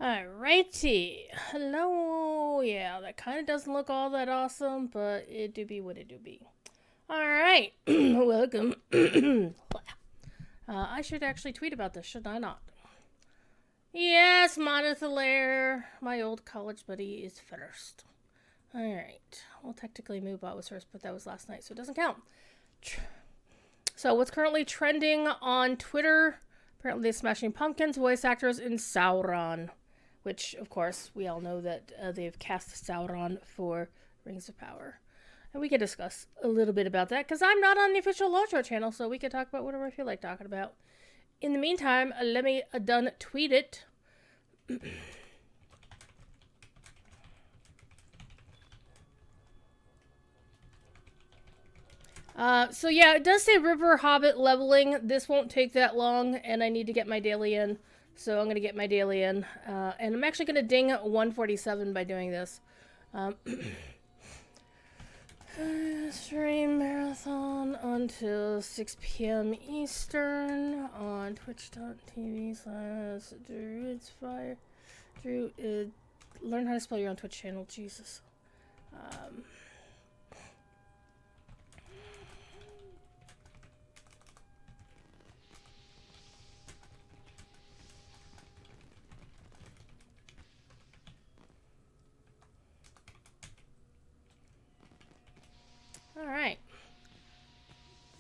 Alrighty. Hello. Yeah, that kind of doesn't look all that awesome, but it do be what it do be. Alright. Welcome. I should actually tweet about this, should I not? Yes, Monothilaire, my old college buddy, is first. Alright. Well, technically Moobot was first, but that was last night, so it doesn't count. So, what's currently trending on Twitter? Apparently, Smashing Pumpkins voice actors in Sauron. Which, of course, we all know that they've cast Sauron for Rings of Power. And we can discuss a little bit about that, because I'm not on the official Lotro channel, so we can talk about whatever I feel like talking about. In the meantime, let me done tweet it. So yeah, it does say River Hobbit leveling. This won't take that long, and I need to get my daily in. So I'm going to get my daily in. And I'm actually going to ding 147 by doing this. Stream marathon until 6 p.m. Eastern on twitch.tv/druidsfire. Learn how to spell your own Twitch channel, Jesus. Alright.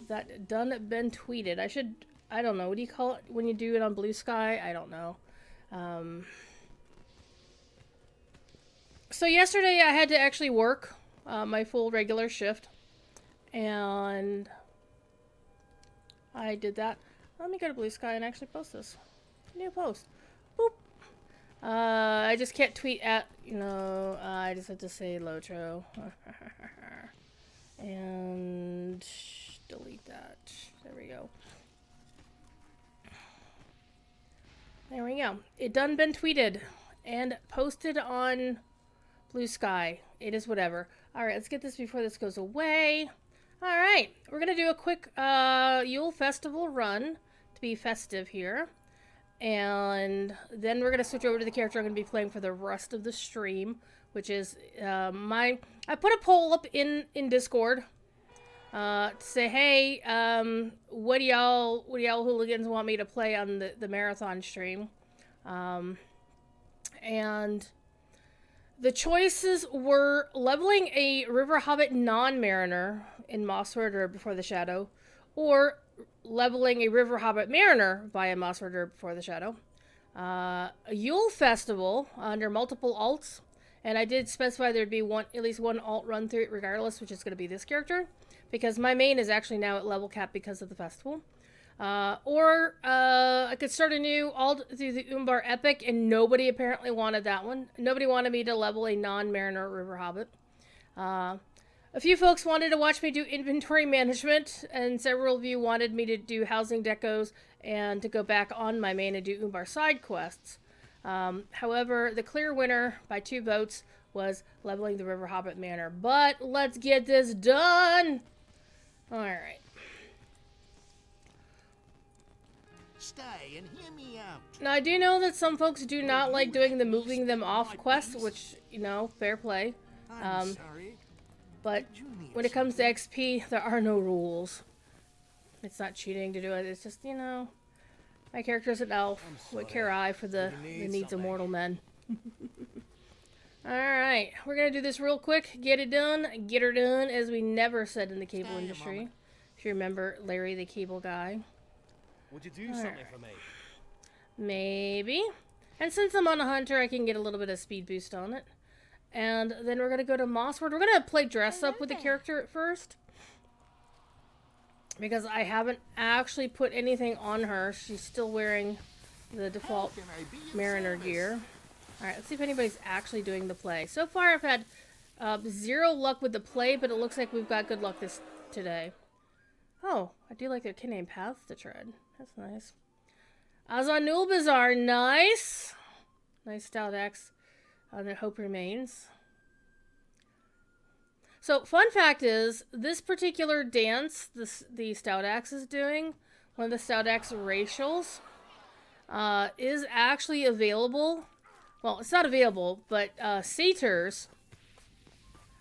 That done been tweeted. I don't know, what do you call it when you do it on Blue Sky? I don't know. So yesterday I had to actually work my full regular shift. And I did that. Let me go to Blue Sky and actually post this. New post. Boop. I just can't tweet at, I just have to say Lotro. And delete that. There we go. There we go. It done been tweeted and posted on Blue Sky. It is whatever. Alright, let's get this before this goes away. Alright, we're going to do a quick Yule Festival run to be festive here. And then we're going to switch over to the character I'm going to be playing for the rest of the stream, which is I put a poll up in Discord to say, hey, what do y'all hooligans want me to play on the marathon stream? And the choices were leveling a River Hobbit non-mariner in Mossword or Before the Shadow, or leveling a River Hobbit mariner via Mossword or Before the Shadow. A Yule Festival under multiple alts. And I did specify there'd be at least one alt run through it regardless, which is going to be this character. Because my main is actually now at level cap because of the festival. Or I could start a new alt through the Umbar Epic, and nobody apparently wanted that one. Nobody wanted me to level a non-mariner River Hobbit. A few folks wanted to watch me do inventory management, and several of you wanted me to do housing decos and to go back on my main and do Umbar side quests. However, the clear winner by 2 votes was leveling the River Hobbit Manor. But let's get this done! Alright. Stay and hear me out. Now, I do know that some folks do not like doing the moving them off quests, which, fair play. I'm sorry. But when it comes to XP, there are no rules. It's not cheating to do it. It's just, my character's an elf. What care I for the needs of mortal men? Alright, we're gonna do this real quick. Get it done. Get her done, as we never said in the cable industry. If you remember Larry the Cable Guy. Would you do something for me? Maybe. And since I'm on a hunter, I can get a little bit of speed boost on it. And then we're gonna go to Mossword. We're gonna play dress up with the character at first. Because I haven't actually put anything on her. She's still wearing the default mariner gear. Alright, let's see if anybody's actually doing the play. So far I've had 0 luck with the play, but it looks like we've got good luck today. Oh, I do like their kid name Paths to Tread. That's nice. Azanul Bazaar, nice! Nice Stout Axe on the Hope Remains. So, fun fact is, this particular dance the Stout Axe is doing, one of the Stout Axe racials, is actually available. Well, it's not available, but satyrs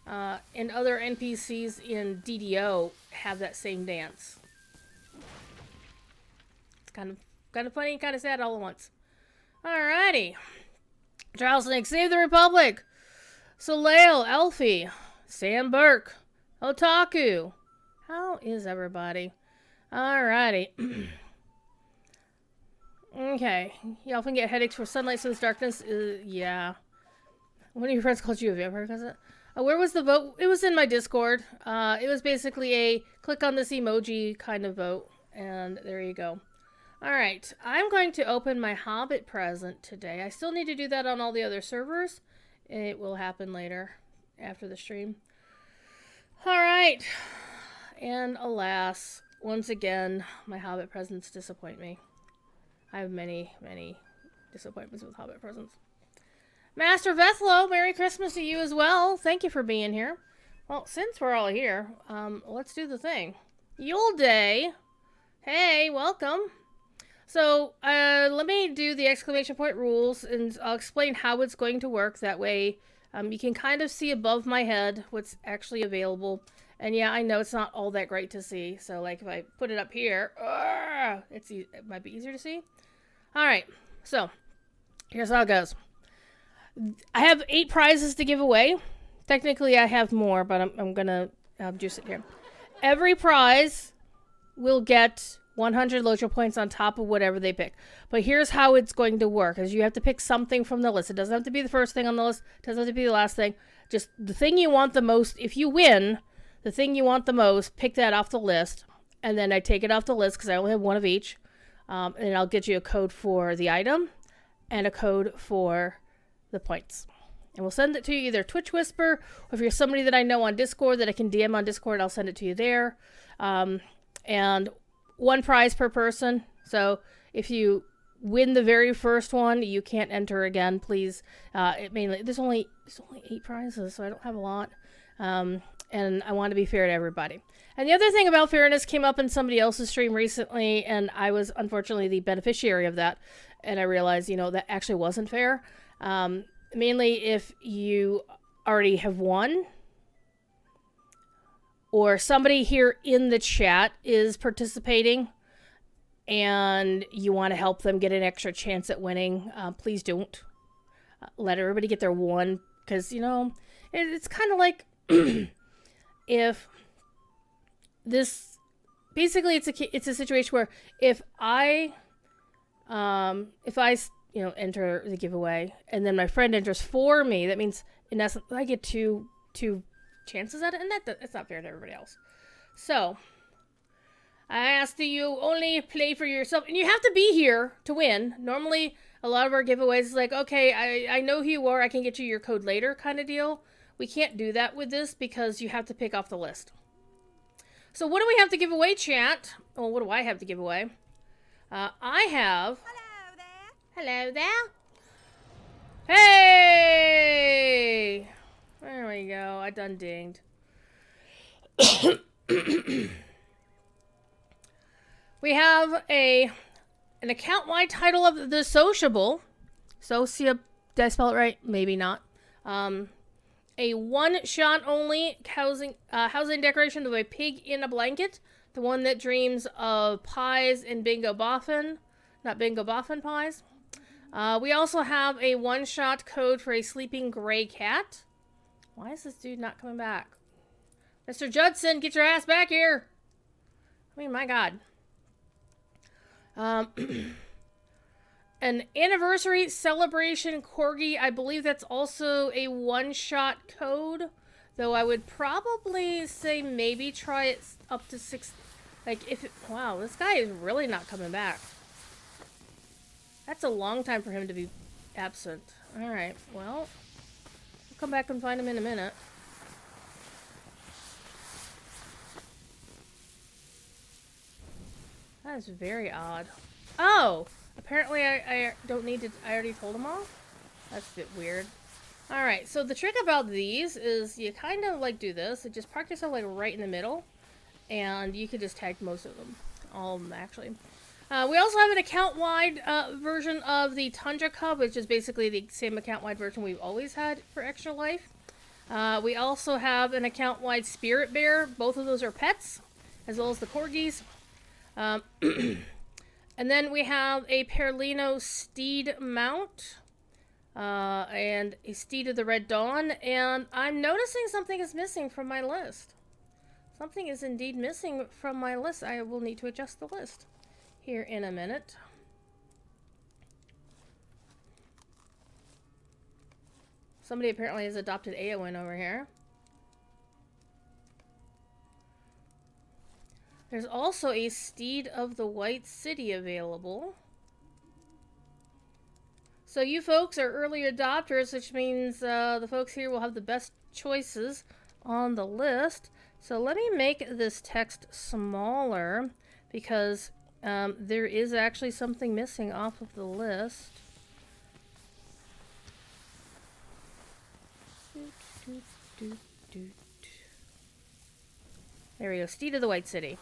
and other NPCs in DDO have that same dance. It's kind of funny and kind of sad all at once. Alrighty. Charles Snake, Save the Republic. Soleil, Elfie, Sam Burke, Otaku. How is everybody? Alrighty. Okay. You often get headaches for sunlight, so this darkness is... Yeah. One of your friends called you a vampire cousin. Where was the vote? It was in my Discord. It was basically a click on this emoji kind of vote. And there you go. Alright. I'm going to open my Hobbit present today. I still need to do that on all the other servers. It will happen later after the stream. Alright. And alas, once again, my Hobbit presents disappoint me. I have many, many disappointments with Hobbit presents. Master Vethlo, Merry Christmas to you as well. Thank you for being here. Well, since we're all here, let's do the thing. Yule Day. Hey, welcome. So, let me do the exclamation point rules, and I'll explain how it's going to work. That way, you can kind of see above my head what's actually available. And yeah, I know it's not all that great to see. So, like, if I put it up here, it might be easier to see. Alright, so, here's how it goes. I have 8 prizes to give away. Technically, I have more, but I'm gonna juice it here. Every prize will get 100 Lojo points on top of whatever they pick. But here's how it's going to work, is you have to pick something from the list. It doesn't have to be the first thing on the list. It doesn't have to be the last thing. Just the thing you want the most. If you win, the thing you want the most, pick that off the list. And then I take it off the list because I only have one of each. And I'll get you a code for the item and a code for the points. And we'll send it to you either Twitch Whisper, or if you're somebody that I know on Discord that I can DM on Discord, I'll send it to you there. And 1 prize per person. So if you win the very first one, you can't enter again, please. There's only 8 prizes, so I don't have a lot. And I want to be fair to everybody. And the other thing about fairness came up in somebody else's stream recently, and I was unfortunately the beneficiary of that. And I realized, that actually wasn't fair. Mainly if you already have won, or somebody here in the chat is participating and you want to help them get an extra chance at winning, please don't. Let everybody get their one, because, it's kind of like if this... Basically, it's a situation where if I enter the giveaway and then my friend enters for me, that means in essence I get two chances at it, and that's not fair to everybody else. So I ask that you only play for yourself, and you have to be here to win. Normally a lot of our giveaways is like, okay, I know who you are, I can get you your code later kind of deal. We can't do that with this because you have to pick off the list. So what do we have to give away, chat? Well, what do I have to give away? I have... Hello there. Hey! There we go. I done dinged. We have an account-wide title of The Sociable. Did I spell it right? Maybe not. A one-shot only housing decoration of a pig in a blanket. The one that dreams of pies and bingo boffin. Not bingo boffin pies. We also have a one-shot code for a sleeping gray cat. Why is this dude not coming back? Mr. Judson, get your ass back here! I mean, my God. An anniversary celebration corgi. I believe that's also a one-shot code. Though I would probably say maybe try it up to 6... Wow, this guy is really not coming back. That's a long time for him to be absent. Alright, well, we'll come back and find him in a minute. That is very odd. Oh! Apparently I don't need to... I already told him off? That's a bit weird. Alright, so the trick about these is you kind of do this. You just park yourself right in the middle. And you could just tag most of them. All of them, actually. We also have an account-wide version of the Tundra Cub, which is basically the same account-wide version we've always had for Extra Life. We also have an account-wide Spirit Bear. Both of those are pets, as well as the Corgis. And then we have a Perlino Steed mount. And a Steed of the Red Dawn. And I'm noticing something is missing from my list. Something is indeed missing from my list. I will need to adjust the list here in a minute. Somebody apparently has adopted Eowyn over here. There's also a Steed of the White City available. So you folks are early adopters, which means the folks here will have the best choices on the list. So let me make this text smaller because there is actually something missing off of the list. There we go, Steed of the White City.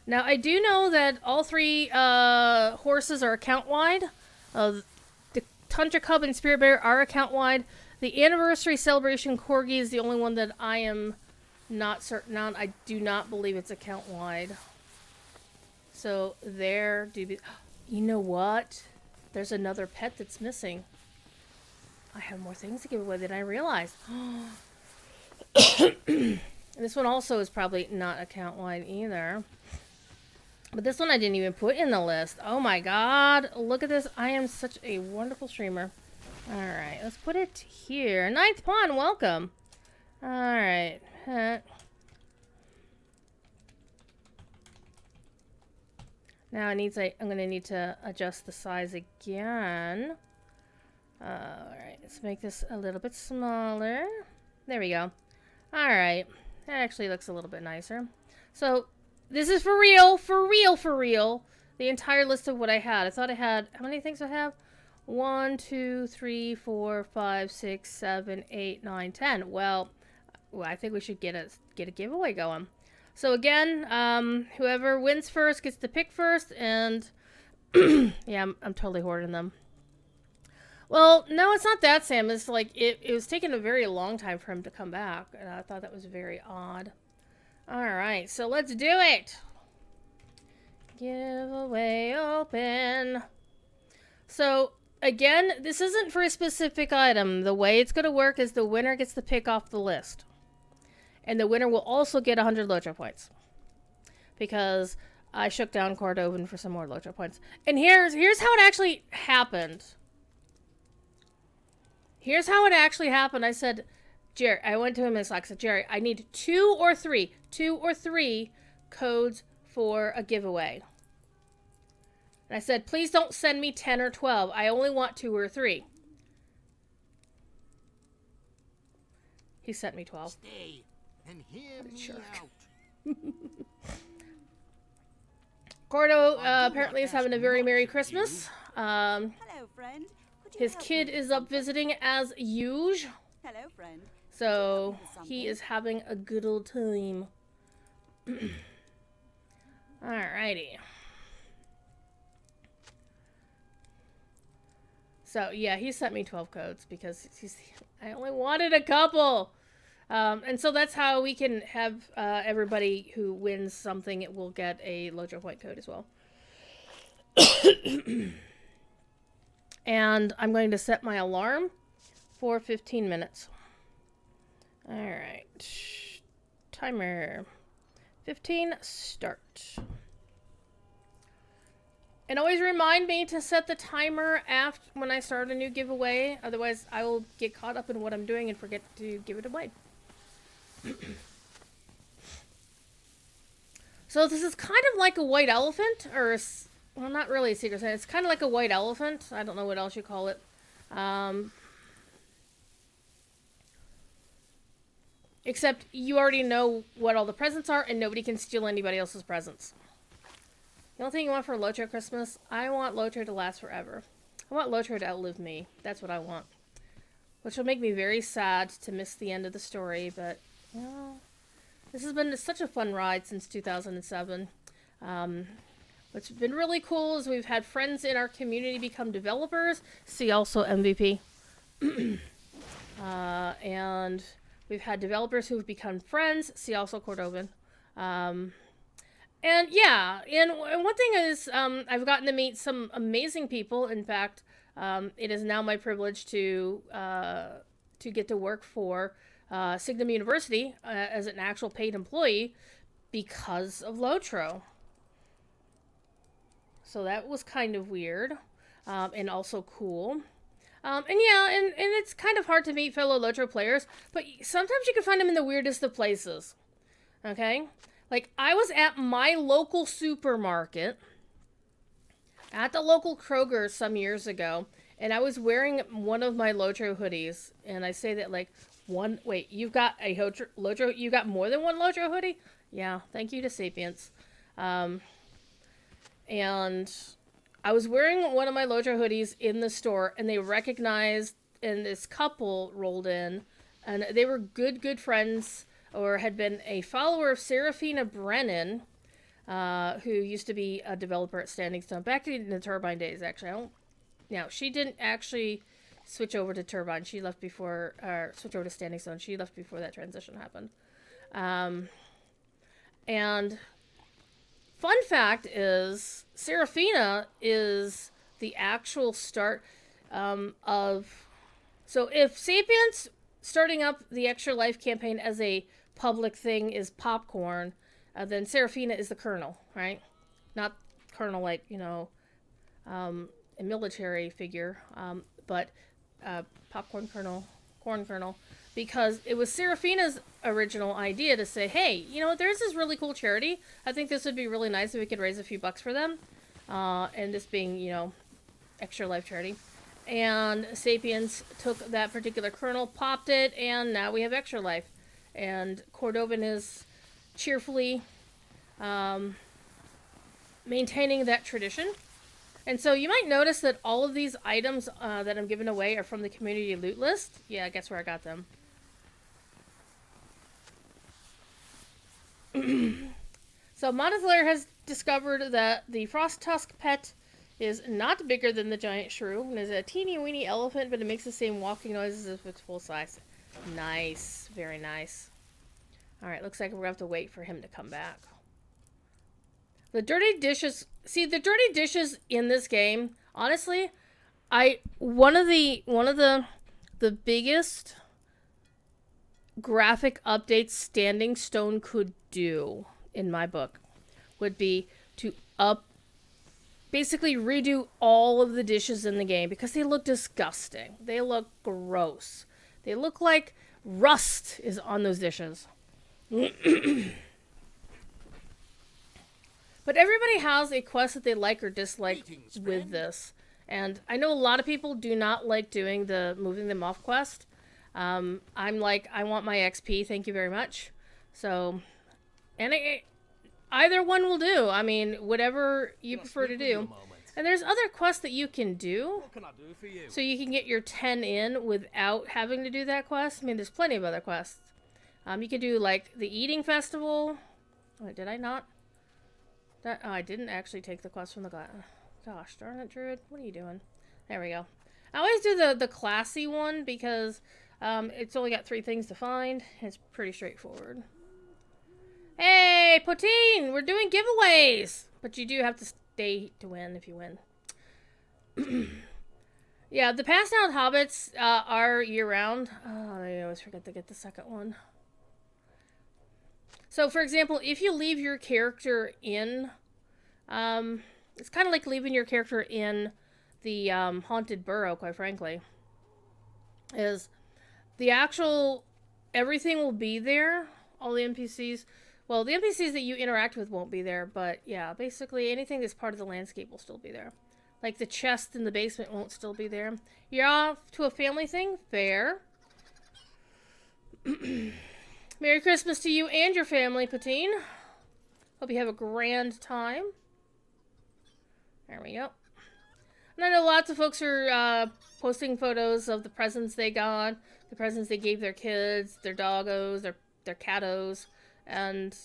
Now, I do know that all three horses are account-wide. The Tundra Cub and Spirit Bear are account-wide. The Anniversary Celebration Corgi is the only one that I am not certain on. I do not believe it's account-wide. So, there do be... You know what? There's another pet that's missing. I have more things to give away than I realized. This one also is probably not account-wide either. But this one I didn't even put in the list. Oh my god. Look at this. I am such a wonderful streamer. Alright, let's put it here. Ninth Pawn, welcome. Alright. Now I'm going to need to adjust the size again. Alright, let's make this a little bit smaller. There we go. Alright. That actually looks a little bit nicer. So... This is for real, for real, for real. The entire list of what I had. I thought I had... How many things do I have? 1, 2, 3, 4, 5, 6, 7, 8, 9, 10. Well, I think we should get a giveaway going. So again, whoever wins first gets to pick first. And yeah, I'm totally hoarding them. Well, no, it's not that, Sam. It's like it was taking a very long time for him to come back. And I thought that was very odd. Alright, so let's do it! Giveaway open. So, again, this isn't for a specific item. The way it's going to work is the winner gets to pick off the list. And the winner will also get 100 Lotra points. Because I shook down Cordovan for some more Lotra points. And here's how it actually happened. Here's how it actually happened. I said... Jerry, I went to him and I said, Jerry, I need 2 or 3 codes for a giveaway. And I said, please don't send me 10 or 12. I only want 2 or 3. He sent me 12. Stay and hear me out. Gordo apparently is having a very Merry Christmas. Hello, friend. His kid is up visiting as usual. Hello, friend. So, he is having a good old time. Alrighty. So, yeah, he sent me 12 codes because I only wanted a couple. And so that's how we can have everybody who wins something, it will get a Lotra point code as well. And I'm going to set my alarm for 15 minutes. Alright. Timer. 15, start. And always remind me to set the timer after when I start a new giveaway. Otherwise, I will get caught up in what I'm doing and forget to give it away. So this is kind of like a white elephant, or well, not really a secret Santa. It's kind of like a white elephant. I don't know what else you call it. Except you already know what all the presents are, and nobody can steal anybody else's presents. The only thing you want for Lotra Christmas, I want Lotra to last forever. I want Lotra to outlive me. That's what I want. Which will make me very sad to miss the end of the story, but, you know, this has been such a fun ride since 2007. What's been really cool is we've had friends in our community become developers. See also MVP. And we've had developers who've become friends. See also Cordovan. And yeah, and one thing is, I've gotten to meet some amazing people. In fact, it is now my privilege to get to work for Signum University as an actual paid employee because of Lotro. So that was kind of weird, and also cool. And yeah, and it's kind of hard to meet fellow Lotro players, but sometimes you can find them in the weirdest of places. Okay? Like, I was at my local supermarket, at the local Kroger some years ago, and I was wearing one of my Lotro hoodies, and I say that like, wait, you've got a Lotro, you got more than one Lotro hoodie? Yeah, thank you to Sapiens. And I was wearing one of my Lotro hoodies in the store, and they recognized, and this couple rolled in, and they were good friends, or had been a follower of Serafina Brennan, who used to be a developer at Standing Stone back in the Turbine days. Actually, she didn't actually switch over to Turbine. She left before, or switch over to Standing Stone. She left before that transition happened. And fun fact is, Serafina is the actual start of... So if Sapiens starting up the Extra Life campaign as a public thing is Popcorn, then Serafina is the Colonel, right? Not Colonel like, a military figure, but Popcorn Colonel, Corn Colonel, because it was Serafina's original idea to say, hey, there's this really cool charity. I think this would be really nice if we could raise a few bucks for them. And this being, Extra Life charity. And Sapiens took that particular kernel, popped it, and now we have Extra Life. And Cordovan is cheerfully maintaining that tradition. And so you might notice that all of these items that I'm giving away are from the community loot list. Yeah, guess where I got them. So Monothelare has discovered that the Frost Tusk pet is not bigger than the giant shrew, and is a teeny weeny elephant, but it makes the same walking noises as if it's full size. Nice. Very nice. Alright, looks like we're going to have to wait for him to come back. The dirty dishes... See, the dirty dishes in this game, honestly, one of the biggest graphic updates Standing Stone could do, in my book, would be to basically redo all of the dishes in the game, because they look disgusting. They look gross. They look like rust is on those dishes. But everybody has a quest that they like or dislike with this. And I know a lot of people do not like doing the moving them off quest. I'm like, I want my XP, thank you very much. So, and either one will do. I mean, whatever you prefer to do. And there's other quests that you can do. What can I do for you? So you can get your 10 in without having to do that quest. I mean, there's plenty of other quests. You could do, like, the eating festival. Oh, did I not? I didn't actually take the quest from the gosh darn it, Druid. What are you doing? There we go. I always do the classy one because it's only got 3 things to find. It's pretty straightforward. Hey, Poutine! We're doing giveaways! But you do have to stay to win if you win. Yeah, the passed out Hobbits are year-round. Oh, I always forget to get the second one. So, for example, if you leave your character in... it's kind of like leaving your character in the Haunted Burrow, quite frankly. Is the actual... Everything will be there. All the NPCs... Well, the NPCs that you interact with won't be there, but yeah, basically anything that's part of the landscape will still be there. Like the chest in the basement won't still be there. You're off to a family thing? Fair. Merry Christmas to you and your family, Patine. Hope you have a grand time. There we go. And I know lots of folks are posting photos of the presents they got, the presents they gave their kids, their doggos, their cattos, and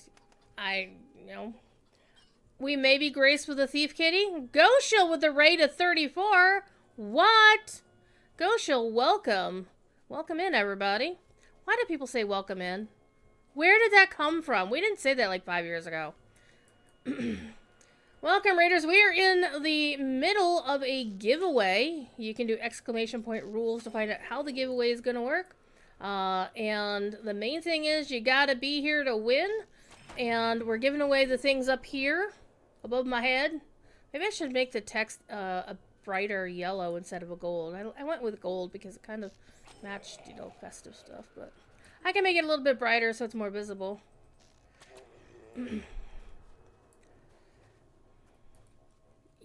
We may be graced with a thief kitty. Goshil with a rate of 34. What? Goshil, welcome. Welcome in, everybody. Why do people say welcome in? Where did that come from? We didn't say that like 5 years ago. Welcome, Raiders. We are in the middle of a giveaway. You can do exclamation point rules to find out how the giveaway is going to work. And the main thing is you got to be here to win. And we're giving away the things up here above my head. Maybe I should make the text a brighter yellow instead of a gold. I went with gold because it kind of matched, you know, festive stuff. But I can make it a little bit brighter so it's more visible. You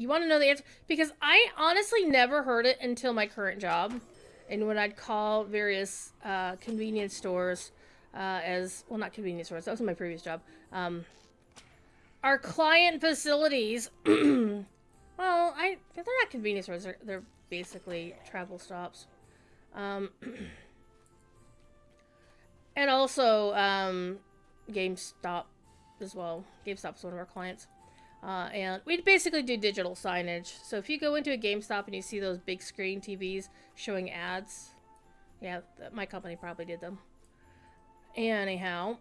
want to know the answer? Because I honestly never heard it until my current job. And when I'd call various convenience stores well, not convenience stores. That was my previous job. Our client facilities. Well, they're not convenience stores. They're basically travel stops. And also GameStop as well. GameStop's one of our clients. And we basically do digital signage. So if you go into a GameStop and you see those big screen TVs showing ads, yeah, my company probably did them. Anyhow.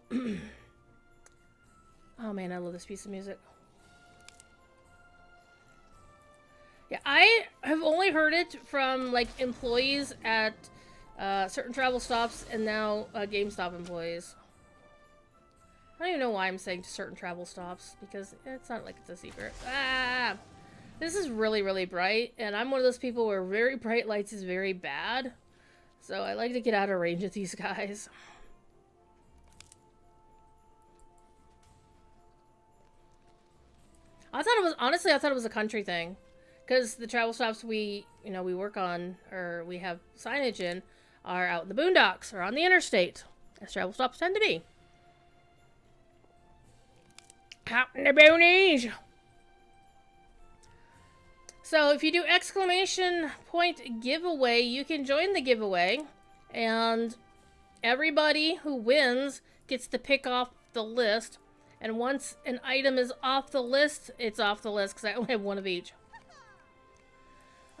Oh man, I love this piece of music. Yeah, I have only heard it from like employees at certain travel stops and now GameStop employees. I don't even know why I'm saying certain travel stops, because it's not like it's a secret. Ah! This is really, really bright, and I'm one of those people where very bright lights is very bad. So I like to get out of range of these guys. I thought it was a country thing. Because the travel stops we work on, or we have signage in, are out in the boondocks, or on the interstate. As travel stops tend to be. Out in the boonies. So if you do exclamation point giveaway, you can join the giveaway. And everybody who wins gets to pick off the list. And once an item is off the list, it's off the list because I only have one of each.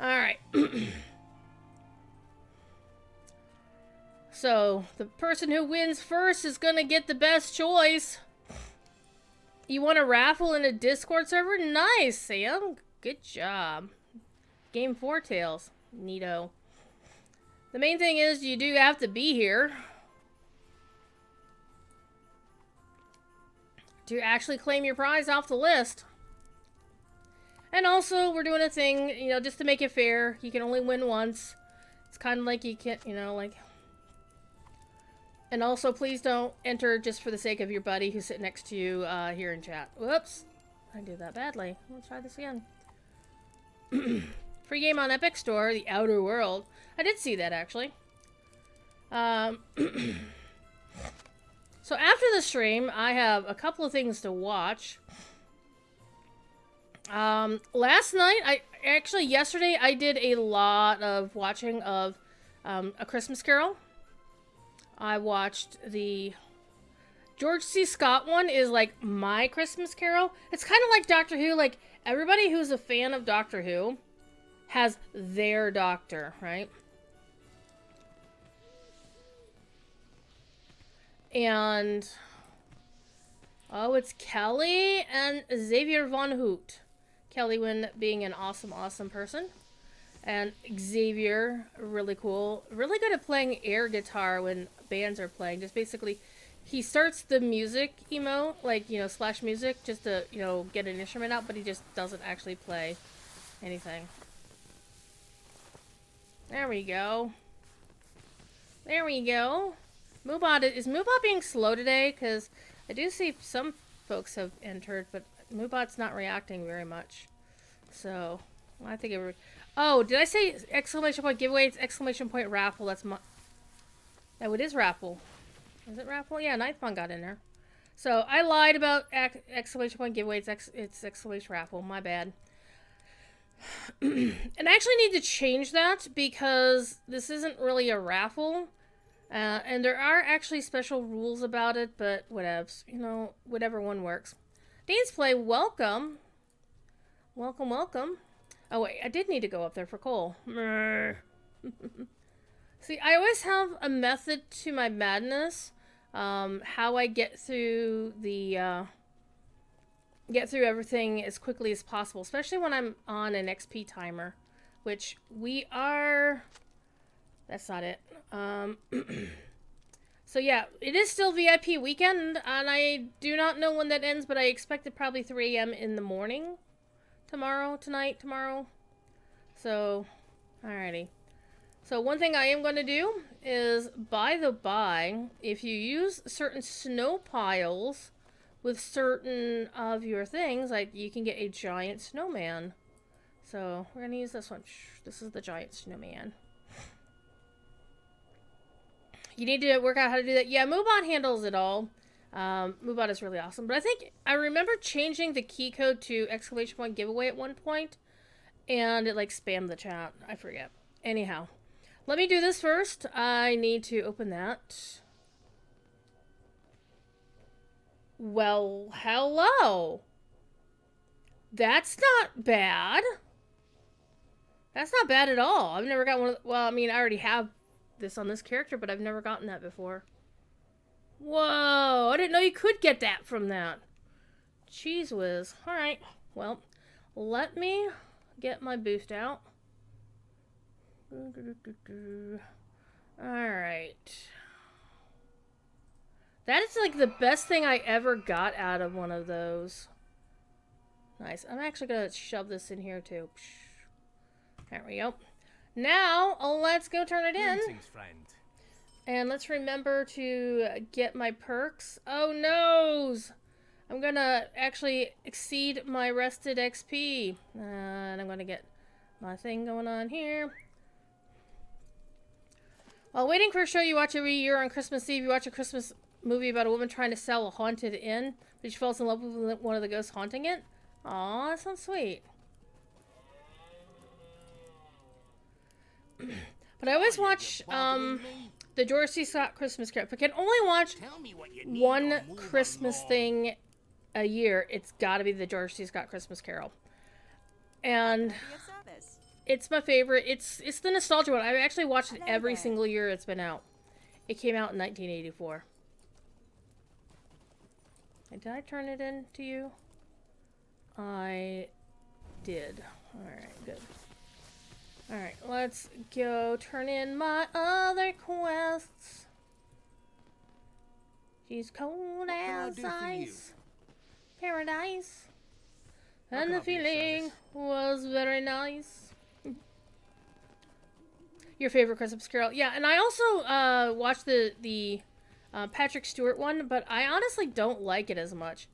Alright. So the person who wins first is going to get the best choice. You want to raffle in a Discord server? Nice, Sam. Good job. Game 4 Tails. Neato. The main thing is you do have to be here to actually claim your prize off the list. And also, we're doing a thing, you know, just to make it fair. You can only win once. It's kind of like you can't, you know, like... And also, please don't enter just for the sake of your buddy who's sitting next to you here in chat. Whoops. I did that badly. Let's try this again. Free game on Epic Store, The Outer World. I did see that, actually. So after the stream, I have a couple of things to watch. Last night, yesterday, I did a lot of watching of A Christmas Carol. I watched the George C. Scott one is like my Christmas Carol. It's kind of like Doctor Who. Like, everybody who's a fan of Doctor Who has their doctor, right? And... oh, it's Kelly and Xavier Von Hoot. Kelly being an awesome, awesome person. And Xavier, really cool. Really good at playing air guitar when bands are playing. Just basically, he starts the music emo, like, you know, slash music, just to, you know, get an instrument out, but he just doesn't actually play anything. There we go. There we go. Is Moobot being slow today? Because I do see some folks have entered, but Moobot's not reacting very much. So, I think it... oh, did I say exclamation point giveaway? It's exclamation point raffle. That's my... oh, it is raffle. Is it raffle? Yeah, Ninth One got in there. So, I lied about exclamation point giveaway. It's exclamation raffle. My bad. And I actually need to change that because this isn't really a raffle. And there are actually special rules about it, but whatevs. You know, whatever one works. Dane's Play, welcome. Welcome, welcome. Oh, wait, I did need to go up there for coal. See, I always have a method to my madness. How I get through everything as quickly as possible, especially when I'm on an XP timer, which we are. That's not it. So yeah, it is still VIP weekend, and I do not know when that ends, but I expect it probably 3 a.m. in the morning tomorrow. So, alrighty. So one thing I am going to do is, by the by, if you use certain snow piles with certain of your things, like you can get a giant snowman. So we're going to use this one. This is the giant snowman. You need to work out how to do that. Yeah, Moobot handles it all. Moobot is really awesome. But I remember changing the key code to !point giveaway at one point, and it like spammed the chat. I forget. Anyhow, let me do this first. I need to open that. Well, hello. That's not bad. That's not bad at all. I've never got one of the, well, I mean, I already have this on this character, but I've never gotten that before. Whoa, I didn't know you could get that from that. Cheese whiz. Alright, well, let me get my boost out. Alright. That is like the best thing I ever got out of one of those. Nice. I'm actually going to shove this in here too. There we go. Now, let's go turn it in. Greetings, friend. And let's remember to get my perks. Oh, noes! I'm going to actually exceed my rested XP. And I'm going to get my thing going on here. While waiting for a show you watch every year on Christmas Eve, you watch a Christmas movie about a woman trying to sell a haunted inn, but she falls in love with one of the ghosts haunting it. Aw, that sounds sweet. But I always watch the George C. Scott Christmas Carol. If I can only watch one Christmas thing a year, it's got to be the George C. Scott Christmas Carol. And it's my favorite. It's the nostalgia one. I've actually watched it every single year it's been out. It came out in 1984. And did I turn it in to you? I did. Alright, good. Alright, let's go turn in my other quests. She's cold as ice. Paradise. And the feeling was very nice. Your favorite Christmas Carol. Yeah, and I also watched the Patrick Stewart one, but I honestly don't like it as much.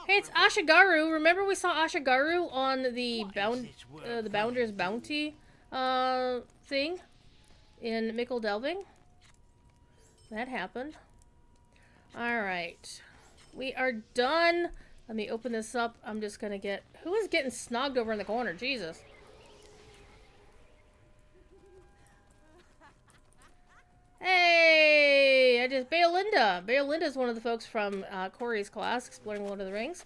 Hey, it's Ashigaru. Remember we saw Ashigaru on the Bounder's Bounty thing in Mickle Delving? That happened. Alright. We are done. Let me open this up. I'm just gonna get... Who is getting snogged over in the corner? Jesus. Hey! I just... Beolinda. Beolinda is one of the folks from Corey's class, Exploring Lord of the Rings.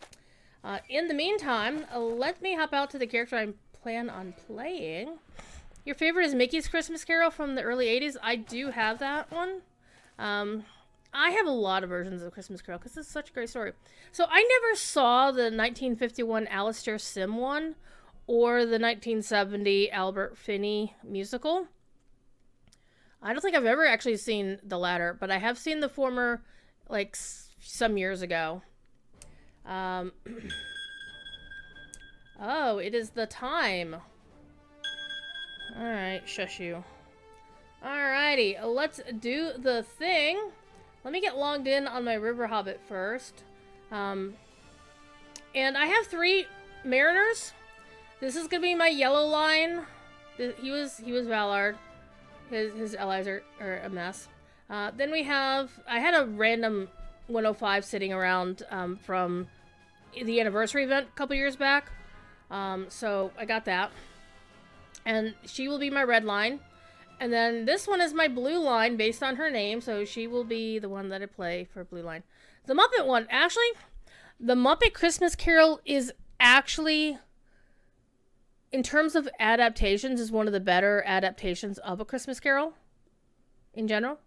In the meantime, let me hop out to the character I plan on playing. Your favorite is Mickey's Christmas Carol from the early 80s. I do have that one. I have a lot of versions of Christmas Carol because it's such a great story. So I never saw the 1951 Alastair Sim one or the 1970 Albert Finney musical. I don't think I've ever actually seen the latter, but I have seen the former like some years ago. Oh, it is the time. Alright, shush you. Alrighty, let's do the thing. Let me get logged in on my River Hobbit first. And I have 3 Mariners. This is gonna be my yellow line. He was Valard. His allies are a mess. Then we have... I had a random 105 sitting around from the anniversary event a couple years back. So I got that. And she will be my red line. And then this one is my blue line based on her name, so she will be the one that I play for blue line. The Muppet one, actually, The Muppet Christmas Carol is actually, in terms of adaptations, is one of the better adaptations of A Christmas Carol in general.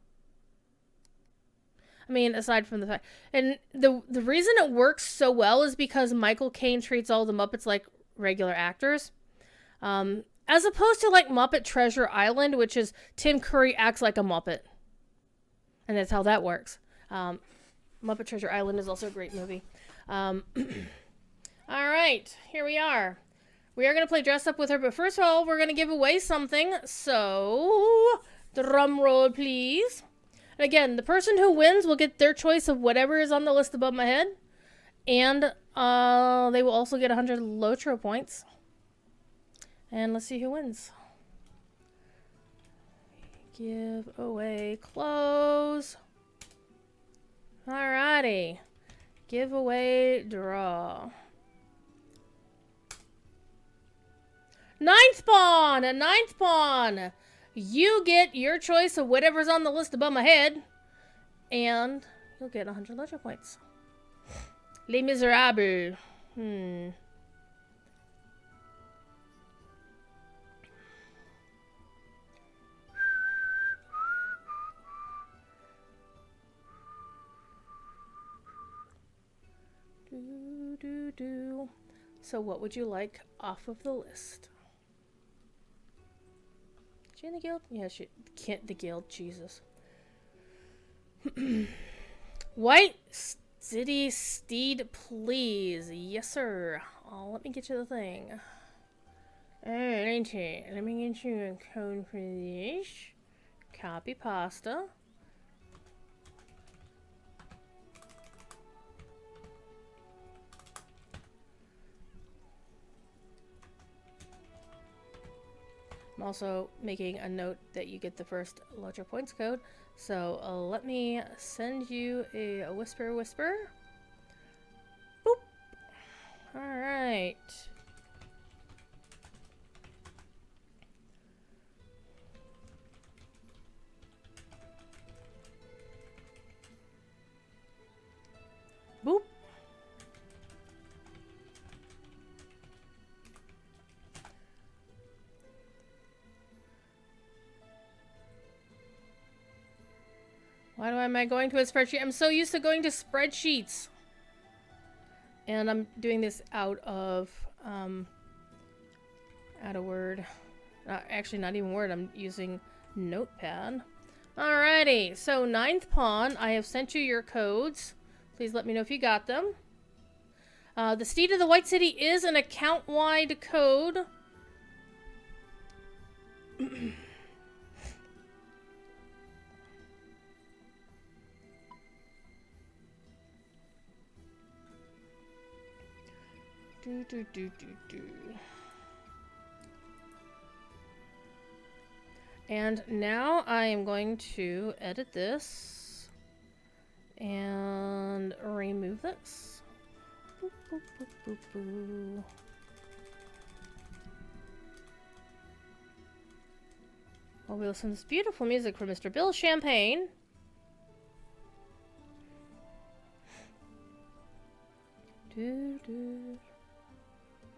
I mean, aside from the fact, and the reason it works so well is because Michael Caine treats all the Muppets like regular actors, as opposed to like Muppet Treasure Island, which is Tim Curry acts like a Muppet, and that's how that works. Muppet Treasure Island is also a great movie. All right, here we are. We are gonna play Dress Up with Her, but first of all, we're gonna give away something. So, drum roll, please. And again, the person who wins will get their choice of whatever is on the list above my head. And they will also get 100 Lotro points. And let's see who wins. Give away close. Alrighty. Giveaway draw. Ninth pawn! A ninth pawn! You get your choice of whatever's on the list above my head. And you'll get 100 Lotro points. Les Miserables. So what would you like off of the list? She in the guild? Yeah, she can't. The guild, Jesus. White City Steed, please. Yes, sir. Oh, let me get you the thing. Alright, let me get you a code for this. Copy pasta. I'm also making a note that you get the first Lotro points code. So let me send you a whisper. Boop. All right. Boop. Why am I going to a spreadsheet? I'm so used to going to spreadsheets. And I'm doing this out of Word. Actually, not even Word. I'm using Notepad. Alrighty. So, ninth pawn. I have sent you your codes. Please let me know if you got them. The Steed of the White City is an account-wide code. And now I am going to edit this and remove this. Boop, boop, boop, boop, boop. While we listen to this beautiful music from Mr. Bill Champagne. There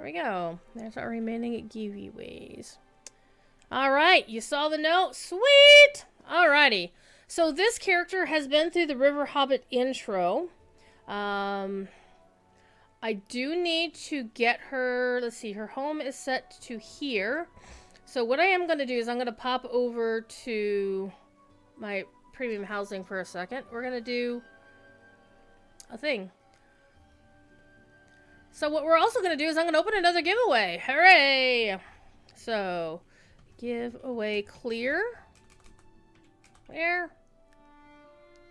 we go. There's our remaining giveaways. Alright, you saw the note? Sweet! Alrighty. So this character has been through the River Hobbit intro. I do need to get her... Let's see, her home is set to here. So what I am going to do is I'm going to pop over to my premium housing for a second. We're going to do a thing. So what we're also going to do is I'm going to open another giveaway. Hooray! So, giveaway clear. Where?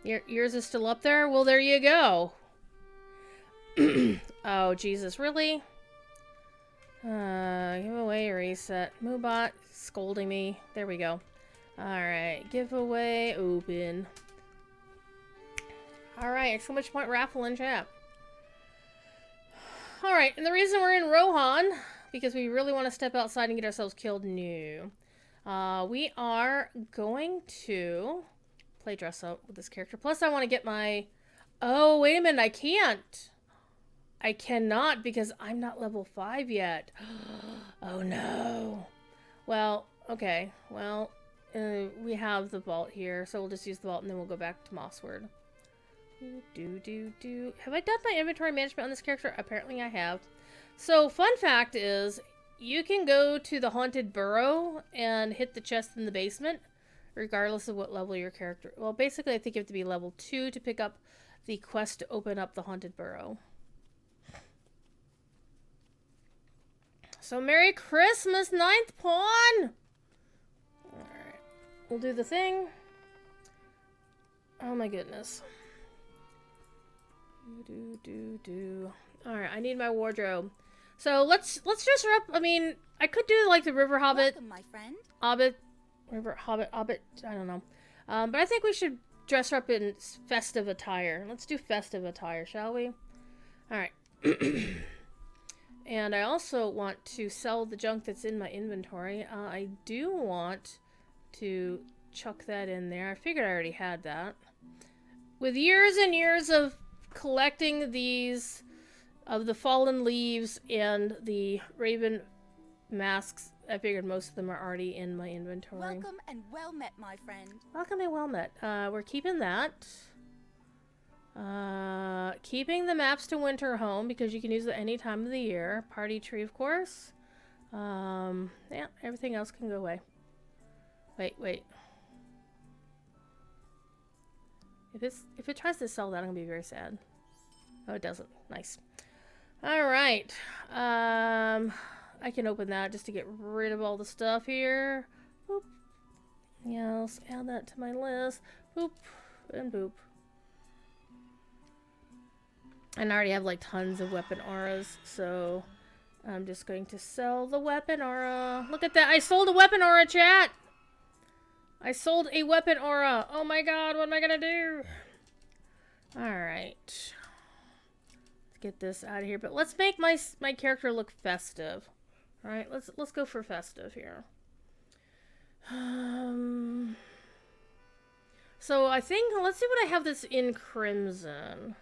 Yours is still up there? Well, there you go. Oh, Jesus, really? Giveaway reset. Moobot scolding me. There we go. Alright, giveaway open. Alright, exclamation point raffle in chat. Alright, and the reason we're in Rohan, because we really want to step outside and get ourselves killed, no. We are going to play dress up with this character. Plus, I want to get my... Oh, wait a minute, I can't. I cannot because I'm not level 5 yet. Oh no. Well, okay. Well, we have the vault here, so we'll just use the vault and then we'll go back to Mossward. Have I done my inventory management on this character? Apparently I have. So, fun fact is, you can go to the Haunted Burrow and hit the chest in the basement, regardless of what level your character... Well, basically I think you have to be level 2 to pick up the quest to open up the Haunted Burrow. So, Merry Christmas, Ninth Pawn! Alright. We'll do the thing. Oh my goodness. Alright, I need my wardrobe. So, let's dress her up. I mean, I could do like the River Hobbit. Welcome, my friend. Hobbit, I don't know. But I think we should dress her up in festive attire. Let's do festive attire, shall we? Alright. And I also want to sell the junk that's in my inventory. I do want to chuck that in there. I figured I already had that. With years and years of collecting these, of the fallen leaves and the raven masks, I figured most of them are already in my inventory. Welcome and well met, my friend. Welcome and well met. We're keeping that. Keeping the maps to Winterhome because you can use it any time of the year. Party tree, of course. Yeah, everything else can go away. Wait. If it tries to sell that, I'm gonna be very sad. Oh, it doesn't. Nice. All right. I can open that just to get rid of all the stuff here. Boop. Yes, add that to my list. Boop and boop. And I already have like tons of weapon auras, so I'm just going to sell the weapon aura. Look at that! I sold a weapon aura, chat! I sold a weapon aura! Oh my god, what am I gonna do? Alright. Let's get this out of here, but let's make my character look festive. Alright, let's go for festive here. So I think, let's see what I have that's in crimson.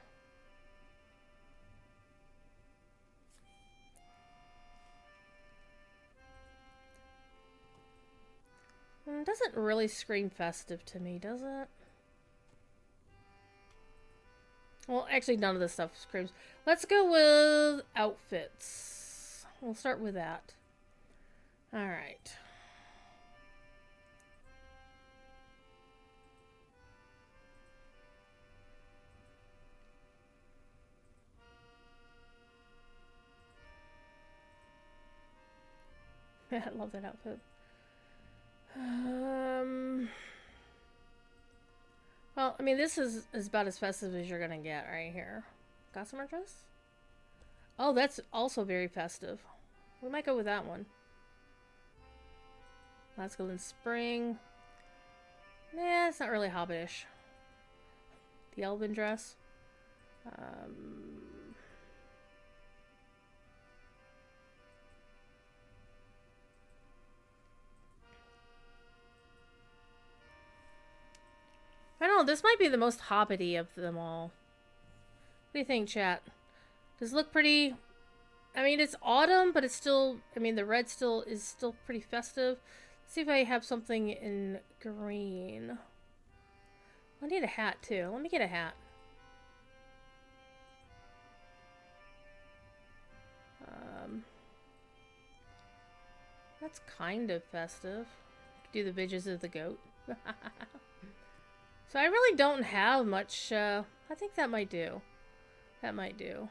Doesn't really scream festive to me, does it? Well, actually, none of this stuff screams. Let's go with outfits. We'll start with that. Alright. I love that outfit. Well, I mean, this is about as festive as you're gonna get right here. Gossamer dress? Oh, that's also very festive. We might go with that one. Let's go in spring. Nah, it's not really hobbitish. The elven dress. I don't know, this might be the most hobbity of them all. What do you think, chat? Does it look pretty... I mean, it's autumn, but it's still... I mean, the red is still pretty festive. Let's see if I have something in green. I need a hat, too. Let me get a hat. That's kind of festive. Do the Visions of the Goat. So I really don't have much, I think that might do. That might do.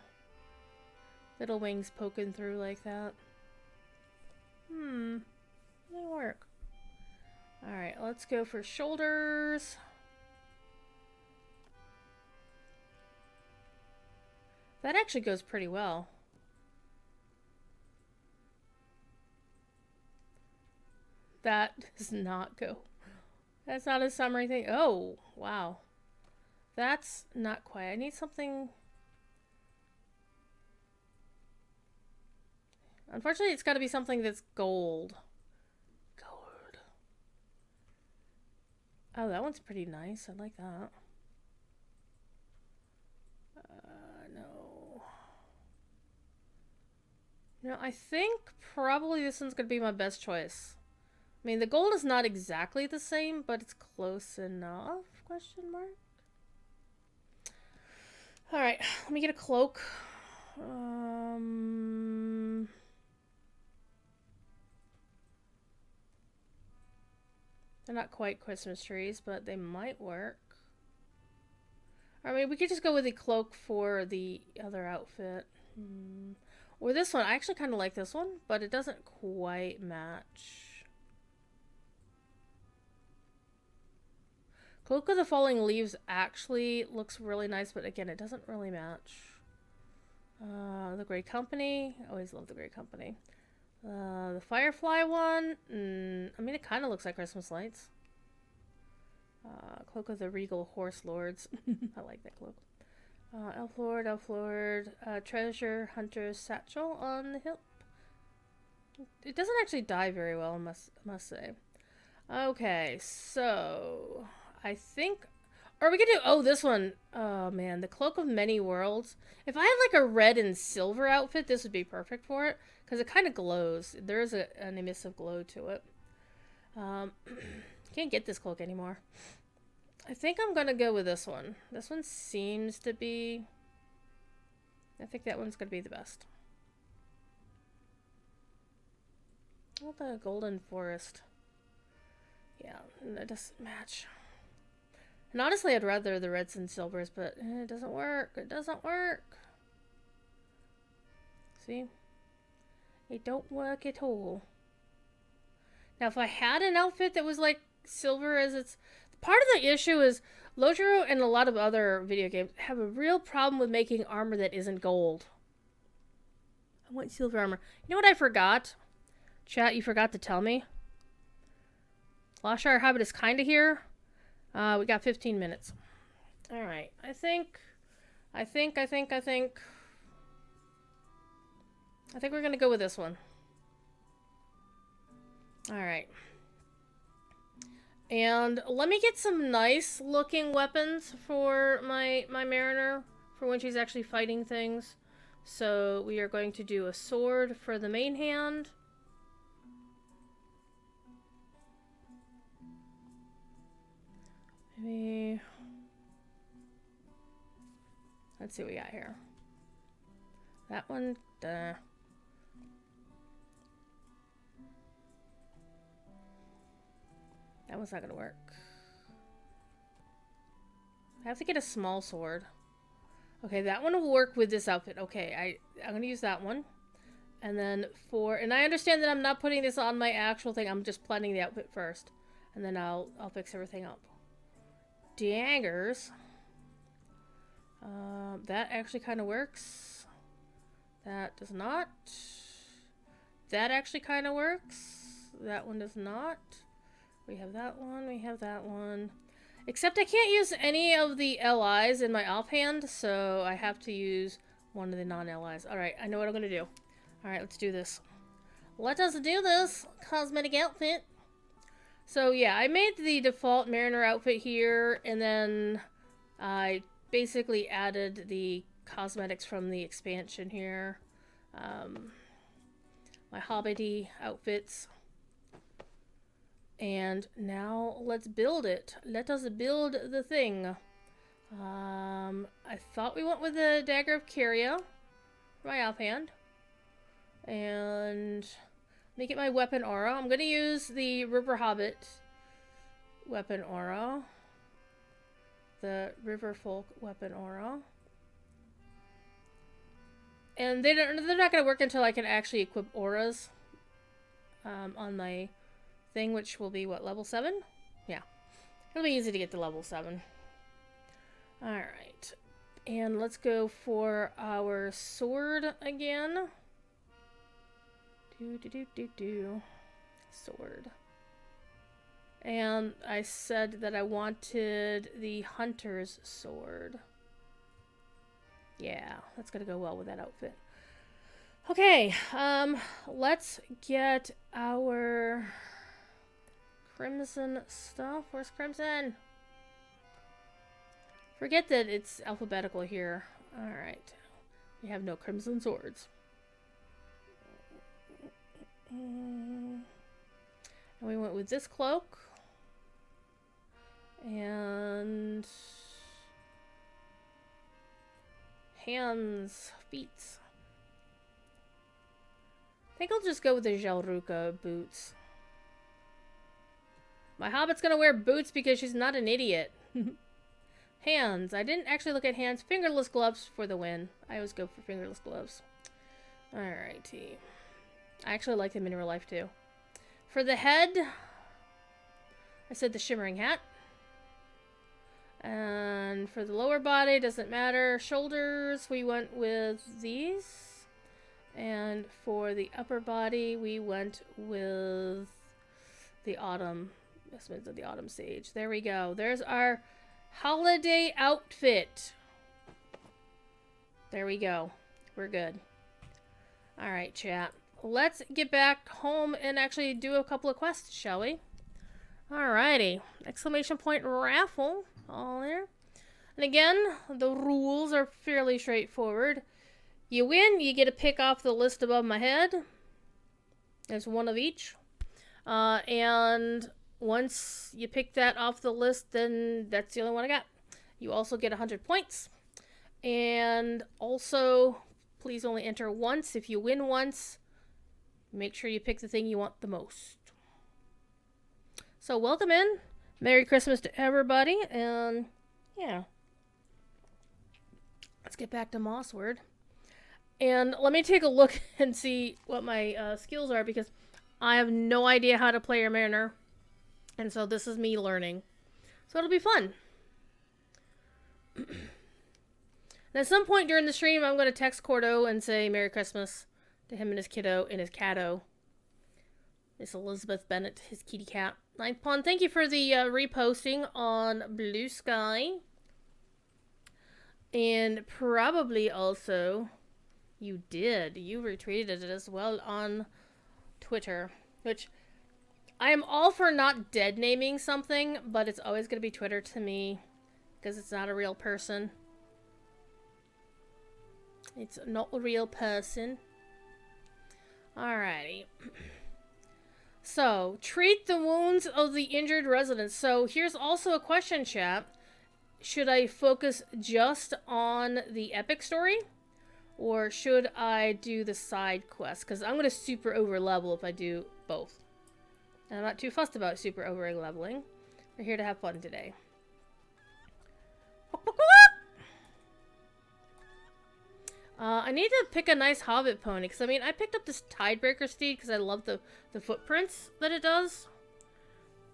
Little wings poking through like that. Might work. Alright, let's go for shoulders. That actually goes pretty well. That does not go. That's not a summery thing. Oh, wow. That's not quite. I need something... Unfortunately, it's got to be something that's gold. Gold. Oh, that one's pretty nice. I like that. No. You know, I think probably this one's going to be my best choice. I mean, the gold is not exactly the same, but it's close enough, question mark. Alright, let me get a cloak. They're not quite Christmas trees, but they might work. I mean, we could just go with the cloak for the other outfit. Or this one. I actually kind of like this one, but it doesn't quite match. Cloak of the Falling Leaves actually looks really nice, but again, it doesn't really match. The Great Company. I always love the Great Company. The Firefly one. I mean, it kind of looks like Christmas lights. Cloak of the Regal Horse Lords. I like that cloak. Elf Lord. Treasure Hunter's Satchel on the hip. It doesn't actually dye very well, I must say. Okay, so I think, are we gonna do? Oh, this one. Oh man, the Cloak of Many Worlds. If I had like a red and silver outfit, this would be perfect for it because it kind of glows. There is an emissive glow to it. Can't get this cloak anymore. I think I'm gonna go with this one. This one seems to be. I think that one's gonna be the best. Oh, the Golden Forest. Yeah, that doesn't match. And honestly, I'd rather the reds and silvers, but it doesn't work. It doesn't work. See? It don't work at all. Now, if I had an outfit that was like silver as its... Part of the issue is Lojiro and a lot of other video games have a real problem with making armor that isn't gold. I want silver armor. You know what I forgot? Chat, you forgot to tell me? Loshire Hobbit is kind of here. We got 15 minutes. Alright, I think we're gonna go with this one. Alright. And let me get some nice looking weapons for my Mariner for when she's actually fighting things. So we are going to do a sword for the main hand. Maybe... Let's see what we got here. That one, That one's not gonna work. I have to get a small sword. Okay, that one will work with this outfit. Okay, I'm gonna use that one. And then and I understand that I'm not putting this on my actual thing. I'm just planning the outfit first. And then I'll fix everything up. Daggers. That actually kind of works. That does not. That actually kind of works. That one does not. We have that one. We have that one. Except I can't use any of the LIs in my offhand, so I have to use one of the non-LIs. Alright, I know what I'm going to do. Alright, let's do this. Let us do this cosmetic outfit. So yeah, I made the default Mariner outfit here, and then I basically added the cosmetics from the expansion here. My Hobbity outfits. And now let's build it. Let us build the thing. I thought we went with the Dagger of Kyria for my offhand. And let me get my weapon aura. I'm going to use the River Hobbit weapon aura. The River Folk weapon aura. And they're not going to work until I can actually equip auras on my thing, which will be, what, level 7? Yeah. It'll be easy to get to level 7. Alright. And let's go for our sword again. Sword. And I said that I wanted the hunter's sword. Yeah, that's gonna go well with that outfit. Okay, let's get our crimson stuff. Where's crimson? Forget that it's alphabetical here. Alright. We have no crimson swords. And we went with this cloak. And hands, feet. I think I'll just go with the Jalruka boots. My Hobbit's gonna wear boots because she's not an idiot. Hands. I didn't actually look at hands. Fingerless gloves for the win. I always go for fingerless gloves. Alrighty. I actually like them in real life too. For the head, I said the shimmering hat. And for the lower body, doesn't matter. Shoulders, we went with these. And for the upper body, we went with the autumn. Vestments of the autumn sage. There we go. There's our holiday outfit. There we go. We're good. Alright, chat. Let's get back home and actually do a couple of quests, shall we? Alrighty. Exclamation point raffle. All there. And again, the rules are fairly straightforward. You win, you get a pick off the list above my head. There's one of each. And once you pick that off the list, then that's the only one I got. You also get 100 points. And also, please only enter once. If you win once, make sure you pick the thing you want the most. So welcome in. Merry Christmas to everybody. And yeah. Let's get back to Mossword. And let me take a look and see what my skills are, because I have no idea how to play a mariner. And so this is me learning. So it'll be fun. And at some point during the stream, I'm going to text Cordo and say Merry Christmas to him and his kiddo and his catto. Miss Elizabeth Bennett, his kitty cat. Ninth Pawn, thank you for the reposting on Blue Sky. And probably also, you retweeted it as well on Twitter. Which, I am all for not dead naming something, but it's always going to be Twitter to me. Because it's not a real person. It's not a real person. Alrighty. So, treat the wounds of the injured residents. So, here's also a question, chat. Should I focus just on the epic story? Or should I do the side quest? Because I'm going to super over level if I do both. And I'm not too fussed about super over leveling. We're here to have fun today. I need to pick a nice Hobbit pony, because I mean, I picked up this Tidebreaker steed because I love the footprints that it does,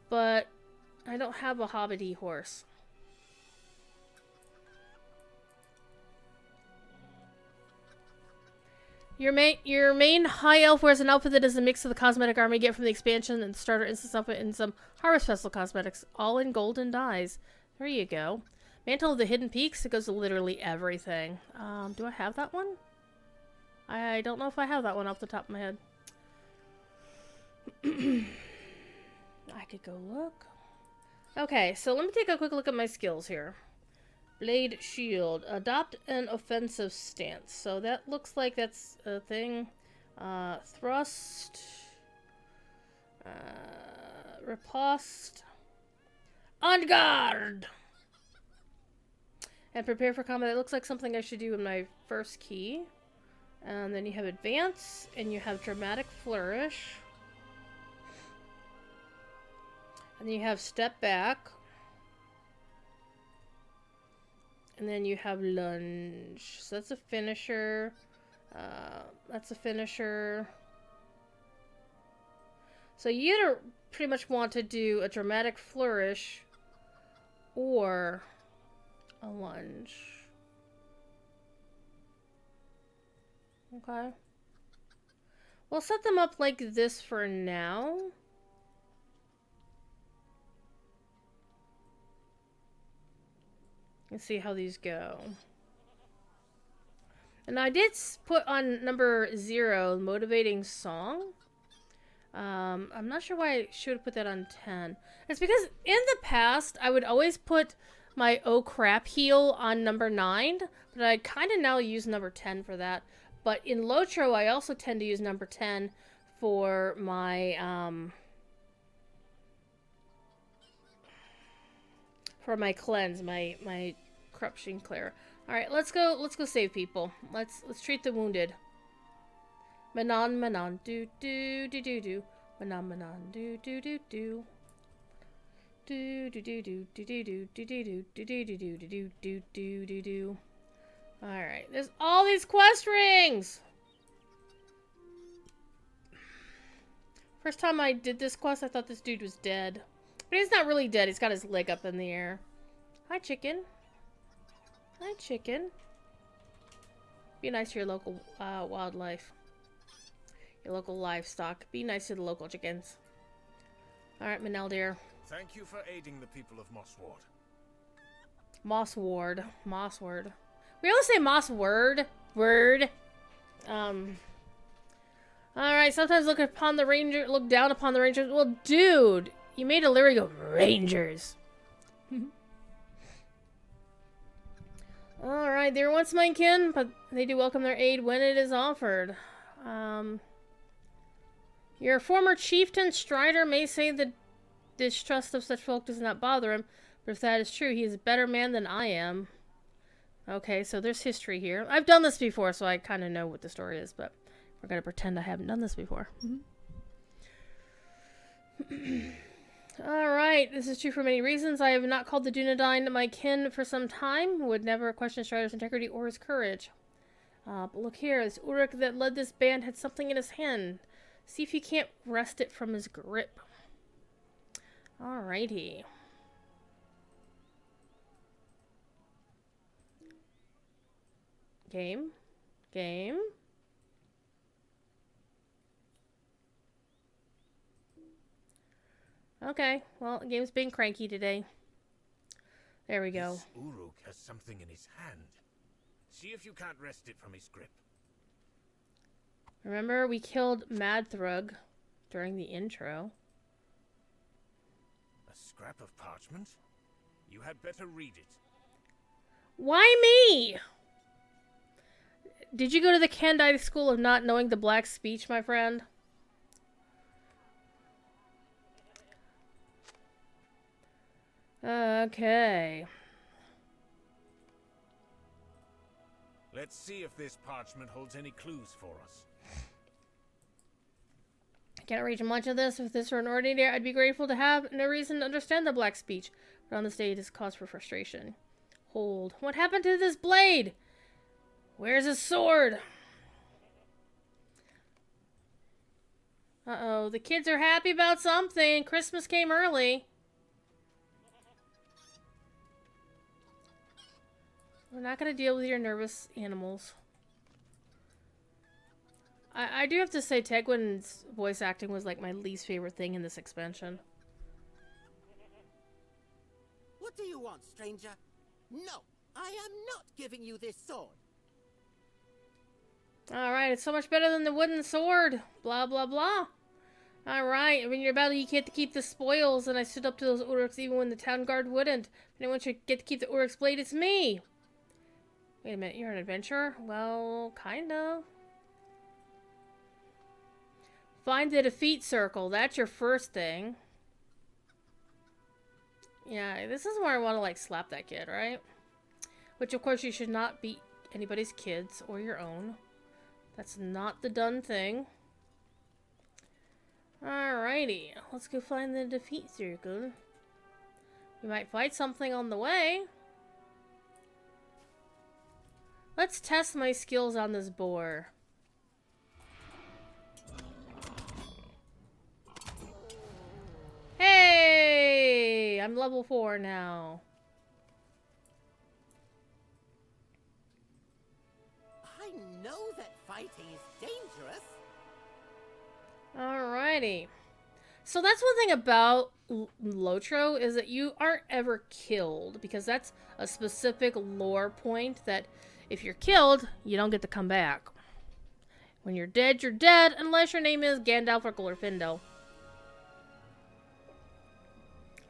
but I don't have a Hobbit-y horse. Your main high elf wears an outfit that is a mix of the cosmetic armor you get from the expansion and starter instance outfit and some Harvest Festival cosmetics, all in golden dyes. There you go. Mantle of the Hidden Peaks, it goes to literally everything. Do I have that one? I don't know if I have that one off the top of my head. I could go look. Okay, so let me take a quick look at my skills here. Blade Shield. Adopt an offensive stance. So that looks like that's a thing. Thrust. Riposte. On guard! And prepare for combat. It looks like something I should do in my first key. And then you have advance, and you have dramatic flourish. And then you have step back. And then you have lunge. So that's a finisher. That's a finisher. So you either pretty much want to do a dramatic flourish or a lunge. Okay. We'll set them up like this for now. Let's see how these go. And I did put on number 0, motivating song. I'm not sure why I should have put that on 10. It's because in the past, I would always put my oh crap heal on number 9, but I kind of now use number 10 for that. But in Lotro, I also tend to use number 10 for my cleanse, my corruption clear. All right, let's go save people. Let's treat the wounded. Manon, manon, do do do do do. Manon, manon, do do do do. Do do do do do do do do do do do do do do do do do do. All right, there's all these quest rings. First time I did this quest, I thought this dude was dead, but he's not really dead. He's got his leg up in the air. Hi, chicken. Hi, chicken. Be nice to your local wildlife. Your local livestock. Be nice to the local chickens. Alright, Manel dear. Thank you for aiding the people of Mossward. Mossward. Mossward. We always say Mossward. Word. Alright, sometimes look down upon the rangers. Well, dude, you made a lyric go, Rangers. Alright, they were once my kin, but they do welcome their aid when it is offered. Your former chieftain Strider may say the distrust of such folk does not bother him, but if that is true, he is a better man than I am. Okay, so there's history here. I've done this before, so I kind of know what the story is, but we're going to pretend I haven't done this before. Alright, this is true for many reasons. I have not called the Dunedain my kin for some time. Would never question Strider's integrity or his courage. But look here, this Uruk that led this band had something in his hand. See if you can't wrest it from his grip. Alrighty. Game. Game. Okay, well, the game's being cranky today. There we go. This Uruk has something in his hand. See if you can't wrest it from his grip. Remember, we killed Madthrug during the intro. A scrap of parchment? You had better read it. Why me? Did you go to the Kandai School of Not Knowing the Black Speech, my friend? Okay. Let's see if this parchment holds any clues for us. I can't read much of this. If this were an ordinary, I'd be grateful to have no reason to understand the black speech. But on this day, it is cause for frustration. Hold. What happened to this blade? Where's his sword? Uh-oh. The kids are happy about something. Christmas came early. We're not going to deal with your nervous animals. I do have to say, Tegwin's voice acting was like my least favorite thing in this expansion. What do you want, stranger? No, I am not giving you this sword. Alright, it's so much better than the wooden sword. Blah, blah, blah. Alright, when you're battle, you get to keep the spoils, and I stood up to those Uruks even when the town guard wouldn't. If anyone should get to keep the Uruk's blade, it's me. Wait a minute, you're an adventurer? Well, kinda. Find the defeat circle. That's your first thing. Yeah, this is where I want to, like, slap that kid, right? Which, of course, you should not beat anybody's kids or your own. That's not the done thing. Alrighty. Let's go find the defeat circle. We might fight something on the way. Let's test my skills on this boar. Hey! I'm level 4 now. I know that fighting is dangerous. Alrighty. So that's one thing about Lotro is that you aren't ever killed, because that's a specific lore point that if you're killed, you don't get to come back. When you're dead, unless your name is Gandalf or Glorfindel.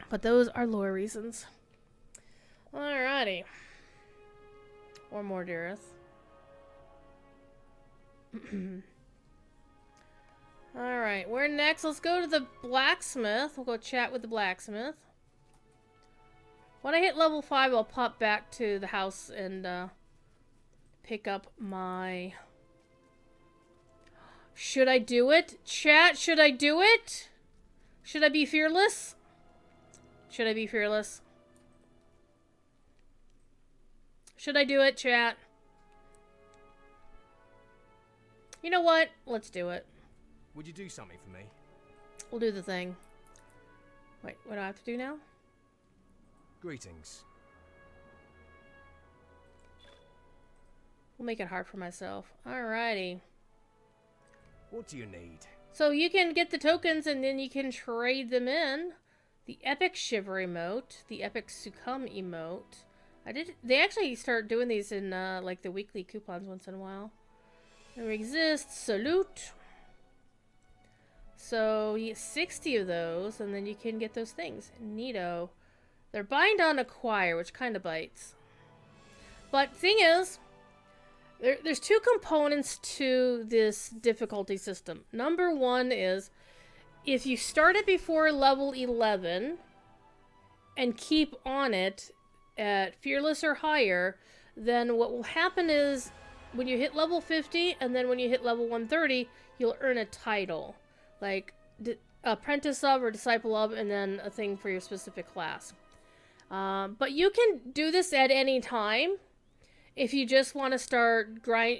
But those are lore reasons. Alrighty. Or Mordirith. Alright, where next? Let's go to the blacksmith. We'll go chat with the blacksmith. When I hit level 5, I'll pop back to the house and pick up my... Should I do it? Chat, should I do it? Should I be fearless? Should I be fearless? Should I do it, chat? You know what? Let's do it. Would you do something for me? We'll do the thing. Wait, what do I have to do now? Greetings. We'll make it hard for myself. Alrighty. What do you need? So you can get the tokens and then you can trade them in. The Epic Shiver emote. The Epic Succumb emote. They actually start doing these in like the weekly coupons once in a while. There exists Salute. So you get 60 of those, and then you can get those things. Neato. They're bind on acquire, which kind of bites. But thing is, there's two components to this difficulty system. Number one is, if you start it before level 11 and keep on it at Fearless or higher, then what will happen is, when you hit level 50, and then when you hit level 130, you'll earn a title. Like, Apprentice of or Disciple of, and then a thing for your specific class. But you can do this at any time. If you just want to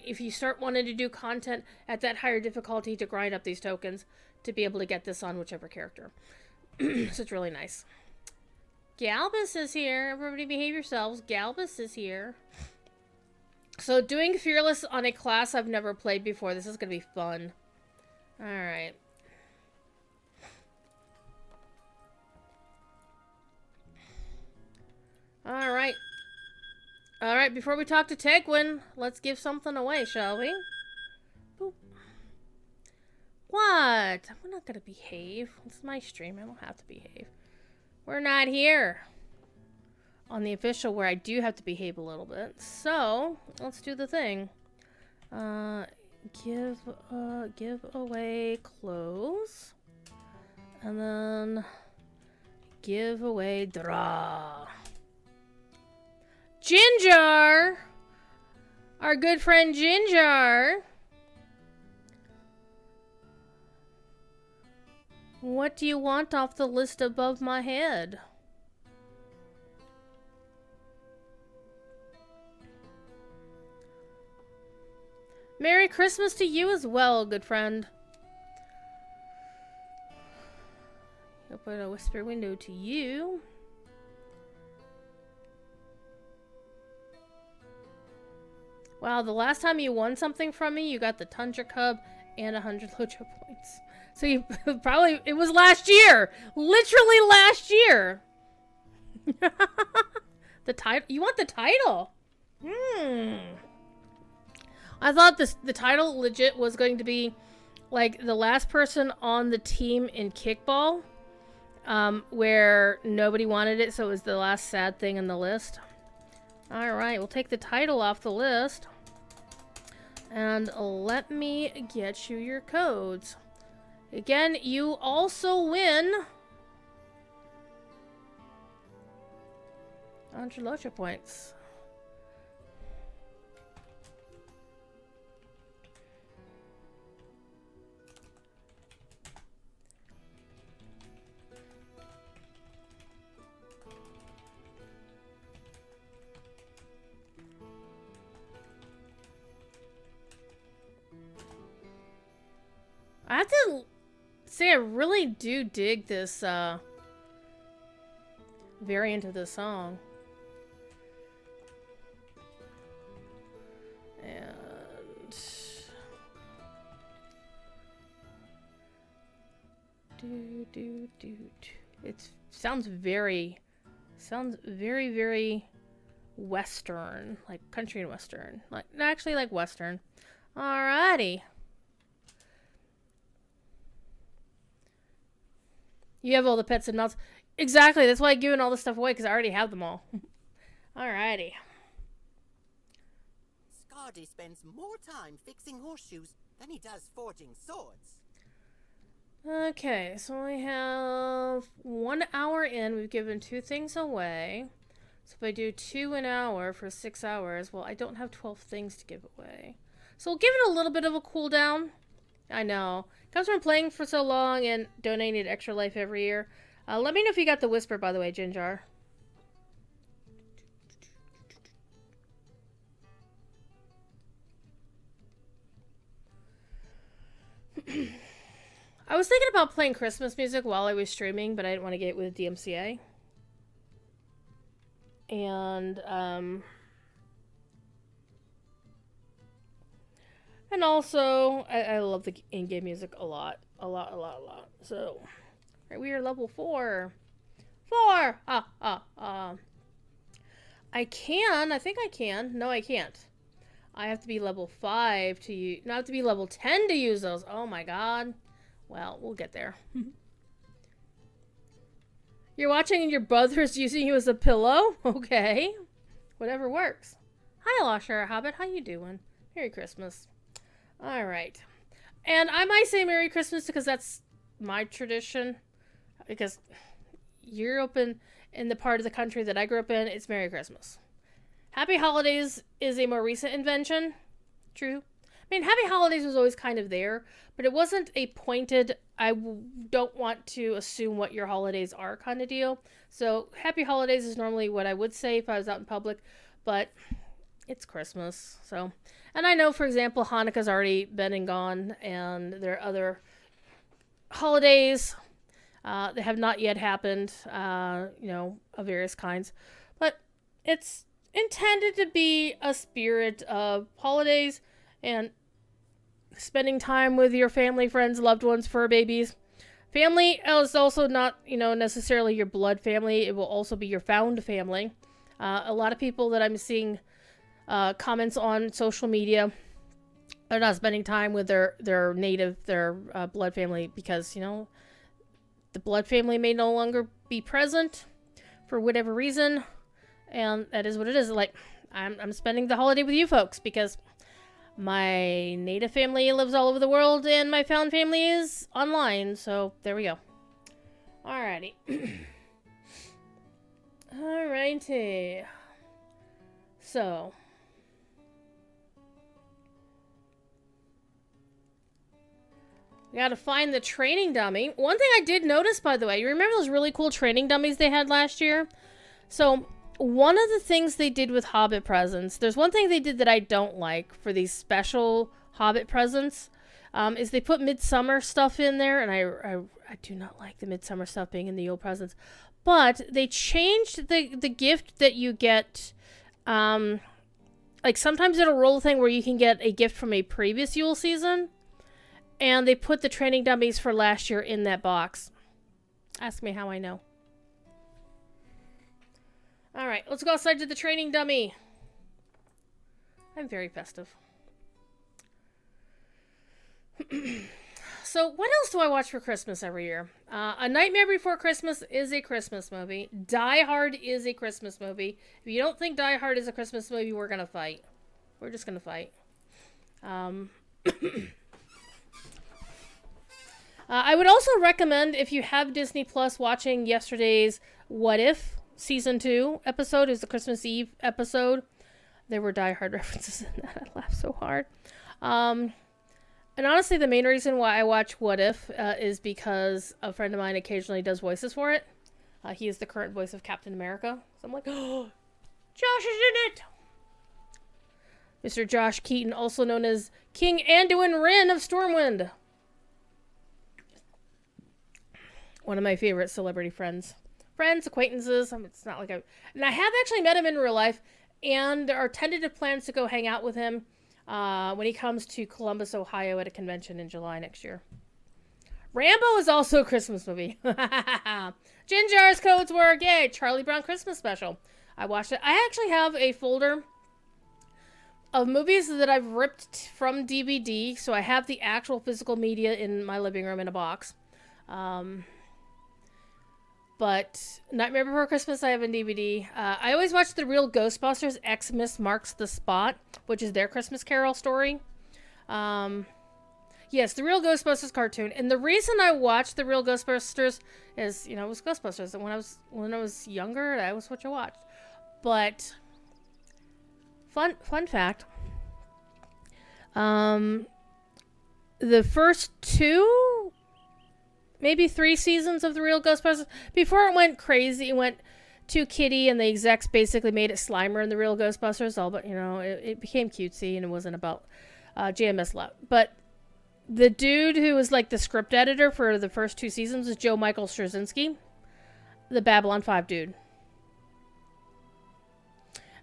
if you start wanting to do content at that higher difficulty to grind up these tokens to be able to get this on whichever character. So it's really nice. Galbus is here. Everybody behave yourselves. Galbus is here. So doing Fearless on a class I've never played before. This is going to be fun. Alright. Alright. Alright, before we talk to Tegwin, let's give something away, shall we? Boop. What? We're not gonna behave. It's my stream, I don't have to behave. We're not here on the official where I do have to behave a little bit. So, let's do the thing. Give away clothes. And then give away draw. Ginger! Our good friend Ginger! What do you want off the list above my head? Merry Christmas to you as well, good friend. Open a whisper window to you. Wow, the last time you won something from me, you got the Tundra Cub and 100 Lojo points. So you probably, it was last year! Literally last year! The title, you want the title? I thought the title legit was going to be like the last person on the team in kickball, where nobody wanted it, so it was the last sad thing in the list. Alright, we'll take the title off the list. And let me get you your codes. Again, you also win 100 Locha points. I have to say I really do dig this variant of the song. And it sounds very western, like country and western, like actually like western. Alrighty. You have all the pets and nuts. Exactly, that's why I'm giving all this stuff away, because I already have them all. Alrighty. Scardy spends more time fixing horseshoes than he does forging swords. Okay, so we have 1 hour in. We've given 2 things away. So if I do 2 an hour for 6 hours, well, I don't have 12 things to give away. So we'll give it a little bit of a cooldown. I know. Comes from playing for so long and donating extra life every year. Let me know if you got the whisper, by the way, Ginjar. I was thinking about playing Christmas music while I was streaming, but I didn't want to get it with DMCA. And also, I love the in-game music a lot. A lot. So, right, we are level 4. 4! I think I can. No, I can't. I have to be level 5 to use... No, I have to be level 10 to use those. Oh my god. Well, we'll get there. You're watching and your brother's using you as a pillow? Okay. Whatever works. Hi, Lasher Hobbit. How you doing? Merry Christmas. Alright. And I might say Merry Christmas because that's my tradition. Because Europe and in the part of the country that I grew up in, it's Merry Christmas. Happy Holidays is a more recent invention. True. I mean, Happy Holidays was always kind of there, but it wasn't a pointed, don't want to assume what your holidays are kind of deal. So, Happy Holidays is normally what I would say if I was out in public, but it's Christmas. So, and I know, for example, Hanukkah's already been and gone, and there are other holidays that have not yet happened, of various kinds. But it's intended to be a spirit of holidays and spending time with your family, friends, loved ones, fur babies. Family is also not, necessarily your blood family. It will also be your found family. A lot of people that I'm seeing comments on social media are not spending time with their blood family because, the blood family may no longer be present for whatever reason. And that is what it is. Like, I'm spending the holiday with you folks because my native family lives all over the world and my found family is online. So there we go. Alrighty. Alrighty. So. We gotta find the training dummy. One thing I did notice, by the way, you remember those really cool training dummies they had last year? So, one of the things they did with Hobbit presents, there's one thing they did that I don't like for these special Hobbit presents, is they put Midsummer stuff in there, and I do not like the Midsummer stuff being in the Yule presents. But they changed the gift that you get, like sometimes it'll roll a thing where you can get a gift from a previous Yule season, and they put the training dummies for last year in that box. Ask me how I know. Alright, let's go outside to the training dummy. I'm very festive. So, what else do I watch for Christmas every year? A Nightmare Before Christmas is a Christmas movie. Die Hard is a Christmas movie. If you don't think Die Hard is a Christmas movie, we're gonna fight. We're just gonna fight. I would also recommend, if you have Disney Plus, watching yesterday's What If Season 2 episode. It was the Christmas Eve episode. There were Die Hard references in that. I laughed so hard. And honestly, the main reason why I watch What If is because a friend of mine occasionally does voices for it. He is the current voice of Captain America. So I'm like, oh, Josh is in it! Mr. Josh Keaton, also known as King Anduin Wrynn of Stormwind. One of my favorite celebrity friends. Friends, acquaintances. It's not like and I have actually met him in real life, and there are tentative plans to go hang out with him when he comes to Columbus, Ohio at a convention in July next year. Rambo is also a Christmas movie. Ginger's codes work. Yay, Charlie Brown Christmas special. I watched it. I actually have a folder of movies that I've ripped from DVD, so I have the actual physical media in my living room in a box. But Nightmare Before Christmas, I have on DVD. I always watch The Real Ghostbusters, Xmas Marks the Spot, which is their Christmas Carol story. Yes, the real Ghostbusters cartoon. And the reason I watched the real Ghostbusters is, it was Ghostbusters. And when I was younger, that was what you watched. But fun fact. The first 2, maybe 3 seasons of the real Ghostbusters, before it went crazy, it went too kiddie, and the execs basically made it Slimer in the real Ghostbusters. All but it became cutesy, and it wasn't about JMS love. But the dude who was like the script editor for the first 2 seasons was Joe Michael Straczynski, the Babylon 5 dude.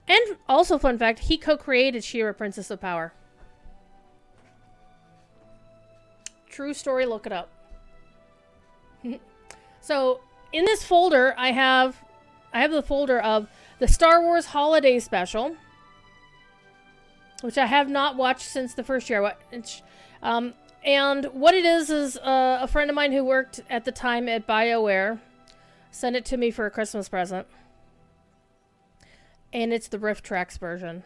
And also, fun fact, he co-created She-Ra, Princess of Power. True story, look it up. So, in this folder, I have the folder of the Star Wars Holiday Special, which I have not watched since the first year. And what it is a friend of mine who worked at the time at BioWare sent it to me for a Christmas present. And it's the Riff Tracks version.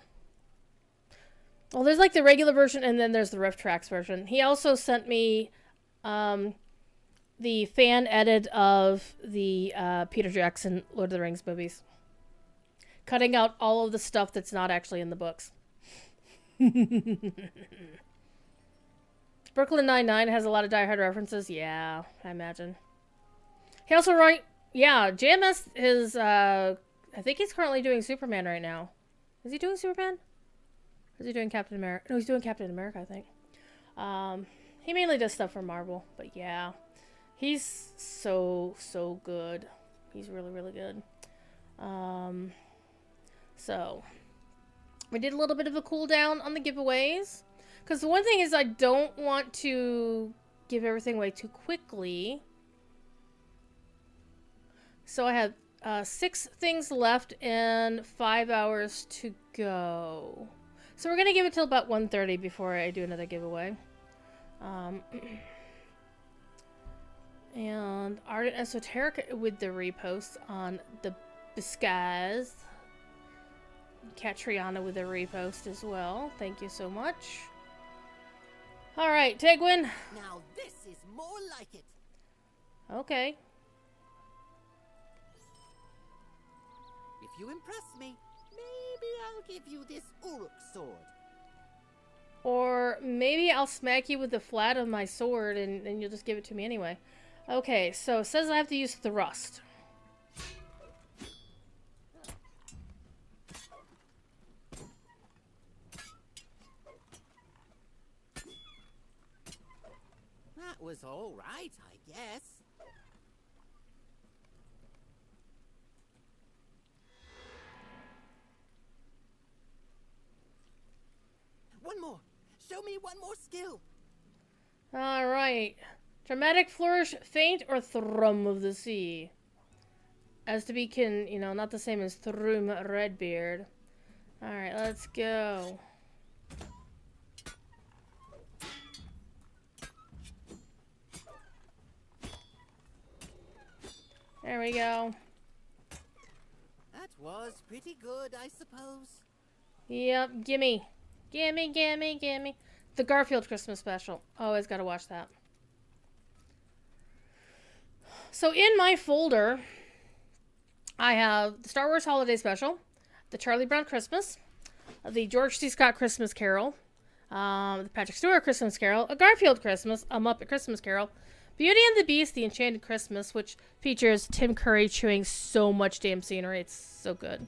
Well, there's like the regular version, and then there's the Riff Tracks version. He also sent me the fan edit of the Peter Jackson Lord of the Rings movies, cutting out all of the stuff that's not actually in the books. Brooklyn Nine-Nine has a lot of Die Hard references. Yeah, I imagine. He also JMS is, I think he's currently doing Superman right now. Is he doing Superman? Or is he doing Captain America? No, he's doing Captain America, I think. He mainly does stuff for Marvel, but yeah. He's so good. He's really, really good. So, we did a little bit of a cool down on the giveaways. Because the one thing is I don't want to give everything away too quickly. So I have 6 things left and 5 hours to go. So we're going to give it till about 1:30 before I do another giveaway. And Art and Esoteric with the repost on the Biscayes. Catriana with a repost as well. Thank you so much. Alright, Tegwin. Now this is more like it. Okay. If you impress me, maybe I'll give you this Uruk sword. Or maybe I'll smack you with the flat of my sword and then you'll just give it to me anyway. Okay, so it says I have to use thrust. That was all right, I guess. One more. Show me one more skill. Alright. Dramatic flourish, feint, or thrum of the sea. As to be not the same as Thrum Redbeard. Alright, let's go. There we go. That was pretty good, I suppose. Yep, gimme. Gimme. The Garfield Christmas special. Always gotta watch that. So in my folder, I have the Star Wars Holiday Special, the Charlie Brown Christmas, the George C. Scott Christmas Carol, the Patrick Stewart Christmas Carol, a Garfield Christmas, a Muppet Christmas Carol, Beauty and the Beast, The Enchanted Christmas, which features Tim Curry chewing so much damn scenery. It's so good.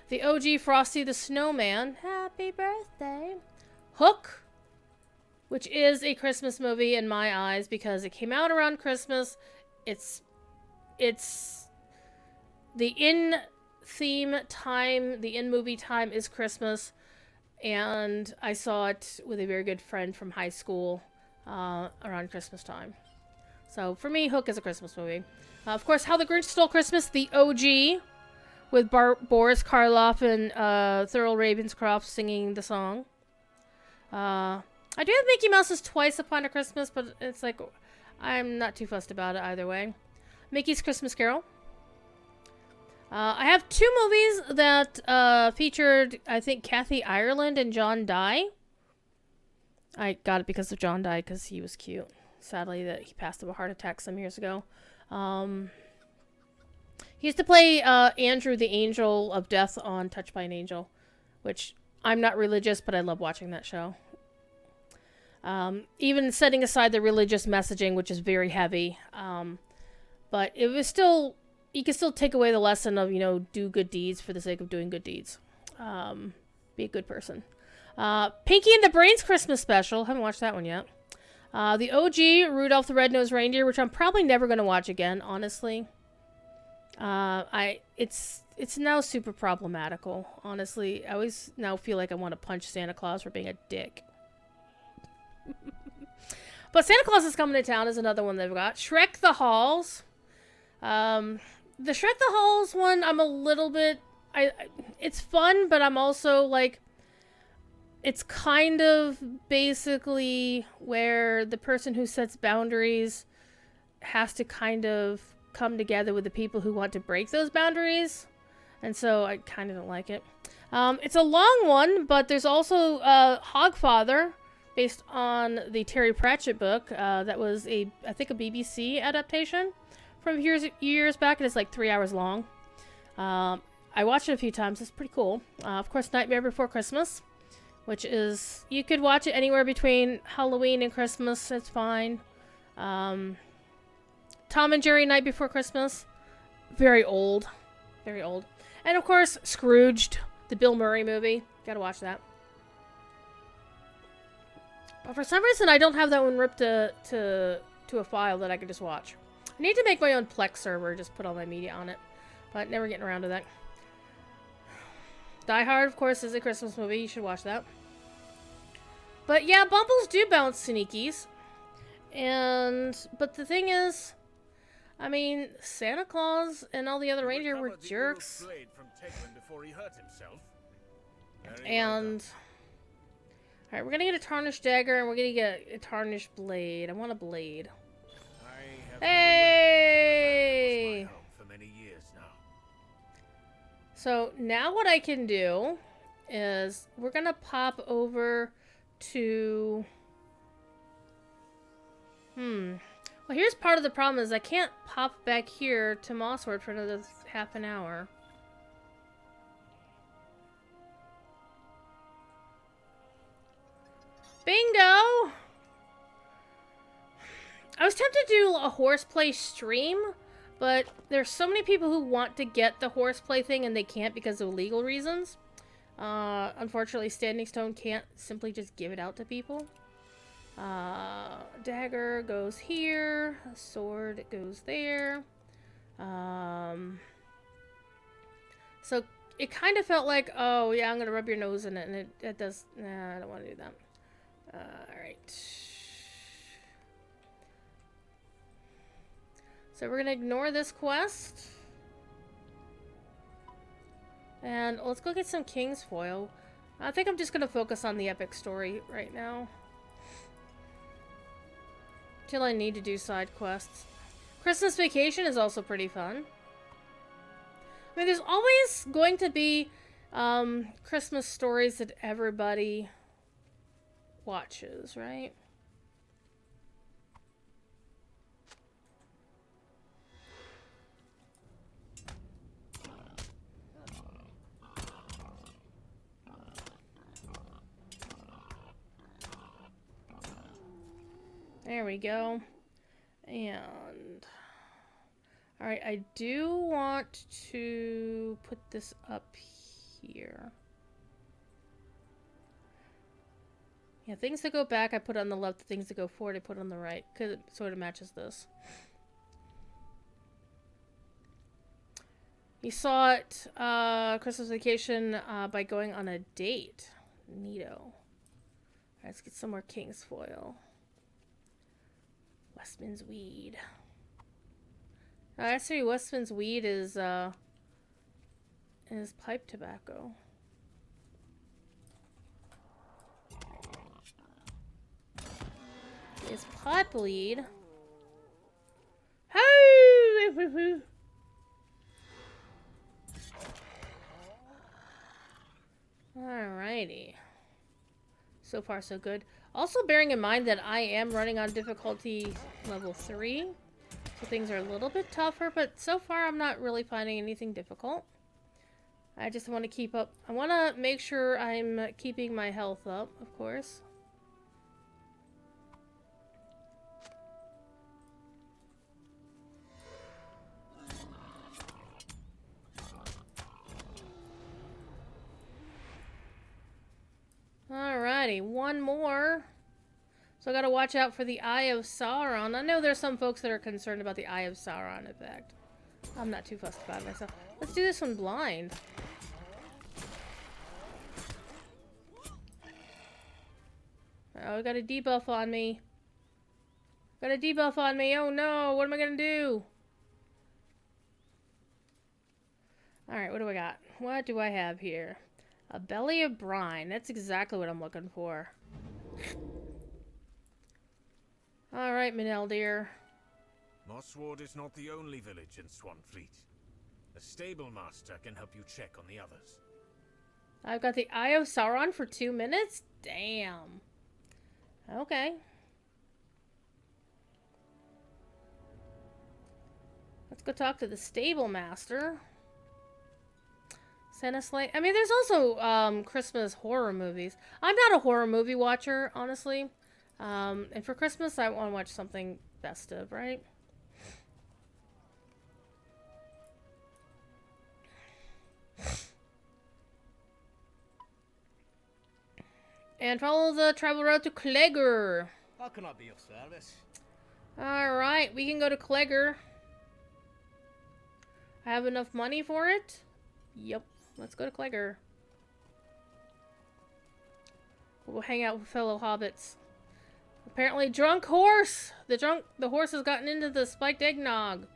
The OG Frosty the Snowman, Happy Birthday. Hook, which is a Christmas movie in my eyes because it came out around Christmas. It's the in-theme time, the in-movie time is Christmas, and I saw it with a very good friend from high school around Christmas time. So for me, Hook is a Christmas movie. Of course, How the Grinch Stole Christmas, the OG, with Boris Karloff and Thurl Ravenscroft singing the song. I do have Mickey Mouse's Twice Upon a Christmas, but it's like, I'm not too fussed about it either way. Mickey's Christmas Carol. I have 2 movies that featured, I think, Kathy Ireland and John Dye. I got it because of John died because he was cute. Sadly, that he passed of a heart attack some years ago. He used to play Andrew, the Angel of Death on Touched by an Angel, which I'm not religious, but I love watching that show. Even setting aside the religious messaging, which is very heavy, but it was still, you can still take away the lesson of, do good deeds for the sake of doing good deeds. Be a good person. Pinky and the Brain's Christmas special. Haven't watched that one yet. The OG Rudolph the Red-Nosed Reindeer, which I'm probably never going to watch again, honestly. It's now super problematical, honestly. I always now feel like I want to punch Santa Claus for being a dick. But Santa Claus is Coming to Town is another one they've got. Shrek the Halls. The Shrek the Halls one, I'm a little bit... it's fun, but I'm also, like... It's kind of basically where the person who sets boundaries has to kind of come together with the people who want to break those boundaries. And so I kind of don't like it. It's a long one, but there's also Hogfather, based on the Terry Pratchett book. That was, I think, a BBC adaptation from years back, and it's like 3 hours long. I watched it a few times. It's pretty cool. Of course, Nightmare Before Christmas, which is, you could watch it anywhere between Halloween and Christmas. It's fine. Tom and Jerry Night Before Christmas. Very old. Very old. And of course, Scrooged, the Bill Murray movie. Gotta watch that. But for some reason, I don't have that one ripped to a file that I could just watch. I need to make my own Plex server, just put all my media on it. But never getting around to that. Die Hard, of course, is a Christmas movie. You should watch that. But yeah, Bumbles do bounce sneakies. But the thing is, I mean, Santa Claus and all the other reindeer were jerks. And alright, we're gonna get a tarnished dagger and we're gonna get a tarnished blade. I want a blade. Hey! So now what I can do is we're gonna pop over to well, here's part of the problem is I can't pop back here to Mossword for another half an hour. Bingo! I was tempted to do a horseplay stream, but there's so many people who want to get the horseplay thing and they can't because of legal reasons. Unfortunately, Standing Stone can't simply just give it out to people. Dagger goes here. Sword goes there. So it kind of felt like, oh yeah, I'm gonna rub your nose in it, and it does. Nah, I don't want to do that. Alright. So we're gonna ignore this quest. And let's go get some King's Foil. I think I'm just gonna focus on the epic story right now. Till I need to do side quests. Christmas Vacation is also pretty fun. I mean, there's always going to be Christmas stories that everybody watches, right? There we go. And alright, I do want to put this up here. Yeah, things that go back I put on the left, the things that go forward I put on the right, because it sort of matches this. You saw it, Christmas Vacation, by going on a date. Neato. Alright, let's get some more King's Foil. Westman's Weed. Actually, Westman's Weed is pipe tobacco. It's pipe lead. Hey! Alrighty. So far, so good. Also, bearing in mind that I am running on difficulty level 3. So things are a little bit tougher, but so far I'm not really finding anything difficult. I just want to keep up. I want to make sure I'm keeping my health up, of course. Alrighty, one more. So I gotta watch out for the Eye of Sauron. I know there's some folks that are concerned about the Eye of Sauron effect. I'm not too fussed about it myself. Let's do this one blind. Oh, I got a debuff on me. Got a debuff on me. Oh no, what am I gonna do? Alright, what do I got? What do I have here? A belly of brine. That's exactly what I'm looking for. Alright, Manel dear. Mossward is not the only village in Swanfleet. A stable master can help you check on the others. I've got the Eye of Sauron for 2 minutes? Damn. Okay. Let's go talk to the stable master. Santa Slate. I mean, there's also Christmas horror movies. I'm not a horror movie watcher, honestly. And for Christmas, I want to watch something festive, right? And follow the travel route to Clegger. How can I be of service? Alright, we can go to Clegger. I have enough money for it? Yep. Let's go to Clegger. We'll hang out with fellow hobbits. Apparently, drunk horse! The horse has gotten into the spiked eggnog.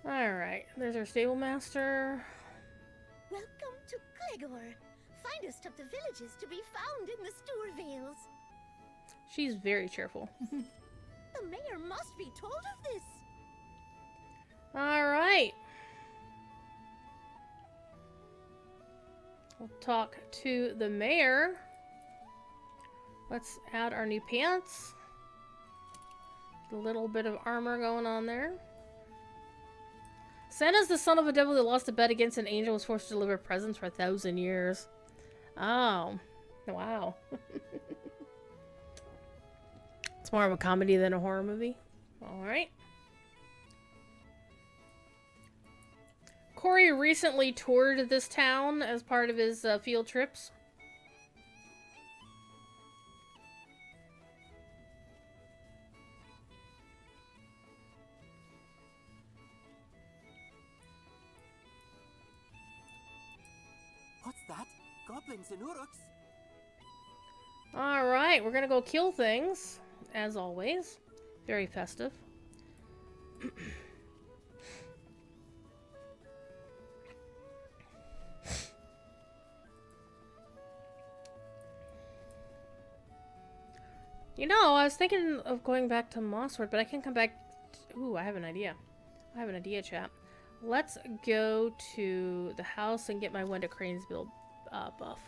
Alright, there's our stable master. Welcome to Clegor, finest of the villages to be found in the Stour Vales. She's very cheerful. The mayor must be told of this. Alright. We'll talk to the mayor. Let's add our new pants. A little bit of armor going on there. Santa's the son of a devil that lost a bet against an angel, was forced to deliver presents for 1,000 years. Oh. Wow. It's more of a comedy than a horror movie. Alright. Corey recently toured this town as part of his field trips. What's that? Goblins and Uruks? Alright, we're gonna go kill things, as always. Very festive. You know, I was thinking of going back to Mossward, but I can come back... Ooh, I have an idea. I have an idea, chat. Let's go to the house and get my Wenda Cranes build buff.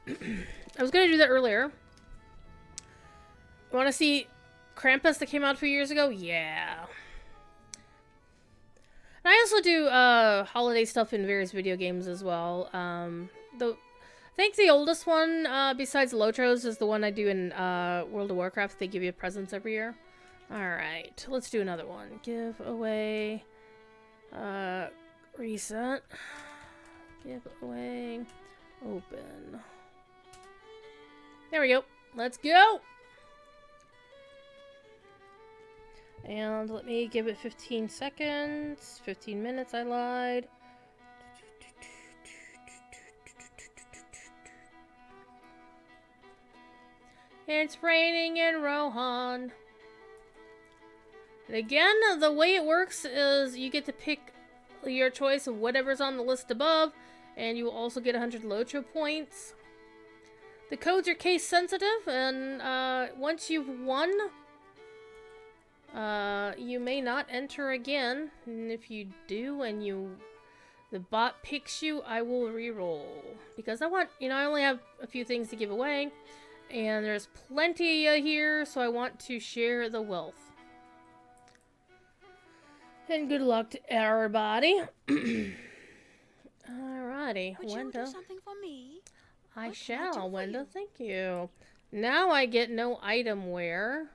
I was gonna do that earlier. You wanna see Krampus that came out a few years ago? Yeah. And I also do holiday stuff in various video games as well. I think the oldest one, besides Lotros, is the one I do in World of Warcraft. They give you presents every year. Alright, let's do another one. Give away... reset. Give away. Open. There we go. Let's go! And let me give it 15 seconds. 15 minutes, I lied. It's raining in Rohan. And Again, the way it works is you get to pick your choice of whatever's on the list above, and you will also get 100 Lotro points. The codes are case sensitive, and once you've won, you may not enter again. And if you do, and the bot picks you, I will re-roll. Because I want, I only have a few things to give away, and there's plenty here, so I want to share the wealth. And good luck to everybody. Alrighty, Would you Wenda. do something for me? I What can I shall, do for Wenda. you? Thank you. Now I get no item wear.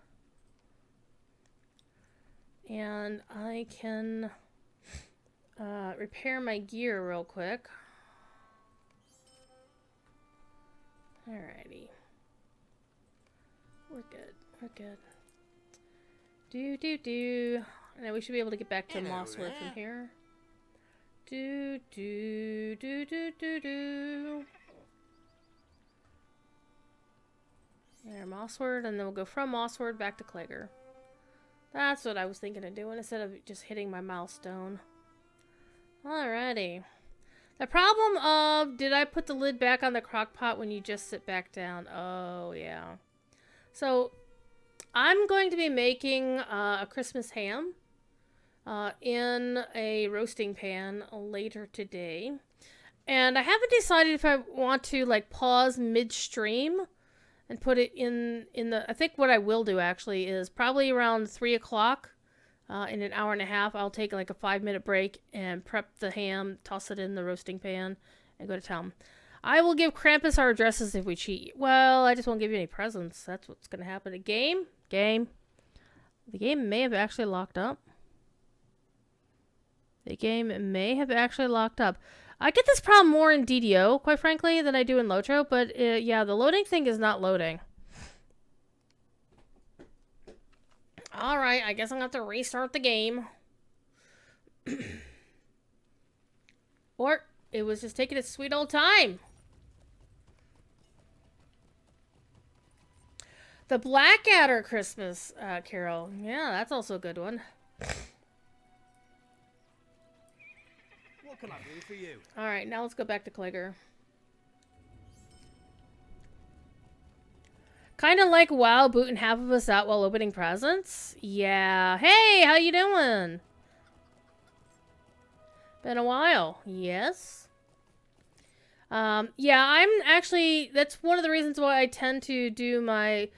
And I can repair my gear real quick. Alrighty. We're good. We're good. Now we should be able to get back to Hello Mosswood from there. here. There, Mossword, and then we'll go from Mossword back to Clegger. That's what I was thinking of doing instead of just hitting my milestone. Alrighty. The problem of, did I put the lid back on the crock pot when you just sit back down? Oh, yeah. So, I'm going to be making a Christmas ham in a roasting pan later today. And I haven't decided if I want to, like, pause midstream and put it in the... I think what I will do, actually, is probably around 3 o'clock, in an hour and a half, I'll take, like, a 5-minute break and prep the ham, toss it in the roasting pan, and go to town. I will give Krampus our addresses if we cheat. Well, I just won't give you any presents. That's what's going to happen. A game? Game. The game may have actually locked up. The game may have actually locked up. I get this problem more in DDO, quite frankly, than I do in Lotro, but yeah, the loading thing is not loading. Alright, I guess I'm going to have to restart the game. Or it was just taking its sweet old time. The Blackadder Christmas Carol. Yeah, that's also a good one. What can I do for you? Alright, now let's go back to Clegger. Kind of like WoW booting half of us out while opening presents. Yeah. Hey, how you doing? Been a while. Yes. Yeah, I'm actually... That's one of the reasons why I tend to do my...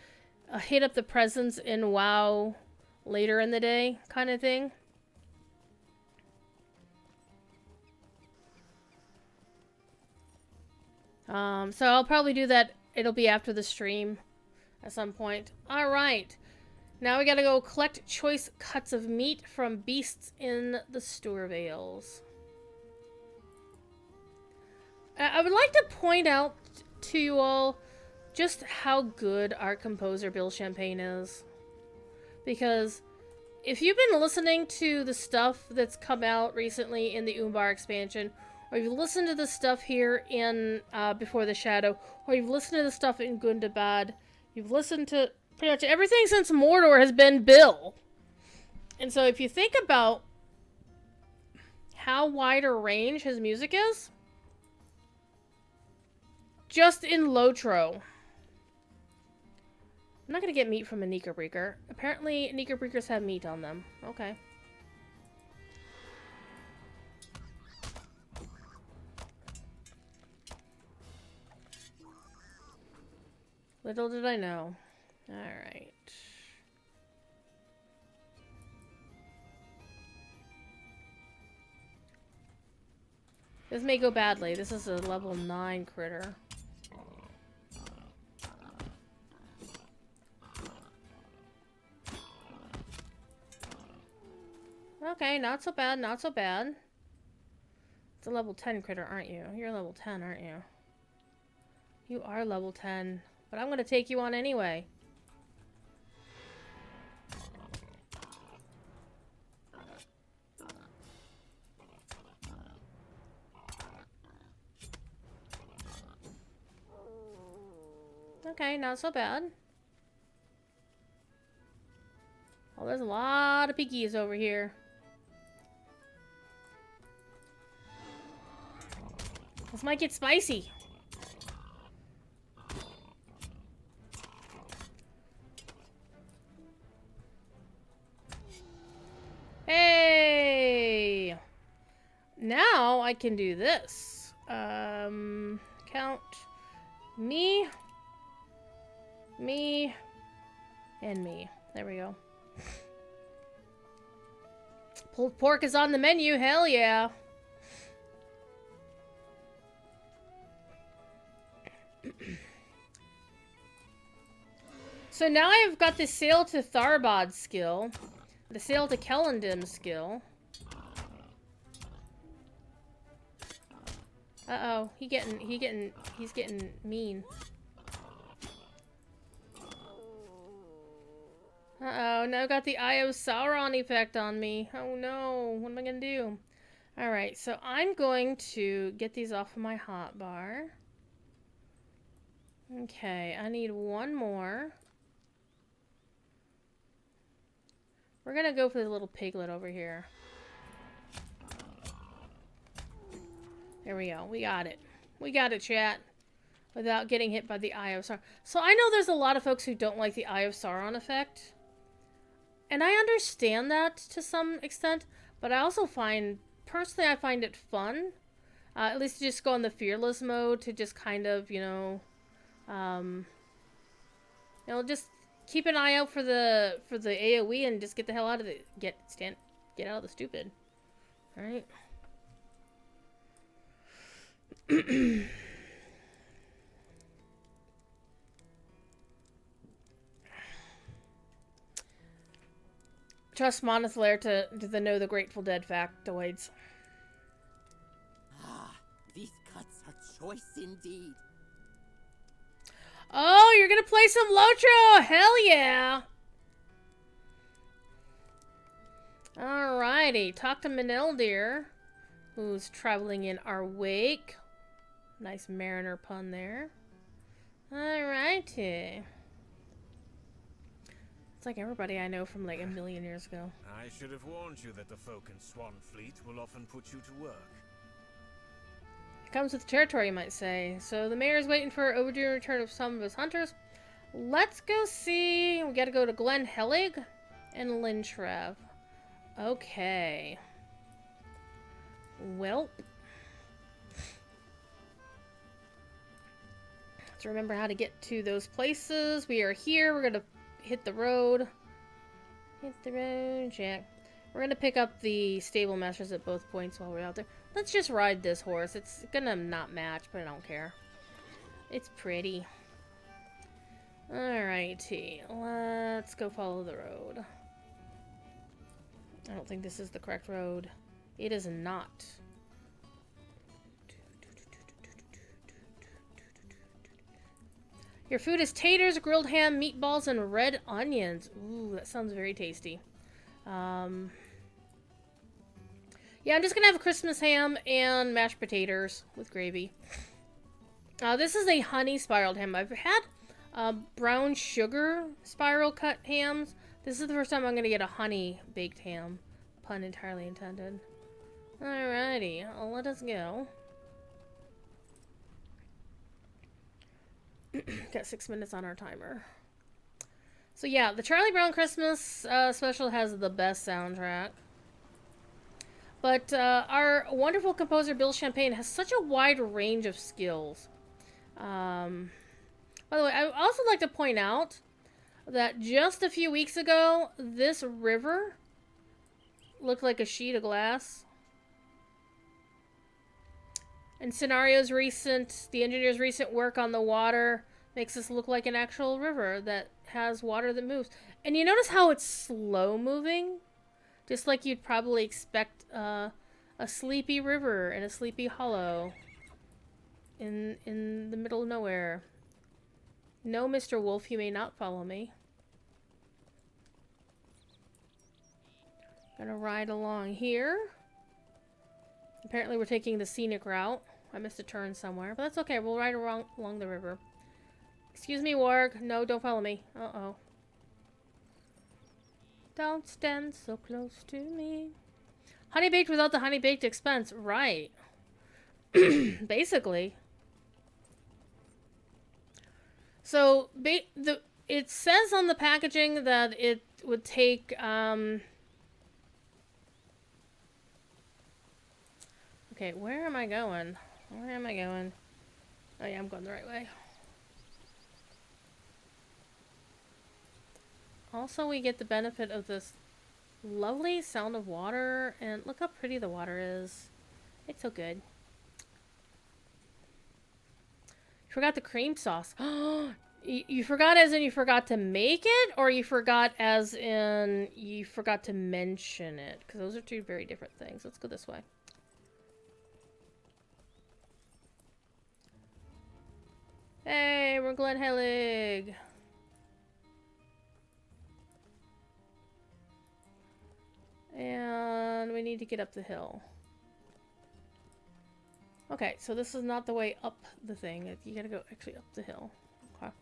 hit up the presents in WoW later in the day kind of thing. So I'll probably do that. It'll be after the stream at some point. Alright. Now we gotta go collect choice cuts of meat from beasts in the Stour Vales. I would like to point out to you all just how good our composer Bill Champagne is. Because if you've been listening to the stuff that's come out recently in the Umbar expansion, or you've listened to the stuff here in Before the Shadow, or you've listened to the stuff in Gundabad, you've listened to pretty much everything since Mordor has been Bill. And so if you think about how wide a range his music is, just in Lotro. I'm not gonna get meat from a Nika Breaker. Apparently, Nika Breakers have meat on them. Okay. Little did I know. Alright. This may go badly. This is a level 9 critter. Okay, not so bad, not so bad. It's a level 10 critter, aren't you? You're level 10, aren't you? You are level 10. But I'm gonna take you on anyway. Okay, not so bad. Oh, there's a lot of piggies over here. This might get spicy. Hey! Now I can do this. Count me, and me. There we go. Pulled pork is on the menu. Hell yeah. So now I've got the sail to Tharbad skill, the sail to Kellendim skill. Uh-oh, he's getting mean. Uh-oh, now I've got the Eye of Sauron effect on me. Oh no, what am I gonna do? Alright, so I'm going to get these off of my hotbar. Okay, I need one more. We're gonna go for the little piglet over here. There we go. We got it. We got it, chat. Without getting hit by the Eye of Sauron. So I know there's a lot of folks who don't like the Eye of Sauron effect. And I understand that to some extent. But I also find, personally, I find it fun. At least to just go in the fearless mode to just kind of, just keep an eye out for the AoE and just get the hell out of it. Get out of the stupid. Alright. Trust Monith Lair to know the Grateful Dead factoids. Ah, these cuts are choice indeed. Oh, you're gonna play some Lotro! Hell yeah! Alrighty, talk to Maneldir, who's traveling in our wake. Nice mariner pun there. Alrighty. It's like everybody I know from like a million years ago. I should have warned you that the folk in Swan Fleet will often put you to work. It comes with the territory, you might say. So the mayor's waiting for overdue return of some of his hunters. Let's go see. We gotta go to Glen Helig and Lintrev. Okay. Welp. Let's remember how to get to those places. We are here. We're gonna hit the road. Hit the road, Jack. We're gonna pick up the stable masters at both points while we're out there. Let's just ride this horse. It's gonna not match, but I don't care. It's pretty. Alrighty. Let's go follow the road. I don't think this is the correct road. It is not. Your food is taters, grilled ham, meatballs, and red onions. Ooh, that sounds very tasty. Yeah, I'm just gonna have a Christmas ham and mashed potatoes with gravy. This is a honey spiraled ham. I've had brown sugar spiral cut hams. This is the first time I'm gonna get a honey baked ham. Pun entirely intended. Alrighty, let us go. Got 6 minutes on our timer. So yeah, the Charlie Brown Christmas special has the best soundtrack. But our wonderful composer Bill Champagne has such a wide range of skills. By the way, I would also like to point out that just a few weeks ago, this river looked like a sheet of glass. And the engineer's recent work on the water makes this look like an actual river that has water that moves. And you notice how it's slow moving? Just like you'd probably expect a sleepy river in a sleepy hollow in the middle of nowhere. No, Mr. Wolf, you may not follow me. Gonna ride along here. Apparently we're taking the scenic route. I missed a turn somewhere, but that's okay. We'll ride along the river. Excuse me, Warg. No, don't follow me. Uh-oh. Don't stand so close to me. Honey baked without the honey baked expense. Right. Basically. So, it says on the packaging that it would take, okay, where am I going? Where am I going? Oh yeah, I'm going the right way. Also, we get the benefit of this lovely sound of water, and look how pretty the water is. It's so good. You forgot the cream sauce. You forgot as in you forgot to make it, or you forgot as in you forgot to mention it? Because those are two very different things. Let's go this way. Hey, we're Glen Helig. And we need to get up the hill. Okay, so this is not the way up the thing. You gotta go actually up the hill. Okay.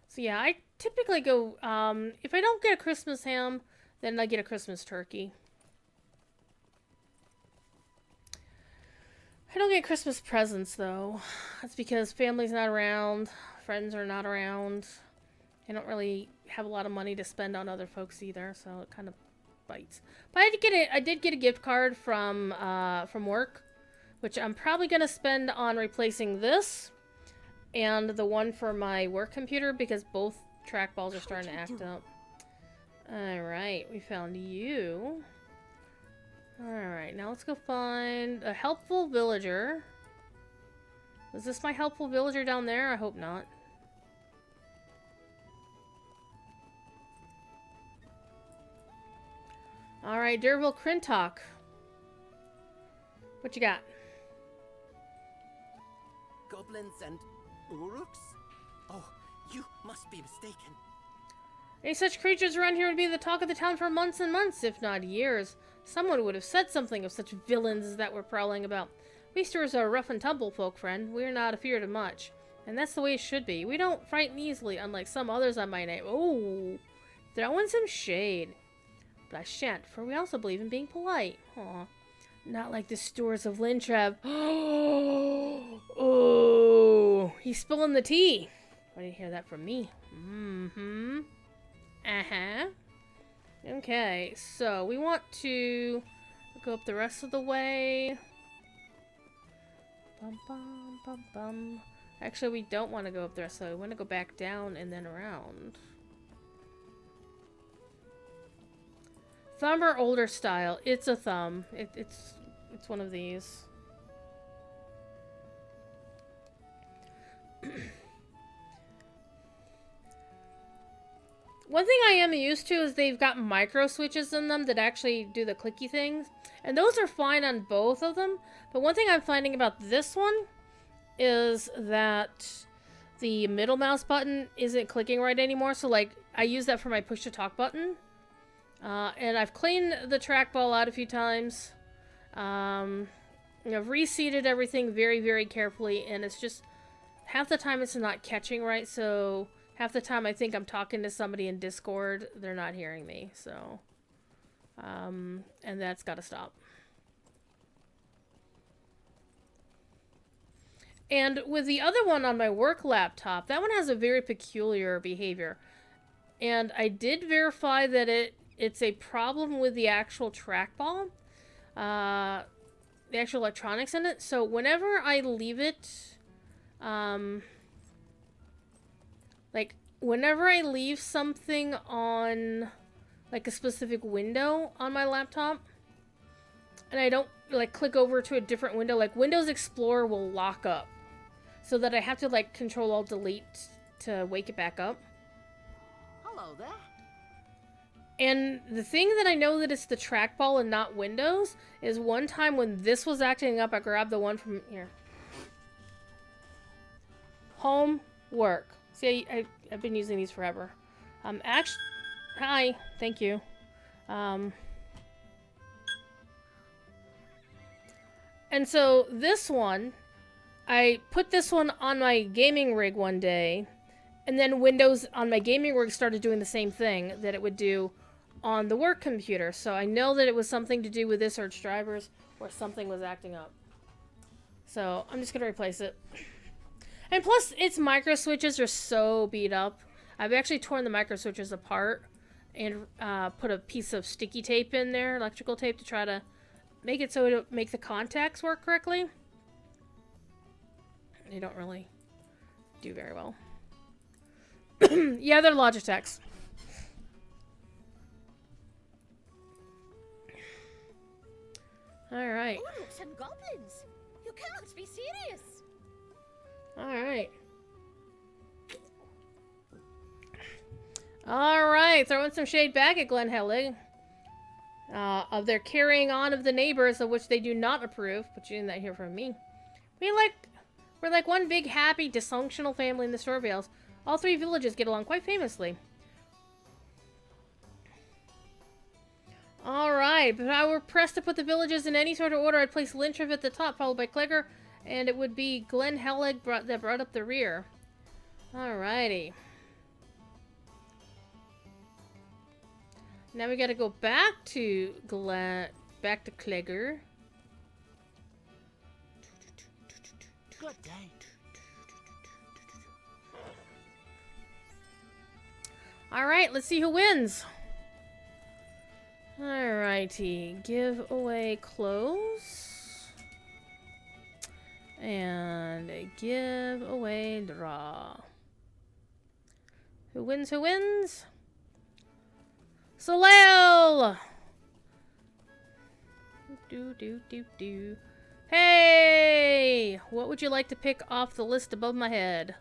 So yeah, I typically go, if I don't get a Christmas ham, then I get a Christmas turkey. I don't get Christmas presents, though. That's because family's not around, friends are not around. I don't really have a lot of money to spend on other folks either, so it kind of bites. But I did get a gift card from work, which I'm probably going to spend on replacing this and the one for my work computer, because both trackballs are starting to act up. Alright, we found you. Alright, now let's go find a helpful villager. Is this my helpful villager down there? I hope not. Alright, Derville Crintock. What you got? Goblins and uruks? Oh, you must be mistaken. Any such creatures around here would be the talk of the town for months and months, if not years. Someone would have said something of such villains as that we're prowling about. We Stewards are rough and tumble folk, friend. We're not afeard of much. And that's the way it should be. We don't frighten easily, unlike some others on my name. Oh, throwing some shade. But I shan't, for we also believe in being polite. Aw. Not like the Stewards of Lintrab. Oh, he's spilling the tea. Why didn't you hear that from me? Mm-hmm. Uh-huh. Okay, so we want to go up the rest of the way. Bum, bum, bum, bum. Actually, we don't want to go up the rest of the way. We want to go back down and then around. Thumb or older style? It's a thumb. It's one of these. One thing I am used to is they've got micro switches in them that actually do the clicky things. And those are fine on both of them. But one thing I'm finding about this one is that the middle mouse button isn't clicking right anymore. So, like, I use that for my push-to-talk button. And I've cleaned the trackball out a few times. I've reseated everything very, very carefully. And it's just, half the time it's not catching right. So half the time I think I'm talking to somebody in Discord, they're not hearing me. So, and that's got to stop. And with the other one on my work laptop, that one has a very peculiar behavior. And I did verify that it's a problem with the actual trackball, the actual electronics in it. So whenever I leave it, like whenever I leave something on like a specific window on my laptop, and I don't like click over to a different window, like Windows Explorer will lock up, so that I have to like Control-Alt-Delete to wake it back up. Hello there. And the thing that I know that it's the trackball and not Windows is one time when this was acting up, I grabbed the one from here. Home, work. See, I've been using these forever. Actually, hi, thank you. And so this one, I put this one on my gaming rig one day, and then Windows on my gaming rig started doing the same thing that it would do on the work computer. So I know that it was something to do with this Arch drivers, or something was acting up. So I'm just going to replace it. And plus, its micro switches are so beat up. I've actually torn the micro switches apart and put a piece of sticky tape in there, electrical tape, to try to make it so it'll make the contacts work correctly. They don't really do very well. Yeah, they're Logitech's. Alright. Orcs and goblins! You cannot be serious! Alright. Alright, throwing some shade back at Glen Helig. Of their carrying on of the neighbors, of which they do not approve, but you didn't hear from me. We're like one big, happy, dysfunctional family in the Storvales. All three villages get along quite famously. Alright, but if I were pressed to put the villages in any sort of order, I'd place Lintrif at the top, followed by Clegger, and it would be Glen Helig that brought up the rear. Alrighty. Now we gotta go back to Clegger. Good day. Alright, let's see who wins. Alrighty, give away clothes. And give away draw. Who wins, who wins? Soleil! Do. Hey! What would you like to pick off the list above my head?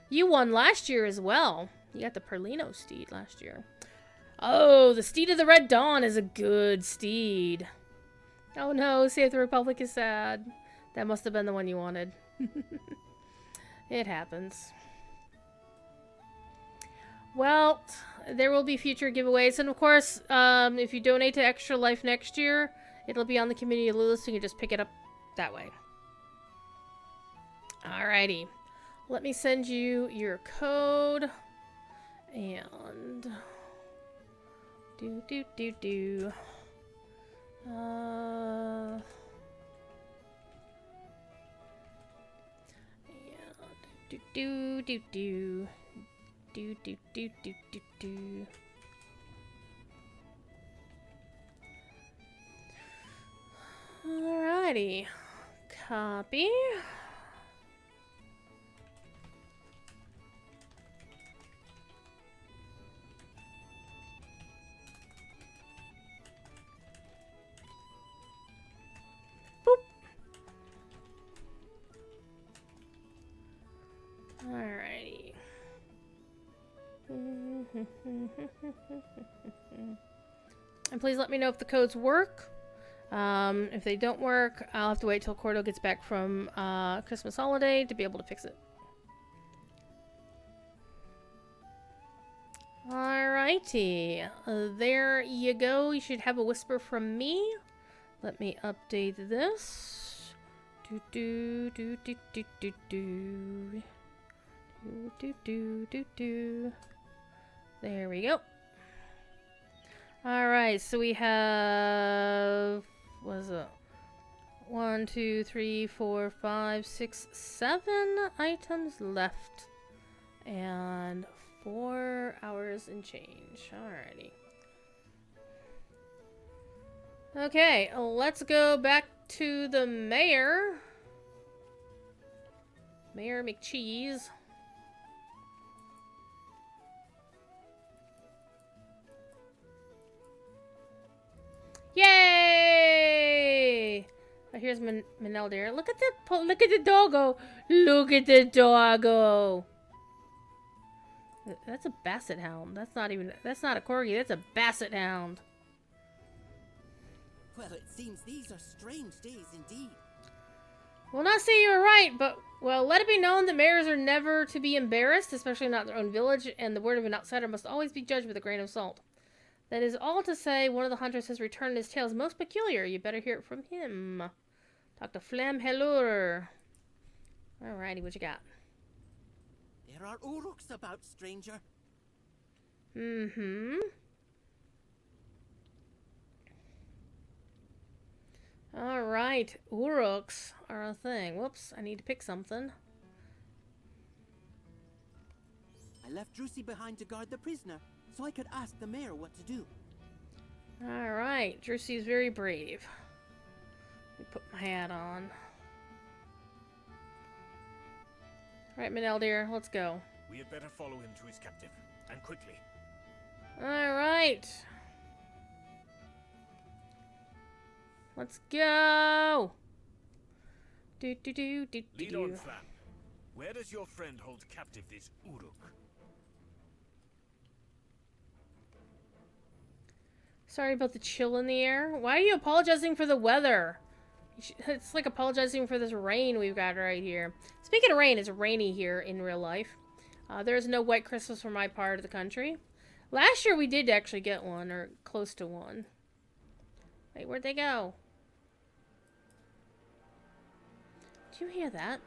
You won last year as well. You got the Perlino steed last year. Oh, the Steed of the Red Dawn is a good steed. Oh no, Save the Republic is sad. That must have been the one you wanted. It happens. Well, there will be future giveaways. And of course, if you donate to Extra Life next year, it'll be on the community list, so you can just pick it up that way. Alrighty. Let me send you your code. And... Do. Yeah, do. Alrighty. Copy. Alrighty. And please let me know if the codes work. If they don't work, I'll have to wait till Cordo gets back from Christmas holiday to be able to fix it. Alrighty. There you go. You should have a whisper from me. Let me update this. Do. There we go. Alright, so we have... what is it? 1, 2, 3, 4, 5, 6, 7 items left. And 4 hours and change. Alrighty. Okay, let's go back to the mayor. Mayor McCheese. Yay! Oh, here's Maneldir. Look at the doggo. Look at the doggo. That's a basset hound. That's not a corgi. That's a basset hound. Well, it seems these are strange days indeed. Will not say you were right, but, well, let it be known that mayors are never to be embarrassed, especially not in their own village, and the word of an outsider must always be judged with a grain of salt. That is all to say, one of the hunters has returned. His tale is most peculiar. You better hear it from him. Dr. Flamhelur. Alrighty, what you got? There are Uruks about, stranger. Mm-hmm. Alright, Uruks are a thing. Whoops, I need to pick something. I left Drusy behind to guard the prisoner, so I could ask the mayor what to do. Alright, Drusy's very brave. Let me put my hat on. Alright, Manel dear, let's go. We had better follow him to his captive, and quickly. Alright. Let's go! Lead on, Flam. Where does your friend hold captive this Uruk? Sorry about the chill in the air. Why are you apologizing for the weather? It's like apologizing for this rain we've got right here. Speaking of rain, it's rainy here in real life. There's no white Christmas for my part of the country. Last year we did actually get one, or close to one. Wait, where'd they go? Did you hear that?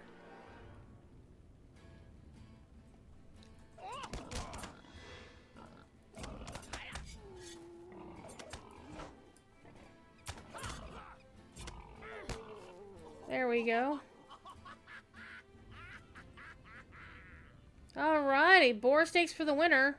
There we go. Alrighty, boar steaks for the winner.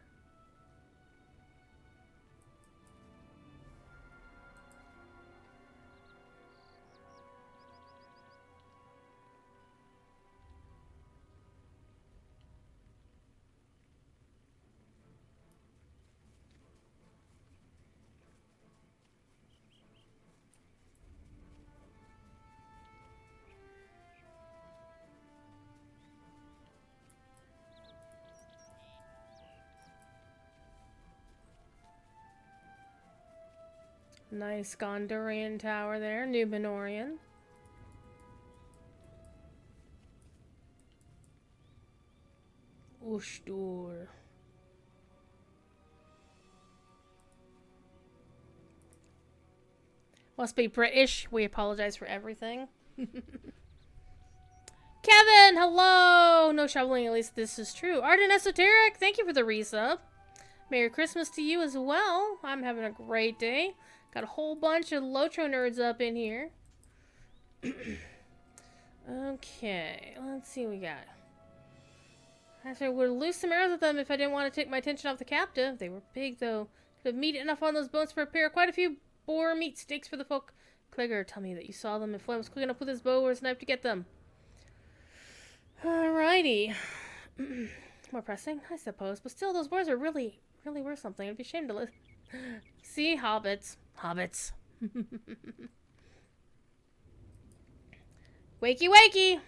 Nice Gondorian tower there, Numenorian. Ushdur. Must be British. We apologize for everything. Kevin, hello! No shoveling, at least this is true. Arden Esoteric, thank you for the resub. Merry Christmas to you as well. I'm having a great day. Got a whole bunch of Lotro nerds up in here. Okay, let's see what we got. Actually, I would lose some arrows at them if I didn't want to take my attention off the captive. They were big, though. Could have meat enough on those bones to prepare quite a few boar meat steaks for the folk. Clegger, tell me that you saw them if Flem was quick enough with his bow or his knife to get them. Alrighty. More pressing, I suppose. But still, those boars are really worth something. It'd be a shame to let... See, hobbits. Hobbits. Wakey, wakey!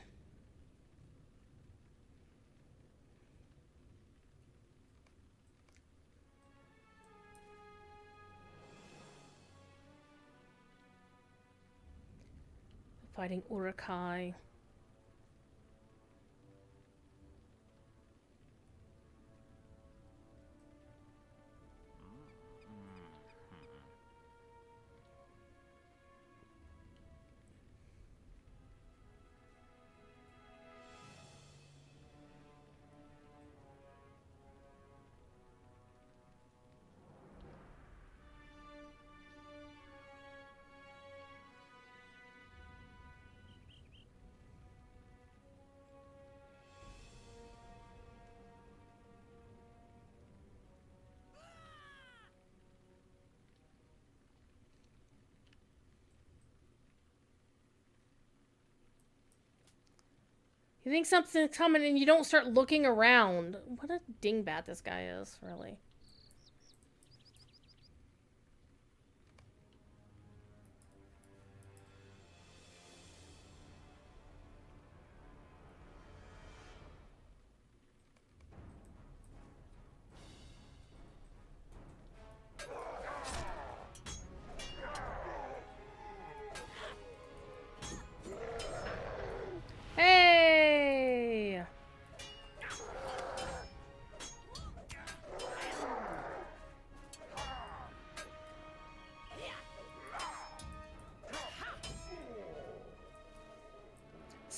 Fighting Urukai. You think something's coming and you don't start looking around. What a dingbat this guy is, really. Hey!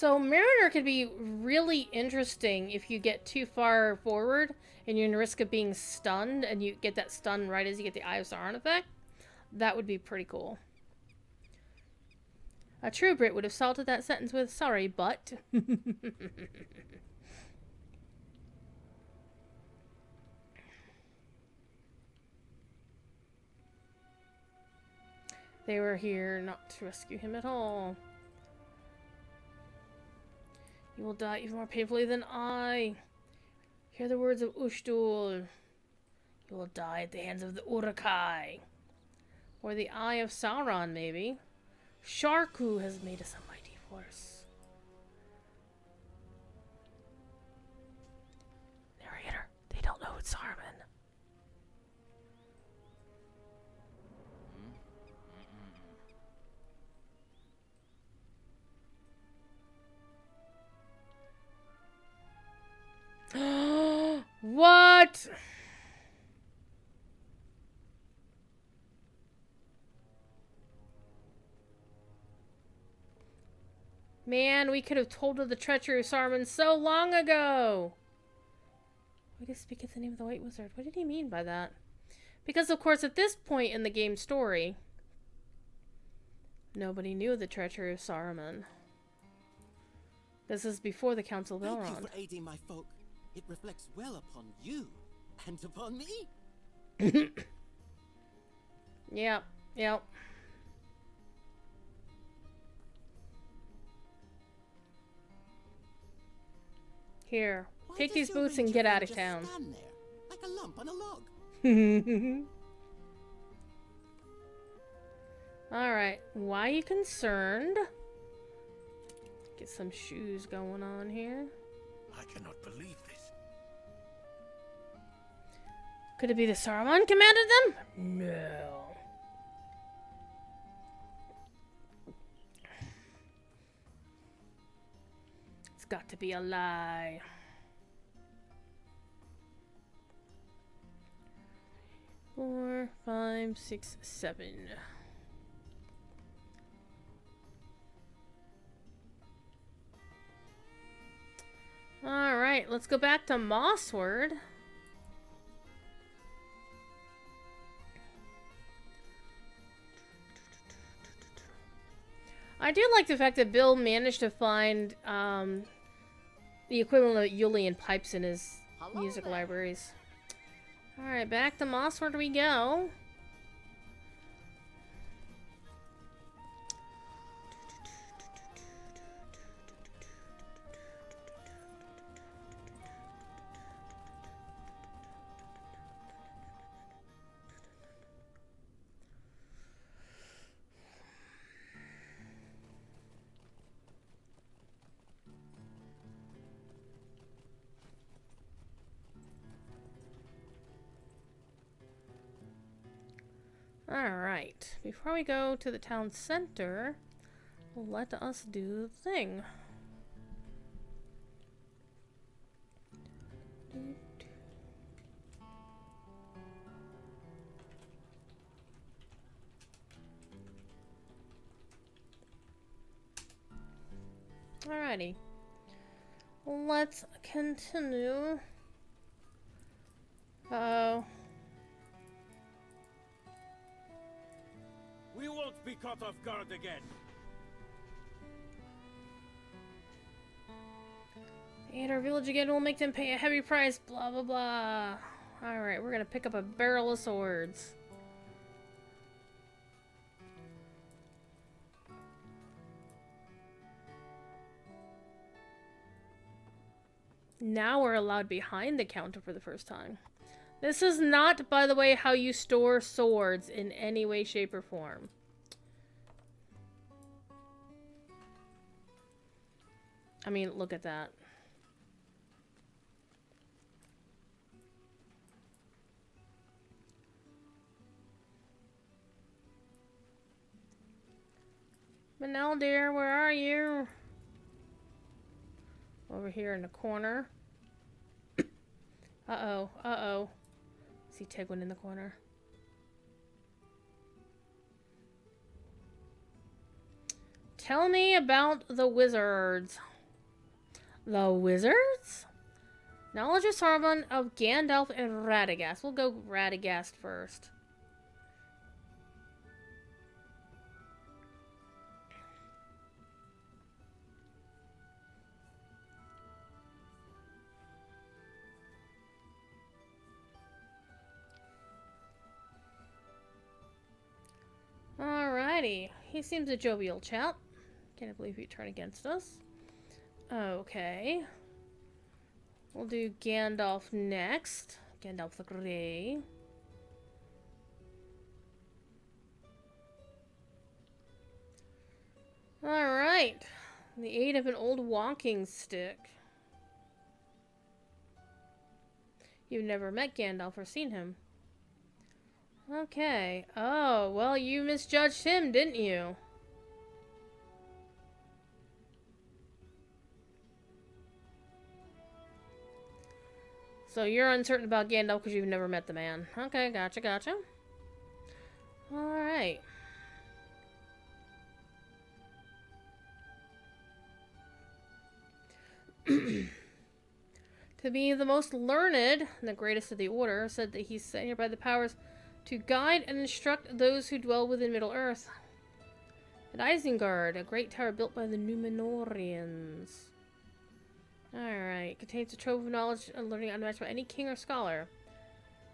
So Mariner could be really interesting if you get too far forward and you're in risk of being stunned and you get that stun right as you get the Eye of Sauron effect. That would be pretty cool. A true Brit would have salted that sentence with sorry, but. They were here not to rescue him at all. You will die even more painfully than I. Hear the words of Ushdul. You will die at the hands of the Uruk-hai. Or the Eye of Sauron, maybe. Sharku has made us a mighty force. Narrator, they don't know it's Saruman. What? Man, we could have told of the treachery of Saruman so long ago. Way to speak at the name of the White Wizard. What did he mean by that? Because, of course, at this point in the game story, nobody knew the treachery of Saruman. This is before the Council of Elrond. Thank you for aiding my folk. It reflects well upon you and upon me. Yep, yep. Here, Why take does these your boots and ranger get friend out of just town. stand there, like a lump on a log? Alright, why are you concerned? Get some shoes going on here. I cannot believe this. Could it be the Saruman commanded them? No. It's got to be a lie. Four, 5, 6, 7. Alright, let's go back to Mossword. I do like the fact that Bill managed to find the equivalent of Yulian pipes in his music libraries. Alright, back to Mossword we go. Alright, before we go to the town center, let us do the thing. Alrighty. Let's continue. Uh-oh. We won't be caught off guard again. And our village again will make them pay a heavy price, blah blah blah. Alright, we're gonna pick up a barrel of swords. Now we're allowed behind the counter for the first time. This is not, by the way, how you store swords in any way, shape, or form. I mean, look at that. Manel, dear, where are you? Over here in the corner. Uh-oh, uh-oh. See Tegwin in the corner. Tell me about the wizards. The wizards? Knowledge of Saruman, of Gandalf, and Radagast. We'll go Radagast first. Alrighty. He seems a jovial chap. Can't believe he'd turn against us. Okay. We'll do Gandalf next. Gandalf the Grey. Alright. The aid of an old walking stick. You've never met Gandalf or seen him. Okay. Oh, well, you misjudged him, didn't you? So you're uncertain about Gandalf because you've never met the man. Okay, gotcha, gotcha. Alright. To be the most learned, and the greatest of the Order, said that he's sent here by the powers to guide and instruct those who dwell within Middle-earth. At Isengard, a great tower built by the Númenóreans. Alright, contains a trove of knowledge and learning unmatched by any king or scholar.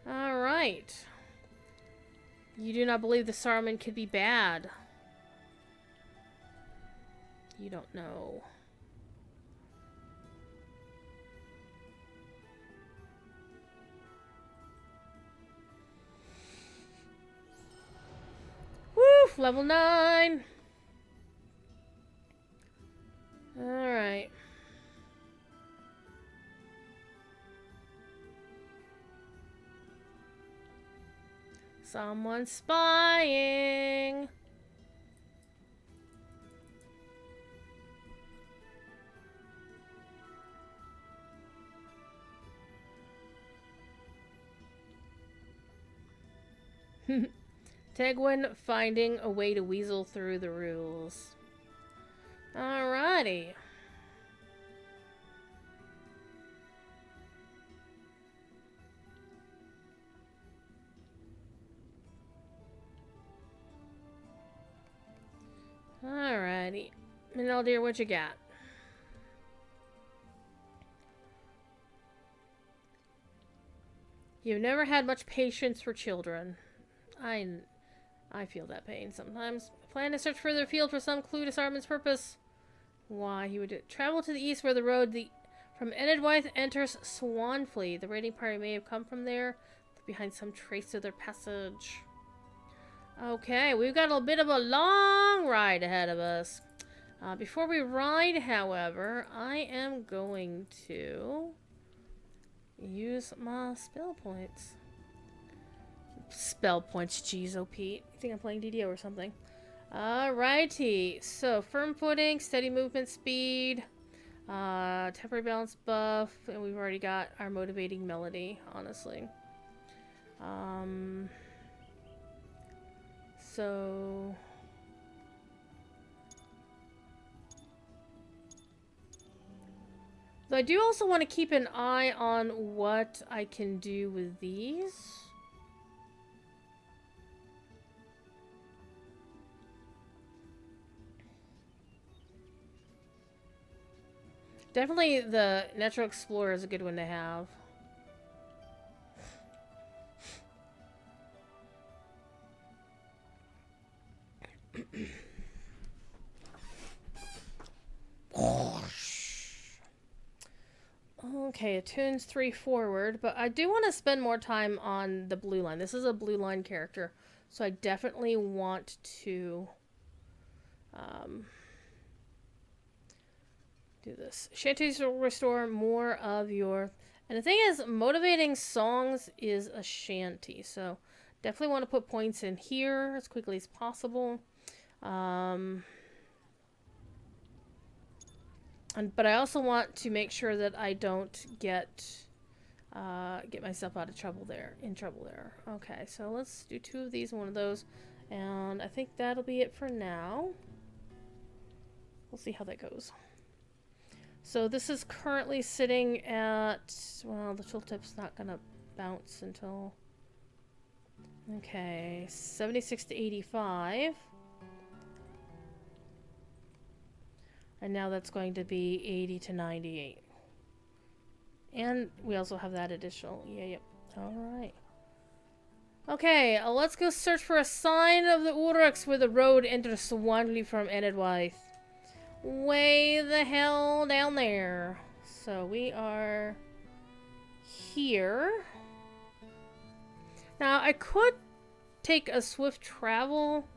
Alright. You do not believe the Saruman could be bad. You don't know. Woo! Level 9! Alright. Someone's spying! Tegwin finding a way to weasel through the rules. Alrighty. Alrighty. Minel dear, what you got? You've never had much patience for children. I feel that pain sometimes. Plan to search further afield for some clue to Saruman's purpose. Why, he would travel to the east where the road from Enedwythe enters Swanfleet. The raiding party may have come from there, behind some trace of their passage. Okay, we've got a bit of a long ride ahead of us. Before we ride, however, I am going to use my spell points. Spell points, jeez, oh Pete. You think I'm playing DDO or something? Alrighty, so firm footing, steady movement speed, temporary balance buff, and we've already got our motivating melody, honestly. So I do also want to keep an eye on what I can do with these. Definitely the Natural Explorer is a good one to have. Okay, it tunes 3 forward, but I do want to spend more time on the blue line. This is a blue line character, so I definitely want to do this. Shanties will restore more of your... And the thing is, motivating songs is a shanty, so definitely want to put points in here as quickly as possible. But I also want to make sure that I don't get myself out of trouble there. Okay, so let's do 2 of these and 1 of those, and I think that'll be it for now. We'll see how that goes. So this is currently sitting at, well, the tooltip's not gonna bounce until, okay, 76 to 85. And now that's going to be 80 to 98. And we also have that additional, yep. Alright. Okay, let's go search for a sign of the Uruks where the road enters Swanley from Enedwythe. Way the hell down there. So we are here. Now I could take a swift travel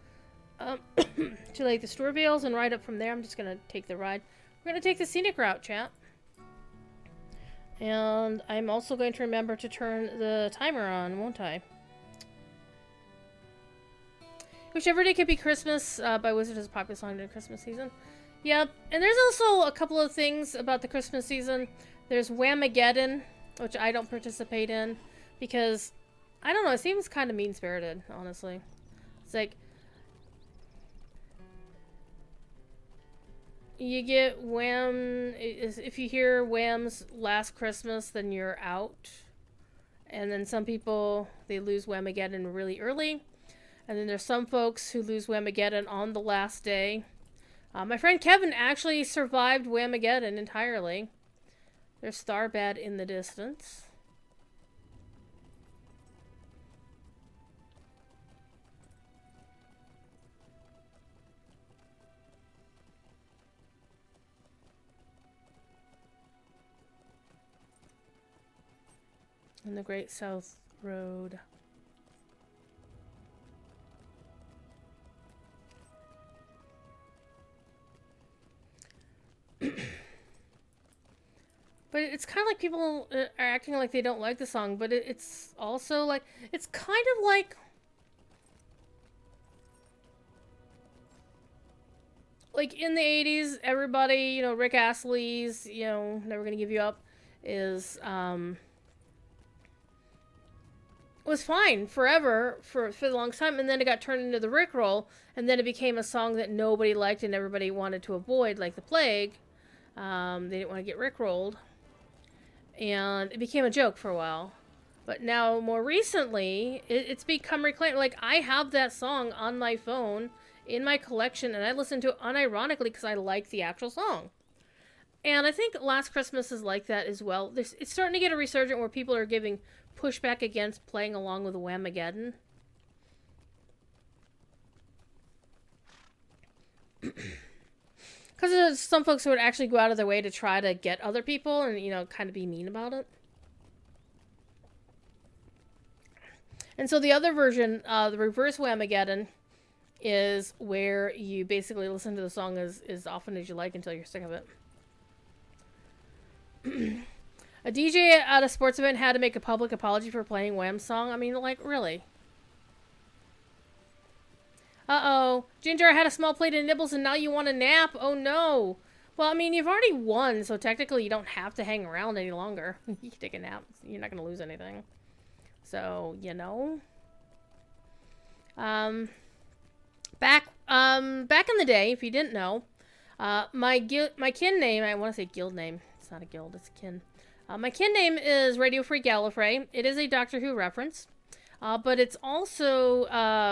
to like the Storvales and ride up from there. I'm just gonna take the ride. We're gonna take the scenic route, chat. And I'm also going to remember to turn the timer on, won't I? Whichever Day Could Be Christmas by Wizard is a popular song during Christmas season. Yep, and there's also a couple of things about the Christmas season. There's Whamageddon, which I don't participate in, because, I don't know, it seems kind of mean-spirited, honestly. It's like, you get Wham, if you hear Wham's Last Christmas, then you're out. And then some people, they lose Whamageddon really early. And then there's some folks who lose Whamageddon on the last day. My friend Kevin actually survived Whamageddon entirely. There's Starbad in the distance. And the Great South Road. But it's kind of like people are acting like they don't like the song, but it's also like, it's kind of like in the 80s, everybody, you know, Rick Astley's, you know, Never Gonna Give You Up is, was fine forever for the longest time, and then it got turned into the Rickroll, and then it became a song that nobody liked and everybody wanted to avoid, like the plague. They didn't want to get Rickrolled. And it became a joke for a while. But now, more recently, it's become reclaimed. Like, I have that song on my phone in my collection, and I listen to it unironically because I like the actual song. And I think Last Christmas is like that as well. It's starting to get a resurgence where people are giving pushback against playing along with Whamageddon. Because there's some folks who would actually go out of their way to try to get other people and, you know, kind of be mean about it. And so the other version, the reverse Whamageddon, is where you basically listen to the song as often as you like until you're sick of it. A DJ at a sports event had to make a public apology for playing Wham's song. I mean, like, really? Uh-oh. Ginger, I had a small plate of nibbles and now you want a nap? Oh, no. Well, I mean, you've already won, so technically you don't have to hang around any longer. You can take a nap. You're not going to lose anything. So, you know. Back in the day, if you didn't know, my kin name, I want to say guild name. It's not a guild, it's a kin. My kin name is Radio Free Gallifrey. It is a Doctor Who reference. But it's also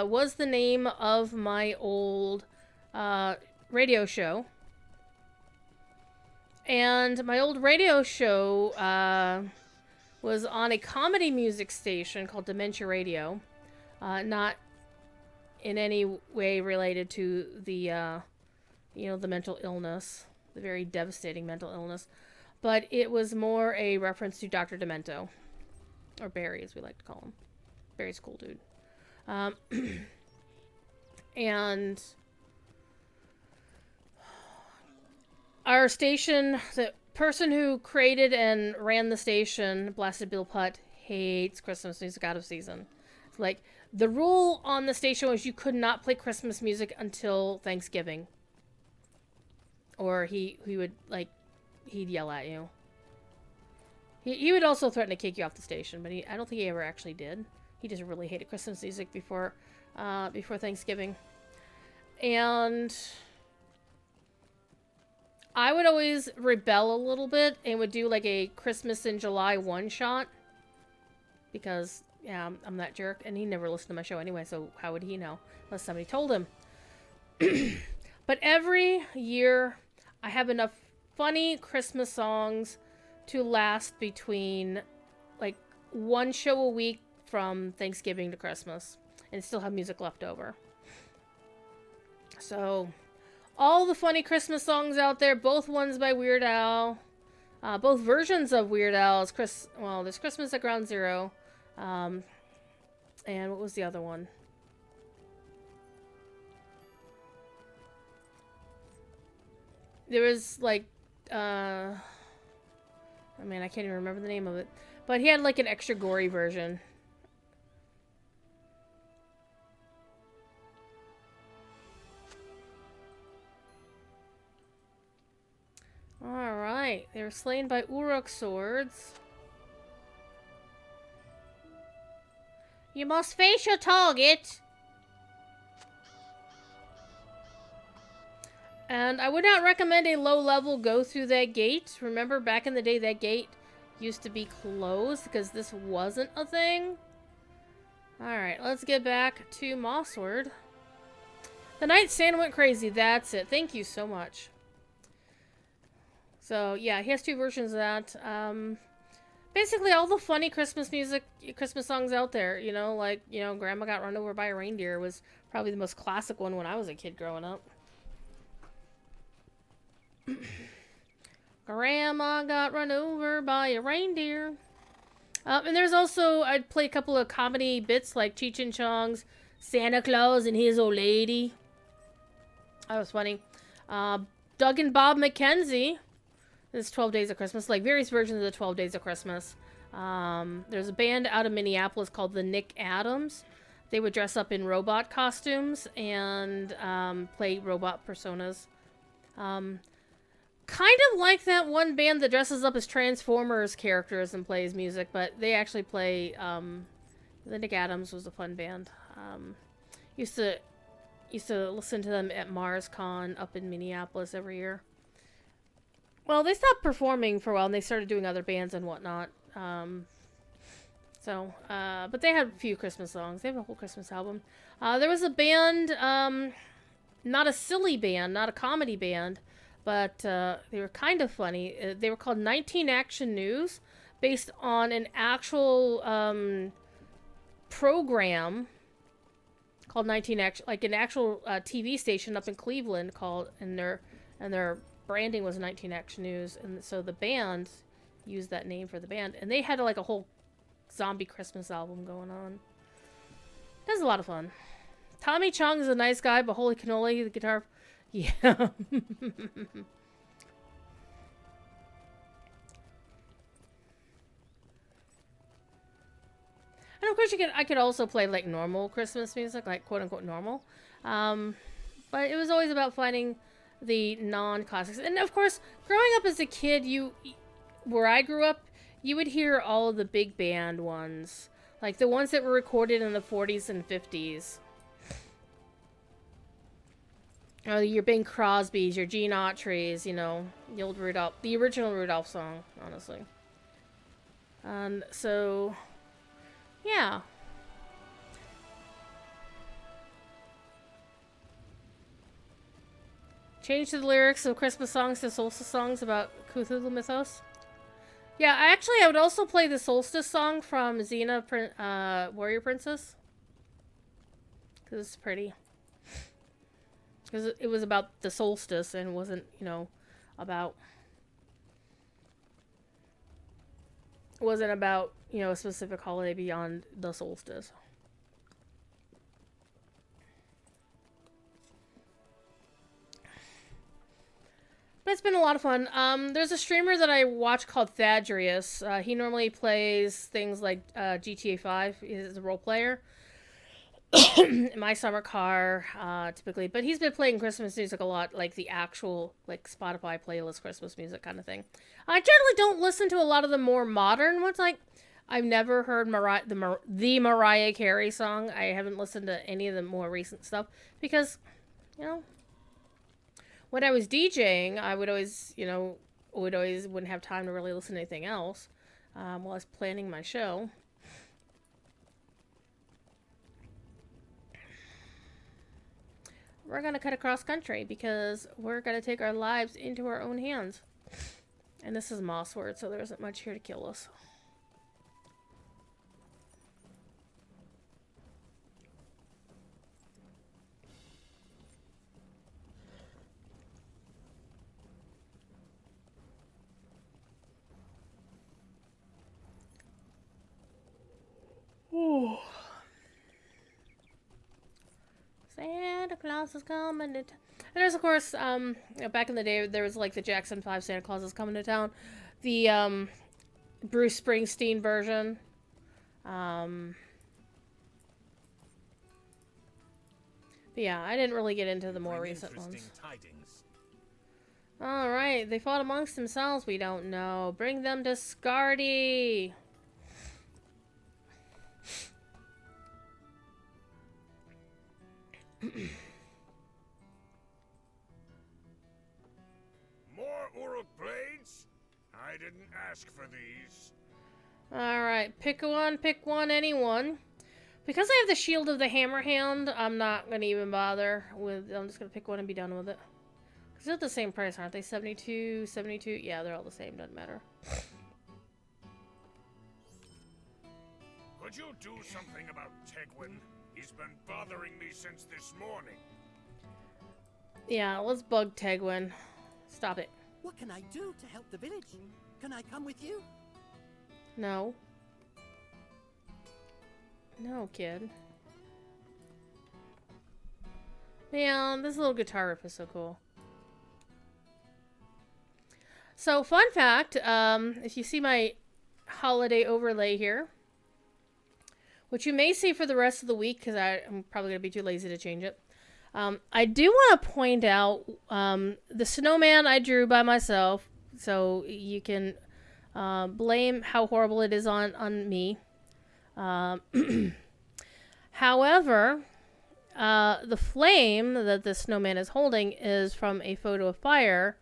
was the name of my old radio show. And my old radio show was on a comedy music station called Dementia Radio. Not in any way related to the, you know, the mental illness. The very devastating mental illness. But it was more a reference to Dr. Demento. Or Barry, as we like to call him. Barry's a cool dude. And our station, the person who created and ran the station, Blasted Bill Putt, hates Christmas music out of season. Like, the rule on the station was you could not play Christmas music until Thanksgiving. Or he would, like, he'd yell at you. He would also threaten to kick you off the station, but I don't think he ever actually did. He just really hated Christmas music before Thanksgiving. And I would always rebel a little bit and would do like a Christmas in July one-shot. Because, yeah, I'm that jerk. And he never listened to my show anyway, so how would he know? Unless somebody told him. But every year, I have enough funny Christmas songs to last between, like, one show a week from Thanksgiving to Christmas. And still have music left over. So, all the funny Christmas songs out there, both ones by Weird Al. Both versions of Weird Al's there's Christmas at Ground Zero. And what was the other one? There was like, I mean, I can't even remember the name of it. But he had like an extra gory version. Alright, they were slain by Uruk swords. You must face your target! And I would not recommend a low level go through that gate. Remember, back in the day, that gate used to be closed because this wasn't a thing. Alright, let's get back to Mossword. The night Santa went crazy. That's it. Thank you so much. So, yeah, he has two versions of that. Basically, all the funny Christmas music, Christmas songs out there, you know, like, you know, Grandma Got Run Over by a Reindeer was probably the most classic one when I was a kid growing up. Grandma got run over by a reindeer. And there's also, I'd play a couple of comedy bits like Cheech and Chong's Santa Claus and His Old Lady. That was funny. Doug and Bob McKenzie. This 12 Days of Christmas, like various versions of the 12 Days of Christmas. There's a band out of Minneapolis called the Nick Adams. They would dress up in robot costumes and play robot personas. Kind of like that one band that dresses up as Transformers characters and plays music, but they actually play, the Nick Adams was a fun band. Used to listen to them at MarsCon up in Minneapolis every year. Well, they stopped performing for a while and they started doing other bands and whatnot. But they had a few Christmas songs. They have a whole Christmas album. There was a band, not a silly band, not a comedy band, but they were kind of funny. They were called 19 Action News, based on an actual program called 19 Action, like an actual TV station up in Cleveland and their branding was 19 Action News, and so the band used that name for the band, and they had like a whole zombie Christmas album going on. That was a lot of fun. Tommy Chong is a nice guy, but holy cannoli, the guitar, yeah. And of course, I could also play like normal Christmas music, like quote unquote normal, but it was always about finding the non-classics. And of course, growing up as a kid, where I grew up, you would hear all of the big band ones, like the ones that were recorded in the 40s and 50s. Your Bing Crosby's, your Gene Autry's, you know, the old Rudolph, the original Rudolph song, honestly. And so, yeah. Change the lyrics of Christmas songs to solstice songs about Cthulhu mythos. Yeah, I would also play the solstice song from Xena, Warrior Princess. Because it's pretty. Because it was about the solstice and wasn't, you know, about... It wasn't about, you know, a specific holiday beyond the solstice. But it's been a lot of fun. There's a streamer that I watch called Thadrius. He normally plays things like GTA 5. He's a role player. My Summer Car, typically. But he's been playing Christmas music a lot, like the actual, like, Spotify playlist Christmas music kind of thing. I generally don't listen to a lot of the more modern ones. Like, I've never heard the Mariah Carey song. I haven't listened to any of the more recent stuff. Because, you know... when I was DJing, I would always, wouldn't have time to really listen to anything else while I was planning my show. We're going to cut across country because we're going to take our lives into our own hands. And this is Mossword, so there isn't much here to kill us. Ooh. Santa Claus is coming to town. And there's, of course, back in the day, there was like the Jackson 5 Santa Claus is coming to town. The Bruce Springsteen version. But yeah, I didn't really get into the more recent ones. Alright, they fought amongst themselves, we don't know. Bring them to Scardy! More Uruk blades? I didn't ask for these. Alright, pick one, anyone. Because I have the Shield of the Hammerhand, I'm not going to even bother with... I'm just going to pick one and be done with it. Because they're the same price, aren't they? 72, 72? Yeah, they're all the same, doesn't matter. Could you do something about Tegwin? He's been bothering me since this morning. Yeah, let's bug Tegwin. Stop it. What can I do to help the village? Can I come with you? No. No, kid. Man, this little guitar riff is so cool. So, fun fact, if you see my holiday overlay here, which you may see for the rest of the week, because I'm probably going to be too lazy to change it. I do want to point out the snowman I drew by myself, so you can blame how horrible it is on me. However, the flame that the snowman is holding is from a photo of fire.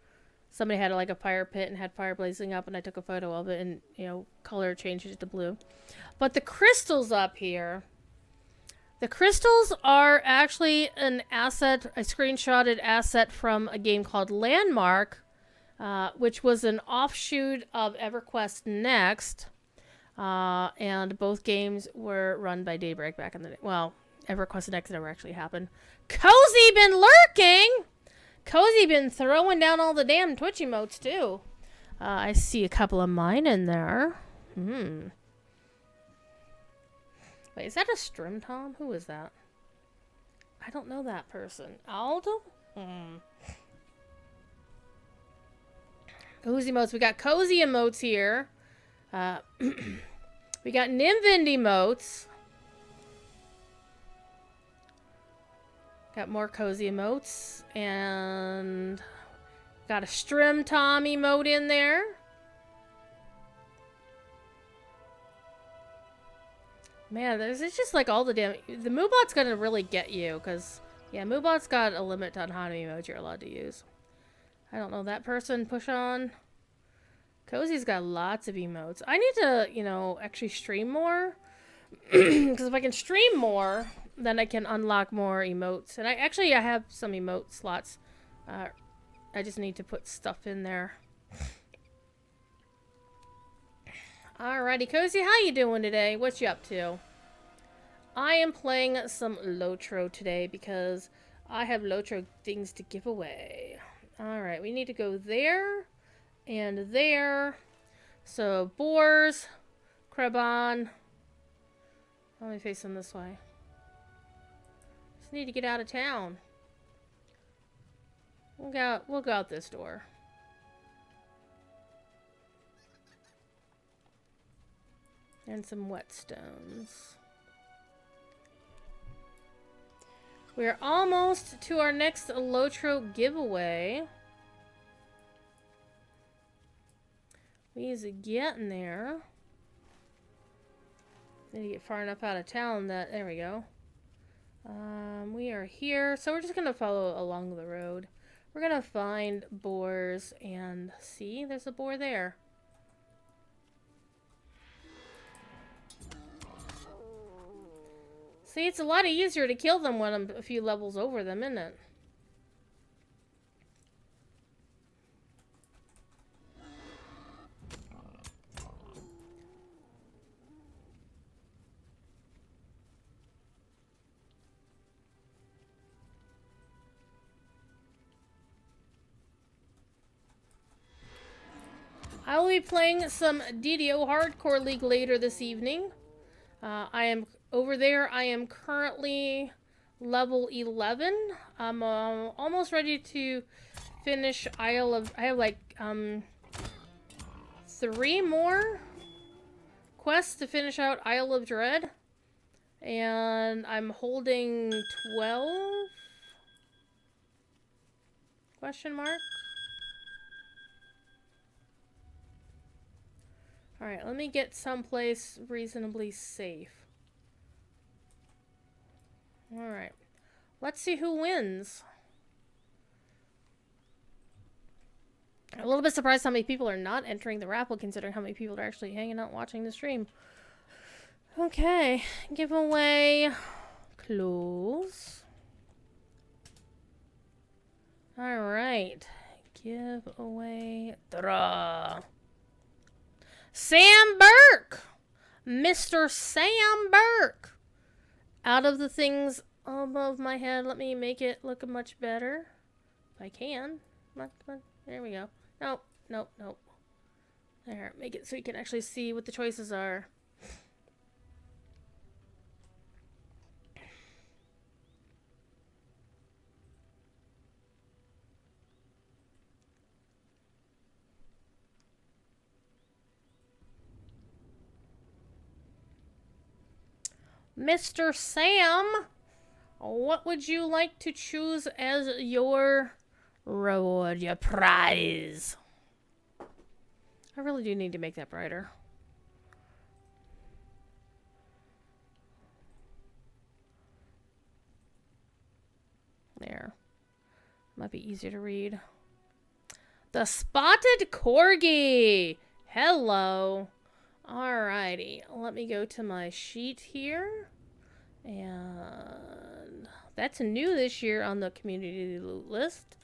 Somebody had like a fire pit and had fire blazing up, and I took a photo of it, and color changed it to blue. But the crystals up here, the crystals are actually an asset, a screenshotted asset from a game called Landmark, which was an offshoot of EverQuest Next. And both games were run by Daybreak back in the day. Well, EverQuest Next never actually happened. Cozy been lurking! Cozy been throwing down all the damn Twitch emotes, too. I see a couple of mine in there. Wait, is that a Strim Tom? Who is that? I don't know that person. Aldo? Cozy emotes. We got cozy emotes here. We got Nimvind emotes. Got more cozy emotes. And got a Strim Tom emote in there. Man, it's just like all the damn... The Moobot's gonna really get you, because... Yeah, Moobot's got a limit on how many emotes you're allowed to use. I don't know, that person, push on. Cozy's got lots of emotes. I need to, actually stream more. Because if I can stream more, then I can unlock more emotes. And I have some emote slots. I just need to put stuff in there. Alrighty, Cozy, how you doing today? What you up to? I am playing some Lotro today because I have Lotro things to give away. Alright, we need to go there and there. So, Boars, Kreban. Let me face them this way. Just need to get out of town. We'll go out this door. And some whetstones. We're almost to our next Lotro giveaway. We's getting there. Need to get far enough out of town that... There we go. We are here. So we're just going to follow along the road. We're gonna find boars and see, there's a boar there. See, it's a lot easier to kill them when I'm a few levels over them, isn't it? I will be playing some DDO Hardcore League later this evening. I am over there. I am currently level 11. I'm almost ready to finish Isle of... I have like 3 more quests to finish out Isle of Dread. And I'm holding 12? Question mark? Alright, let me get someplace reasonably safe. Alright. Let's see who wins. I'm a little bit surprised how many people are not entering the raffle, considering how many people are actually hanging out watching the stream. Okay. Giveaway. Close. Alright. Giveaway. Draw. Sam Burke! Mr. Sam Burke! Out of the things above my head, let me make it look much better. If I can. Come on. There we go. Nope. There, make it so you can actually see what the choices are. Mr. Sam, what would you like to choose as your reward, your prize? I really do need to make that brighter. There. Might be easier to read. The Spotted Corgi! Hello. Alrighty, let me go to my sheet here. And that's new this year on the community loot list.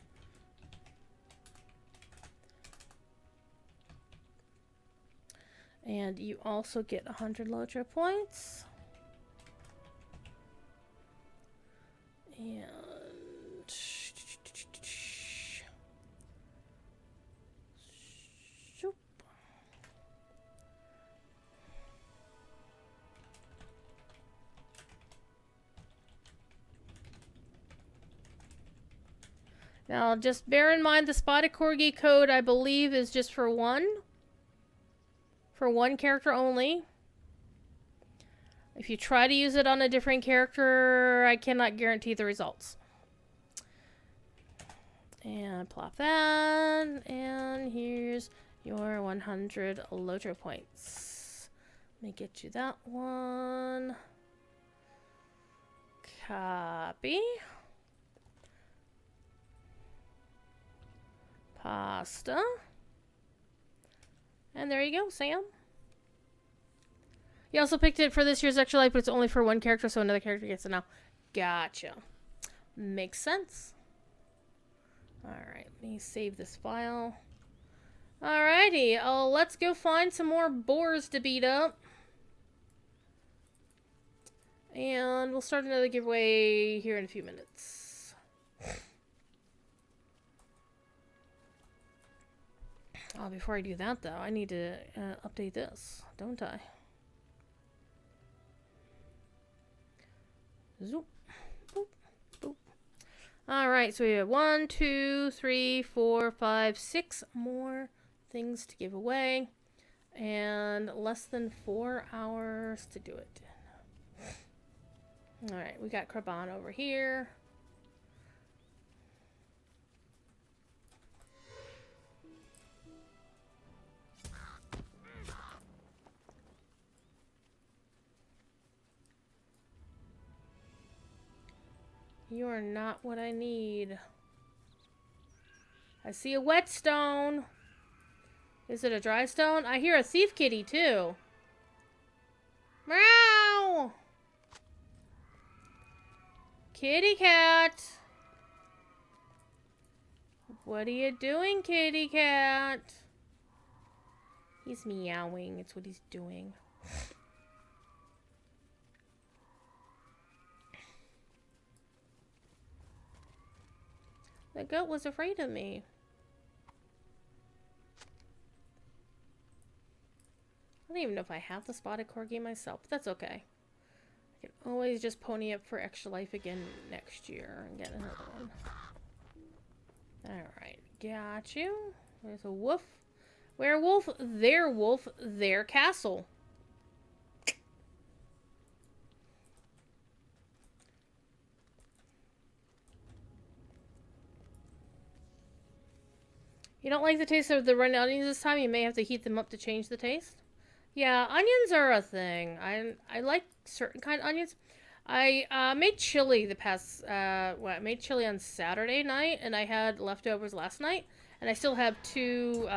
And you also get 100 Lotro points. And now, just bear in mind the Spotted Corgi code, I believe, is just for one. For one character only. If you try to use it on a different character, I cannot guarantee the results. And plop that. And here's your 100 Lotro points. Let me get you that one. Copy. Pasta. And there you go, Sam. You also picked it for this year's Extra Life, but it's only for one character, so another character gets it now. Gotcha. Makes sense. Alright, let me save this file. Alrighty, let's go find some more boars to beat up. And we'll start another giveaway here in a few minutes. Oh, before I do that, though, I need to update this, don't I? Zoop. Boop. Boop. Alright, so we have 1, 2, 3, 4, 5, 6 more things to give away. And less than 4 hours to do it. Alright, we got Kraban over here. You are not what I need. I see a whetstone. Is it a dry stone? I hear a thief kitty too. Meow! Kitty cat. What are you doing, kitty cat? He's meowing. It's what he's doing. The goat was afraid of me. I don't even know if I have the spotted corgi myself, but that's okay. I can always just pony up for extra life again next year and get another one. Alright, got you. There's a wolf. Werewolf, their castle. You don't like the taste of the red onions this time? You may have to heat them up to change the taste. Yeah, onions are a thing. I like certain kind of onions. I made chili the past, I made chili on Saturday night, and I had leftovers last night, and I still have two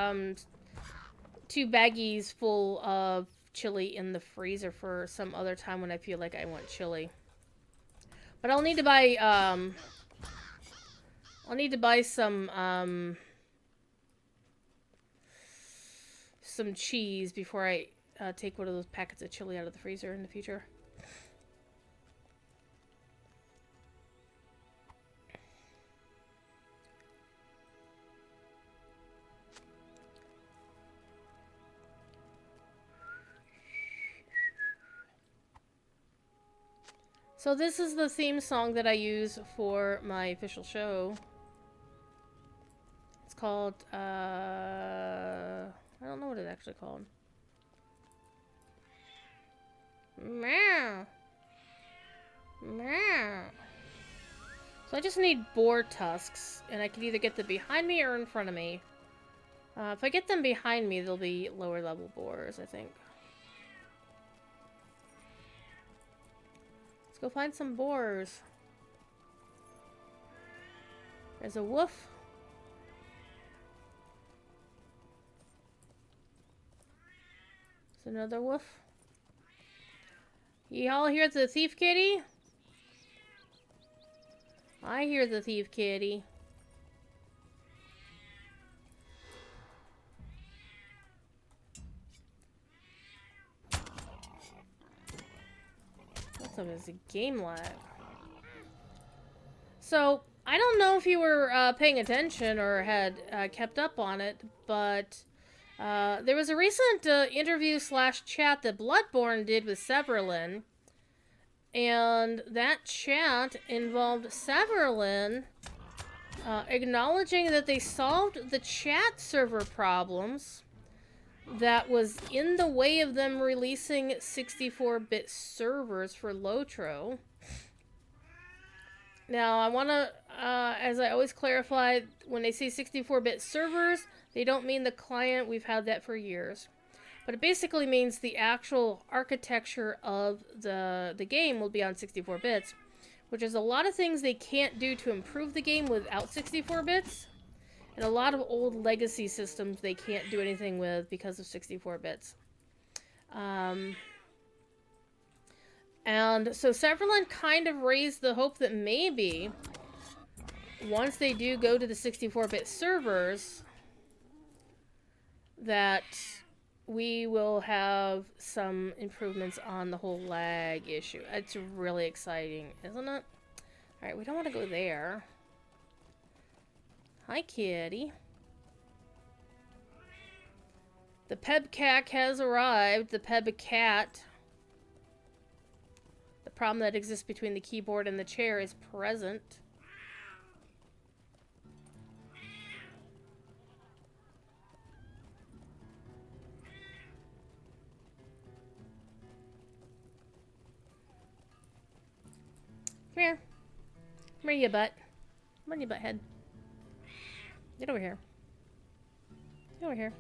baggies full of chili in the freezer for some other time when I feel like I want chili. But I'll need to buy, some cheese before I take one of those packets of chili out of the freezer in the future. So this is the theme song that I use for my official show. It's called, I don't know what it's actually called. Meow. Meow. So I just need boar tusks, and I can either get them behind me or in front of me. If I get them behind me, they'll be lower level boars, I think. Let's go find some boars. There's a wolf. There's another wolf. Y'all hear the thief kitty? I hear the thief kitty. What's up? Is a game lag. So, I don't know if you were paying attention or had kept up on it, but there was a recent interview / chat that Bloodborne did with Severlin, and that chat involved Severlin acknowledging that they solved the chat server problems that was in the way of them releasing 64-bit servers for Lotro. Now, I want to, as I always clarify, when they say 64-bit servers, they don't mean the client. We've had that for years. But it basically means the actual architecture of the game will be on 64 bits, which is a lot of things they can't do to improve the game without 64 bits. And a lot of old legacy systems they can't do anything with because of 64 bits. And so Severlin kind of raised the hope that maybe once they do go to the 64-bit servers, that we will have some improvements on the whole lag issue. It's really exciting, isn't it? Alright, we don't want to go there. Hi, kitty. The Pebcac has arrived. The Pebcat. The problem that exists between the keyboard and the chair is present. Come here. Come here, you butt. Come on, you butthead. Get over here. Get over here.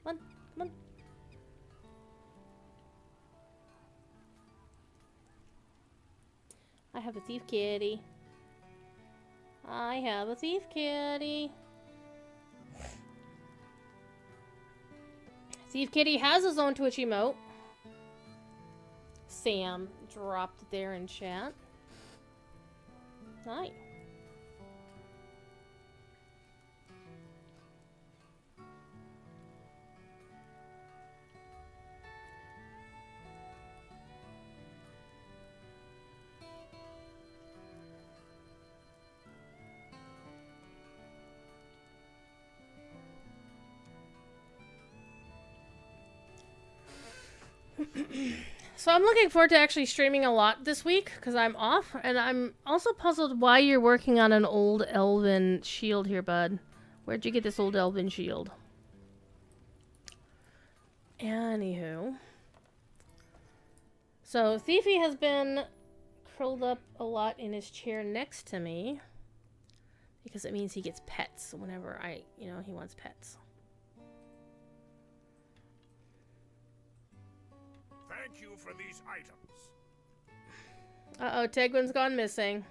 Come on. Come on. have a thief kitty. I have a thief kitty. Thief kitty has his own Twitch emote. Sam dropped it there in chat. Hi. So I'm looking forward to actually streaming a lot this week because I'm off, and I'm also puzzled why you're working on an old elven shield here, bud. Where'd you get this old elven shield? Anywho. So Thiefy has been curled up a lot in his chair next to me because it means he gets pets whenever he wants pets. Thank you for these items. Uh-oh, Tegwin's gone missing.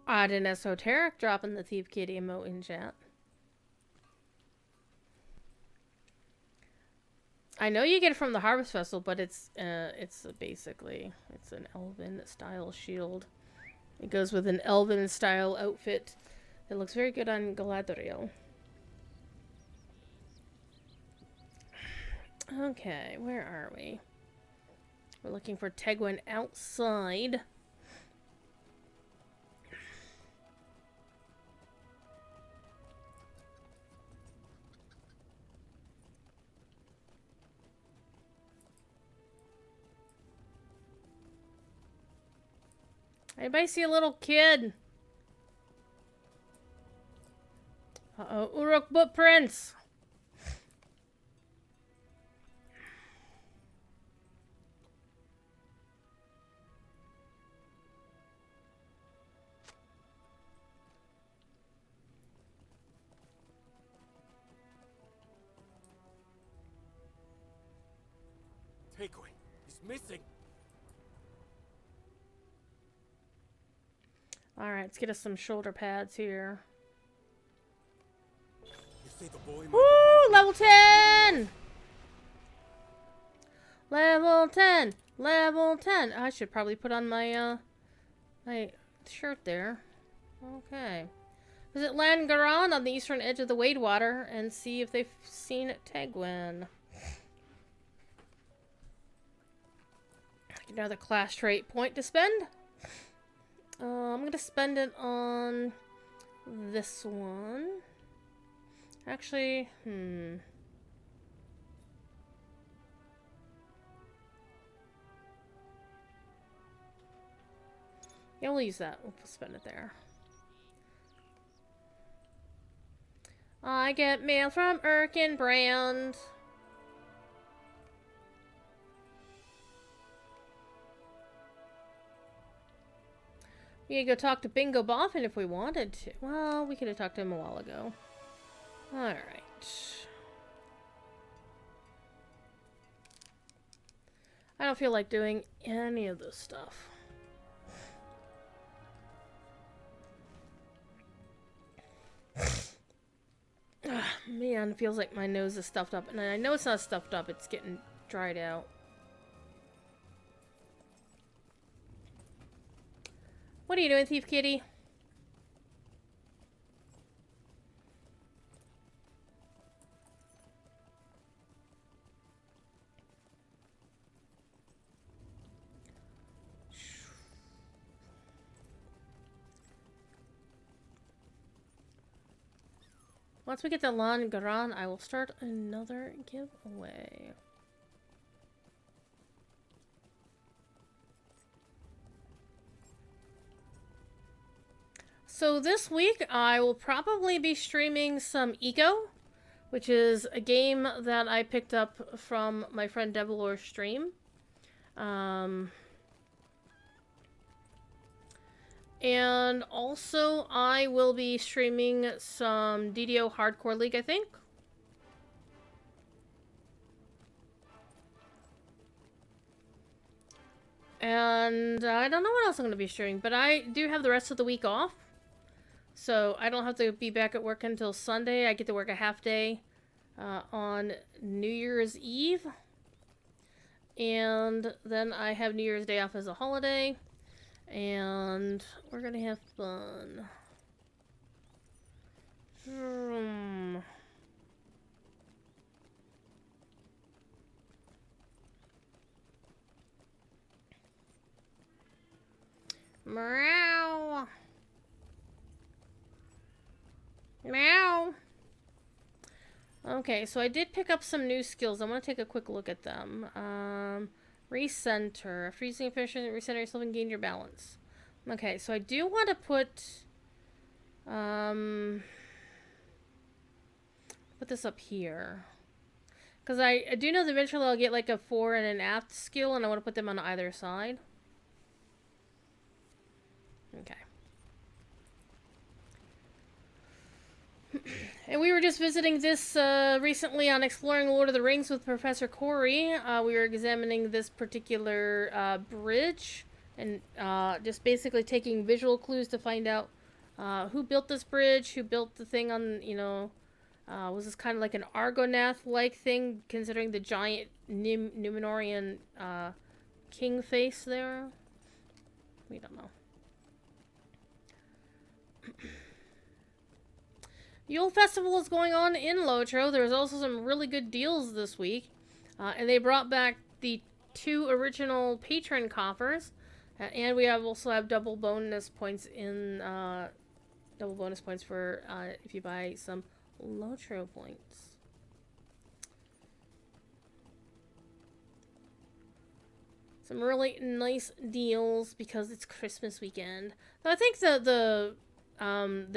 Odd and esoteric dropping the Thief Kitty emote in chat. I know you get it from the Harvest Festival, but it's basically an elven style shield. It goes with an elven style outfit. It looks very good on Galadriel. Okay, where are we? We're looking for Tegwin outside. Anybody see a little kid? Uh-oh, Uruk footprints! Takeaway. He's missing. Alright, let's get us some shoulder pads here. You say the boy might Woo! Level 10! Level 10! Level 10! I should probably put on my, my shirt there. Okay. Visit Langaran on the eastern edge of the Wadewater and see if they've seen Tegwin. Another class trait point to spend. I'm gonna spend it on this one. Actually, yeah, we'll use that. We'll spend it there. I get mail from Erkenbrand. We could go talk to Bingo Boffin if we wanted to. Well, we could have talked to him a while ago. Alright. I don't feel like doing any of this stuff. Man, it feels like my nose is stuffed up. And I know it's not stuffed up, it's getting dried out. What are you doing, Thief Kitty? Once we get to Langaran, I will start another giveaway. So this week, I will probably be streaming some Eco, which is a game that I picked up from my friend Devilor's stream. And also, I will be streaming some DDO Hardcore League, I think. And I don't know what else I'm going to be streaming, but I do have the rest of the week off. So I don't have to be back at work until Sunday. I get to work a half day on New Year's Eve. And then I have New Year's Day off as a holiday. And we're going to have fun. Meow. Meow. Okay, so I did pick up some new skills. I want to take a quick look at them. Recenter. After using a finisher, recenter yourself and gain your balance. Okay, so I do want to put this up here. Because I do know that eventually I'll get like a fore and an aft skill, and I want to put them on either side. Okay. And we were just visiting this recently on Exploring Lord of the Rings with Professor Corey. We were examining this particular bridge and just basically taking visual clues to find out who built this bridge, who built the thing on, you know, was this kind of like an Argonath-like thing, considering the giant Numenorian king face there? We don't know. Yule Festival is going on in Lotro. There's also some really good deals this week. And they brought back the 2 original patron coffers. And we also have double bonus points for if you buy some Lotro points. Some really nice deals because it's Christmas weekend. But I think the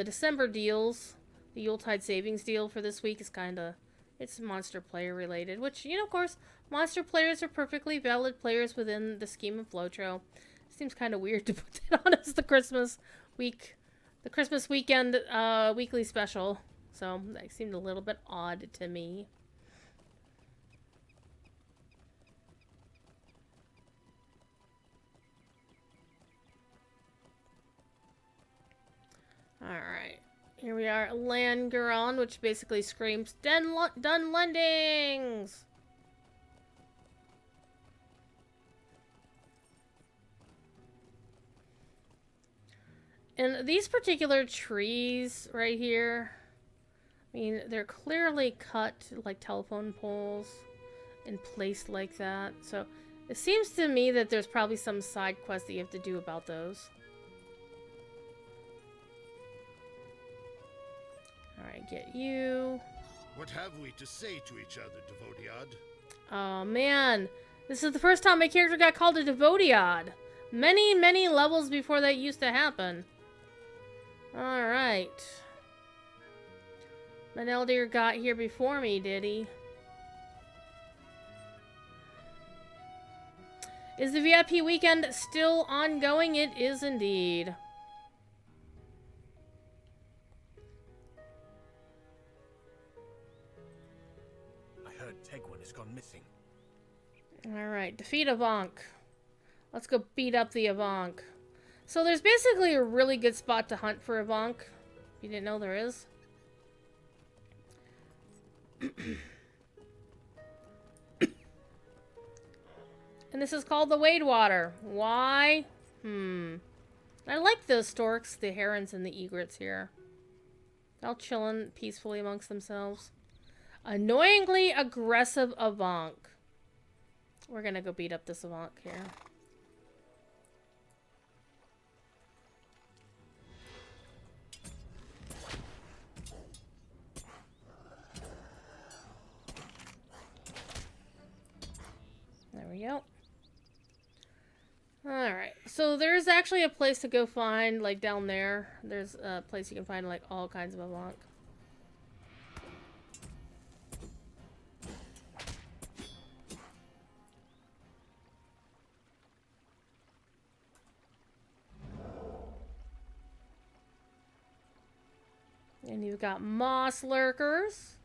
December deals, the Yuletide savings deal for this week is it's monster player related, which, you know, of course, monster players are perfectly valid players within the scheme of Lotro. It seems kind of weird to put that on as the Christmas weekend weekly special. So that seemed a little bit odd to me. Alright. Here we are, Langeron, which basically screams, done lendings! And these particular trees right here, I mean, they're clearly cut like telephone poles and placed like that. So it seems to me that there's probably some side quest that you have to do about those. Alright, get you. What have we to say to each other, Devodiad? Oh man, this is the first time my character got called a Devodiad. Many, many levels before that used to happen. Alright. Maneldir got here before me, did he? Is the VIP weekend still ongoing? It is indeed. Tegwin has gone missing. Alright, defeat Avank. Let's go beat up the Avank. So there's basically a really good spot to hunt for Avank. If you didn't know there is. And this is called the Wade Water. Why? I like the storks, the herons, and the egrets here. All chilling peacefully amongst themselves. Annoyingly aggressive Avank. We're gonna go beat up this Avank here. There we go. Alright, so there's actually a place to go find, like, down there. There's a place you can find, like, all kinds of Avank. And you've got moss lurkers.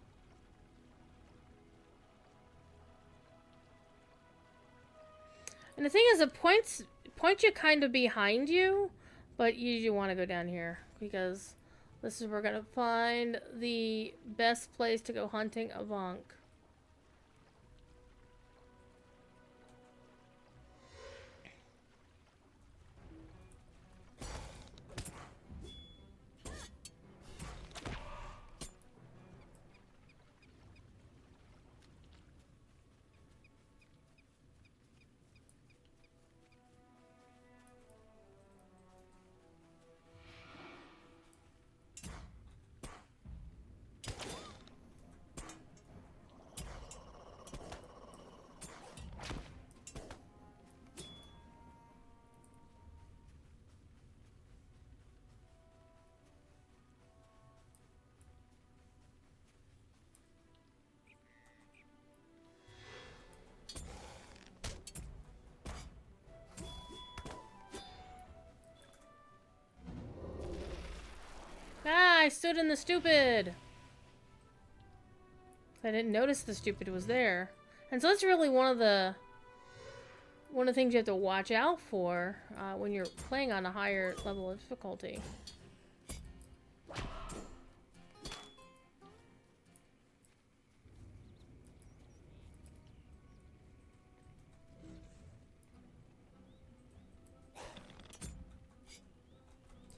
And the thing is, it point you kind of behind you, but you want to go down here because this is where we're gonna find the best place to go hunting a bonk. Ah, I stood in the stupid. I didn't notice the stupid was there. And so that's really one of the things you have to watch out for when you're playing on a higher level of difficulty.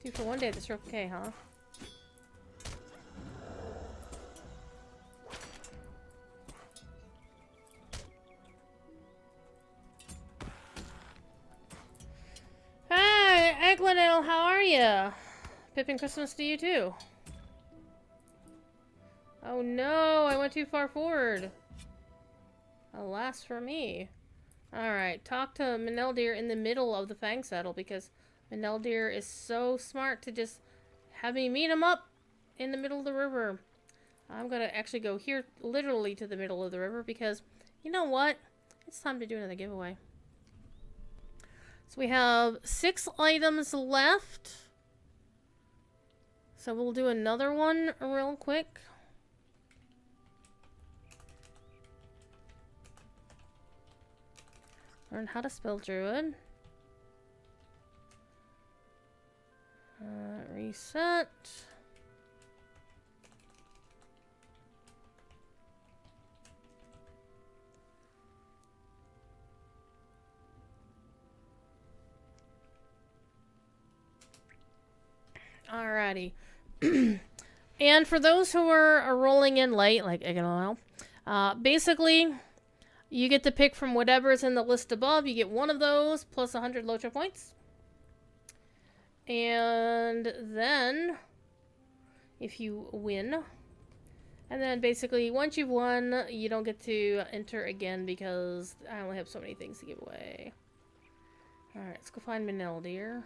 Dude, for one day, this rope okay, huh? Hi, Eggladale, how are ya? Pippin Christmas to you too. Oh no, I went too far forward. Alas for me. Alright, talk to Meneldir in the middle of the Fang Saddle because Meneldir is so smart to just have me meet him up in the middle of the river. I'm gonna actually go here literally to the middle of the river because you know what? It's time to do another giveaway. So we have 6 items left. So we'll do another one real quick. Learn how to spell druid. Reset. Alrighty. And for those who are rolling in late, like basically, you get to pick from whatever's in the list above. You get one of those plus 100 Locha points. And then, if you win, and then basically once you've won, you don't get to enter again because I only have so many things to give away. Alright, let's go find Meneldir.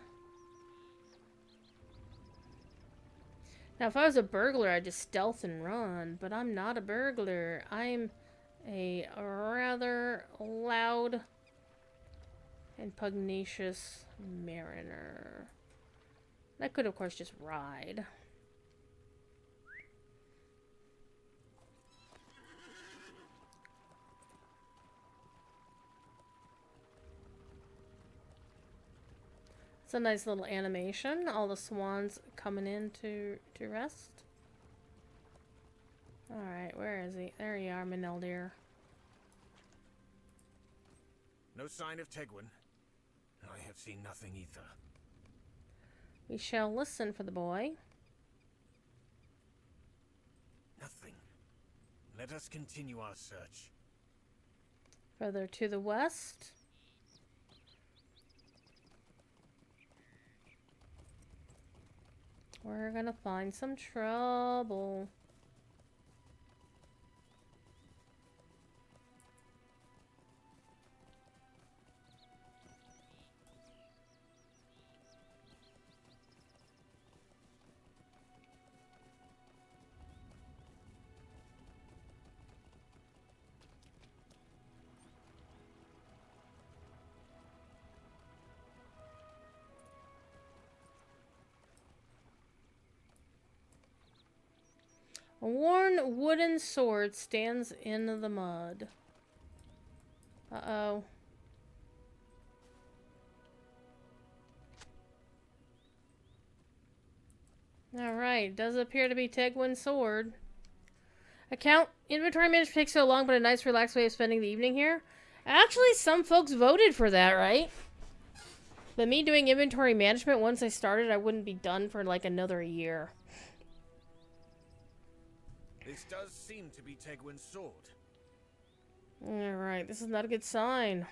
Now, if I was a burglar, I'd just stealth and run, but I'm not a burglar. I'm a rather loud and pugnacious mariner. I could, of course, just ride. It's a nice little animation. All the swans coming in to rest. Alright, where is he? There you are, Meneldir. No sign of Tegwin. I have seen nothing either. We shall listen for the boy. Nothing. Let us continue our search. Further to the west. We're gonna find some trouble. A worn wooden sword stands in the mud. Uh-oh. Alright, does appear to be Tegwin's sword. Account inventory management takes so long, but a nice relaxed way of spending the evening here. Actually, some folks voted for that, right? But me doing inventory management, once I started, I wouldn't be done for like another year. This does seem to be Tegwin's sword. Alright, this is not a good sign.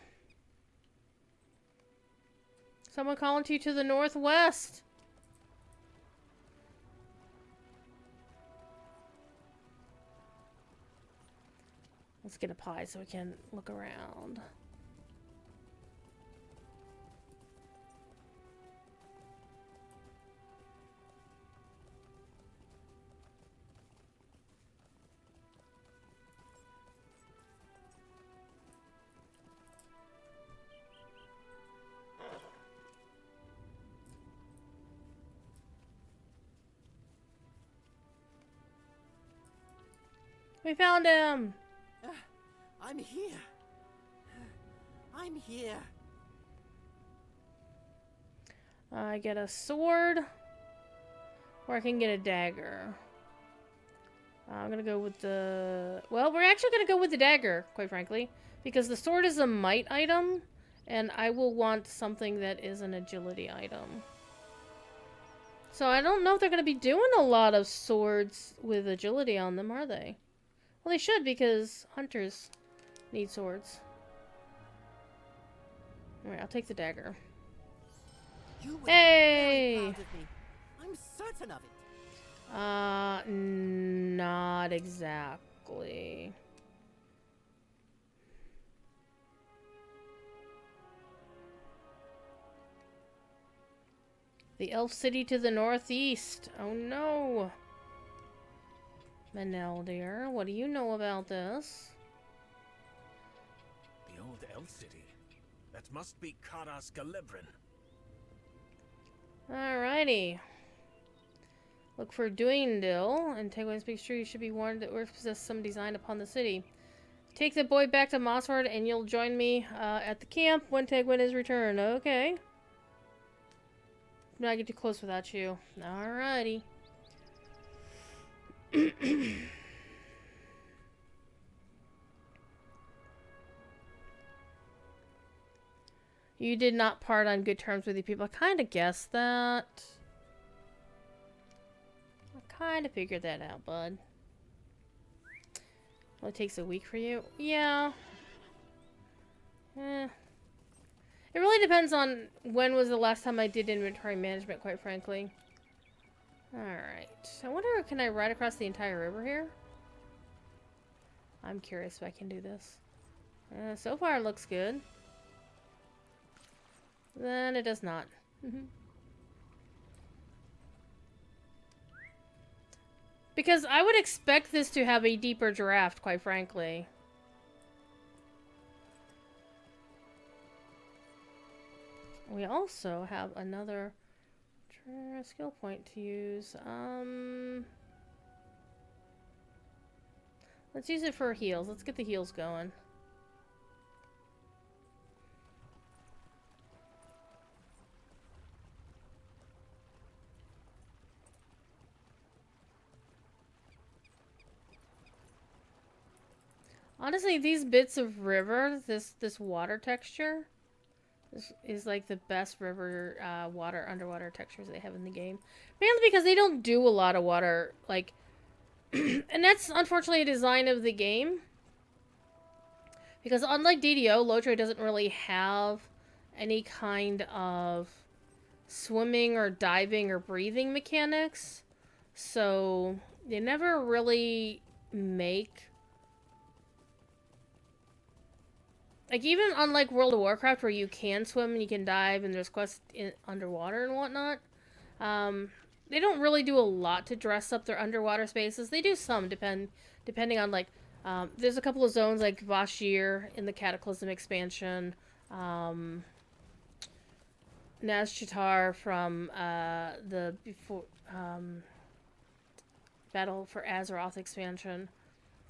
Someone calling to you to the northwest. Let's get a pie so we can look around. We found him! I'm here. I'm here. I get a sword, or I can get a dagger. I'm gonna go with the... Well, we're actually gonna go with the dagger, quite frankly. Because the sword is a might item, and I will want something that is an agility item. So I don't know if they're gonna be doing a lot of swords with agility on them, are they? Well, they should, because hunters need swords. Alright, I'll take the dagger. You would Hey! be very proud of me. I'm certain of it. Not exactly. The elf city to the northeast. Oh no. Manel, dear, what do you know about this? The old elf city. That must be Karas Galebrin. Alrighty. Look for Duindil, and Tegwin speaks true. You should be warned that orcs possess some design upon the city. Take the boy back to Mossward, and you'll join me at the camp when Tegwin is returned. Okay. I'm not get too close without you. Alrighty. You did not part on good terms with the people. I kind of guessed that. I kind of figured that out, bud. Well, it takes a week for you? Yeah. Eh. It really depends on when was the last time I did inventory management, quite frankly. Alright. I wonder, can I ride across the entire river here? I'm curious if I can do this. So far it looks good. Then it does not. Because I would expect this to have a deeper draft, quite frankly. We also have another skill point to use. Let's use it for heals. Let's get the heals going. Honestly, these bits of river, this water texture, is like the best river underwater textures they have in the game. Mainly because they don't do a lot of water, like, and that's unfortunately a design of the game. Because unlike DDO, Lotro doesn't really have any kind of swimming or diving or breathing mechanics. So they never really make... Like, even unlike World of Warcraft, where you can swim and you can dive and there's quests underwater and whatnot, they don't really do a lot to dress up their underwater spaces. They do some, depending on, like, there's a couple of zones, like Vashir in the Cataclysm expansion, Nazchitar from, Battle for Azeroth expansion,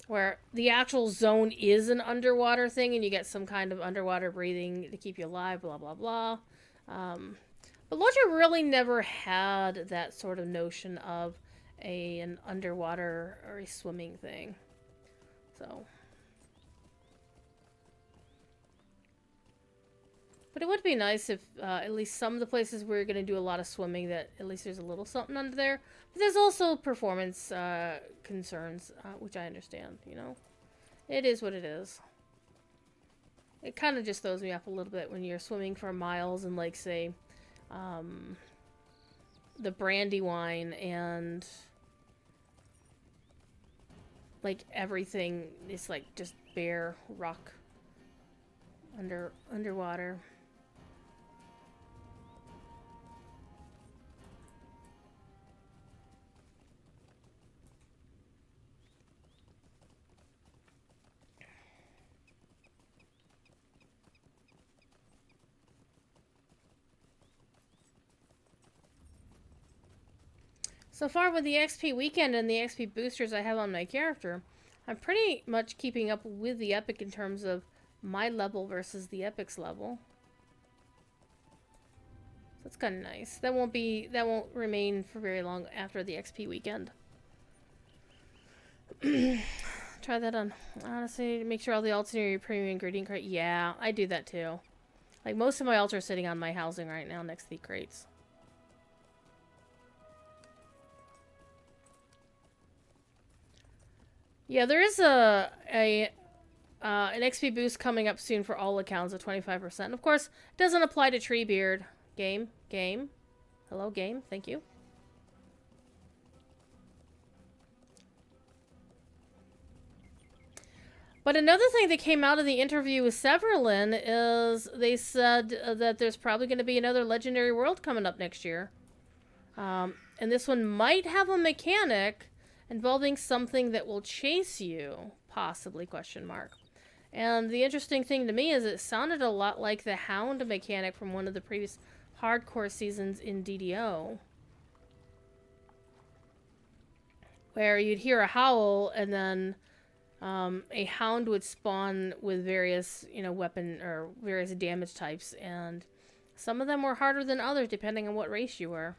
where the actual zone is an underwater thing, and you get some kind of underwater breathing to keep you alive. Blah blah blah. But Logia really never had that sort of notion of an underwater or a swimming thing. So. But it would be nice if at least some of the places where you're going to do a lot of swimming, that at least there's a little something under there. But there's also performance concerns, which I understand, you know. It is what it is. It kind of just throws me off a little bit when you're swimming for miles in, like, say, the Brandywine, and, like, everything is, like, just bare rock underwater. So far with the XP weekend and the XP boosters I have on my character, I'm pretty much keeping up with the Epic in terms of my level versus the Epic's level. So that's kind of nice. That won't remain for very long after the XP weekend. Try that on. Honestly, make sure all the alts near your premium ingredient crate. Yeah, I do that too. Like, most of my alts are sitting on my housing right now next to the crates. Yeah, there is an XP boost coming up soon for all accounts of 25%. Of course, it doesn't apply to Treebeard. Game. Hello, game. Thank you. But another thing that came out of the interview with Severlin is they said that there's probably going to be another Legendary World coming up next year. And this one might have a mechanic involving something that will chase you, possibly, question mark. And the interesting thing to me is it sounded a lot like the Hound mechanic from one of the previous hardcore seasons in DDO. Where you'd hear a howl and then a hound would spawn with various, weapon or various damage types. And some of them were harder than others depending on what race you were.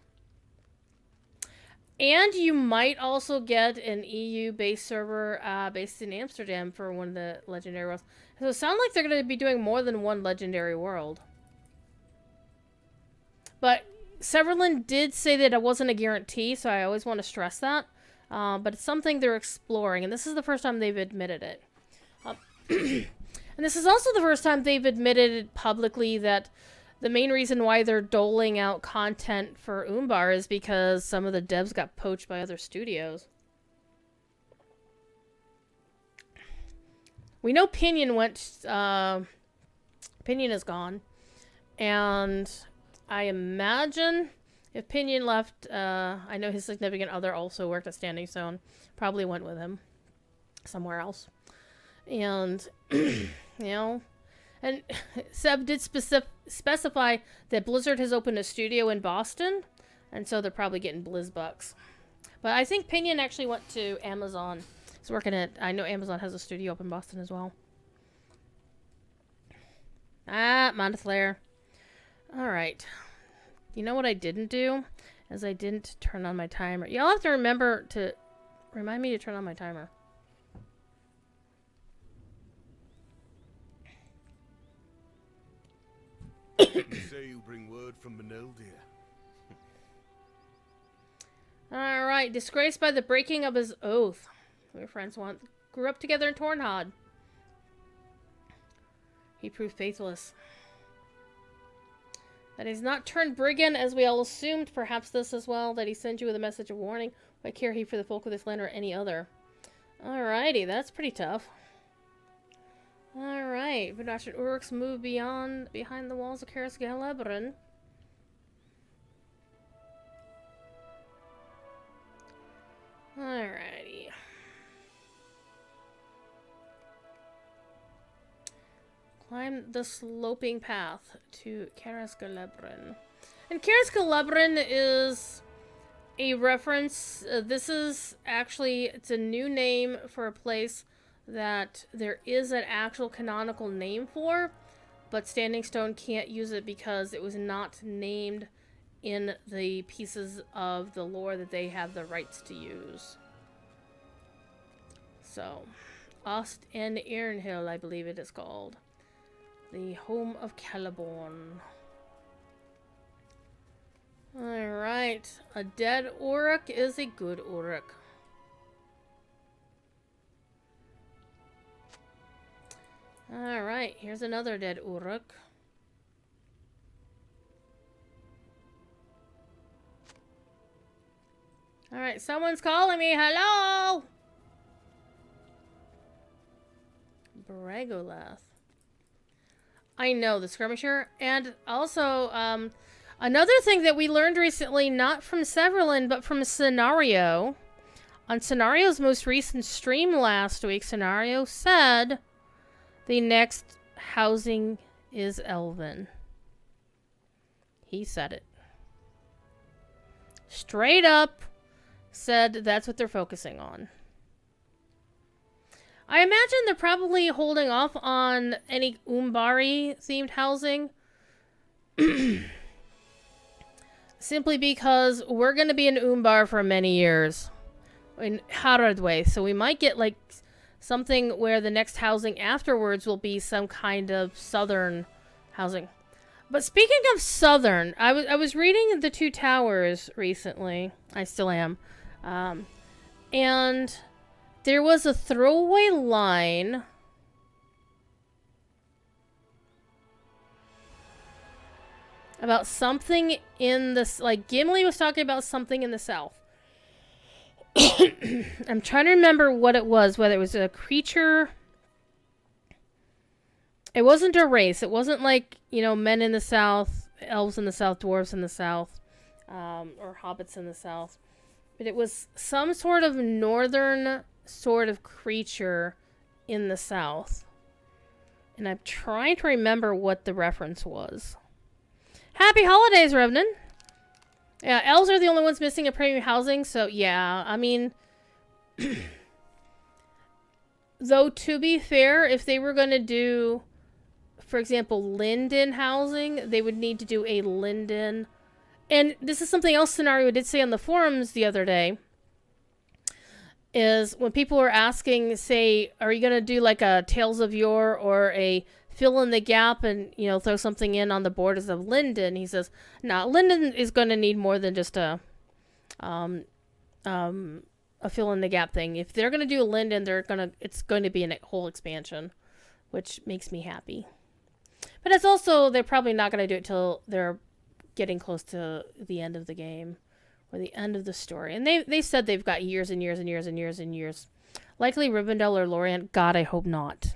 And you might also get an EU-based server based in Amsterdam for one of the Legendary Worlds. So it sounds like they're going to be doing more than one Legendary World. But Severlin did say that it wasn't a guarantee, so I always want to stress that. But it's something they're exploring, and this is the first time they've admitted it. And this is also the first time they've admitted publicly that the main reason why they're doling out content for Umbar is because some of the devs got poached by other studios. We know Pinion went... Pinion is gone. And I imagine if Pinion left... I know his significant other also worked at Standing Stone. Probably went with him somewhere else. And, And Seb did specify that Blizzard has opened a studio in Boston, and so they're probably getting BlizzBucks. But I think Pinion actually went to Amazon. He's working at... I know Amazon has a studio up in Boston as well. Montclair. Alright. You know what I didn't do? Is I didn't turn on my timer. Y'all have to remember to... Remind me to turn on my timer. You say you bring word from Manel, dear. Alright, disgraced by the breaking of his oath. Your friends grew up together in Tornhod. He proved faithless. That he's not turned brigand, as we all assumed. Perhaps this as well, that he sent you with a message of warning. Why care he for the folk of this land or any other? Alrighty, that's pretty tough. Alright, Vidach and Uruk's move behind the walls of Karis Galebrin. Alrighty. Climb the sloping path to Karis Galebrin. And Karis Galebrin is a reference. This is actually, it's a new name for a place that there is an actual canonical name for, but Standing Stone can't use it because it was not named in the pieces of the lore that they have the rights to use. So, Ost en Ironhill, I believe it is called. The home of Celeborn. Alright. A dead Uruk is a good Uruk. Alright, here's another dead Uruk. Alright, someone's calling me. Hello! Bragolath. I know, the skirmisher. And also, another thing that we learned recently, not from Severlin, but from Scenario. On Scenario's most recent stream last week, Scenario said the next housing is Elven. He said it. Straight up said that's what they're focusing on. I imagine they're probably holding off on any Umbari-themed housing. Simply because we're going to be in Umbar for many years. In Haradway. So we might get, like, something where the next housing afterwards will be some kind of southern housing. But speaking of southern, I was reading The Two Towers recently. I still am. And there was a throwaway line about something in this, like, Gimli was talking about something in the south. I'm trying to remember what it was, whether it was a creature. It wasn't a race. It wasn't like, you know, men in the south, elves in the south, dwarves in the south, or hobbits in the south. But it was some sort of northern sort of creature in the south. And I'm trying to remember what the reference was. Happy holidays, Revenant! Yeah, elves are the only ones missing a premium housing, so yeah, I mean... Though, to be fair, if they were going to do, for example, Linden housing, they would need to do a Linden... And this is something else Scenario did say on the forums the other day, is when people were asking, say, are you going to do like a Tales of Yore or a fill in the gap and, you know, throw something in on the borders of Linden? He says, nah, Linden is going to need more than just a fill in the gap thing. If they're going to do Linden, it's going to be a whole expansion, which makes me happy. But it's also, they're probably not going to do it till they're getting close to the end of the game or the end of the story. And they said they've got years and years and years and years and years. Likely Rivendell or Lorien. God, I hope not.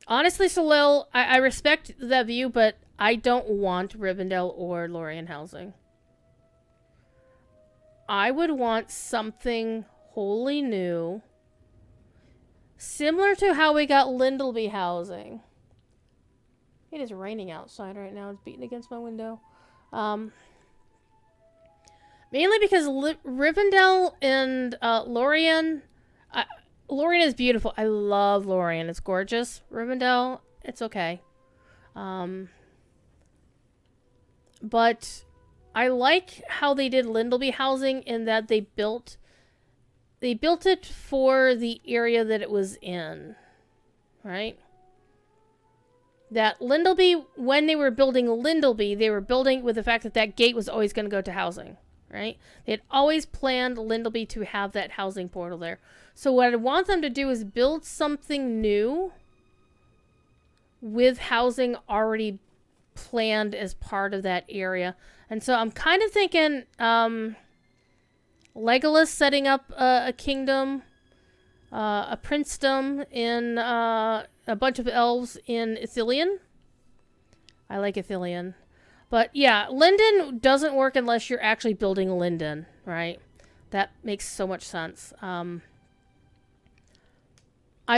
Honestly, Salil, I respect that view, but I don't want Rivendell or Lorien housing. I would want something wholly new, similar to how we got Lindleby housing. It is raining outside right now. It's beating against my window. Mainly because Rivendell and Lorien... Lorien is beautiful. I love Lorien. It's gorgeous. Rivendell, it's okay. But I like how they did Lindleby housing in that they built it for the area that it was in. Right? That Lindleby, when they were building Lindleby, they were building with the fact that that gate was always going to go to housing, right? They had always planned Lindleby to have that housing portal there. So what I want them to do is build something new with housing already planned as part of that area. And so I'm kind of thinking Legolas setting up a kingdom, a princedom in... a bunch of elves in Ithilien. I like Ithilien. But yeah, Linden doesn't work unless you're actually building Linden, right? That makes so much sense. I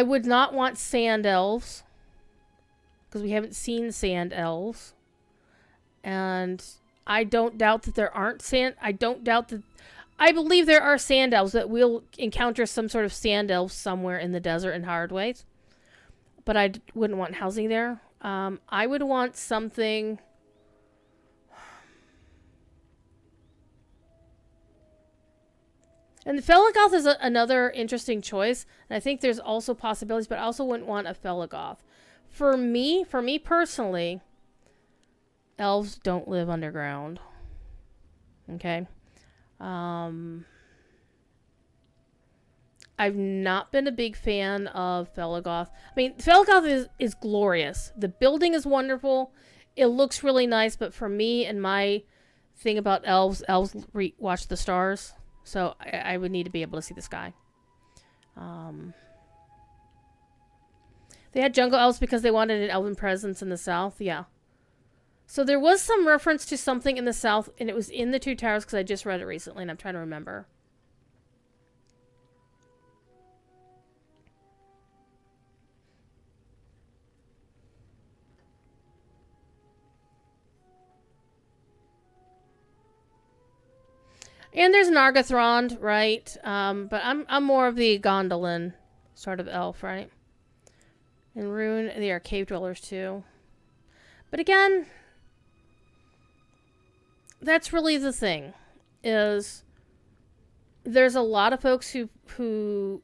would not want sand elves, because we haven't seen sand elves. And I don't doubt that there aren't sand. I don't doubt that. I believe there are sand elves, that we'll encounter some sort of sand elves somewhere in the desert in Hardways. But I wouldn't want housing there. I would want something. And the Felagoth is another interesting choice. And I think there's also possibilities, but I also wouldn't want a Felagoth. For me personally, elves don't live underground. Okay? I've not been a big fan of Felagoth. I mean, Felagoth is glorious. The building is wonderful. It looks really nice, but for me and my thing about elves watch the stars. So I would need to be able to see the sky. They had jungle elves because they wanted an elven presence in the south. Yeah. So there was some reference to something in the south, and it was in the Two Towers because I just read it recently, and I'm trying to remember. And there's Nargothrond, right? But I'm more of the Gondolin sort of elf, right? And Rune, they are cave dwellers too. But again, that's really the thing. Is there's a lot of folks who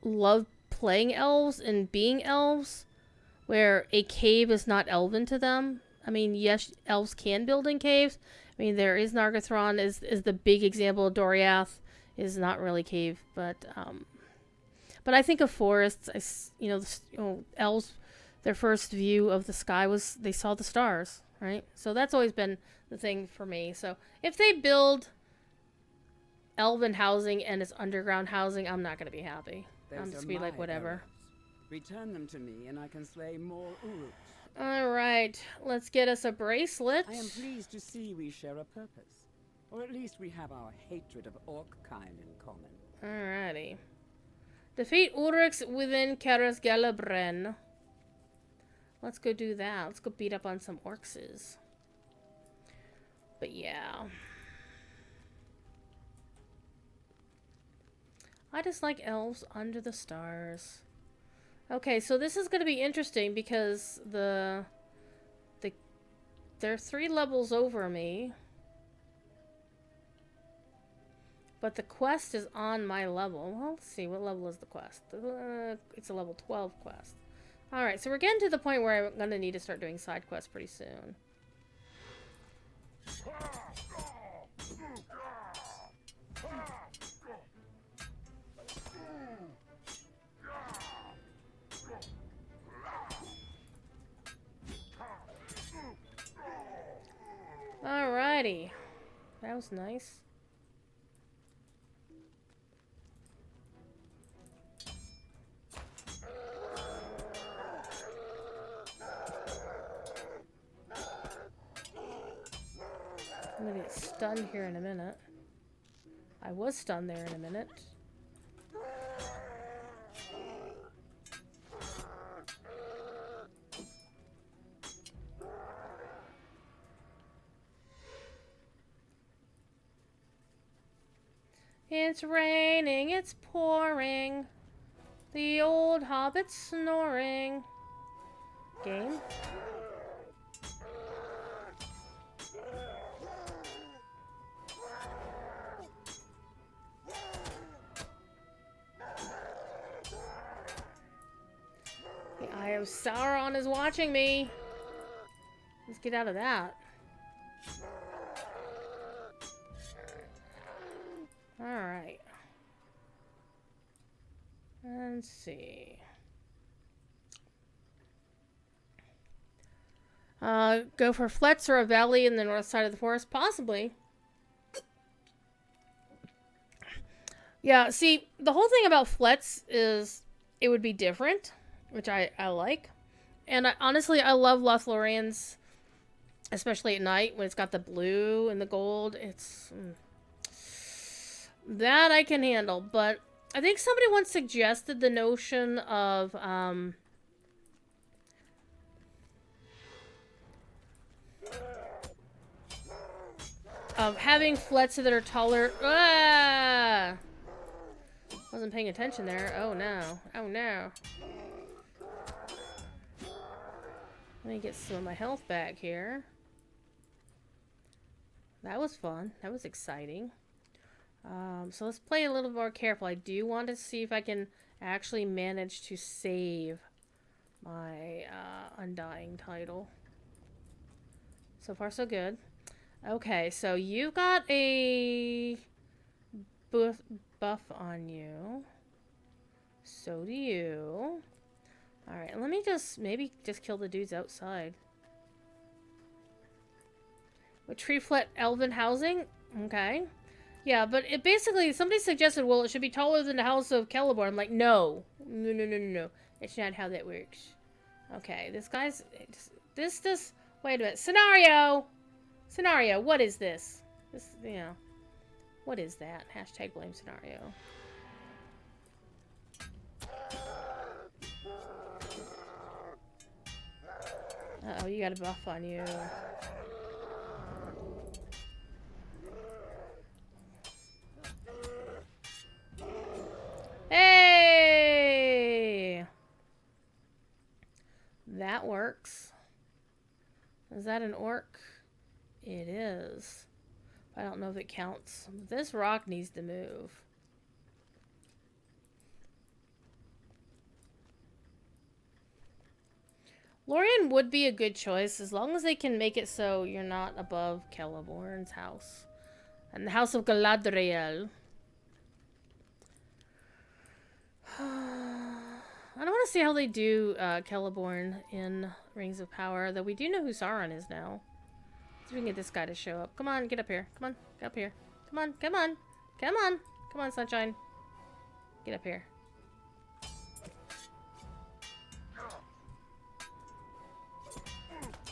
love playing elves and being elves, where a cave is not elven to them. I mean, yes, elves can build in caves. I mean, there is Nargothrond is the big example. Doriath is not really cave, but I think of forests. Elves, their first view of the sky was they saw the stars, right? So that's always been the thing for me. So if they build elven housing and it's underground housing, I'm not going to be happy. I'm just be like, whatever. Return them to me, and I can slay more Uruks. All right, let's get us a bracelet. I am pleased to see we share a purpose. Or at least we have our hatred of orc kind in common. Alrighty. Defeat Ulrichs within Karas Galabren. Let's go do that. Let's go beat up on some orcs. But yeah. I just like elves under the stars. Okay, so this is going to be interesting because they're 3 levels over me. But the quest is on my level. Well, let's see, what level is the quest? It's a level 12 quest. Alright, so we're getting to the point where I'm going to need to start doing side quests pretty soon. Alrighty. That was nice. I'm gonna get stunned here in a minute. I was stunned there in a minute. It's raining, it's pouring. The old hobbit's snoring. Game. The Eye of Sauron is watching me. Let's get out of that. Alright. Let's see. Go for flats or a valley in the north side of the forest? Possibly. Yeah, see, the whole thing about flats is it would be different, which I like. And honestly, I love Lothlorien's, especially at night when it's got the blue and the gold. It's... that I can handle, but I think somebody once suggested the notion of, Having flets that are taller. Ah! Wasn't paying attention there. Oh no. Oh no. Let me get some of my health back here. That was fun. That was exciting. So let's play a little more careful. I do want to see if I can actually manage to save my Undying title. So far, so good. Okay, so you got a buff on you. So do you. Alright, let me maybe just kill the dudes outside. With tree flat elven housing? Okay. Yeah, but it basically, somebody suggested, well, it should be taller than the House of Celeborn. I'm like, no. No, no, no, no, no. It's not how that works. Okay, this guy's... Wait a minute. Scenario, what is this? What is that? Hashtag blame scenario. Uh-oh, you got a buff on you. Hey! That works. Is that an orc? It is. I don't know if it counts. This rock needs to move. Lorien would be a good choice as long as they can make it so you're not above Celeborn's house. And the House of Galadriel. I don't want to see how they do Celeborn in Rings of Power, though we do know who Sauron is now. See if we can get this guy to show up. Come on, get up here. Come on, get up here. Come on, come on. Come on. Come on, sunshine. Get up here.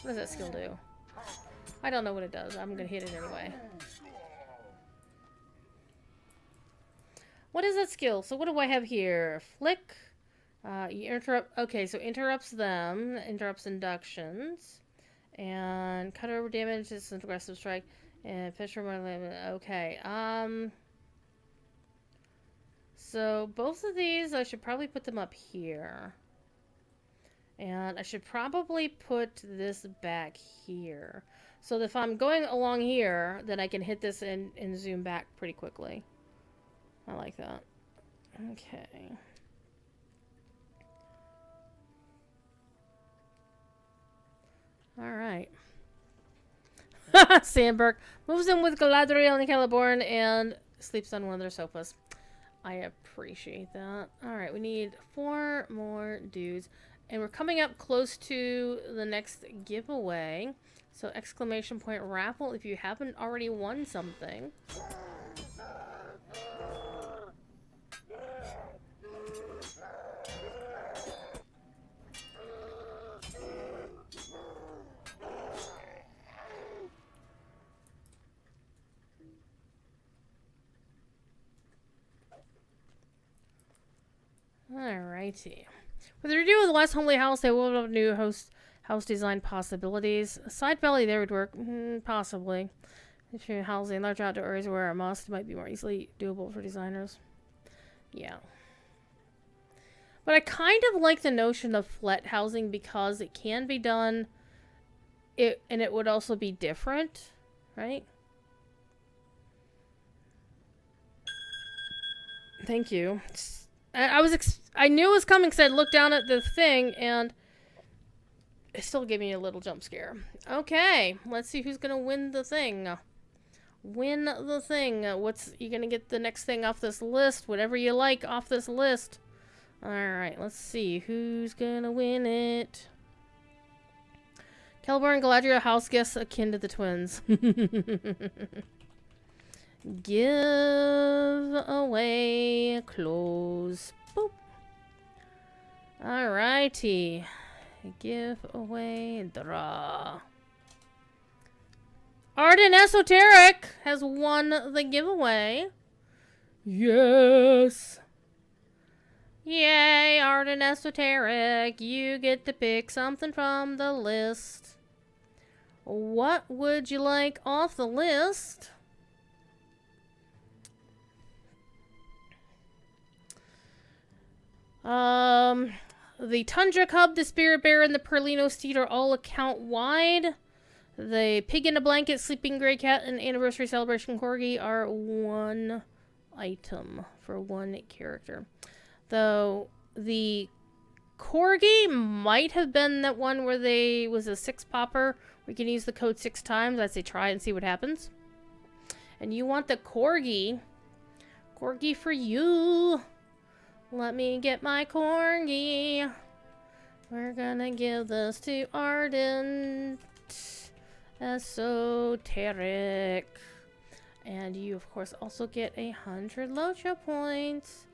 What does that skill do? I don't know what it does. I'm gonna hit it anyway. What is that skill? So what do I have here? Flick. You interrupt. Okay, so interrupts them. Interrupts inductions. And cut over damage. It's an aggressive strike. And fish from okay. So both of these, I should probably put them up here. And I should probably put this back here. So that if I'm going along here, then I can hit this and zoom back pretty quickly. I like that. Okay. Alright. Sandberg moves in with Galadriel and Celeborn and sleeps on one of their sofas. I appreciate that. Alright, we need 4 more dudes. And we're coming up close to the next giveaway. So exclamation point raffle if you haven't already won something. Alrighty. With the review of the last homely house, they will have new house design possibilities. A side valley there would work, possibly. If you're housing large outdoor areas where a must might be more easily doable for designers. Yeah. But I kind of like the notion of flat housing because it can be done, and it would also be different, right? Thank you. I knew it was coming because I looked down at the thing and it still gave me a little jump scare. Okay, let's see who's gonna win the thing. Win the thing. You gonna get the next thing off this list? Whatever you like off this list. Alright, let's see who's gonna win it. Celeborn and Galadriel house guests akin to the twins. Give away clothes. Boop. Alrighty. Give away draw. Arden Esoteric has won the giveaway. Yes. Yay, Arden Esoteric. You get to pick something from the list. What would you like off the list? The Tundra Cub, the Spirit Bear, and the Perlino Steed are all account wide. The Pig in a Blanket, Sleeping Gray Cat, and Anniversary Celebration Corgi are one item for one character. Though the Corgi might have been that one where they was a 6-popper. We can use the code 6 times. I'd say try and see what happens. And you want the Corgi. Corgi for you. Let me get my Corgi. We're gonna give this to Ardent. Esoteric. And you, of course, also get 100 Locho points.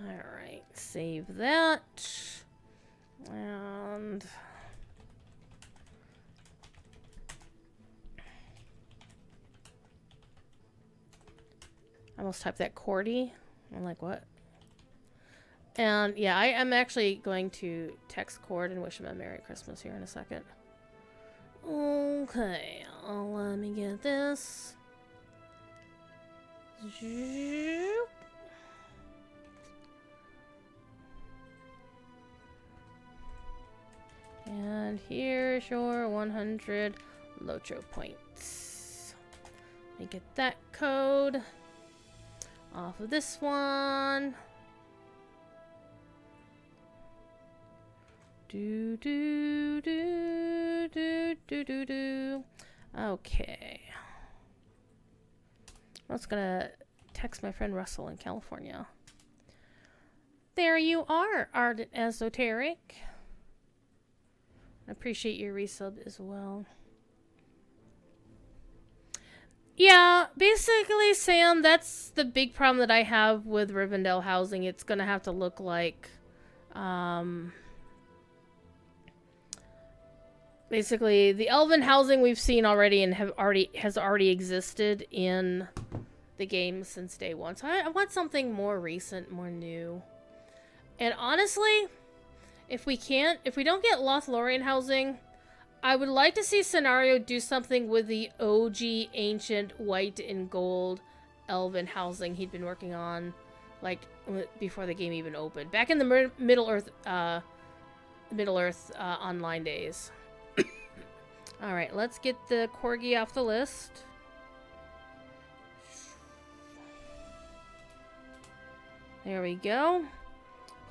Alright, save that. And I almost typed that Cordy. I'm like, what? And yeah, I am actually going to text Cord and wish him a Merry Christmas here in a second. Okay, let me get this. Zoop. And here's your 100 Locho points. Let me get that code off of this one. Do do do do do do do. Okay. I'm just gonna text my friend Russell in California. There you are, Ardent Esoteric. I appreciate your resub as well. Yeah, basically, Sam, that's the big problem that I have with Rivendell housing. It's gonna have to look like, basically, the Elven housing we've seen already and has already existed in the game since day one. So I want something more recent, more new. And honestly, if we don't get Lothlorien housing, I would like to see Scenario do something with the OG ancient white and gold Elven housing he'd been working on, like, before the game even opened. Back in the Middle Earth online days. Alright, let's get the Corgi off the list. There we go.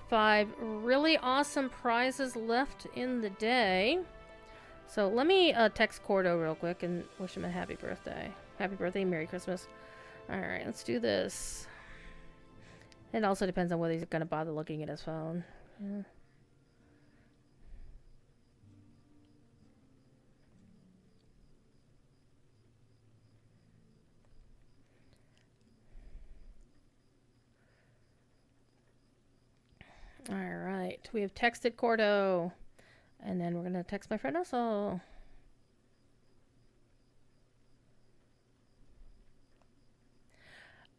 5 really awesome prizes left in the day. So let me text Cordo real quick and wish him a happy birthday. Happy birthday, Merry Christmas. Alright, let's do this. It also depends on whether he's going to bother looking at his phone. Yeah. Alright, we have texted Cordo. And then we're going to text my friend Russell.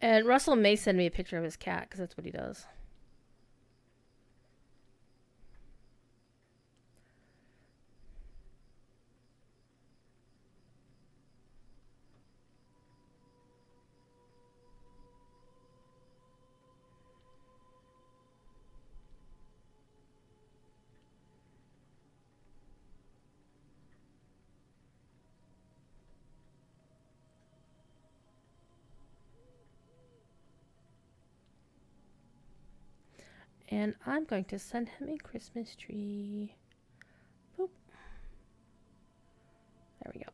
And Russell may send me a picture of his cat, because that's what he does. And I'm going to send him a Christmas tree. Boop. There we go.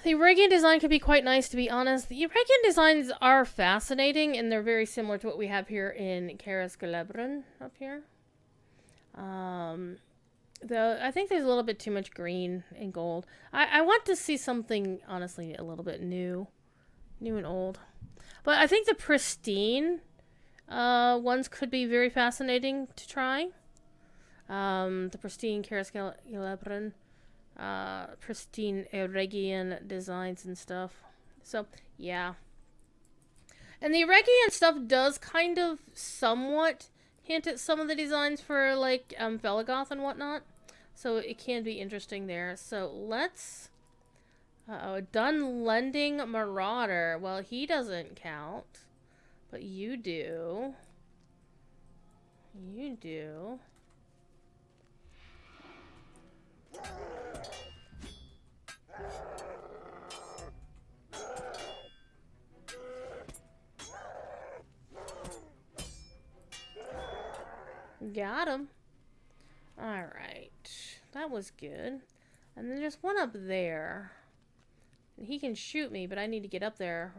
The Reagan design could be quite nice, to be honest. The Reagan designs are fascinating, and they're very similar to what we have here in Karas Galebron up here. Though I think there's a little bit too much green and gold. I want to see something, honestly, a little bit new. New and old. But I think the pristine ones could be very fascinating to try. The pristine Karas Galebron. Pristine Eregian designs and stuff. So, yeah. And the Eregian stuff does kind of somewhat hint at some of the designs for, like, Velagoth and whatnot. So it can be interesting there. So let's... Uh-oh, Dunlending Marauder. Well, he doesn't count. But you do. You do. Got him. Alright. That was good. And then there's one up there. And he can shoot me, but I need to get up there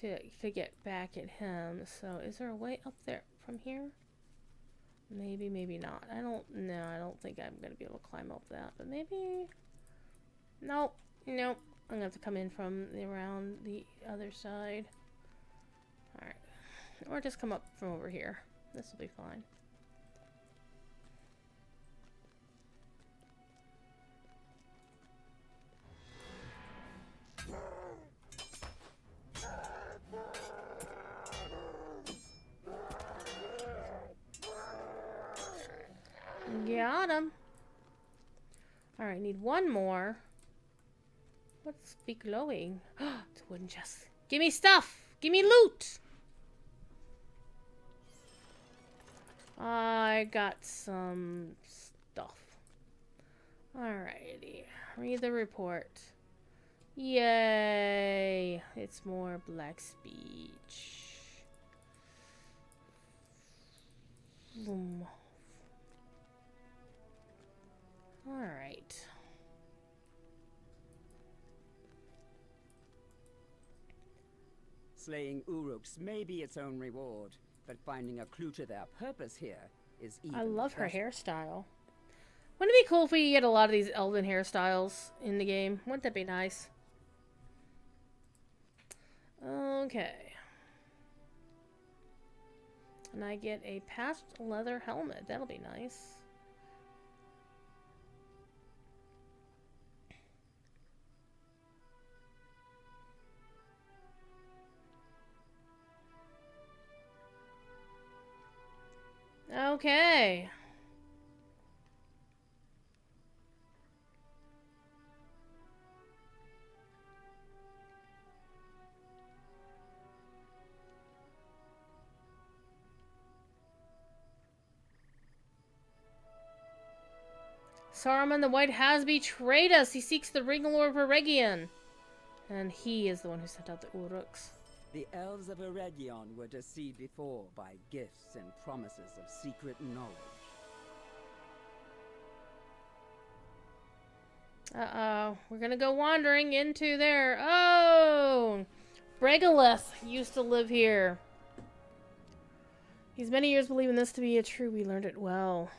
to get back at him. So is there a way up there from here? Maybe, maybe not. I don't think I'm going to be able to climb up that. But maybe... Nope. Nope. I'm going to have to come in from around the other side. Alright. Or just come up from over here. This will be fine. Got him. Alright, need one more. What's be glowing? It's a wooden chest. Give me stuff! Give me loot! I got some stuff. Alrighty. Read the report. Yay! It's more black speech. Boom. Alright. Slaying Uruks may be its own reward, but finding a clue to their purpose here is even I love her better. hairstyle. Wouldn't it be cool if we get a lot of these elven hairstyles in the game? Wouldn't that be nice? Okay. And I get a patched leather helmet. That'll be nice. Okay. Saruman the White has betrayed us. He seeks the ring lord of Eregion. And he is the one who sent out the Uruks. The elves of Eregion were deceived before by gifts and promises of secret knowledge. Uh-oh. We're gonna go wandering into there. Oh! Bregalith used to live here. He's many years believing this to be true. We learned it well.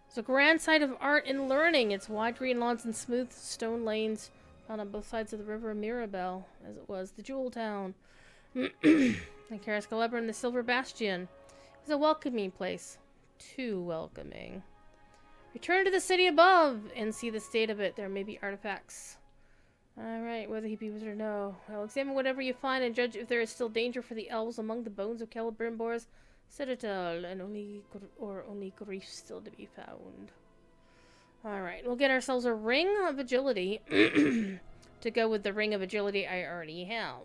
It's a grand sight of art and learning. Its wide green lawns and smooth stone lanes found on both sides of the river Mirabelle, as it was the Jewel Town. And Karis Galebra and the Silver Bastion. It was a welcoming place. Too welcoming. Return to the city above and see the state of it. There may be artifacts. Alright, whether he be wizard or no. I'll examine whatever you find and judge if there is still danger for the elves among the bones of Celebrimbor's citadel, and only grief still to be found. Alright, we'll get ourselves a ring of agility to go with the ring of agility I already have.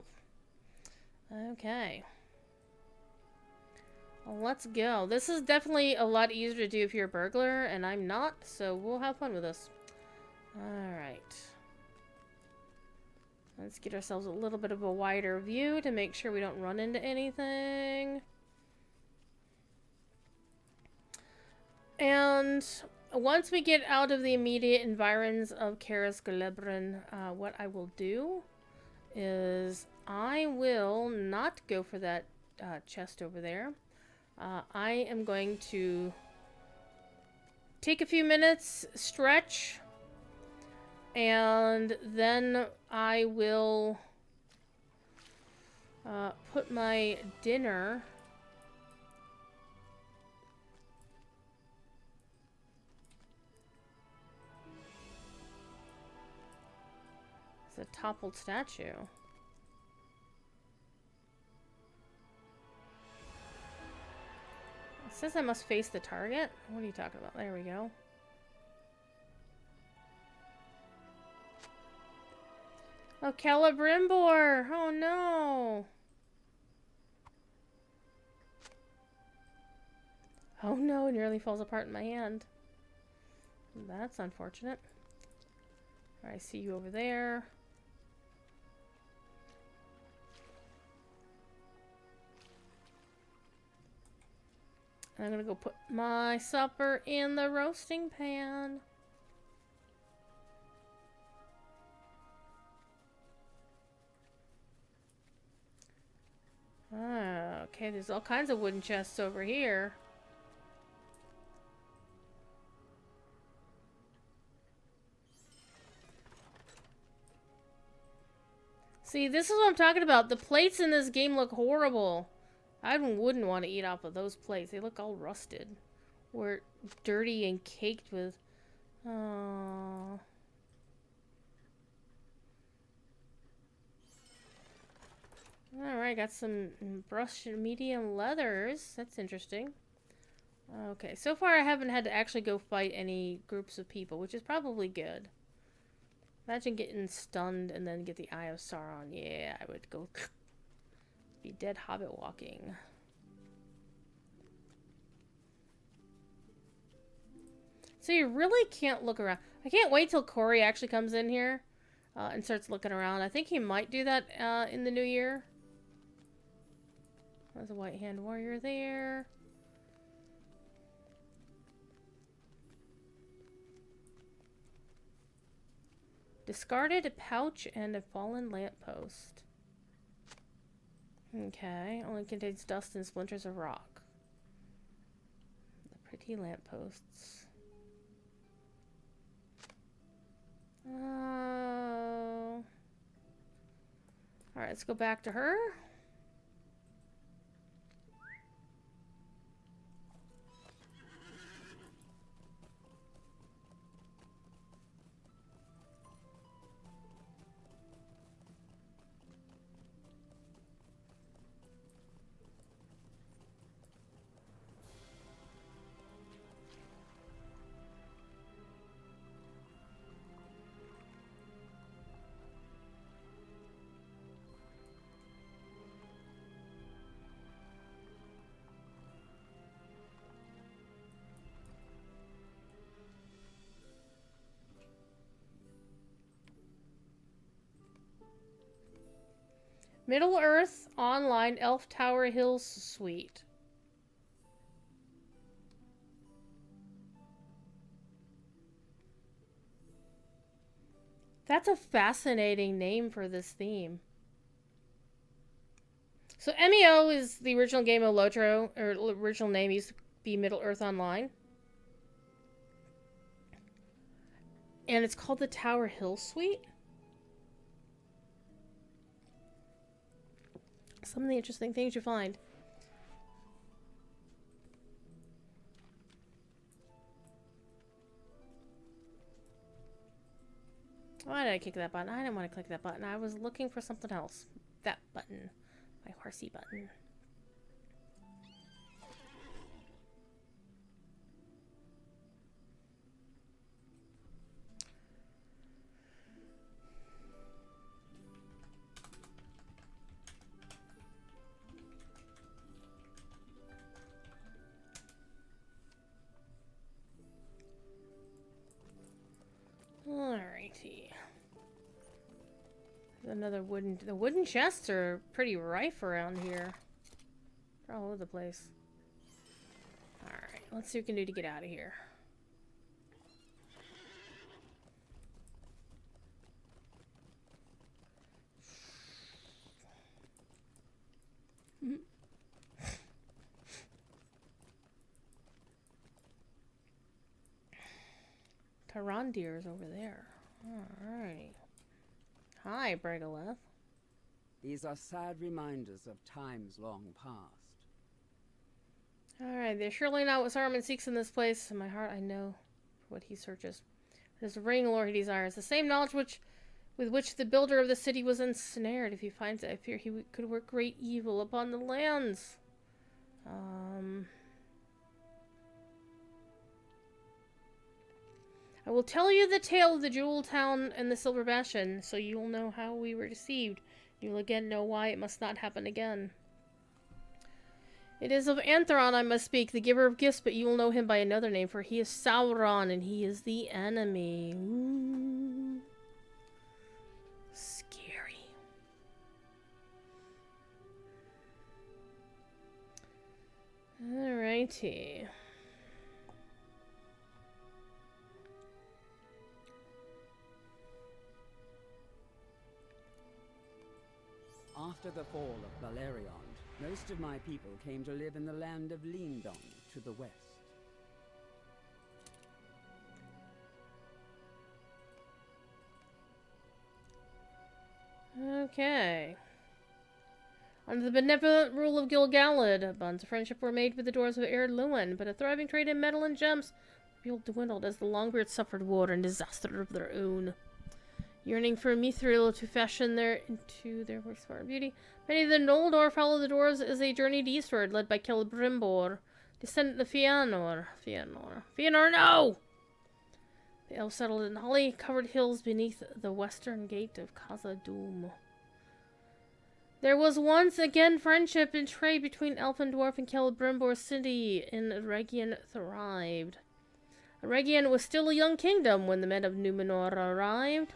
Okay. Well, let's go. This is definitely a lot easier to do if you're a burglar, and I'm not, so we'll have fun with this. Alright. Let's get ourselves a little bit of a wider view to make sure we don't run into anything. And once we get out of the immediate environs of Karis Galebrin, what I will do is I will not go for that chest over there. I am going to take a few minutes, stretch, and then I will put my dinner a toppled statue. says I must face the target? What are you talking about? There we go. Oh, Celebrimbor! Oh no! Oh no, it nearly falls apart in my hand. That's unfortunate. I see you over there. I'm gonna go put my supper in the roasting pan. Ah, okay, there's all kinds of wooden chests over here. See, this is what I'm talking about. The plates in this game look horrible. I wouldn't want to eat off of those plates. They look all rusted. Or dirty and caked with... Oh. Alright, got some brushed medium leathers. That's interesting. Okay, so far I haven't had to actually go fight any groups of people, which is probably good. Imagine getting stunned and then get the Eye of Sauron. Yeah, I would go... be dead hobbit walking. So you really can't look around. I can't wait till Corey actually comes in here and starts looking around. I think he might do that in the new year. There's a white hand warrior there. Discarded pouch and a fallen lamppost. Okay, only contains dust and splinters of rock. The pretty lampposts. Oh. Alright, let's go back to her. Middle-earth Online Elf Tower Hills Suite. That's a fascinating name for this theme. So MEO is the original game of Lotro, or original name used to be Middle-earth Online. And it's called the Tower Hill Suite. Some of the interesting things you find. Why did I click that button? I didn't want to click that button. I was looking for something else. That button. My horsey button. Alrighty. Another wooden... The wooden chests are pretty rife around here. They're all over the place. Alright, let's see what we can do to get out of here. Tarandir is over there. Alright. Hi, Bregaleth. These are sad reminders of times long past. Alright, they're surely not what Saruman seeks in this place. In my heart, I know what he searches. This ring lore he desires. The same knowledge with which the builder of the city was ensnared. If he finds it, I fear he could work great evil upon the lands. I will tell you the tale of the Jewel Town and the Silver Bastion, so you will know how we were deceived. You will again know why it must not happen again. It is of Antheron I must speak, the giver of gifts, but you will know him by another name, for he is Sauron, and he is the enemy. Ooh. Scary. Alrighty. After the fall of Balerion, most of my people came to live in the land of Lindon to the west. Okay. Under the benevolent rule of Gil-galad, bonds of friendship were made with the doors of Ered Luin, but a thriving trade in metal and gems dwindled as the Longbeards suffered war and disaster of their own. Yearning for Mithril to fashion into their works of art and beauty, many of the Noldor followed the dwarves as they journeyed eastward, led by Celebrimbor, descendant of Fëanor. Fëanor, no! The elves settled in holly-covered hills beneath the western gate of Khazad-dûm. There was once again friendship and trade between elf and dwarf, and Celebrimbor's city in Eregion thrived. Eregion was still a young kingdom when the men of Númenor arrived.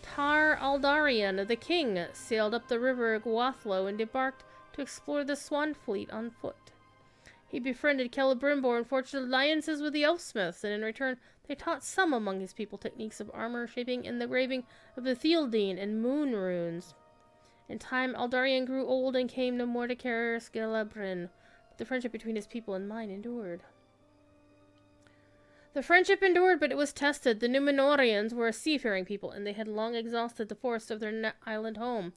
Tar Aldarion, the king, sailed up the river Gwathlo and embarked to explore the Swan Fleet on foot. He befriended Celebrimbor and forged alliances with the elfsmiths, and in return they taught some among his people techniques of armor shaping and the graving of the Thildine and moon runes. In time, Aldarion grew old and came no more to Caer Skelebrin, but the friendship between his people and mine endured. The friendship endured, but it was tested. The Númenóreans were a seafaring people, and they had long exhausted the forests of their island home.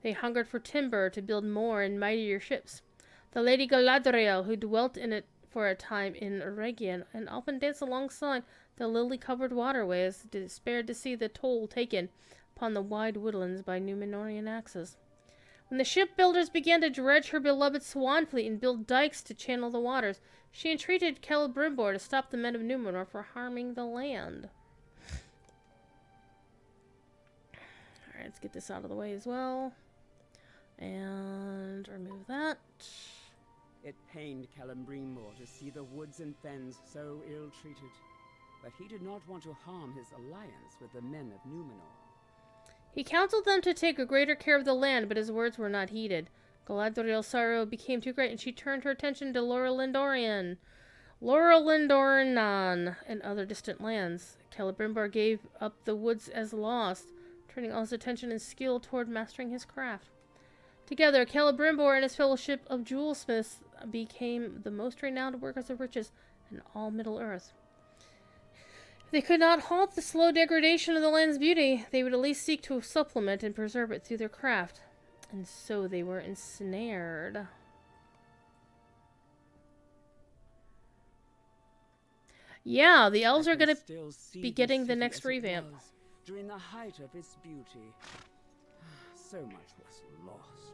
They hungered for timber to build more and mightier ships. The Lady Galadriel, who dwelt in it for a time in Eregion, and often danced alongside the lily-covered waterways, despaired to see the toll taken upon the wide woodlands by Númenórean axes. When the shipbuilders began to dredge her beloved Swan Fleet and build dikes to channel the waters, she entreated Celebrimbor to stop the men of Númenor from harming the land. Alright, let's get this out of the way as well. And remove that. It pained Celebrimbor to see the woods and fens so ill-treated, but he did not want to harm his alliance with the men of Númenor. He counseled them to take a greater care of the land, but his words were not heeded. Galadriel's sorrow became too great, and she turned her attention to Lorelindorian, and other distant lands. Celebrimbor gave up the woods as lost, turning all his attention and skill toward mastering his craft. Together, Celebrimbor and his fellowship of jewelsmiths became the most renowned workers of riches in all Middle-earth. If they could not halt the slow degradation of the land's beauty, they would at least seek to supplement and preserve it through their craft. And so they were ensnared. Yeah, the elves are going to be getting the next revamp. During the height of its beauty, so much was lost.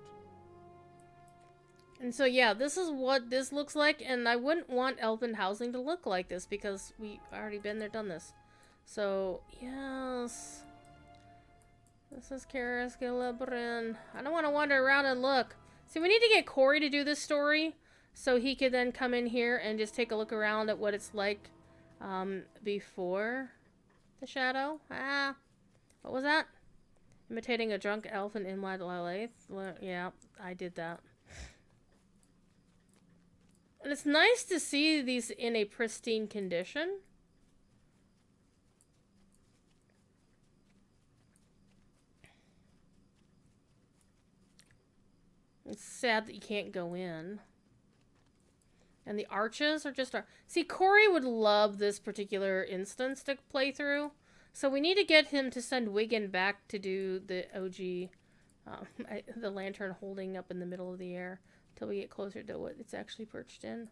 And so, yeah, this is what this looks like, and I wouldn't want elven housing to look like this, because we already been there, done this. So, yes. This is Caer Skelebrin. I don't want to wander around and look. See, we need to get Corey to do this story, so he could then come in here and just take a look around at what it's like before the shadow. What was that? Imitating a drunk elf in Imlad Lalaith. Yeah, I did that. And it's nice to see these in a pristine condition. It's sad that you can't go in. And the arches are just... See, Corey would love this particular instance to play through. So we need to get him to send Wiggin back to do the OG... the lantern holding up in the middle of the air. Till we get closer to what it's actually perched in.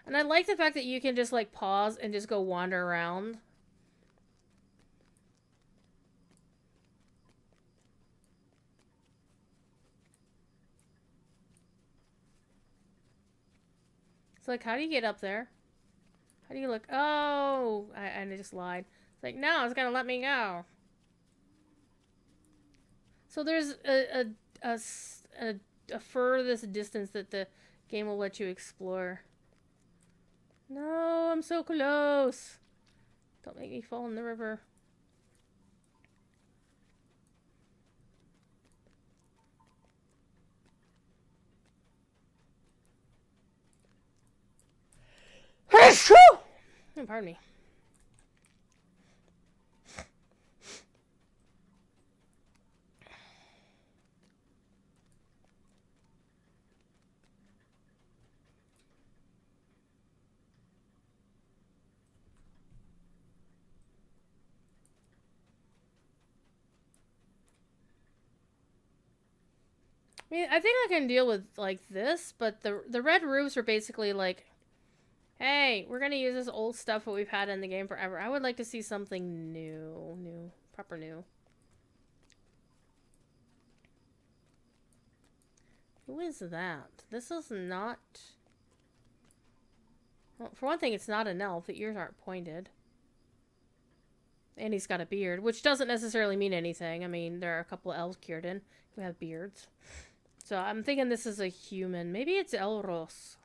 And I like the fact that you can just, like, pause and just go wander around. It's like, how do you get up there? How do you look? Oh, I just lied. It's like, no, it's gonna let me go. So there's a furthest distance that the game will let you explore. No, I'm so close. Don't make me fall in the river. Oh, pardon me. I mean, I think I can deal with like this, but the red roofs are basically like, hey, we're gonna use this old stuff that we've had in the game forever. I would like to see something new, proper new. Who is that? This is not. Well, for one thing, it's not an elf. The ears aren't pointed. And he's got a beard, which doesn't necessarily mean anything. I mean, there are a couple of elves Kierden who have beards. So I'm thinking this is a human. Maybe it's Elros.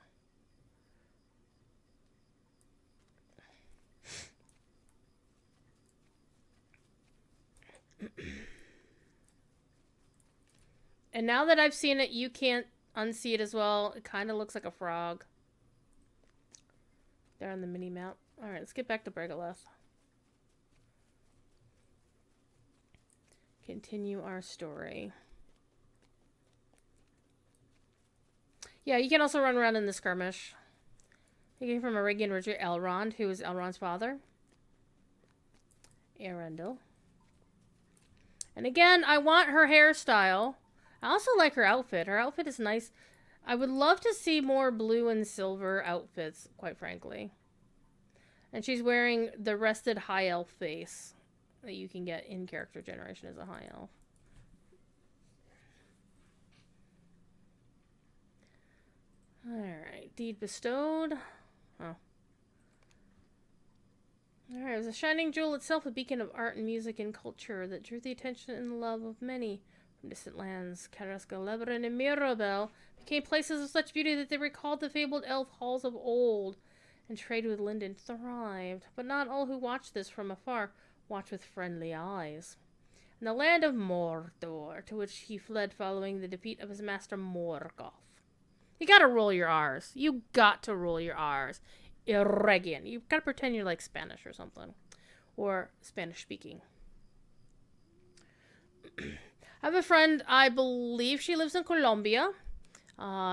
And now that I've seen it, you can't unsee it as well. It kind of looks like a frog. There on the mini map. Alright, let's get back to Bregaleth. Continue our story. Yeah, you can also run around in the skirmish. You came from Aragian Richard Elrond, who is Elrond's father. Arundel. And again, I want her hairstyle. I also like her outfit. Her outfit is nice. I would love to see more blue and silver outfits, quite frankly. And she's wearing the rested high elf face that you can get in character generation as a high elf. Alright, deed bestowed. Oh. Alright, it was a shining jewel itself, a beacon of art and music and culture that drew the attention and the love of many from distant lands. Carrasca, Lebanon, and Mirabel became places of such beauty that they recalled the fabled elf halls of old, and trade with Linden thrived. But not all who watched this from afar watched with friendly eyes. In the land of Mordor, to which he fled following the defeat of his master Morgoth. You gotta roll your R's. You got to roll your R's. Irregian. You gotta pretend you're like Spanish or something. Or Spanish speaking. I have a friend, I believe she lives in Colombia.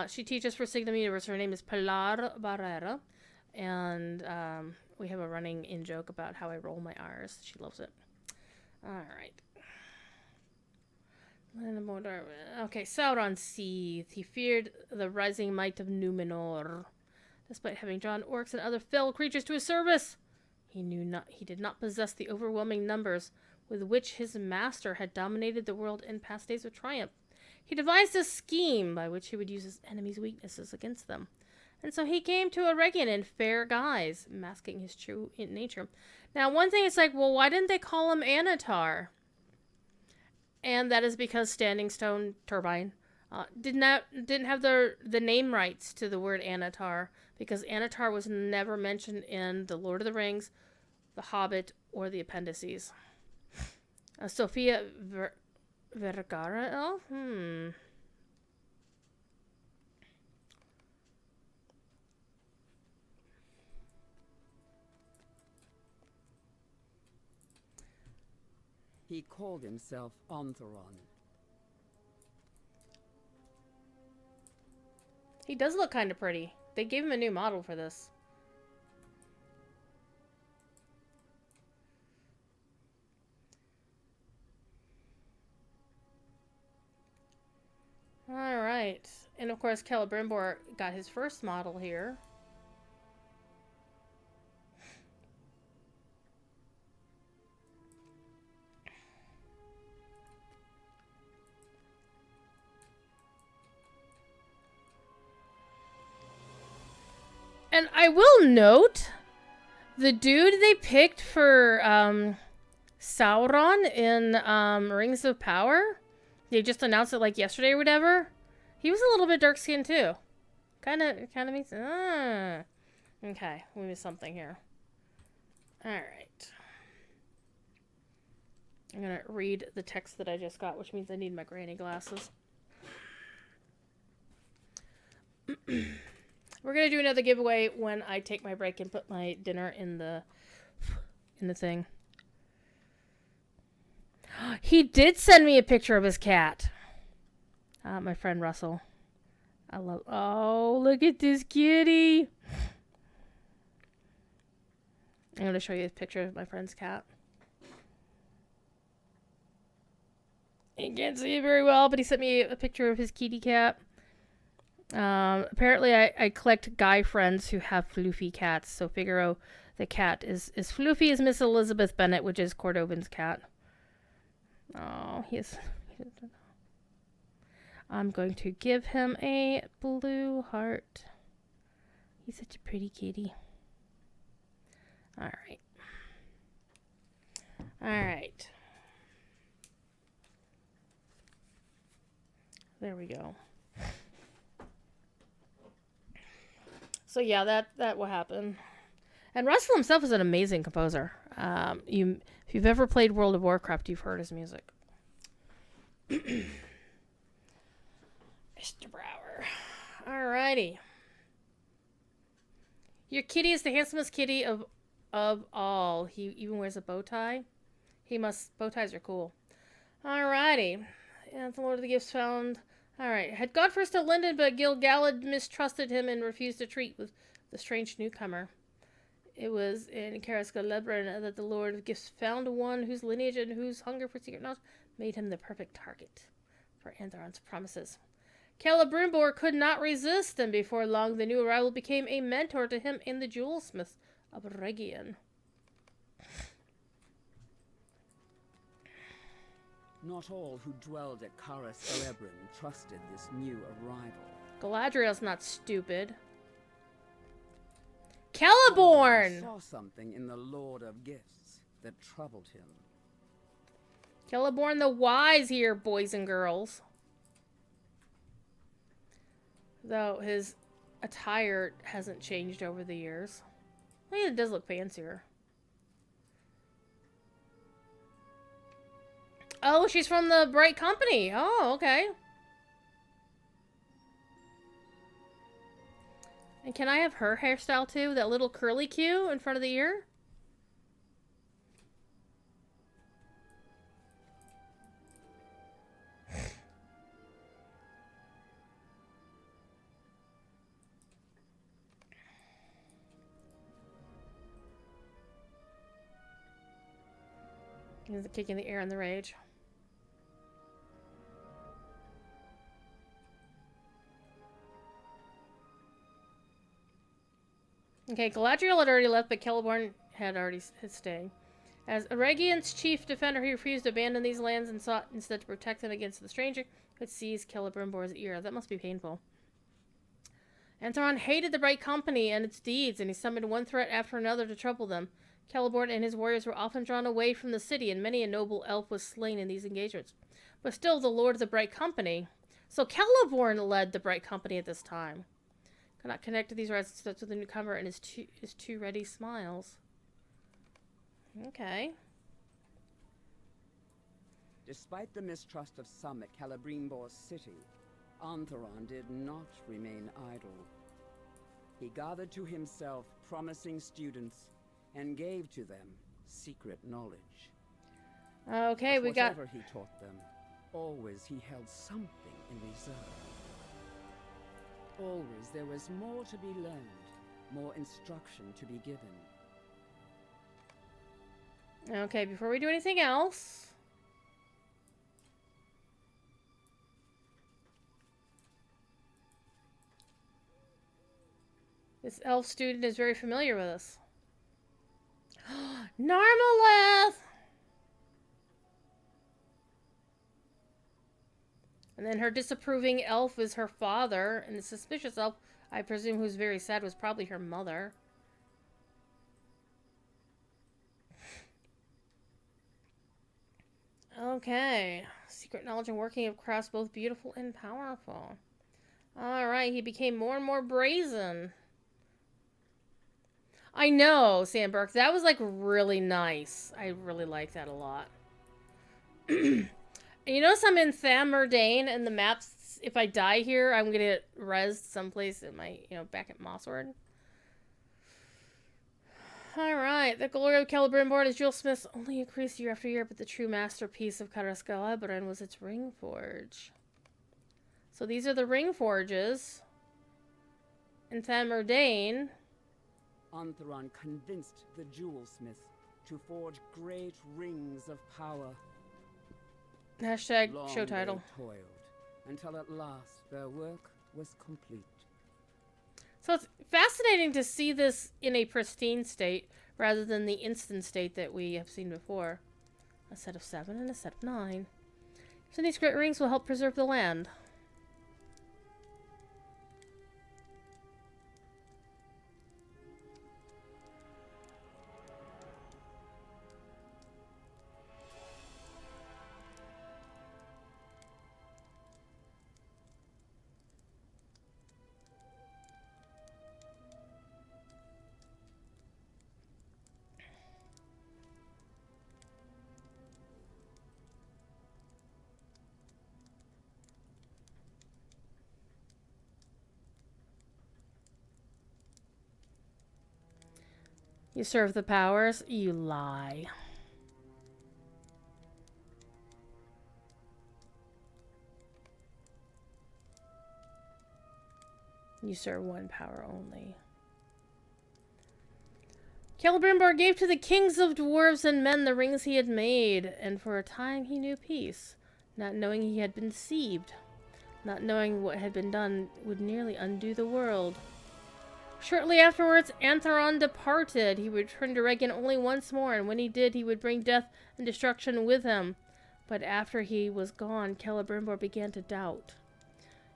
She teaches for Signum Universe. Her name is Pilar Barrera. And we have a running in joke about how I roll my R's. She loves it. Alright. Okay, Sauron seethed. He feared the rising might of Numenor. Despite having drawn orcs and other fell creatures to his service, he did not possess the overwhelming numbers with which his master had dominated the world in past days of triumph. He devised a scheme by which he would use his enemies' weaknesses against them. And so he came to Eregion in fair guise, masking his true nature. Now, one thing is like, well, why didn't they call him Anatar? And that is because Standing Stone Turbine didn't have the name rights to the word Anatar, because Anatar was never mentioned in The Lord of the Rings, The Hobbit, or the appendices. Sofia Vergara? Oh, He called himself Onthoron. He does look kind of pretty. They gave him a new model for this. Alright. And of course, Celebrimbor got his first model here. And I will note The dude they picked for Sauron in Rings of Power, they just announced it like yesterday or whatever. He was a little bit dark skinned too. Kind of makes. Okay, we missed something here. All right. I'm gonna read the text that I just got, which means I need my granny glasses. We're gonna do another giveaway when I take my break and put my dinner in the thing. He did send me a picture of his cat. My friend Russell. Oh, look at this kitty. I'm going to show you a picture of my friend's cat. You can't see it very well, but he sent me a picture of his kitty cat. Apparently, I collect guy friends who have floofy cats. So Figaro, the cat, is floofy as Miss Elizabeth Bennet, which is Cordovan's cat. Oh, he doesn't know. I'm going to give him a blue heart. He's such a pretty kitty. All right. All right. There we go. So yeah, that will happen. And Russell himself is an amazing composer. If you've ever played World of Warcraft, you've heard his music. Mr. Brower. Alrighty. Your kitty is the handsomest kitty of all. He even wears a bow tie. Bow ties are cool. Alrighty. And the Lord of the Gifts found. Alright. Had gone first to London, but Gil-galad mistrusted him and refused to treat with the strange newcomer. It was in Caras-Galadbren that the Lord of the Gifts found one whose lineage and whose hunger for secret knowledge made him the perfect target for Antheron's promises. Celebrimbor could not resist, and before long the new arrival became a mentor to him in the jewelsmiths of Rhegion. Not all who dwelled at Caras-Galadbren trusted this new arrival. Galadriel's not stupid. Celeborn! He saw something in the Lord of Gifts that troubled him. Celeborn the Wise here, boys and girls. Though his attire hasn't changed over the years. I mean, it does look fancier. Oh, she's from the Bright Company. Oh, okay. And can I have her hairstyle too? That little curly Q in front of the ear? He's kicking the air in the rage. Okay, Galadriel had already left, but Celeborn had already stayed. As Rhegian's chief defender, he refused to abandon these lands and sought instead to protect them against the stranger who had seized Celebrimbor's ear. That must be painful. Antheron hated the Bright Company and its deeds, and he summoned one threat after another to trouble them. Celeborn and his warriors were often drawn away from the city, and many a noble elf was slain in these engagements. But still, the Lord of the Bright Company. So Celeborn led the Bright Company at this time. Could not connect to these rising steps with the newcomer and his two ready smiles. Okay. Despite the mistrust of some at Celebrimbor's city, Antheron did not remain idle. He gathered to himself promising students and gave to them secret knowledge. Okay, but we got... whatever he taught them, always he held something in reserve. Always there was more to be learned, more instruction to be given. Okay, before we do anything else... This elf student is very familiar with us. Narmaleth! And then her disapproving elf is her father, and the suspicious elf, I presume, who's very sad, was probably her mother. Okay. Secret knowledge and working of crafts both beautiful and powerful. Alright, he became more and more brazen. I know, Sandberg. That was, like, really nice. I really like that a lot. And you notice I'm in Thamerdane, and the maps, if I die here, I'm gonna get rezzed someplace in my, back at Mossword. Alright, the glory of Celebrimbor is Jewel Smith's only increased year after year, but the true masterpiece of Carascalabran was its ring forge. So these are the ring forges in Thamerdane. Antheron convinced the jewelsmith to forge great rings of power. Hashtag Long show title. they toiled, until at last their work was complete. So it's fascinating to see this in a pristine state rather than the instant state that we have seen before. A set of 7 and a set of 9. So these great rings will help preserve the land. You serve the powers, you lie. You serve one power only. Celebrimbor gave to the kings of dwarves and men the rings he had made, and for a time he knew peace, not knowing he had been deceived. Not knowing what had been done would nearly undo the world. Shortly afterwards, Antheron departed. He returned to Regan only once more, and when he did, he would bring death and destruction with him. But after he was gone, Celebrimbor began to doubt.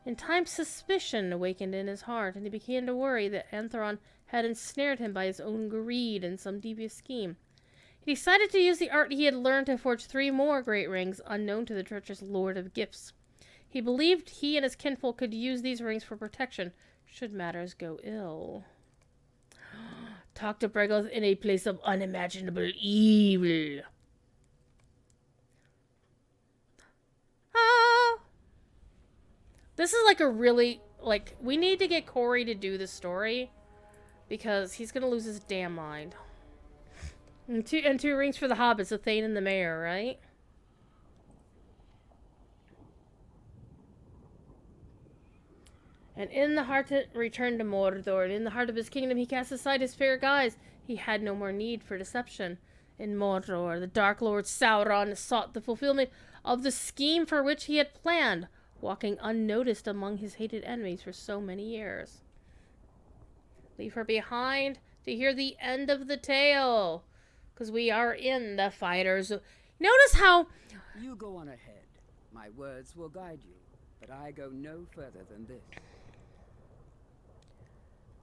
In time, suspicion awakened in his heart, and he began to worry that Antheron had ensnared him by his own greed and some devious scheme. He decided to use the art he had learned to forge 3 more great rings, unknown to the treacherous Lord of Gifts. He believed he and his kinfolk could use these rings for protection, should matters go ill. Talk to Bregoth in a place of unimaginable evil. Ah! This is like a really, we need to get Corey to do this story, because he's gonna lose his damn mind. And two rings for the hobbits, the Thane and the Mayor, right? And in the heart returned to Mordor, and in the heart of his kingdom he cast aside his fair guise. He had no more need for deception. In Mordor, the Dark Lord Sauron sought the fulfillment of the scheme for which he had planned, walking unnoticed among his hated enemies for so many years. Leave her behind to hear the end of the tale, because we are in the fighters. Notice how... You go on ahead. My words will guide you, but I go no further than this.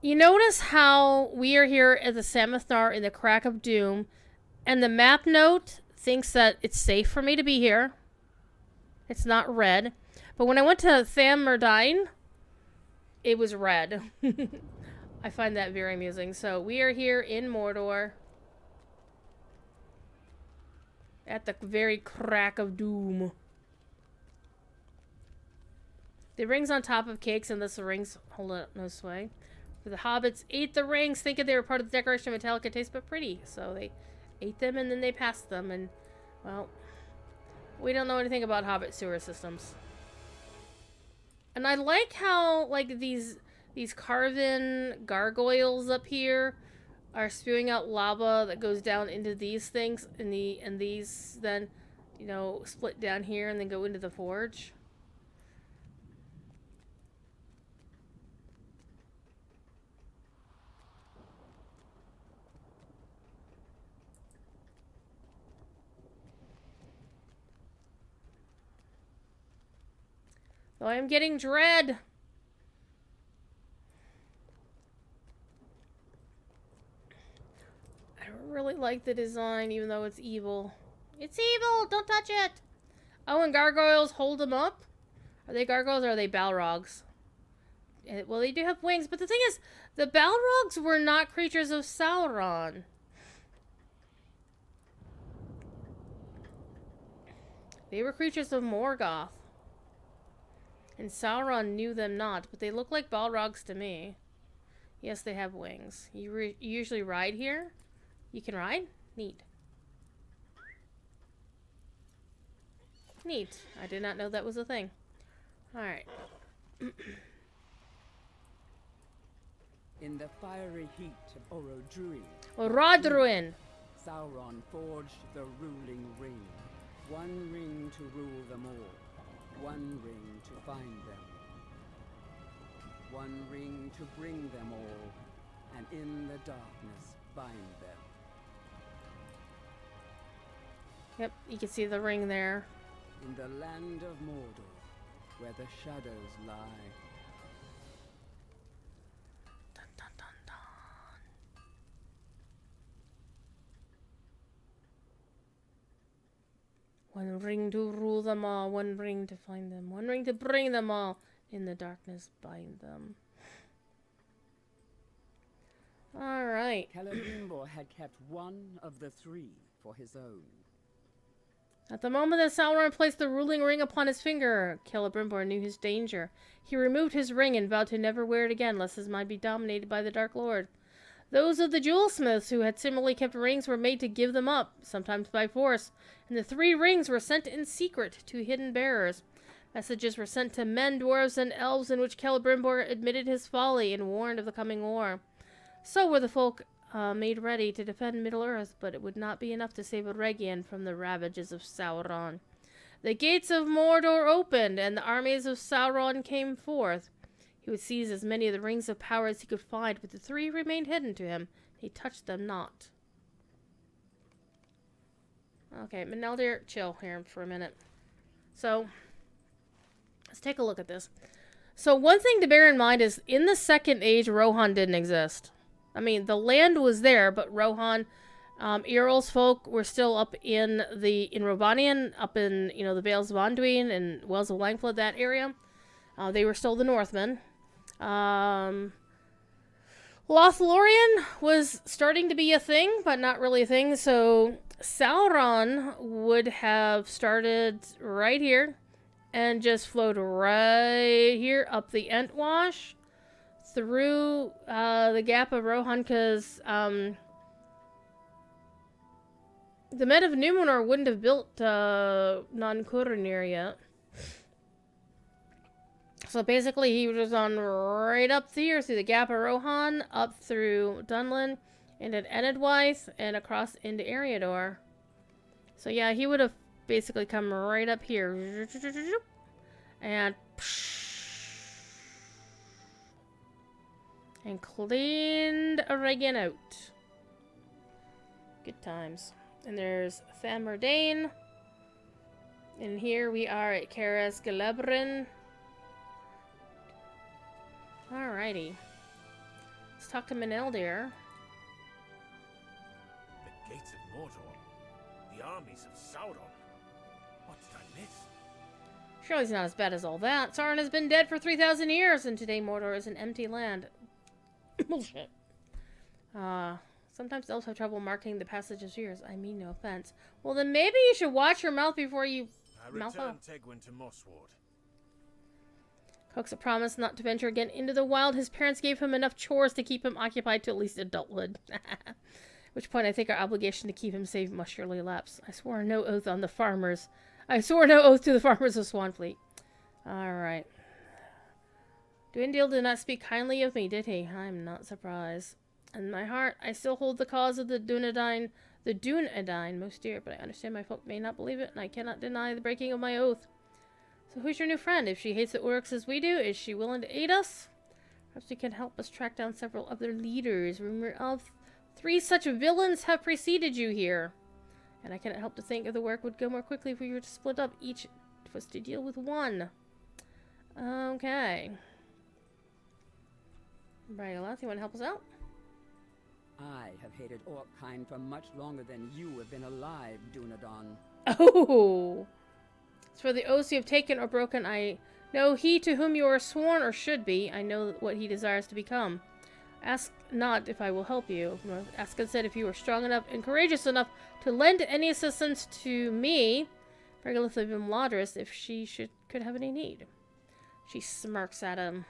You notice how we are here at the Samethnar in the Crack of Doom, and the map note thinks that it's safe for me to be here. It's not red. But when I went to Thamerdine, it was red. I find that very amusing. So we are here in Mordor at the very Crack of Doom. The rings on top of cakes, and thus the rings hold up no sway. For the hobbits ate the rings, thinking they were part of the decoration, metallic and taste but pretty. So they ate them and then they passed them, and, well, we don't know anything about hobbit sewer systems. And I like how, these carven gargoyles up here are spewing out lava that goes down into these things, and these then, split down here and then go into the forge. Though I am getting dread. I don't really like the design, even though it's evil. It's evil! Don't touch it! Oh, and gargoyles hold them up? Are they gargoyles or are they balrogs? Well, they do have wings, but the thing is, the balrogs were not creatures of Sauron. They were creatures of Morgoth. And Sauron knew them not, but they look like balrogs to me. Yes, they have wings. You usually ride here? You can ride? Neat. Neat. I did not know that was a thing. Alright. In the fiery heat of Orodruin, Rodruin! Sauron forged the ruling ring. One ring to rule them all. One ring to find them. One ring to bring them all. And in the darkness bind them. Yep, you can see the ring there. In the land of Mordor, where the shadows lie. Dun, dun, dun, dun. One ring to rule them all, one ring to find them, one ring to bring them all, in the darkness bind them. Alright. Celebrimbor had kept one of the three for his own. At the moment that Sauron placed the ruling ring upon his finger, Celebrimbor knew his danger. He removed his ring and vowed to never wear it again, lest his mind be dominated by the Dark Lord. Those of the jewelsmiths who had similarly kept rings were made to give them up, sometimes by force, and the 3 rings were sent in secret to hidden bearers. Messages were sent to men, dwarves, and elves in which Celebrimbor admitted his folly and warned of the coming war. So were the folk made ready to defend Middle-earth, but it would not be enough to save Eregion from the ravages of Sauron. The gates of Mordor opened, and the armies of Sauron came forth. He would seize as many of the rings of power as he could find, but the 3 remained hidden to him. He touched them not. Okay, Meneldir, chill here for a minute. So, let's take a look at this. So one thing to bear in mind is, in the Second Age, Rohan didn't exist. I mean, the land was there, but Rohan, Earl's folk were still up in Rhovanion, up in, the Vales of Anduin and Wells of Langflood, that area. They were still the Northmen. Lothlorien was starting to be a thing, but not really a thing. So Sauron would have started right here and just flowed right here up the Entwash through the Gap of Rohan, because the men of Numenor wouldn't have built Non-Curinir yet. So basically, he was on right up here through the Gap of Rohan, up through Dunlin, into Enedwaith, and across into Eriador. So yeah, he would have basically come right up here. And cleaned Eregion out. Good times. And there's Thamardane. And here we are at Caras Galebrin. Alrighty. Let's talk to Meneldir. The gates of Mordor. The armies of Sauron. What did I miss? Surely he's not as bad as all that. Sauron has been dead for 3,000 years, and today Mordor is an empty land. Bullshit. Sometimes elves have trouble marking the passage of years. I mean no offense. Well, then maybe you should watch your mouth before you mouth off. Tegwin to Mossward. Coax a promise not to venture again into the wild. His parents gave him enough chores to keep him occupied till at least adulthood. At which point I think our obligation to keep him safe must surely lapse. I swore no oath on the farmers. I swore no oath to the farmers of Swanfleet. Alright. Dwendil did not speak kindly of me, did he? I'm not surprised. In my heart, I still hold the cause of the Dunedain most dear, but I understand my folk may not believe it, and I cannot deny the breaking of my oath. So who's your new friend? If she hates the orcs as we do, is she willing to aid us? Perhaps you can help us track down several other leaders. Rumor of 3 such villains have preceded you here. And I cannot help to think if the work would go more quickly if we were to split up. Each was to deal with one. Okay. Bragaloth, you want to help us out? I have hated Orc-kind for much longer than you have been alive, Dunedain. Oh! As for the oaths you have taken or broken, I know he to whom you are sworn or should be. I know what he desires to become. Ask not if I will help you. Ask instead if you are strong enough and courageous enough to lend any assistance to me, Regolith of Imladris, if she could have any need. She smirks at him.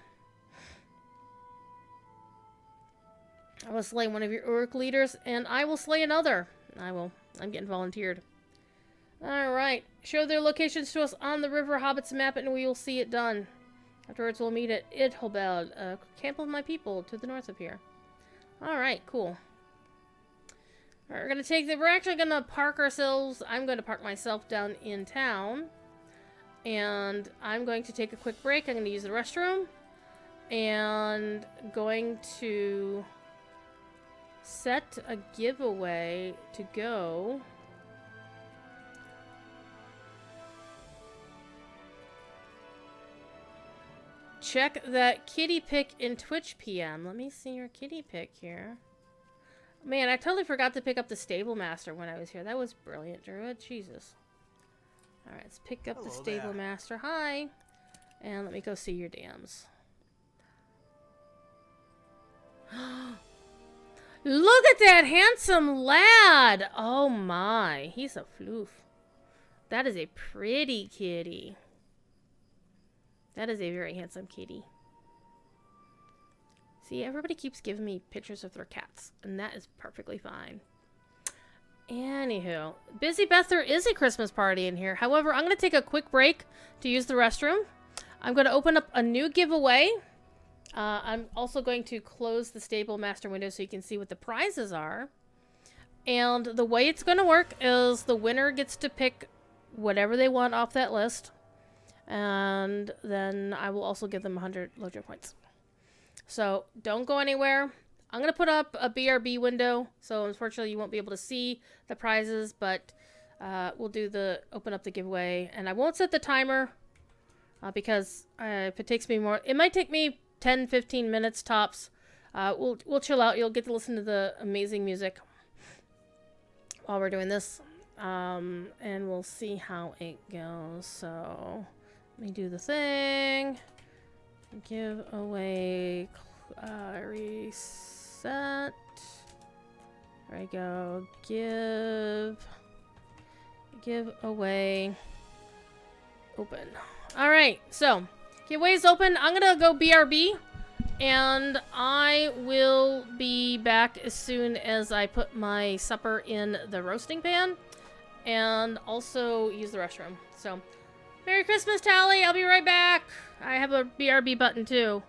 I will slay one of your Uruk leaders, and I will slay another. I'm getting volunteered. Alright. Show their locations to us on the River Hobbit's map, and we will see it done. Afterwards, we'll meet at Idhobald, a camp of my people to the north of here. Alright, cool. Alright, we're actually gonna park ourselves. I'm gonna park myself down in town. And I'm going to take a quick break. I'm gonna use the restroom. And going to set a giveaway to go. Check that kitty pic in Twitch PM. Let me see your kitty pic here. Man, I totally forgot to pick up the Stable Master when I was here. That was brilliant, Druid. Jesus. Alright, let's pick up the Stable Master. Hi. And let me go see your dams. Look at that handsome lad! Oh my. He's a floof. That is a pretty kitty. That is a very handsome kitty. See, everybody keeps giving me pictures of their cats, and that is perfectly fine. Anywho, Busy Beth, there is a Christmas party in here. However, I'm going to take a quick break to use the restroom. I'm going to open up a new giveaway. I'm also going to close the Stable Master window so you can see what the prizes are. And the way it's going to work is the winner gets to pick whatever they want off that list. And then I will also give them 100 Lojo points. So don't go anywhere. I'm going to put up a BRB window. So unfortunately you won't be able to see the prizes. But we'll open up the giveaway. And I won't set the timer. Because if it takes me more... It might take me 10-15 minutes tops. We'll chill out. You'll get to listen to the amazing music while we're doing this. And we'll see how it goes. So... Let me do the thing. Give away. Reset. There we go. Give away. Open. Alright, so. Giveaway is open. I'm gonna go BRB. And I will be back as soon as I put my supper in the roasting pan. And also use the restroom. So. Merry Christmas, Tally! I'll be right back! I have a BRB button, too.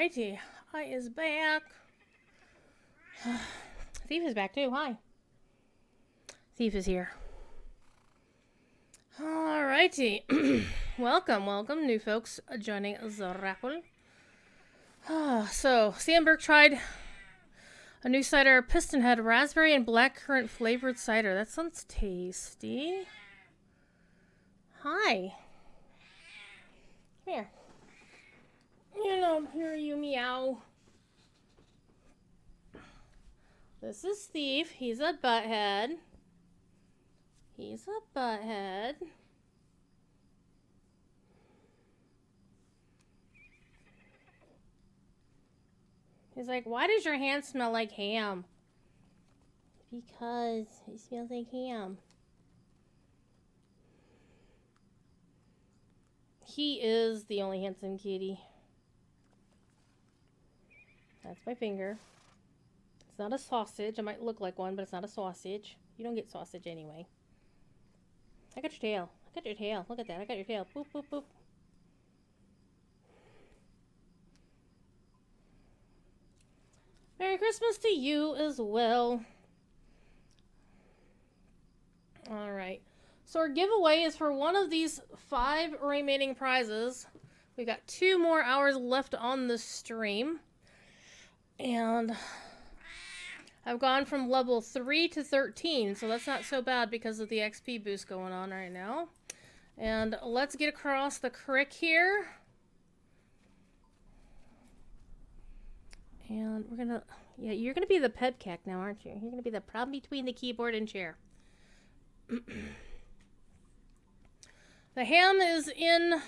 Alrighty. I is back. Thief is back too. Hi. Thief is here. Alrighty. welcome, new folks joining the raffle. So, Sandberg tried a new cider, Piston Head, raspberry and blackcurrant flavored cider. That sounds tasty. Hi. Come here. Here you meow. This is Thief. He's a butthead. He's a butthead. He's like, why does your hand smell like ham? Because it smells like ham. He is the only handsome kitty. That's my finger. It's not a sausage. I might look like one, but it's not a sausage. You don't get sausage anyway. I got your tail. I got your tail. Look at that. I got your tail. Boop, boop, boop. Merry Christmas to you as well. Alright. So our giveaway is for one of these 5 remaining prizes. We've got 2 more hours left on the stream. And I've gone from level 3 to 13, so that's not so bad because of the XP boost going on right now. And let's get across the crick here. And we're gonna, yeah, you're gonna be the pebcac now, aren't you? You're gonna be the problem between the keyboard and chair. The ham is in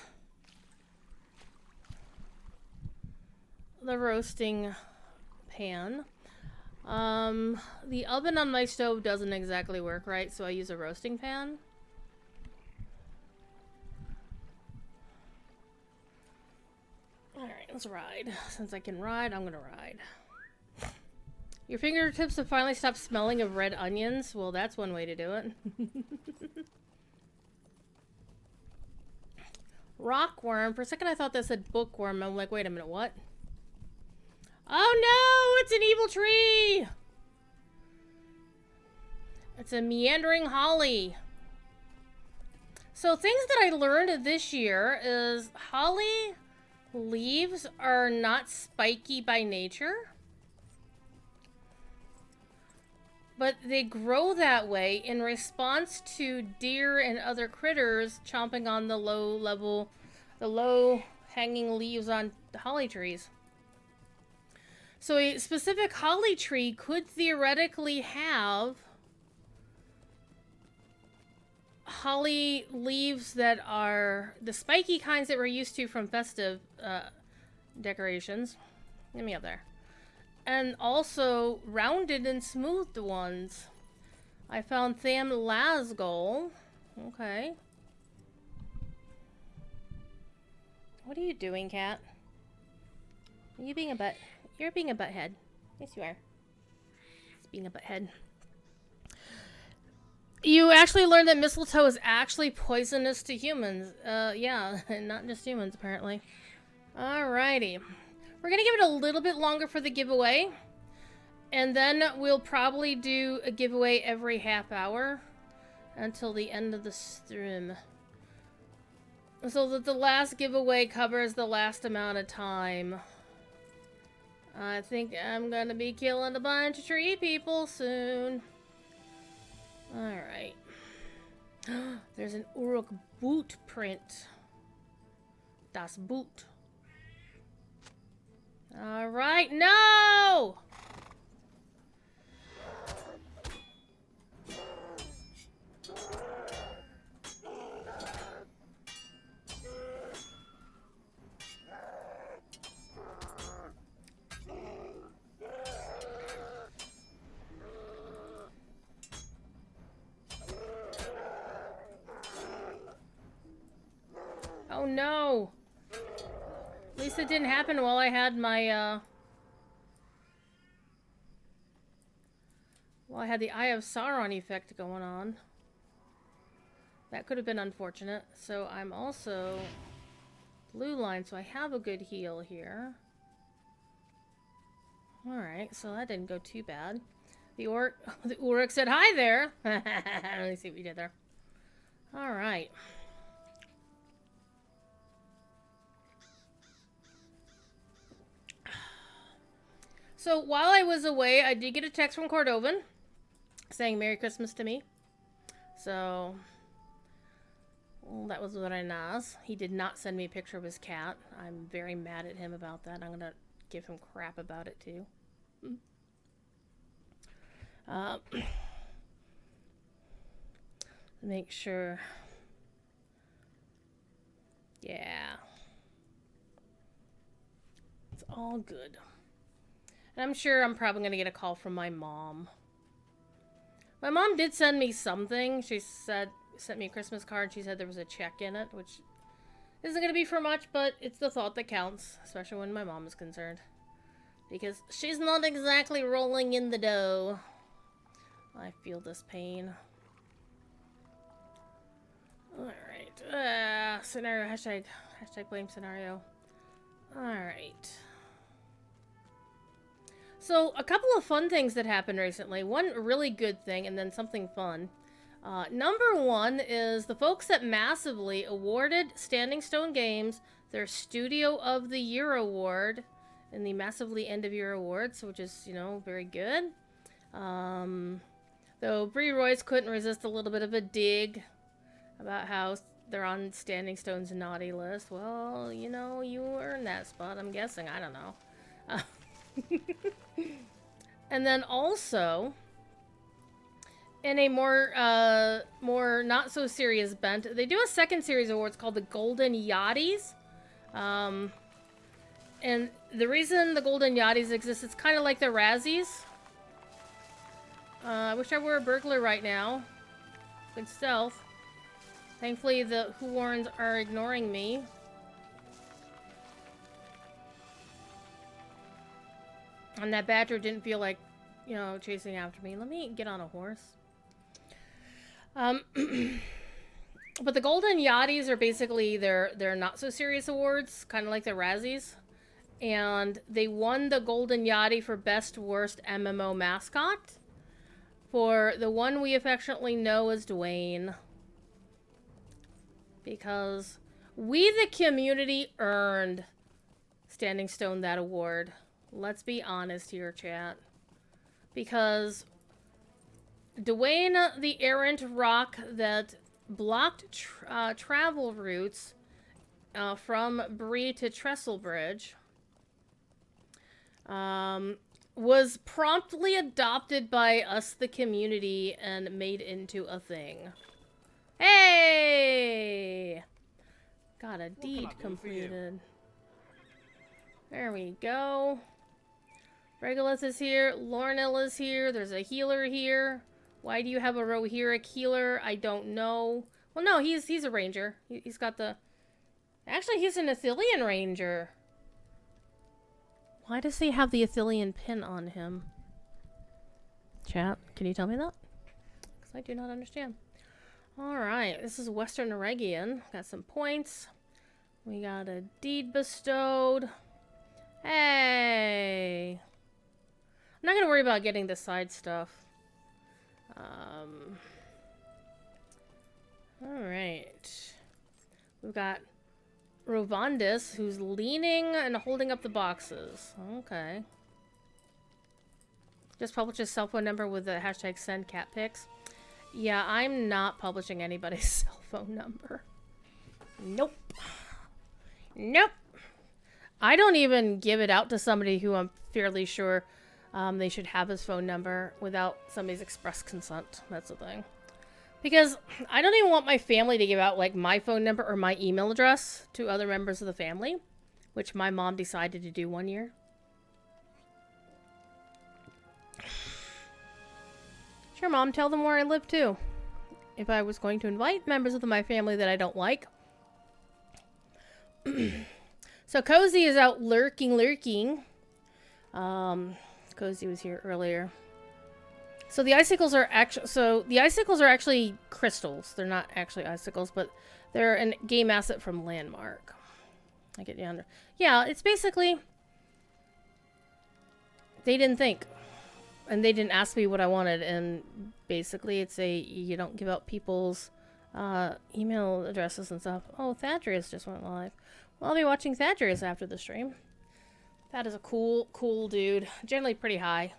the roasting pan. The oven on my stove doesn't exactly work right, so I use a roasting pan. Alright, let's ride. Since I can ride, I'm gonna ride. Your fingertips have finally stopped smelling of red onions. Well, that's one way to do it. Rockworm. For a second I thought that said bookworm. I'm like, wait a minute, what? Oh no! It's an evil tree! It's a meandering holly. So things that I learned this year is holly leaves are not spiky by nature. But they grow that way in response to deer and other critters chomping on the low hanging leaves on the holly trees. So a specific holly tree could theoretically have holly leaves that are the spiky kinds that we're used to from festive decorations. Get me up there. And also rounded and smoothed ones. I found Tham Lasgol. Okay. What are you doing, cat? Are you being a butt? You're being a butthead. Yes, you are. It's being a butthead. You actually learned that mistletoe is actually poisonous to humans. Yeah, and not just humans, apparently. Alrighty. We're gonna give it a little bit longer for the giveaway. And then we'll probably do a giveaway every half hour until the end of the stream. So that the last giveaway covers the last amount of time. I think I'm gonna be killing a bunch of tree people soon. Alright. There's an Uruk boot print. Das Boot. Alright, no! Oh no! At least it didn't happen while I had my, while I had the Eye of Sauron effect going on. That could have been unfortunate. So I'm also blue line, so I have a good heal here. Alright, so that didn't go too bad. The Uruk said hi there. Let me see what we did there. Alright. So while I was away, I did get a text from Cordovan saying Merry Christmas to me. So, well, that was very nice. He did not send me a picture of his cat. I'm very mad at him about that. I'm going to give him crap about it too. Make sure. Yeah. It's all good. And I'm sure I'm probably going to get a call from my mom. My mom did send me something. She sent me a Christmas card. She said there was a check in it, which isn't going to be for much, but it's the thought that counts, especially when my mom is concerned. Because she's not exactly rolling in the dough. I feel this pain. Alright. Scenario. Hashtag blame scenario. Alright. So, a couple of fun things that happened recently. One really good thing, and then something fun. Number one is the folks that massively awarded Standing Stone Games their Studio of the Year award in the massively end of year awards, which is, you know, very good. Though Bree Royce couldn't resist a little bit of a dig about how they're on Standing Stone's naughty list. Well, you know, you earned that spot, I'm guessing. I don't know. And then also, in a more not so serious bent, they do a second series of awards called the Golden Yachties. And the reason the Golden Yachties exist, it's kind of like the Razzies. I wish I were a burglar right now. Good stealth. Thankfully, the Who Warrens are ignoring me. And that badger didn't feel like, you know, chasing after me. Let me get on a horse. But the Golden Yachties are basically their not-so-serious awards, kind of like the Razzies. And they won the Golden Yachty for Best Worst MMO Mascot for the one we affectionately know as Dwayne. Because we, the community, earned Standing Stone that award. Let's be honest here, chat. Because Dwayne, the errant rock that blocked travel routes from Bree to Trestlebridge, was promptly adopted by us, the community, and made into a thing. Hey! Got a deed completed. There we go. Regolith is here. Lornell is here. There's a healer here. Why do you have a Rohirric healer? I don't know. Well, no, he's a ranger. He's got the... Actually, he's an Athelian ranger. Why does he have the Athelian pin on him? Chat, can you tell me that? Because I do not understand. Alright, this is Western Eregion. Got some points. We got a deed bestowed. Hey! I'm not going to worry about getting the side stuff. Alright. We've got Rovandis, who's leaning and holding up the boxes. Okay. Just publish his cell phone number with the hashtag send cat pics. Yeah, I'm not publishing anybody's cell phone number. Nope. Nope. I don't even give it out to somebody who I'm fairly sure they should have his phone number without somebody's express consent. That's the thing. Because I don't even want my family to give out, like, my phone number or my email address to other members of the family, which my mom decided to do one year. Sure, Mom, tell them where I live, too. If I was going to invite members of my family that I don't like. So Cozy is out lurking. Cozy was here earlier. So the icicles are actually crystals. They're not actually icicles, but they're a game asset from Landmark. I get you under. Yeah, it's basically They didn't think. And they didn't ask me what I wanted. And basically, it's you don't give out people's email addresses and stuff. Oh, Thaddeus just went live. Well, I'll be watching Thaddeus after the stream. That is a cool dude. Generally pretty high.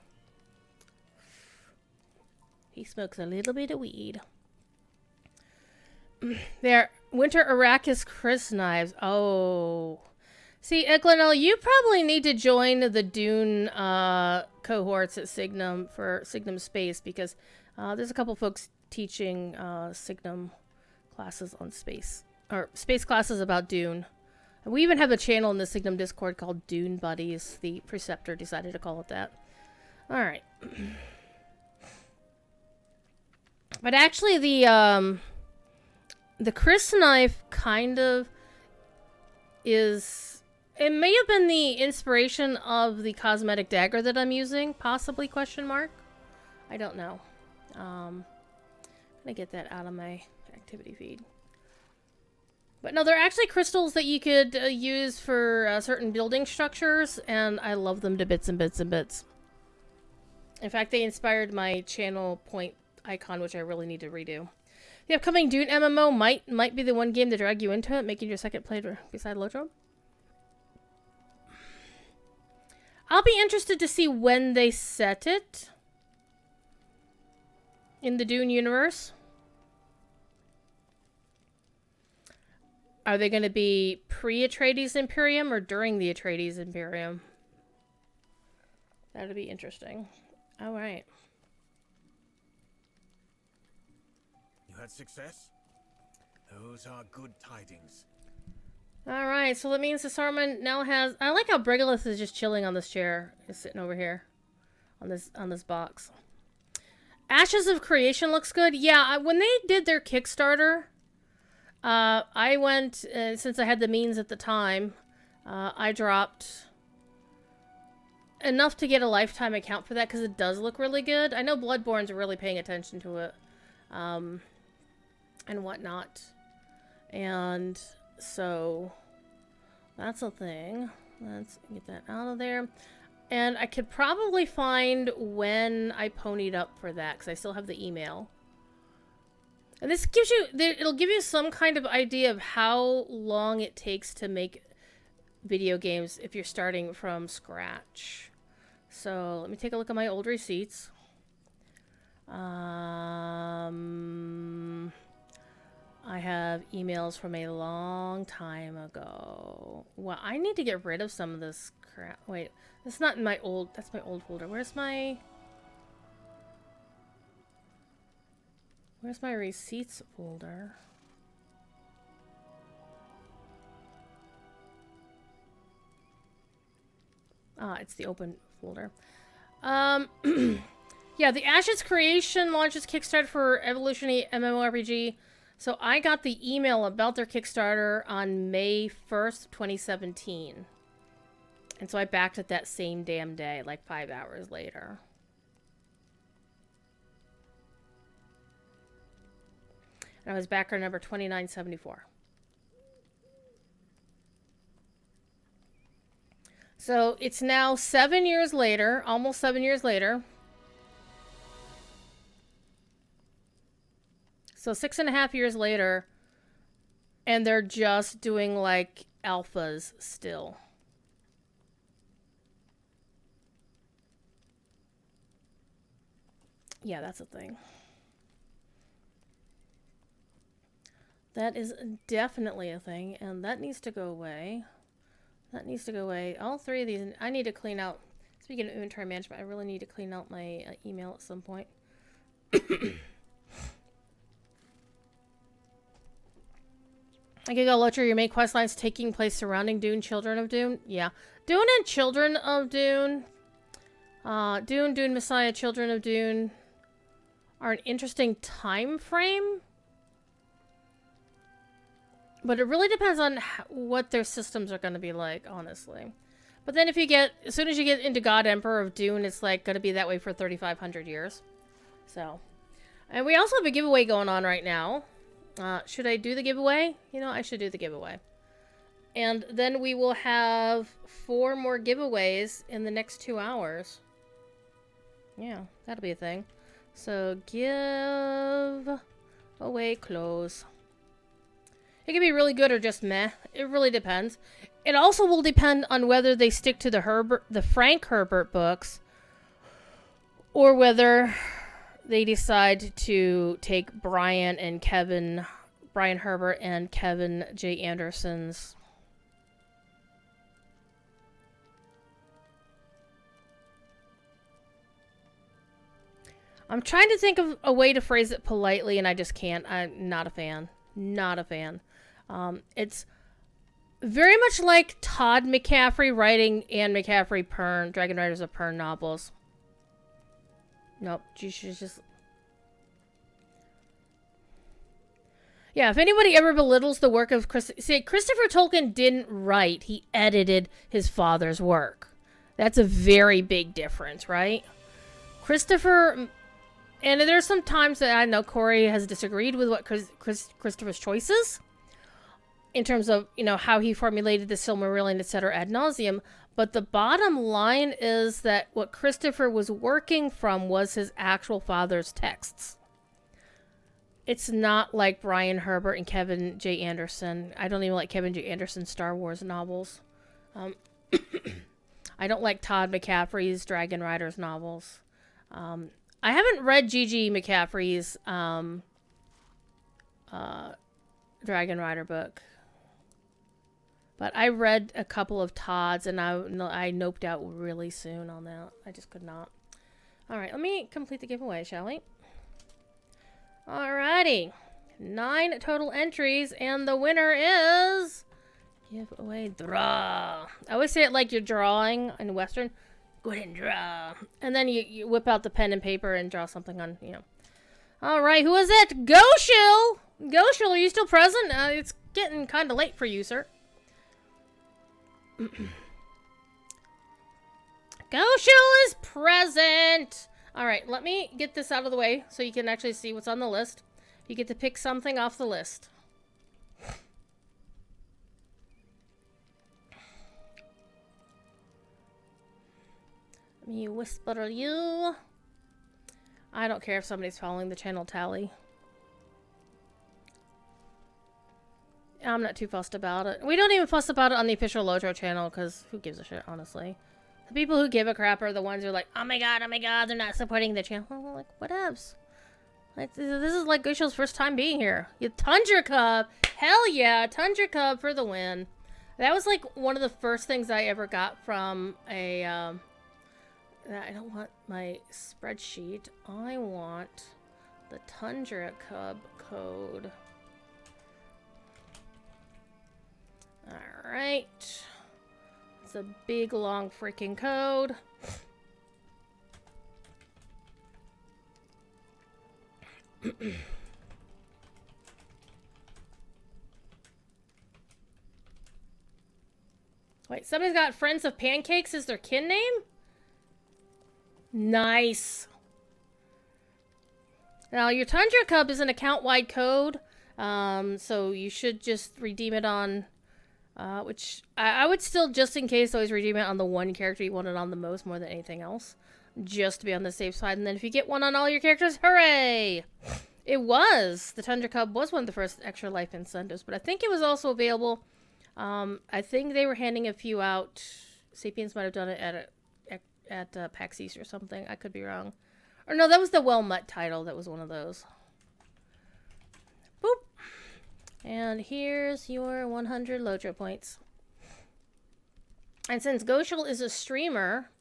He smokes a little bit of weed. There, Winter Arrakis Chris knives. Oh. See, Glenell, you probably need to join the Dune cohorts at Signum for Signum Space, because there's a couple folks teaching Signum classes on space. Or space classes about Dune. And we even have a channel in the Signum Discord called Dune Buddies. The preceptor decided to call it that. Alright. But actually the Chris knife kind of is... It may have been the inspiration of the cosmetic dagger that I'm using, possibly, question mark. I don't know. I'm gonna get that out of my activity feed. But no, they're actually crystals that you could use for certain building structures, and I love them to bits and bits and bits. In fact, they inspired my channel point icon, which I really need to redo. The upcoming Dune MMO might be the one game to drag you into it, making your second play beside Lotro. I'll be interested to see when they set it in the Dune universe. Are they going to be pre-Atreides Imperium or during the Atreides Imperium? That'll be interesting. All right. You had success? Those are good tidings. All right, so that means the Saruman now has... I like how Brigolith is just chilling on this chair. He's sitting over here on this box. Ashes of Creation looks good. Yeah, when they did their Kickstarter, I went, since I had the means at the time, I dropped enough to get a lifetime account for that, because it does look really good. I know Bloodborne's really paying attention to it, and whatnot. And so that's a thing. Let's get that out of there. And I could probably find when I ponied up for that, because I still have the email. And this gives you, it'll give you some kind of idea of how long it takes to make video games if you're starting from scratch. So let me take a look at my old receipts. I have emails from a long time ago. Well, I need to get rid of some of this crap. Wait, that's not in my old, that's my old folder. Where's my receipts folder? Ah, it's the open folder. Yeah, the Ashes Creation launches Kickstarter for Evolutionary MMORPG. So I got the email about their Kickstarter on May 1st, 2017. And so I backed it that same damn day, like 5 hours later. And I was backer number 2974. So it's now 7 years later, almost 7 years later. So 6.5 years later, and they're just doing like alphas still. Yeah, that's a thing. That is definitely a thing, and that needs to go away. That needs to go away. All three of these, I need to clean out. Speaking of inventory management, I really need to clean out my email at some point. I could go Locher, your main quest lines taking place surrounding Dune, Children of Dune. Yeah. Dune and Children of Dune. Dune, Messiah, Children of Dune are an interesting time frame. But it really depends on what their systems are going to be like, honestly. But then if you get, as soon as you get into God Emperor of Dune, it's like going to be that way for 3,500 years. So. And we also have a giveaway going on right now. Should I do the giveaway? You know, I should do the giveaway. And then we will have 4 more giveaways in the next 2 hours. Yeah, that'll be a thing. So, give away clothes. It can be really good or just meh. It really depends. It also will depend on whether they stick to the Frank Herbert books, or whether they decide to take Brian Herbert and Kevin J. Anderson's. I'm trying to think of a way to phrase it politely, and I just can't. I'm not a fan. Not a fan. It's very much like Todd McCaffrey writing Anne McCaffrey Dragon Riders of Pern novels. Nope. She's just... Yeah, if anybody ever belittles the work of Christopher Tolkien didn't write. He edited his father's work. That's a very big difference, right? Christopher... And there's some times that I know Corey has disagreed with what Christopher's choices in terms of, how he formulated the Silmarillion, etc. ad nauseum. But the bottom line is that what Christopher was working from was his actual father's texts. It's not like Brian Herbert and Kevin J. Anderson. I don't even like Kevin J. Anderson's Star Wars novels. I don't like Todd McCaffrey's Dragon Riders novels. I haven't read G.G. McCaffrey's Dragon Rider book. But I read a couple of Todd's, and I noped out really soon on that. I just could not. Alright, let me complete the giveaway, shall we? Alrighty. 9 total entries, and the winner is... Giveaway draw. I always say it like you're drawing in Western. Go ahead and draw. And then you whip out the pen and paper and draw something on, Alright, who is it? Goshil! Goshil, are you still present? It's getting kind of late for you, sir. Goshil is present! Alright, let me get this out of the way so you can actually see what's on the list. You get to pick something off the list. Let me whisper you. I don't care if somebody's following the channel tally. I'm not too fussed about it. We don't even fuss about it on the official Lotro channel, because who gives a shit, honestly. The people who give a crap are the ones who are like, oh my god, they're not supporting the channel. I'm like, whatevs. Like, this is like Gushil's first time being here. You Tundra Cub. Hell yeah, Tundra Cub for the win. That was like one of the first things I ever got from a... I don't want my spreadsheet. I want the Tundra Cub code. Alright. It's a big, long freaking code. Wait, somebody's got Friends of Pancakes as their kin name? Nice. Now, your Tundra Cub is an account-wide code, so you should just redeem it on, which I would still, just in case, always redeem it on the one character you want it on the most more than anything else, just to be on the safe side. And then if you get one on all your characters, hooray! The Tundra Cub was one of the first extra life incentives, but I think it was also available. I think they were handing a few out. Sapiens might have done it at PAX East or something. I could be wrong. Or no, that was the Well-Mutt title. That was one of those. Boop. And here's your 100 Lotro points. And since Goshil is a streamer,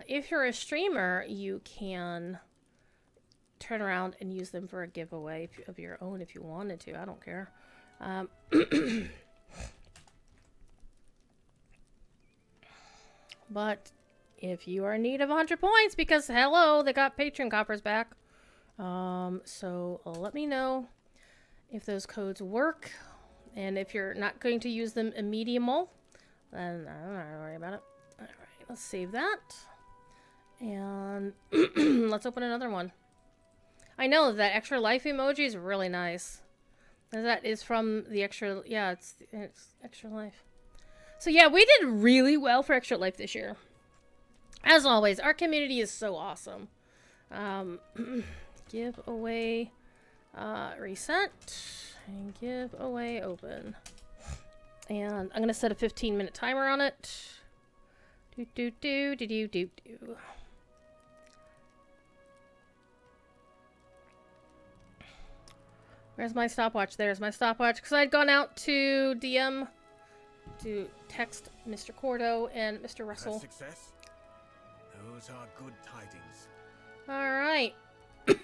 if you're a streamer, you can turn around and use them for a giveaway of your own if you wanted to. I don't care. But if you are in need of 100 points, because hello, they got Patreon coppers back. So let me know if those codes work. And if you're not going to use them immediately, then I don't have to worry about it. Alright, let's save that. And let's open another one. I know that extra life emoji is really nice. That is from the extra, yeah, it's extra life. So yeah, we did really well for extra life this year. As always, our community is so awesome. Give away, reset, and give away open. And I'm gonna set a 15-minute timer on it. Do do do do do do do. Where's my stopwatch? There's my stopwatch. Because I'd gone out to DM to text Mr. Cordo and Mr. Russell. Success? Those are good tidings. Alright.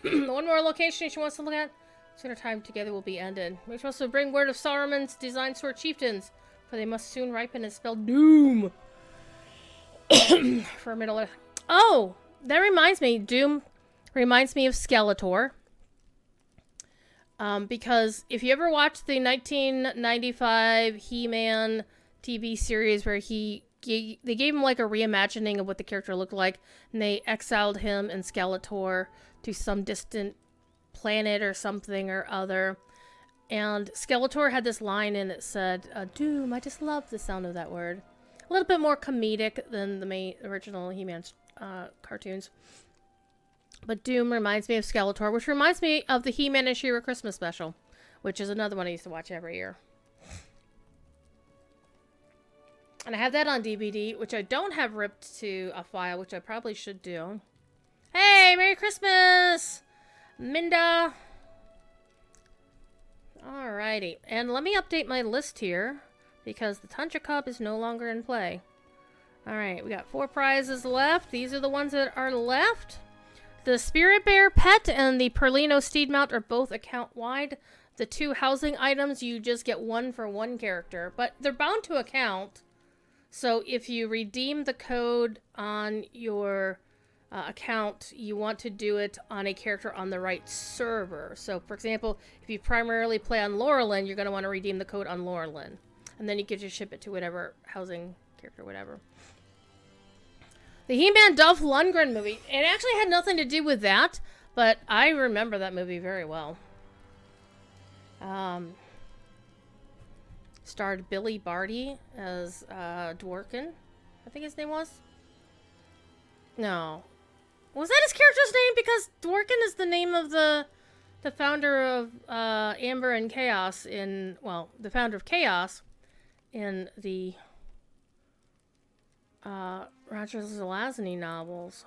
One more location she wants to look at. Soon our time together will be ended. We should also bring word of Saruman's design sword chieftains, for they must soon ripen and spell doom. For Middle Earth. Oh! That reminds me. Doom reminds me of Skeletor. Because if you ever watched the 1995 He-Man TV series where they gave him like a reimagining of what the character looked like, and they exiled him and Skeletor to some distant planet or something or other. And Skeletor had this line in it said, Doom, I just love the sound of that word. A little bit more comedic than the main original He-Man cartoons. But Doom reminds me of Skeletor, which reminds me of the He-Man and She-Ra Christmas special, which is another one I used to watch every year. And I have that on DVD, which I don't have ripped to a file, which I probably should do. Hey, Merry Christmas! Minda! Alrighty, and let me update my list here, because the Tundra Cup is no longer in play. Alright, we got 4 prizes left. These are the ones that are left. The Spirit Bear Pet and the Perlino Steed Mount are both account-wide. The 2 housing items, you just get 1 for 1 character, but they're bound to account. So if you redeem the code on your account, you want to do it on a character on the right server. So, for example, if you primarily play on Laurelin, you're going to want to redeem the code on Laurelin. And then you can just ship it to whatever housing character, whatever. The He-Man Dolph Lundgren movie. It actually had nothing to do with that, but I remember that movie very well. Starred Billy Barty as Dworkin, I think his name was. No. Was that his character's name? Because Dworkin is the name of the founder of Amber and Chaos the founder of Chaos in the Roger Zelazny novels.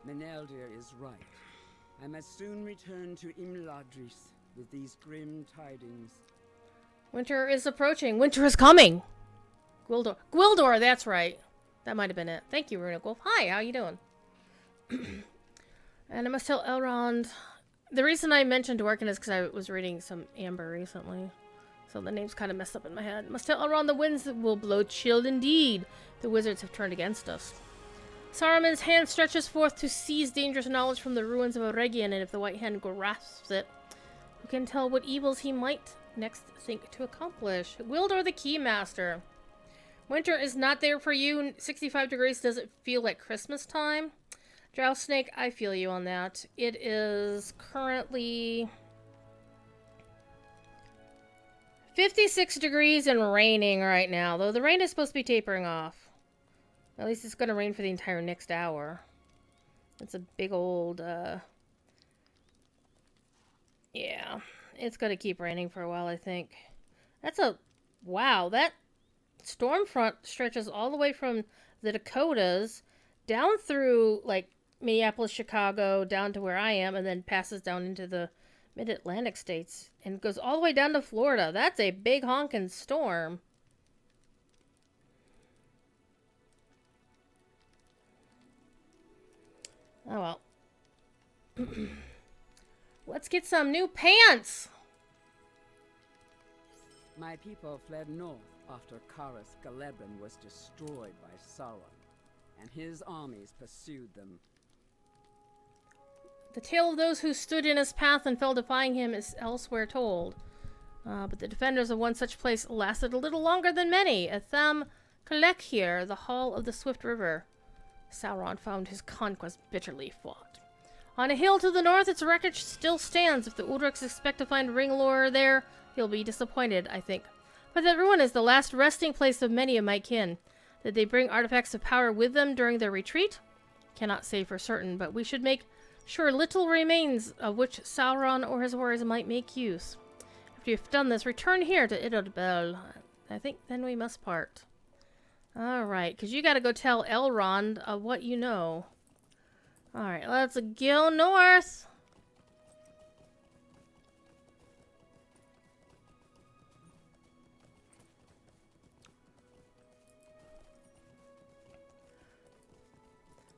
Meneldir is right. I must soon return to Imladris with these grim tidings. Winter is approaching. Winter is coming. Gwildor, that's right. That might have been it. Thank you, Runic Wolf. Hi, how you doing? And I must tell Elrond. The reason I mentioned Dworkin is because I was reading some Amber recently. So the name's kind of messed up in my head. Must tell Elrond the winds will blow chill indeed. The wizards have turned against us. Saruman's hand stretches forth to seize dangerous knowledge from the ruins of Eregion, and if the White Hand grasps it, who can tell what evils he might next think to accomplish? Gwildor the Keymaster. Winter is not there for you. 65 degrees doesn't feel like Christmas time. Drow Snake, I feel you on that. It is currently 56 degrees and raining right now, though the rain is supposed to be tapering off. At least it's going to rain for the entire next hour. It's a big old, yeah, it's going to keep raining for a while, I think. Wow, that storm front stretches all the way from the Dakotas down through, like, Minneapolis, Chicago, down to where I am, and then passes down into the mid-Atlantic states and goes all the way down to Florida. That's a big honkin' storm. Oh well. Let's get some new pants! My people fled north after Karas Galebran was destroyed by Sauron, and his armies pursued them. The tale of those who stood in his path and fell defying him is elsewhere told. But the defenders of one such place lasted a little longer than many. At Tham Kalekir, the Hall of the Swift River, Sauron found his conquest bitterly fought. On a hill to the north, its wreckage still stands. If the Ulrics expect to find Ringlore there, he'll be disappointed, I think. But that ruin is the last resting place of many of my kin. Did they bring artifacts of power with them during their retreat? Cannot say for certain, but we should make sure little remains of which Sauron or his warriors might make use. After you've done this, return here to Idodbel. I think then we must part. Alright, because you gotta go tell Elrond of what you know. Alright, let's go north.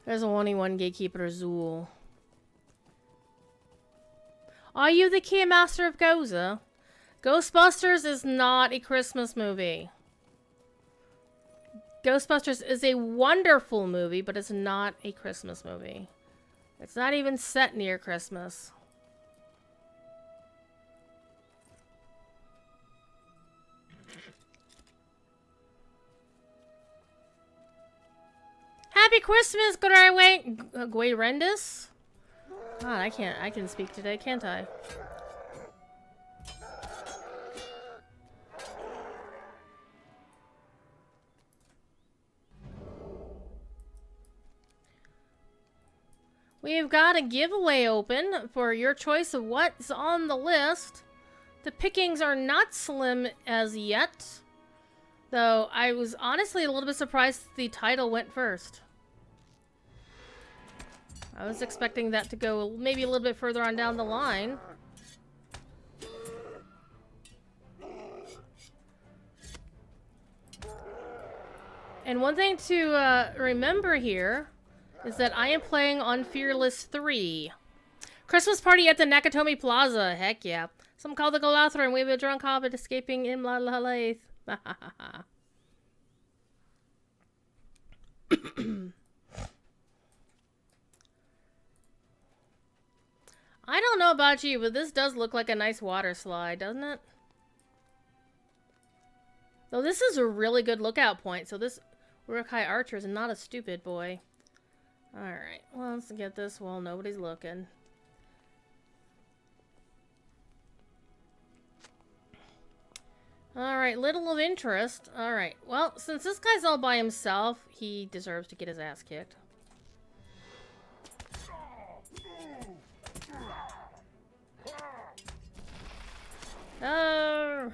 There's only one gatekeeper, Zool. Are you the Keymaster of Goza? Ghostbusters is not a Christmas movie. Ghostbusters is a wonderful movie, but it's not a Christmas movie. It's not even set near Christmas. Happy Christmas, Guayrendis. God, I can speak today, can't I? We've got a giveaway open for your choice of what's on the list. The pickings are not slim as yet, though I was honestly a little bit surprised the title went first. I was expecting that to go maybe a little bit further on down the line. And one thing to remember here is that I am playing on Fearless 3. Christmas party at the Nakatomi Plaza. Heck yeah. Some call the Golathra and we have a drunk hobbit escaping in Lalaith. I don't know about you, but this does look like a nice water slide, doesn't it? Though this is a really good lookout point, so this Uruk-hai archer is not a stupid boy. Alright, well, let's get this while nobody's looking. Alright, little of interest. Alright, well, since this guy's all by himself, he deserves to get his ass kicked. Oh.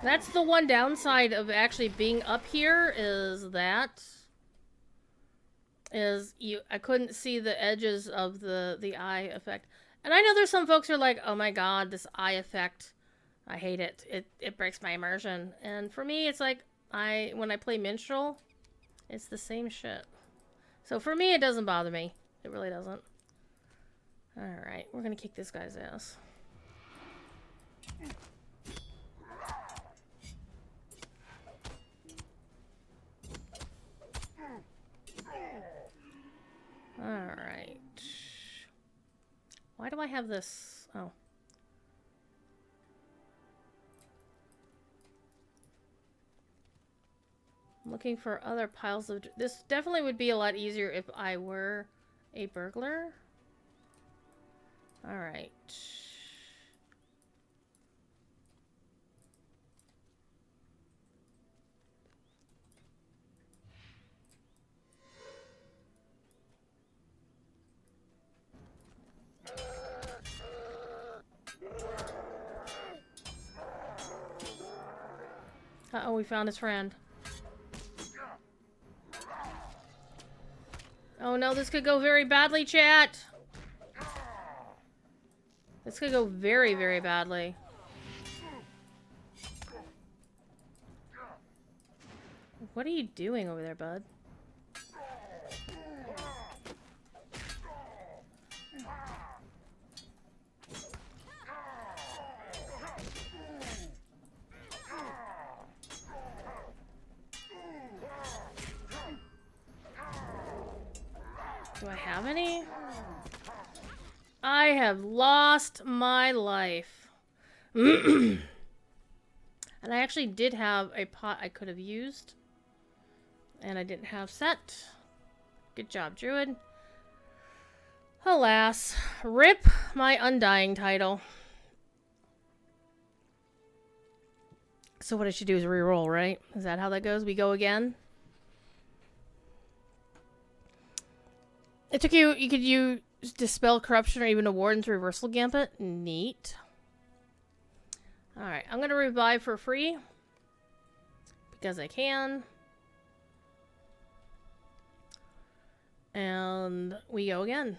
That's the one downside of actually being up here is that I couldn't see the edges of the eye effect. And I know there's some folks who are like, "Oh my god, this eye effect. I hate it. It breaks my immersion." And for me, it's like when I play Minstrel, it's the same shit. So for me, it doesn't bother me. It really doesn't. Alright, we're gonna kick this guy's ass. Alright. Why do I have this? Oh. I'm looking for other piles of... This definitely would be a lot easier if I were a burglar. Alright. Uh-oh, we found his friend. Oh no, this could go very badly, chat! This could go very, very badly. What are you doing over there, bud? Do I have any? I have lost my life. And I actually did have a pot I could have used. And I didn't have set. Good job, Druid. Alas. Rip my Undying title. So what I should do is re-roll, right? Is that how that goes? We go again? It took you could use Dispel Corruption or even a Warden's Reversal Gambit. Neat. Alright, I'm going to revive for free. Because I can. And we go again.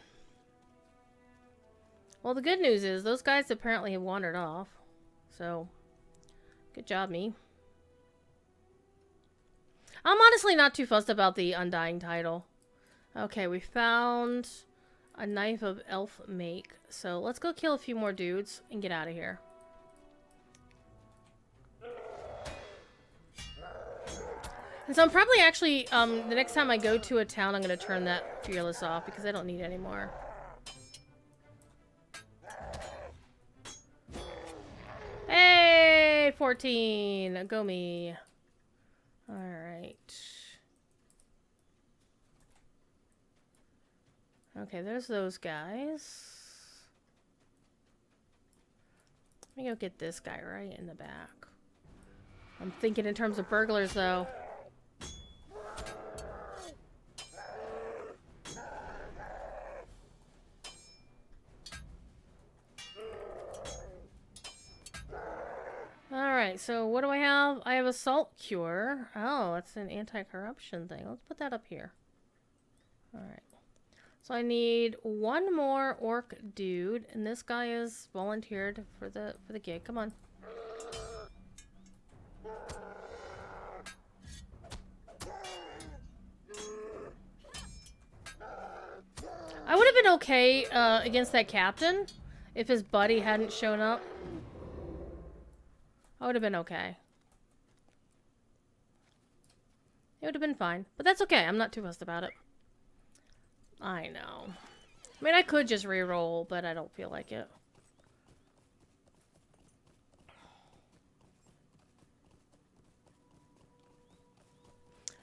Well, the good news is those guys apparently have wandered off. So, good job, me. I'm honestly not too fussed about the Undying title. Okay, we found a knife of elf make. So, let's go kill a few more dudes and get out of here. And so I'm probably actually, the next time I go to a town, I'm going to turn that Fearless off because I don't need it anymore. Hey, 14. Go me. Alright. Okay, there's those guys. Let me go get this guy right in the back. I'm thinking in terms of burglars, though. Alright, so what do I have? I have Assault Cure. Oh, that's an anti-corruption thing. Let's put that up here. Alright. So I need one more orc dude, and this guy is volunteered for the gig. Come on. I would have been okay against that captain if his buddy hadn't shown up. I would have been okay. It would have been fine. But that's okay. I'm not too fussed about it. I know. I mean, I could just re-roll, but I don't feel like it.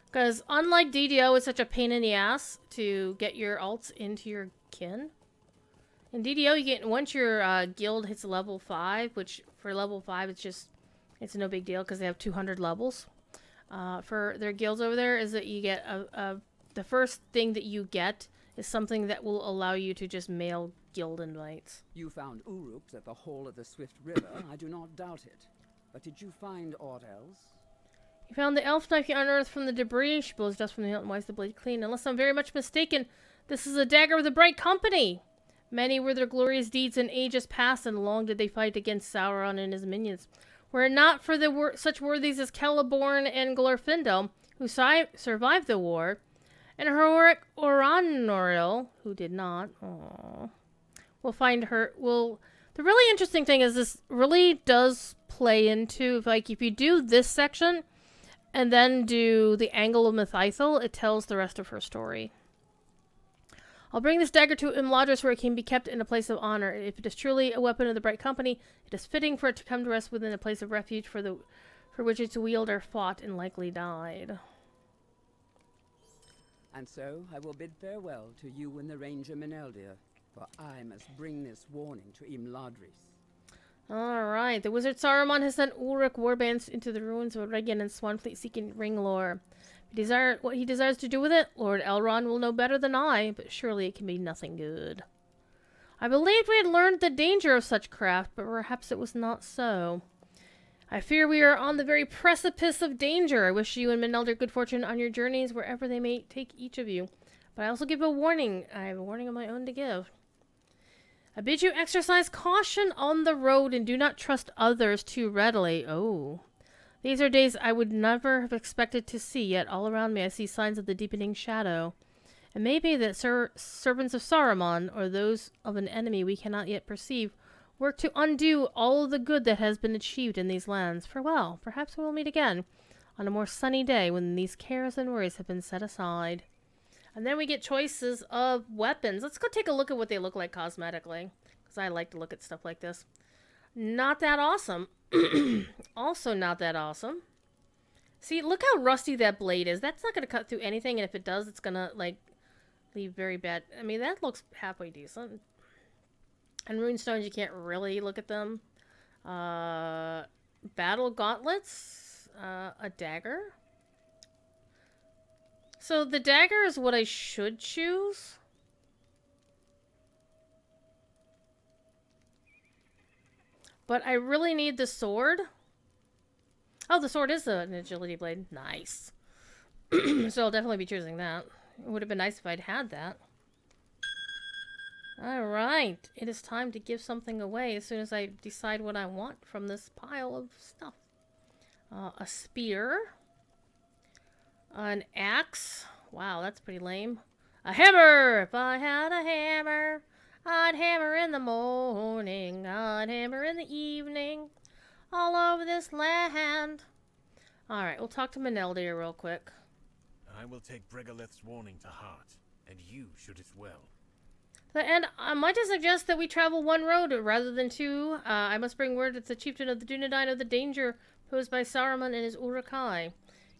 Because unlike DDO, it's such a pain in the ass to get your alts into your kin. In DDO, you get, once your guild hits level 5, which for level 5, it's no big deal because they have 200 levels. For their guilds over there is that you get the first thing that you get is something that will allow you to just mail guild invites. You found Uruks at the hole of the Swift River, I do not doubt it. But did you find aught else? You found the elf knife you unearthed from the debris. She blows dust from the hilt and wipes the blade clean. Unless I'm very much mistaken, this is a dagger of the Bright Company. Many were their glorious deeds in ages past, and long did they fight against Sauron and his minions. Were it not for such worthies as Celeborn and Glorfindel, who survived the war, and heroic Orannoril, who did not, we'll find her. The really interesting thing is this really does play into, if you do this section, and then do the Angle of Methithel, it tells the rest of her story. I'll bring this dagger to Imladris where it can be kept in a place of honor. If it is truly a weapon of the Bright Company, it is fitting for it to come to rest within a place of refuge for which its wielder fought and likely died. And so I will bid farewell to you and the Ranger Meneldir, for I must bring this warning to Imladris. Alright, the wizard Saruman has sent Ulrich warbands into the ruins of Regen and Swanfleet seeking ring lore. What he desires to do with it, Lord Elrond will know better than I, but surely it can be nothing good. I believed we had learned the danger of such craft, but perhaps it was not so. I fear we are on the very precipice of danger. I wish you and Meneldir good fortune on your journeys, wherever they may take each of you. But I also give a warning. I have a warning of my own to give. I bid you exercise caution on the road and do not trust others too readily. Oh. These are days I would never have expected to see, yet all around me I see signs of the deepening shadow. It may be that servants of Saruman, or those of an enemy we cannot yet perceive, work to undo all of the good that has been achieved in these lands. Farewell. Perhaps we will meet again on a more sunny day when these cares and worries have been set aside. And then we get choices of weapons. Let's go take a look at what they look like cosmetically, because I like to look at stuff like this. Not that awesome. Also not that awesome. See, look how rusty that blade is. That's not going to cut through anything, and if it does, it's going to, leave very bad. I mean, that looks halfway decent. And runestones, you can't really look at them. battle gauntlets, a dagger. So the dagger is what I should choose. But I really need the sword. Oh, the sword is an agility blade. Nice. So I'll definitely be choosing that. It would have been nice if I'd had that. Alright. It is time to give something away as soon as I decide what I want from this pile of stuff. A spear. An axe. Wow, that's pretty lame. A hammer! If I had a hammer, I'd hammer in the morning. I'd hammer in the evening. All over this land. Alright, we'll talk to Meneldir real quick. I will take Bregalith's warning to heart, and you should as well. And might I suggest that we travel one road rather than two? I must bring word to the chieftain of the Dunedain of the danger posed by Saruman and his Urukai.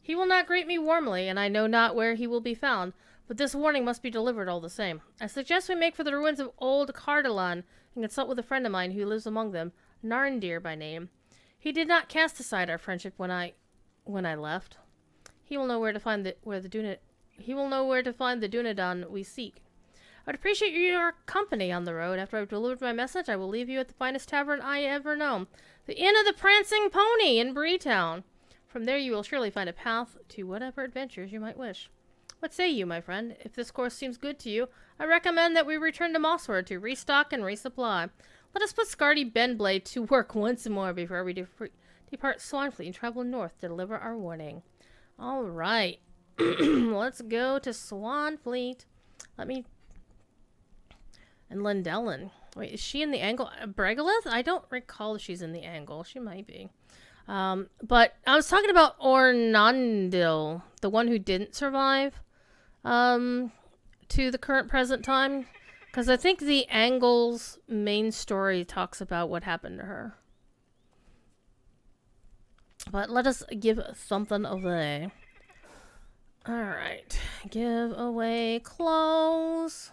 He will not greet me warmly, and I know not where he will be found, but this warning must be delivered all the same. I suggest we make for the ruins of Old Cardolan and consult with a friend of mine who lives among them, Narndir by name. He did not cast aside our friendship when I left. He will know where to find the Dunedain we seek. I would appreciate your company on the road. After I've delivered my message, I will leave you at the finest tavern I ever known, the Inn of the Prancing Pony in Breetown. From there you will surely find a path to whatever adventures you might wish. What say you, my friend? If this course seems good to you, I recommend that we return to Mossword to restock and resupply. Let us put Scardy Benblade to work once more before we depart Swanfleet and travel north to deliver our warning. All right. Let's go to Swanfleet. And Lindellen. Wait, is she in the angle? Bregalith? I don't recall if she's in the angle. She might be. But I was talking about Ornandil, the one who didn't survive to the current present time. Because I think the Angle's main story talks about what happened to her. But let us give something away. Alright. Give away clothes.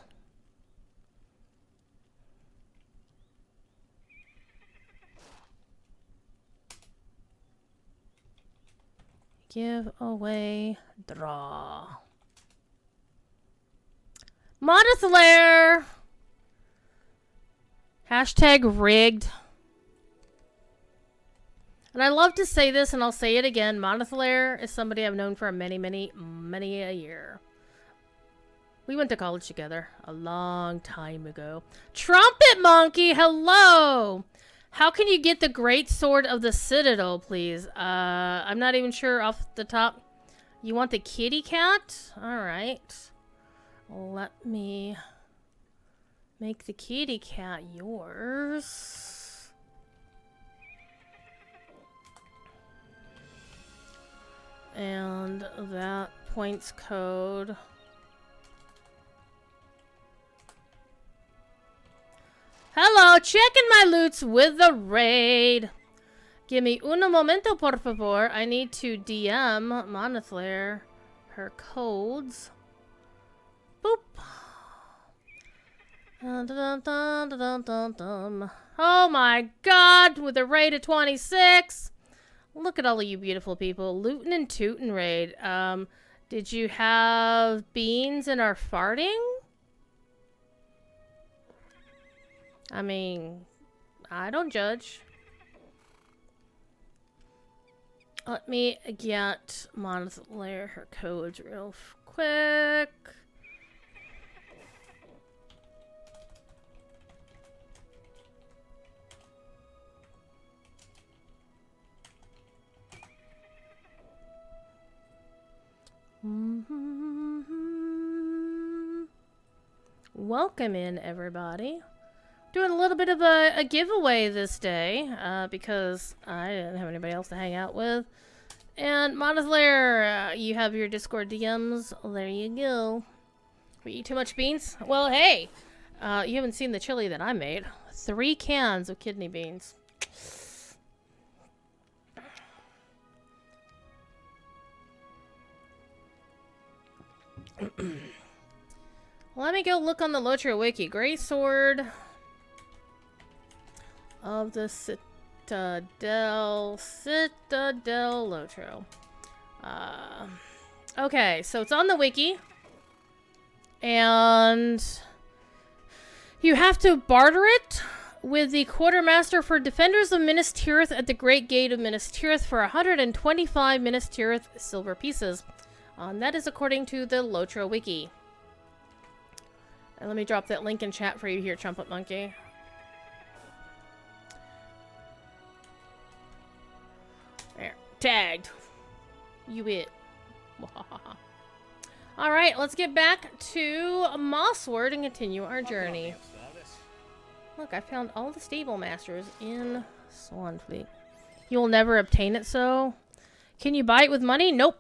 Give away draw. Modest Lair. Hashtag rigged. And I love to say this, and I'll say it again. Monith Lair is somebody I've known for many a year. We went to college together a long time ago. Trumpet Monkey, hello! How can you get the Great Sword of the Citadel, please? I'm not even sure off the top. You want the kitty cat? Alright. Let me make the kitty cat yours. And that points code. Hello, checking my loots with the raid. Give me un momento, por favor. I need to DM Monothlair her codes. Boop. Dun, dun, dun, dun, dun, dun. Oh my god, with a raid of 26. Look at all of you beautiful people. Lootin' and tootin' raid. Did you have beans and are farting? I mean, I don't judge. Let me get Monothlair her codes real quick. Welcome in, everybody. Doing a little bit of a giveaway this day, because I didn't have anybody else to hang out with. And Monothlair, you have your Discord DMs. There you go. We eat too much beans? Well, hey, you haven't seen the chili that I made. 3 cans of kidney beans. Let me go look on the Lotro Wiki. Great Sword of the Citadel Lotro. Okay, so it's on the wiki. And you have to barter it with the quartermaster for defenders of Minas Tirith at the Great Gate of Minas Tirith for 125 Minas Tirith silver pieces. And that is according to the Lotro wiki. And let me drop that link in chat for you here, Trumpet Monkey. There. Tagged. You it. Alright, let's get back to Mossword and continue our journey. Look, I found all the stable masters in Swanfleet. You will never obtain it, so... Can you buy it with money? Nope.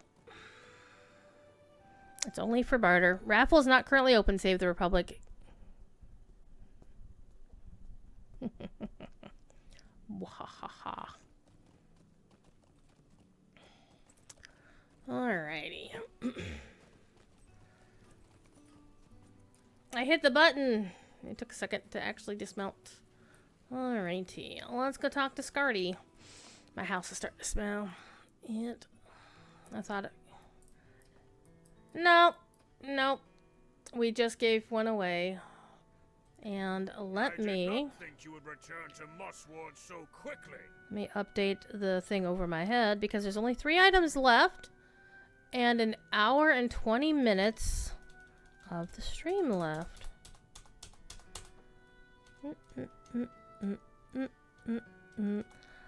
It's only for barter. Raffle is not currently open, save the Republic. Wahaha. Alrighty. I hit the button. It took a second to actually dismount. Alrighty. Let's go talk to Scardy. My house is starting to smell. I thought it... Nope. Nope. We just gave one away. And let me... I did not think you would return to Mossward so quickly. Let me update the thing over my head because there's only 3 items left. And an hour and 20 minutes of the stream left.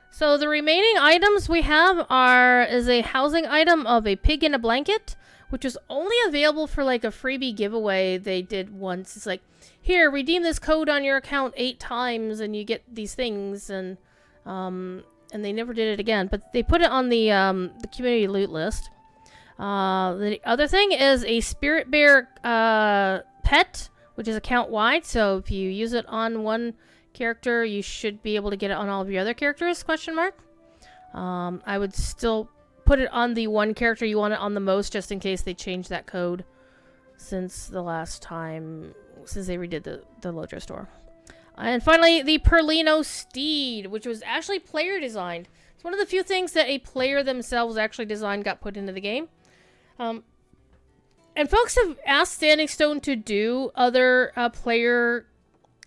So the remaining items we have is a housing item of a pig in a blanket, which is only available for like a freebie giveaway they did once. It's like, here, redeem this code on your account 8 times and you get these things, and they never did it again. But they put it on the community loot list. The other thing is a Spirit Bear pet, which is account wide. So if you use it on one character, you should be able to get it on all of your other characters, question mark. I would still put it on the one character you want it on the most, just in case they changed that code since the last time, since they redid the Lotro store. And finally, the Perlino Steed, which was actually player designed. It's one of the few things that a player themselves actually designed, got put into the game. And folks have asked Standing Stone to do other player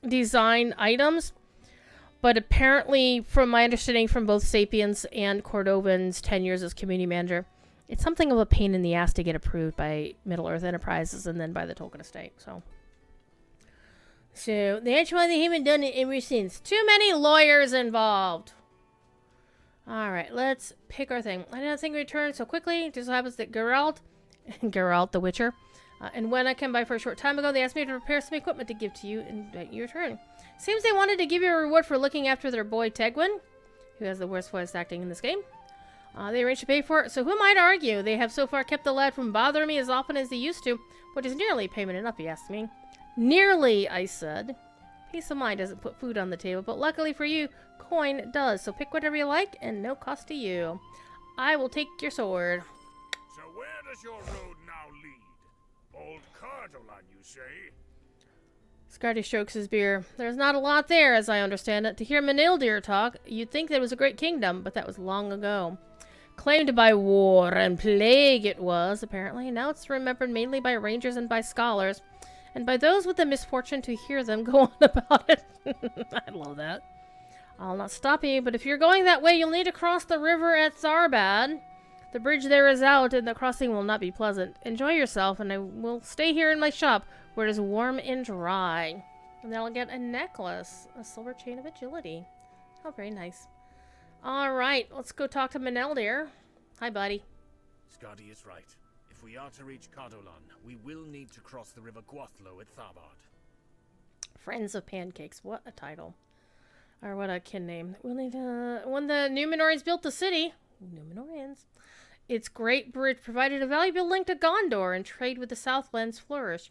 design items, but apparently, from my understanding from both Sapiens and Cordovan's 10 years as community manager, it's something of a pain in the ass to get approved by Middle-earth Enterprises and then by the Tolkien estate, so that's why they haven't done it ever since. Too many lawyers involved. Alright, let's pick our thing. I didn't think we returned so quickly. It just happens that Geralt the Witcher, and when I came by for a short time ago, they asked me to prepare some equipment to give to you and you return. Seems they wanted to give you a reward for looking after their boy Tegwin, who has the worst voice acting in this game. They arranged to pay for it, so who might argue? They have so far kept the lad from bothering me as often as they used to, which is nearly payment enough, you ask me. Nearly, I said. Peace of mind doesn't put food on the table, but luckily for you, coin does, so pick whatever you like, and no cost to you. I will take your sword. So where does your road now lead? Old Cardolan, you say? Scardy strokes his beer. There's not a lot there, as I understand it. To hear Manildir talk, you'd think that it was a great kingdom, but that was long ago. Claimed by war and plague it was, apparently. Now it's remembered mainly by rangers and by scholars, and by those with the misfortune to hear them go on about it. I love that. I'll not stop you, but if you're going that way, you'll need to cross the river at Tharbad. The bridge there is out, and the crossing will not be pleasant. Enjoy yourself, and I will stay here in my shop, where it is warm and dry. And then I'll get a necklace, a silver chain of agility. Oh, very nice. Alright, let's go talk to Maneldir. Hi, buddy. Skadi is right. If we are to reach Cardolan, we will need to cross the river Gwathlo at Tharbad. Friends of Pancakes, what a title. Or what a kin name. We'll need to... When the Numenorians built the city... Numenorians... Its great bridge provided a valuable link to Gondor, and trade with the Southlands flourished.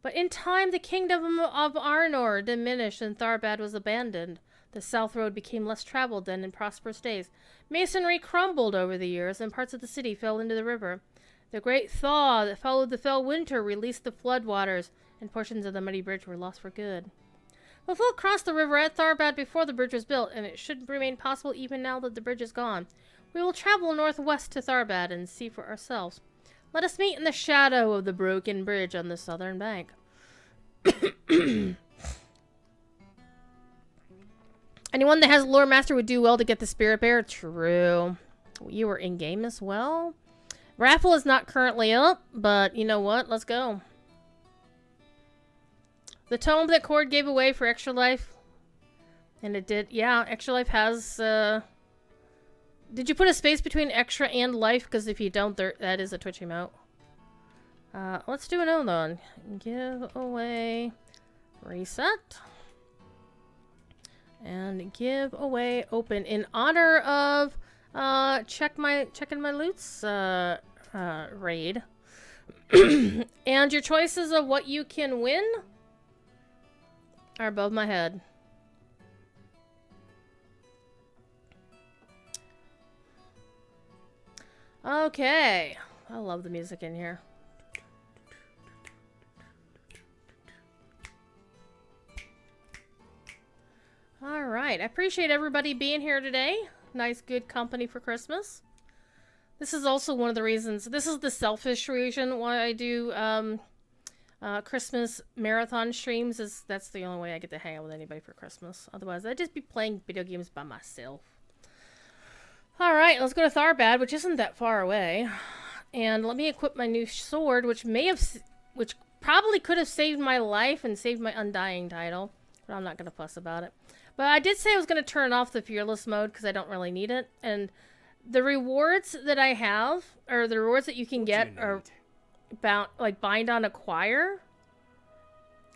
But in time, the kingdom of Arnor diminished, and Tharbad was abandoned. The south road became less traveled than in prosperous days. Masonry crumbled over the years, and parts of the city fell into the river. The great thaw that followed the fell winter released the floodwaters, and portions of the muddy bridge were lost for good. Well, folk crossed the river at Tharbad before the bridge was built, and it should remain possible even now that the bridge is gone. We will travel northwest to Tharbad and see for ourselves. Let us meet in the shadow of the broken bridge on the southern bank. Anyone that has Lore Master would do well to get the Spirit Bear. True. You were in-game as well. Raffle is not currently up, but you know what? Let's go. The tome that Cord gave away for Extra Life. And it did. Yeah, Extra Life has... Did you put a space between Extra and Life? Because if you don't, that is a Twitch emote. Let's do another one. Give away... Reset. And give away open in honor of checking my loots raid. And your choices of what you can win are above my head. Okay. I love the music in here. Alright, I appreciate everybody being here today. Nice, good company for Christmas. This is also one of the reasons, this is the selfish reason why I do Christmas marathon streams, is that's the only way I get to hang out with anybody for Christmas. Otherwise, I'd just be playing video games by myself. Alright, let's go to Tharbad, which isn't that far away. And let me equip my new sword, which probably could have saved my life and saved my Undying title. But I'm not going to fuss about it. But I did say I was going to turn off the Fearless mode because I don't really need it. And the rewards that I have, or the rewards that you can get, are bind on acquire.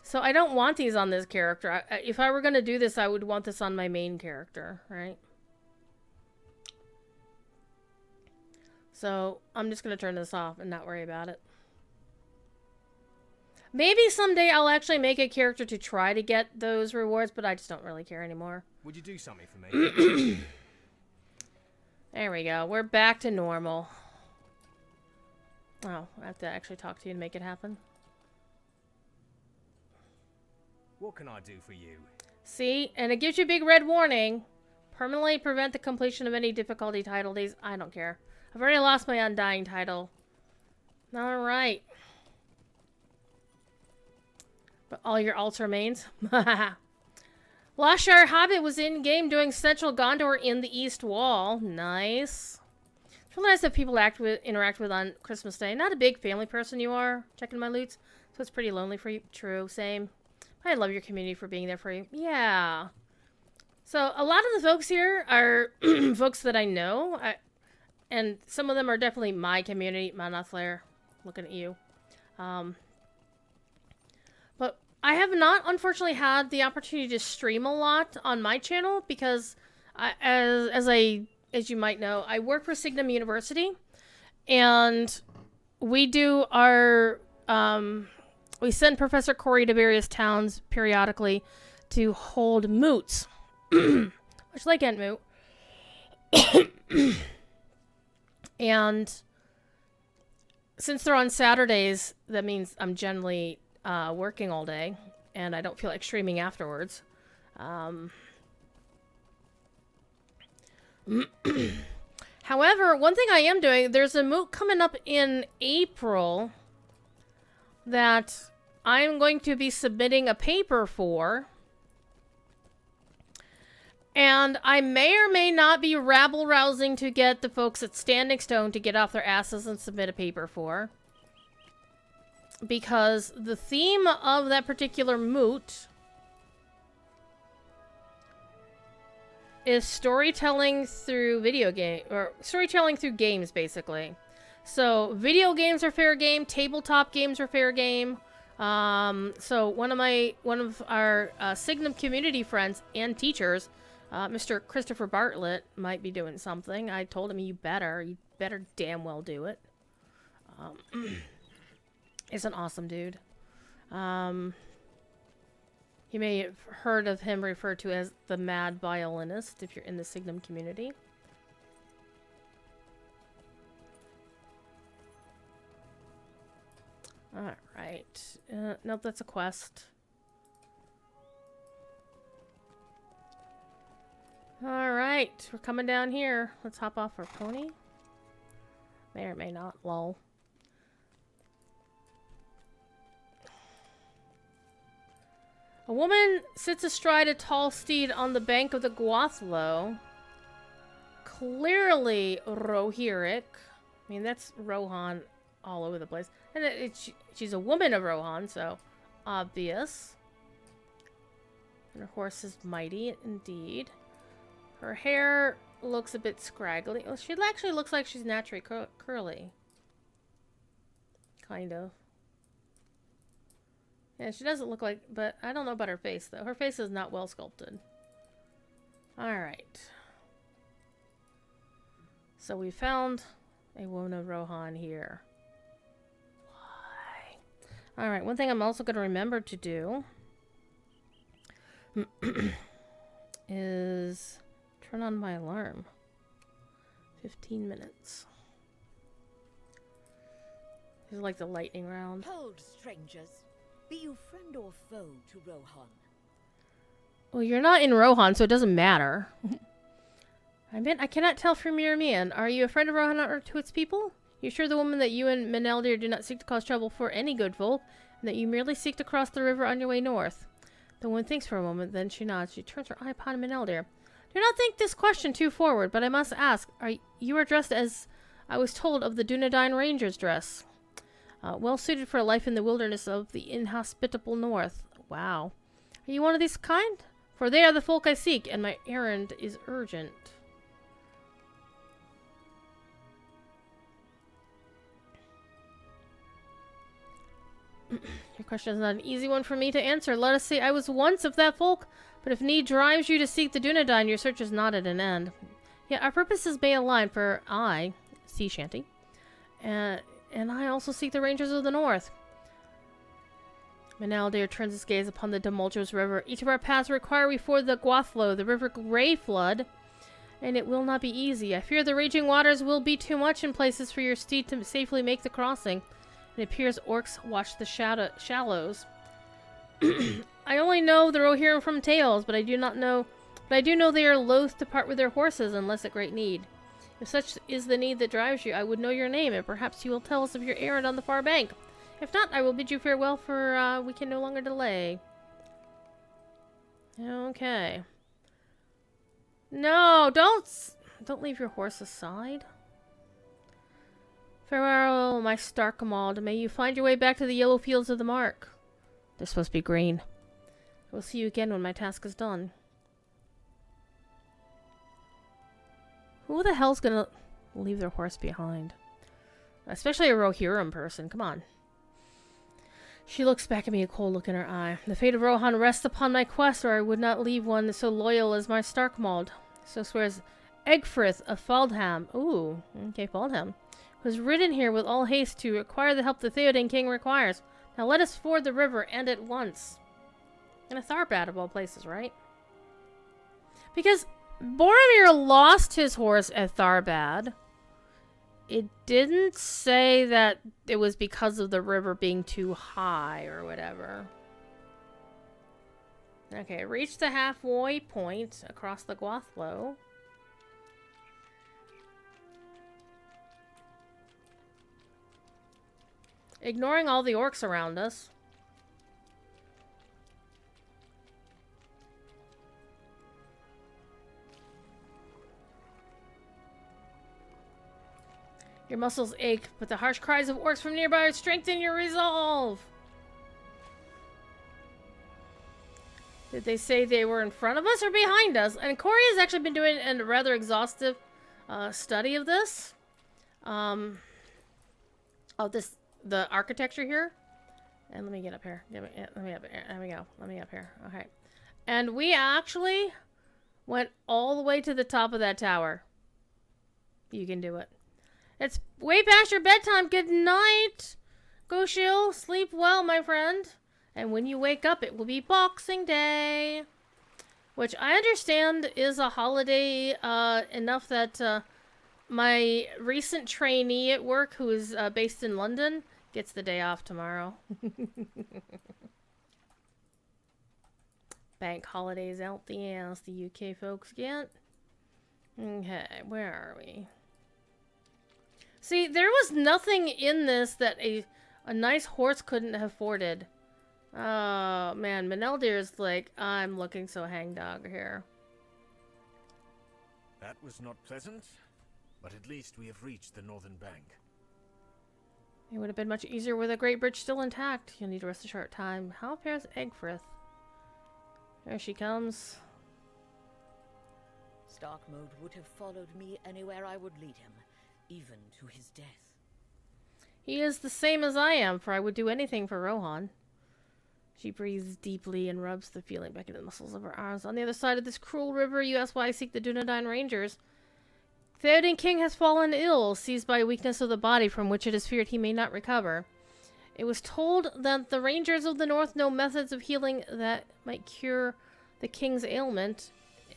So I don't want these on this character. If I were going to do this, I would want this on my main character, right? So I'm just going to turn this off and not worry about it. Maybe someday I'll actually make a character to try to get those rewards, but I just don't really care anymore. Would you do something for me? There we go. We're back to normal. Oh, I have to actually talk to you to make it happen. What can I do for you? See? And it gives you a big red warning. Permanently prevent the completion of any difficulty title days. I don't care. I've already lost my Undying title. Alright. But all your alts remains. Loshire Hobbit was in-game doing Central Gondor in the East Wall. Nice. It's really nice that people interact with on Christmas Day. Not a big family person you are, checking my loots. So it's pretty lonely for you. True, same. I love your community for being there for you. Yeah. So a lot of the folks here are folks that I know. And some of them are definitely my community. Mana Flare, looking at you. But I have not, unfortunately, had the opportunity to stream a lot on my channel because, as you might know, I work for Signum University, and we do our we send Professor Corey to various towns periodically to hold moots, much like Entmoot. And since they're on Saturdays, that means I'm generally working all day, and I don't feel like streaming afterwards. However, one thing I am doing, there's a moot coming up in April that I'm going to be submitting a paper for. And I may or may not be rabble-rousing to get the folks at Standing Stone to get off their asses and submit a paper for. Because the theme of that particular moot is storytelling through storytelling through games, basically. So video games are fair game, tabletop games are fair game. So one of our Signum community friends and teachers, Mr. Christopher Bartlett, might be doing something. I told him you better damn well do it. He's an awesome dude. You may have heard of him referred to as the Mad Violinist if you're in the Signum community. Alright. Nope, that's a quest. Alright, we're coming down here. Let's hop off our pony. May or may not, lol. A woman sits astride a tall steed on the bank of the Guathlo. Clearly Rohirric. I mean, that's Rohan all over the place. And she's a woman of Rohan, so obvious. And her horse is mighty indeed. Her hair looks a bit scraggly. Oh, she actually looks like she's naturally curly. Kind of. Yeah, she doesn't look like... But I don't know about her face, though. Her face is not well sculpted. Alright. So we found a woman of Rohan here. Why? Alright, one thing I'm also going to remember to do... is... turn on my alarm. 15 minutes. This is like the lightning round. Hold, strangers. Be you friend or foe to Rohan? Well, you're not in Rohan, so it doesn't matter. I cannot tell from your mien. Are you a friend of Rohan or to its people? You sure the woman that you and Meneldir do not seek to cause trouble for any good folk, and that you merely seek to cross the river on your way north? The woman thinks for a moment, then she nods. She turns her eye upon Meneldir. Do not think this question too forward, but I must ask, you are dressed as I was told of the Dunedain Ranger's dress. Well suited for a life in the wilderness of the inhospitable north. Wow. Are you one of these kind? For they are the folk I seek, and my errand is urgent. Your question is not an easy one for me to answer. Let us say I was once of that folk, but if need drives you to seek the Dunedain, your search is not at an end. Yet our purposes may align, for I, sea shanty, and I also seek the Rangers of the North. Meneldir turns his gaze upon the tumultuous river. Each of our paths require we ford the Guathlo, the river Grey Flood, and it will not be easy. I fear the raging waters will be too much in places for your steed to safely make the crossing. It appears orcs watch the shallows. I only know the Rohirrim from tales, but I do know they are loath to part with their horses unless at great need. If such is the need that drives you, I would know your name, and perhaps you will tell us of your errand on the far bank. If not, I will bid you farewell, for we can no longer delay. Okay. No, don't leave your horse aside. Farewell, my Starkmald. May you find your way back to the yellow fields of the Mark. They're supposed to be green. I will see you again when my task is done. Who the hell's gonna leave their horse behind? Especially a Rohirrim person. Come on. She looks back at me, a cold look in her eye. The fate of Rohan rests upon my quest, or I would not leave one so loyal as my Starkmald. So swears Egfrith of Faldham. Ooh, okay, Faldham. Was ridden here with all haste to acquire the help the Theoden King requires. Now let us ford the river, and at once. And a Tharbad of all places, right? Because Boromir lost his horse at Tharbad. It didn't say that it was because of the river being too high or whatever. Okay, reach the halfway point across the Guathlo. Ignoring all the orcs around us. Your muscles ache, but the harsh cries of orcs from nearby strengthen your resolve. Did they say they were in front of us or behind us? And Corey has actually been doing a rather exhaustive study of this. The architecture here. And let me get up here. Let me up here. There we go. Let me up here. Okay. And we actually went all the way to the top of that tower. You can do it. It's way past your bedtime. Good night. Go chill. Sleep well, my friend. And when you wake up, it will be Boxing Day. Which I understand is a holiday enough that my recent trainee at work, who is based in London, gets the day off tomorrow. Bank holidays out the ass the UK folks get. Okay, where are we? See, there was nothing in this that a nice horse couldn't have forded. Oh, man. Maneldir's like, I'm looking so hangdog here. That was not pleasant, but at least we have reached the northern bank. It would have been much easier with a great bridge still intact. You'll need to rest a short time. How fares Egfrith? There she comes. Starkmode would have followed me anywhere I would lead him, even to his death. He is the same as I am, for I would do anything for Rohan. She breathes deeply and rubs the feeling back into the muscles of her arms. On the other side of this cruel river, you ask why I seek the Dunedain Rangers. Theoden King has fallen ill, seized by a weakness of the body from which it is feared he may not recover. It was told that the Rangers of the North know methods of healing that might cure the king's ailment.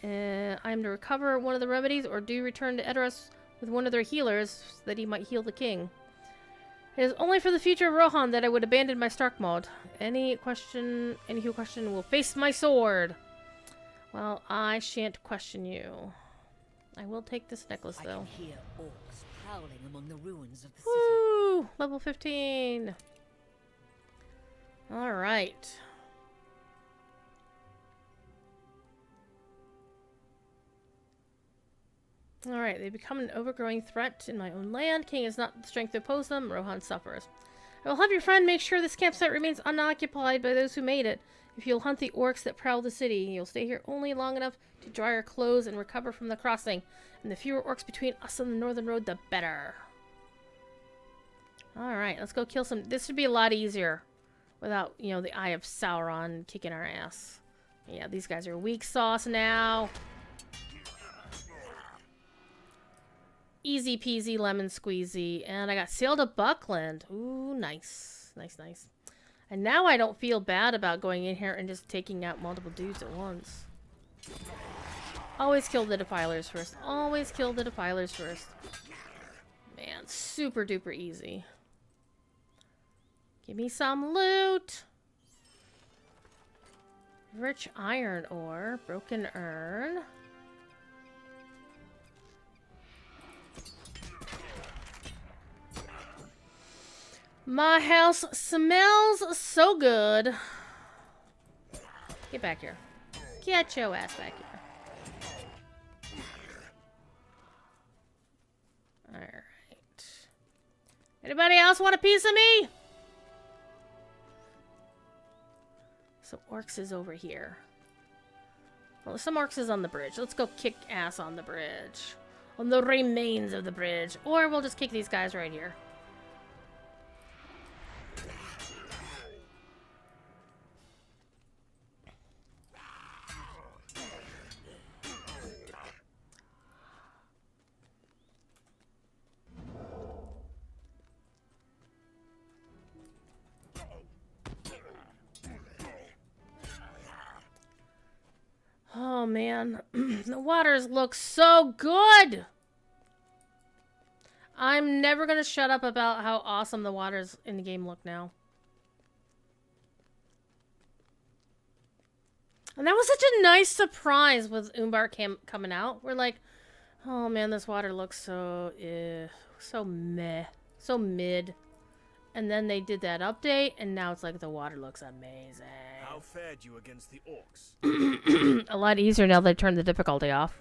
I am to recover one of the remedies, or do return to Edoras with one of their healers, so that he might heal the king. It is only for the future of Rohan that I would abandon my Stark mod. Any who question will face my sword. Well, I shan't question you. I will take this necklace, though. I can hear orcs prowling among the ruins of the city. Woo! Level 15. Alright. Alright, they become an overgrowing threat in my own land. King has not the strength to oppose them. Rohan suffers. I will have your friend make sure this campsite remains unoccupied by those who made it. If you'll hunt the orcs that prowl the city, you'll stay here only long enough to dry our clothes and recover from the crossing. And the fewer orcs between us and the northern road, the better. Alright, let's go kill some... This would be a lot easier without, you know, the Eye of Sauron kicking our ass. Yeah, these guys are weak sauce now. Easy peasy lemon squeezy. And I got sailed to Buckland. Ooh, nice. Nice, nice. And now I don't feel bad about going in here and just taking out multiple dudes at once. Always kill the defilers first. Always kill the defilers first. Man, super duper easy. Give me some loot. Rich iron ore. Broken urn. My house smells so good. Get back here. Get your ass back here. Alright. Anybody else want a piece of me? So orcs is over here. Well, some orcs is on the bridge. Let's go kick ass on the bridge. On the remains of the bridge. Or we'll just kick these guys right here. Oh man, the waters look so good! I'm never gonna shut up about how awesome the waters in the game look now. And that was such a nice surprise with Umbar coming out. We're like, oh man, this water looks so, so meh, so mid. And then they did that update, and now it's like the water looks amazing. How fared you against the orcs? A lot easier now they turned the difficulty off.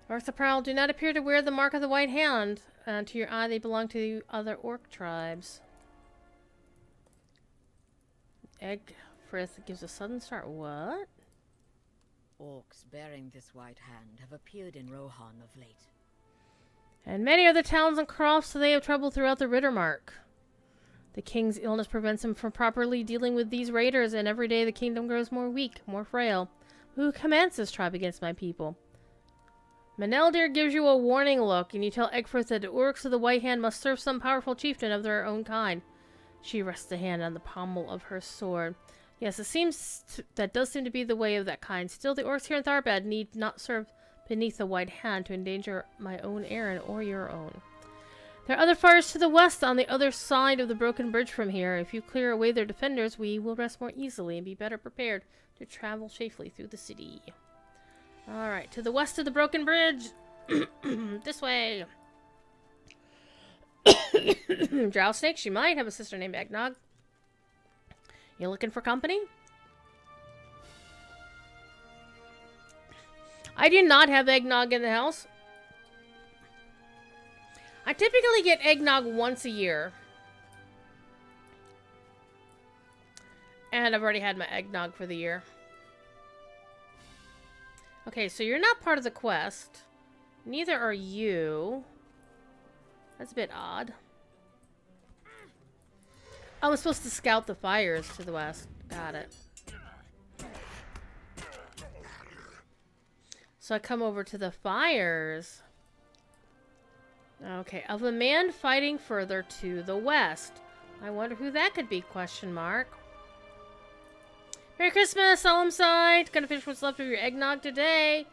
Orcs of Prowl do not appear to wear the mark of the White Hand. To your eye, they belong to the other orc tribes. Egfrith gives a sudden start. What? Orcs bearing this white hand have appeared in Rohan of late. And many other towns and crofts, so they have trouble throughout the Rittermark. The king's illness prevents him from properly dealing with these raiders, and every day the kingdom grows more weak, more frail. Who commands this tribe against my people? Maneldir gives you a warning look, and you tell Egfrith that the orcs of the White Hand must serve some powerful chieftain of their own kind. She rests a hand on the pommel of her sword. Yes, that does seem to be the way of that kind. Still, the orcs here in Tharbad need not serve beneath the White Hand to endanger my own errand or your own. There are other fires to the west on the other side of the broken bridge from here. If you clear away their defenders, we will rest more easily and be better prepared to travel safely through the city. Alright, to the west of the broken bridge. This way. Drow snake, she might have a sister named Eggnog. You looking for company? I do not have eggnog in the house. I typically get eggnog once a year. And I've already had my eggnog for the year. Okay, so you're not part of the quest. Neither are you. That's a bit odd. I was supposed to scout the fires to the west. Got it. So I come over to the fires. Okay, of a man fighting further to the west. I wonder who that could be, question mark. Merry Christmas, solemn sight. Gonna finish what's left of your eggnog today.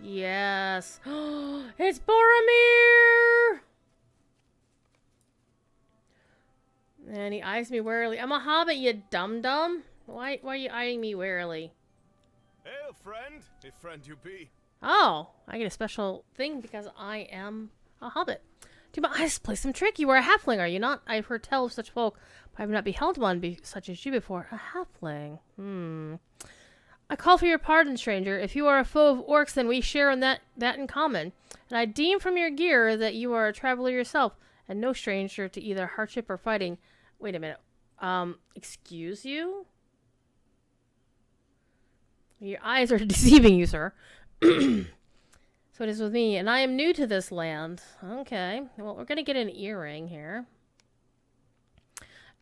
Yes. It's Boromir! And he eyes me warily. I'm a hobbit, you dum-dum. Why are you eyeing me warily? Hail, friend, if friend you be. Oh, I get a special thing because I am a hobbit. Do my eyes play some trick? You are a halfling, are you not? I've heard tell of such folk, but I have not beheld one such as you before. A halfling. I call for your pardon, stranger. If you are a foe of orcs, then we share in that in common. And I deem from your gear that you are a traveler yourself, and no stranger to either hardship or fighting. Wait a minute. Excuse you? Your eyes are deceiving you, sir. So it is with me, and I am new to this land. Okay, well, we're gonna get an earring here.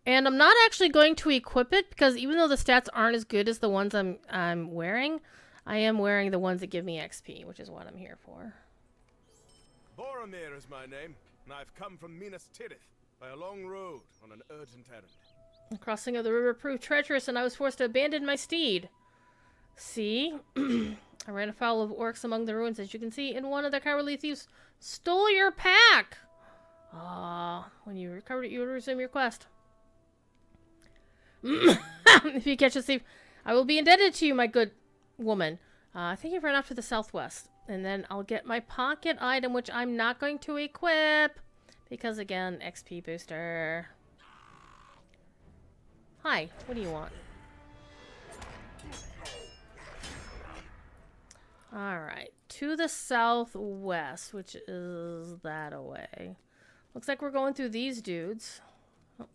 And I'm not actually going to equip it, because even though the stats aren't as good as the ones I'm wearing, I am wearing the ones that give me XP, which is what I'm here for. Boromir is my name, and I've come from Minas Tirith by a long road on an urgent errand. The crossing of the river proved treacherous, and I was forced to abandon my steed. See? I ran afoul of orcs among the ruins, as you can see, and one of the cowardly thieves stole your pack! Ah, when you recovered it, you will resume your quest. If you catch a thief, I will be indebted to you, my good woman. I think you've run off to the southwest, and then I'll get my pocket item, which I'm not going to equip, because, again, XP booster. Hi, what do you want? Alright, to the southwest, which is that away. Looks like we're going through these dudes. Oh.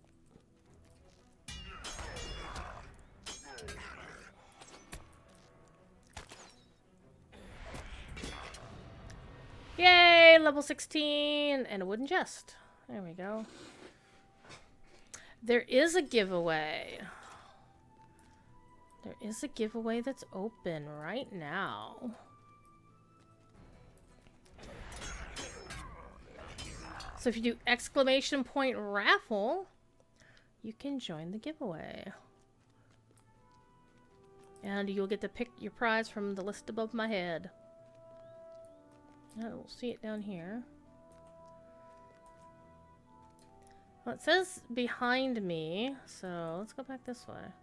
Yay, level 16, and a wooden chest. There we go. There is a giveaway. There is a giveaway that's open right now. So if you do exclamation point raffle, you can join the giveaway. And you'll get to pick your prize from the list above my head. And we'll see it down here. Well, it says behind me, so let's go back this way.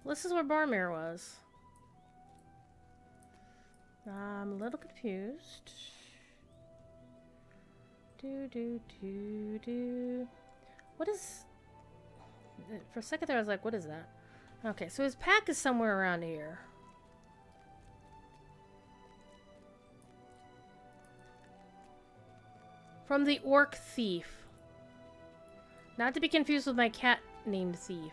Well, this is where Boromir was. I'm a little confused. What is... For a second there I was like, what is that? Okay, so his pack is somewhere around here. From the orc thief. Not to be confused with my cat named Thief.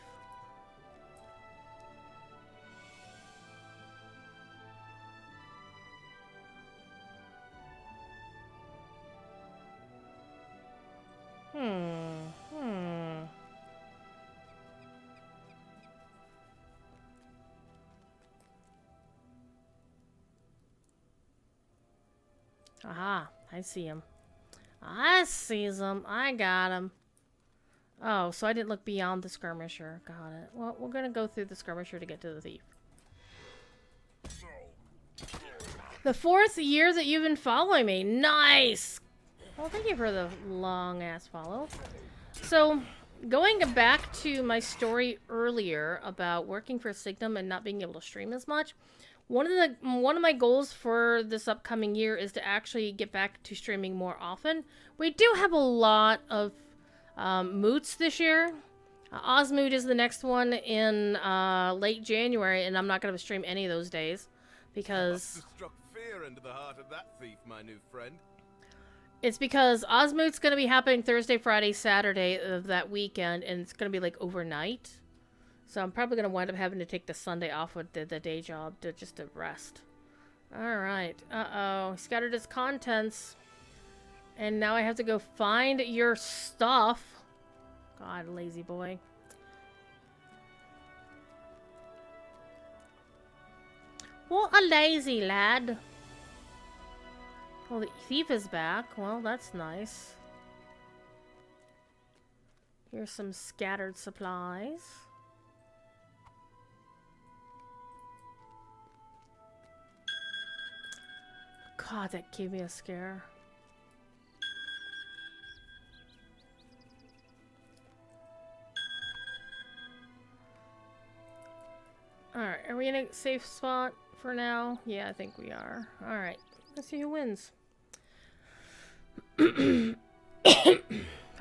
Aha, I see him. I sees him. I got him. Oh, so I didn't look beyond the skirmisher. Got it. Well, we're gonna go through the skirmisher to get to the thief. The 4th year that you've been following me. Nice! Well, thank you for the long-ass follow. So, going back to my story earlier about working for Signum and not being able to stream as much, one of my goals for this upcoming year is to actually get back to streaming more often. We do have a lot of moots this year. Osmoot is the next one in late January, and I'm not going to stream any of those days because Must have struck fear into the heart of that thief, my new friend. it's because Osmoot's going to be happening Thursday, Friday, Saturday of that weekend, and it's going to be like overnight. So I'm probably going to wind up having to take the Sunday off with the day job just to rest. Alright. Uh-oh. He scattered his contents. And now I have to go find your stuff. God, lazy boy. What a lazy lad. Well, the thief is back. Well, that's nice. Here's some scattered supplies. God, that gave me a scare. Alright, are we in a safe spot for now? Yeah, I think we are. Alright, let's see who wins. Pardon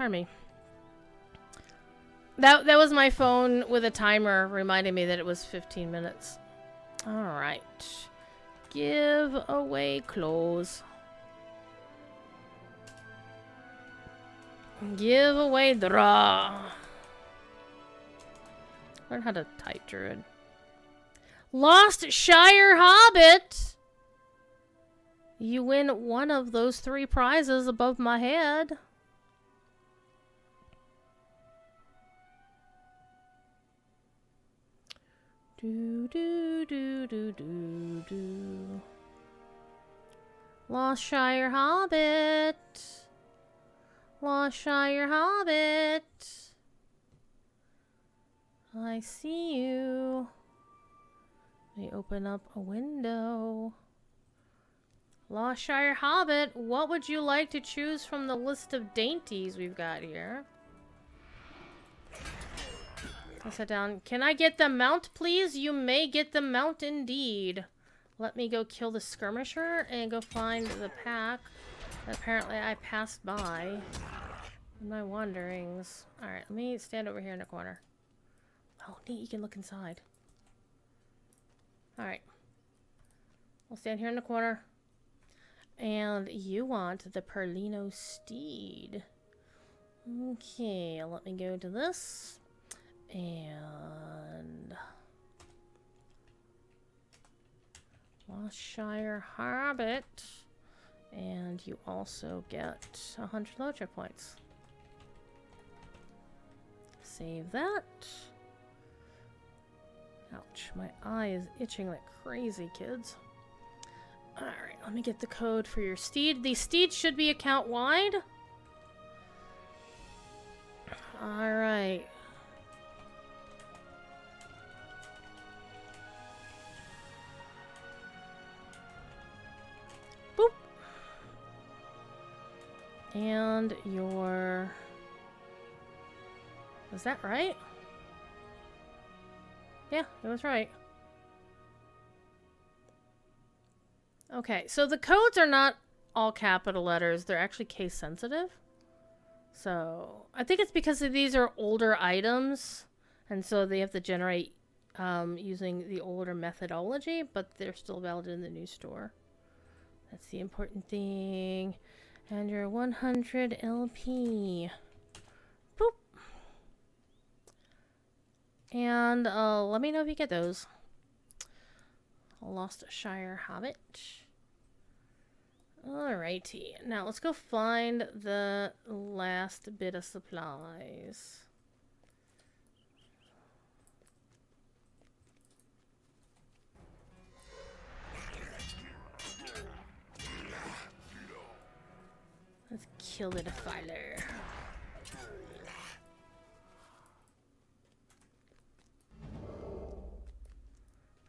me. That was my phone with a timer reminding me that it was 15 minutes. Alright. Give away clothes. Give away draw. Learn how to type, Druid. Lost Shire Hobbit! You win one of those 3 prizes above my head. Do do do do do do. Lost Shire Hobbit. Lost Shire Hobbit. I see you. Let me open up a window. Lost Shire Hobbit, what would you like to choose from the list of dainties we've got here? I sat down. Can I get the mount, please? You may get the mount indeed. Let me go kill the skirmisher and go find the pack that apparently I passed by in my wanderings. Alright, let me stand over here in the corner. Oh, neat, you can look inside. Alright. I'll stand here in the corner. And you want the Perlino steed. Okay, let me go to this. And Lost Shire Hobbit. And you also get 100 Loja points. Save that. Ouch, my eye is itching like crazy, kids. Alright, let me get the code for your steed. The steed should be account wide. Alright. Boop. And your... Was that right? Yeah, it was right. Okay, so the codes are not all capital letters. They're actually case sensitive. So, I think it's because these are older items. And so they have to generate using the older methodology. But they're still valid in the new store. That's the important thing. And your 100 LP. Boop. And let me know if you get those. Lost Shire Hobbit. Alrighty. Now let's go find the last bit of supplies. Let's kill the defiler.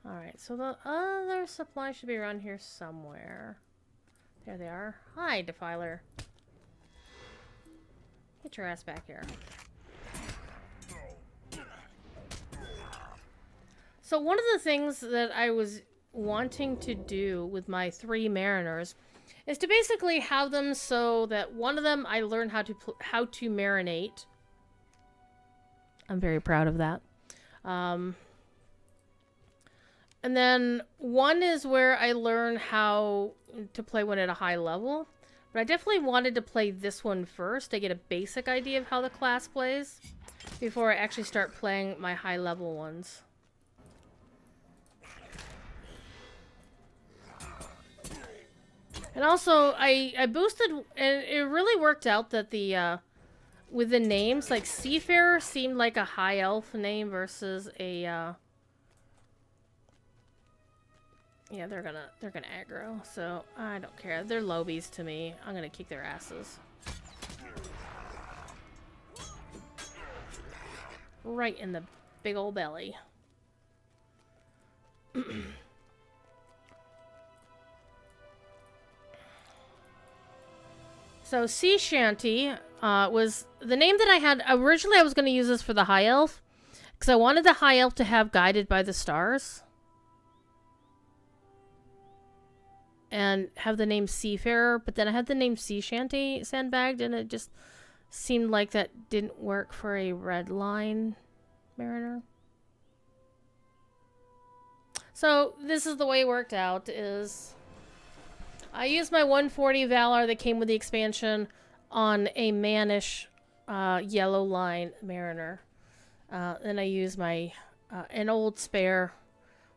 Alright, so the other supplies should be around here somewhere. There they are. Hi, Defiler. Get your ass back here. So one of the things that I was wanting to do with my 3 mariners is to basically have them so that one of them I learn how to marinate. I'm very proud of that. And then one is where I learn how to play one at a high level. But I definitely wanted to play this one first to get a basic idea of how the class plays before I actually start playing my high level ones. And also, I boosted, and it really worked out that the, with the names, like Seafarer seemed like a high elf name versus a, yeah, they're gonna aggro, so I don't care. They're lobies to me. I'm gonna kick their asses. Right in the big old belly. So, Sea Shanty was the name that I had. Originally, I was going to use this for the High Elf, because I wanted the High Elf to have Guided by the Stars. And have the name Seafarer, but then I had the name Sea Shanty sandbagged, and it just seemed like that didn't work for a Red Line Mariner. So, this is the way it worked out, is I used my 140 Valor that came with the expansion on a Manish Yellow Line Mariner. Then I used my an old spare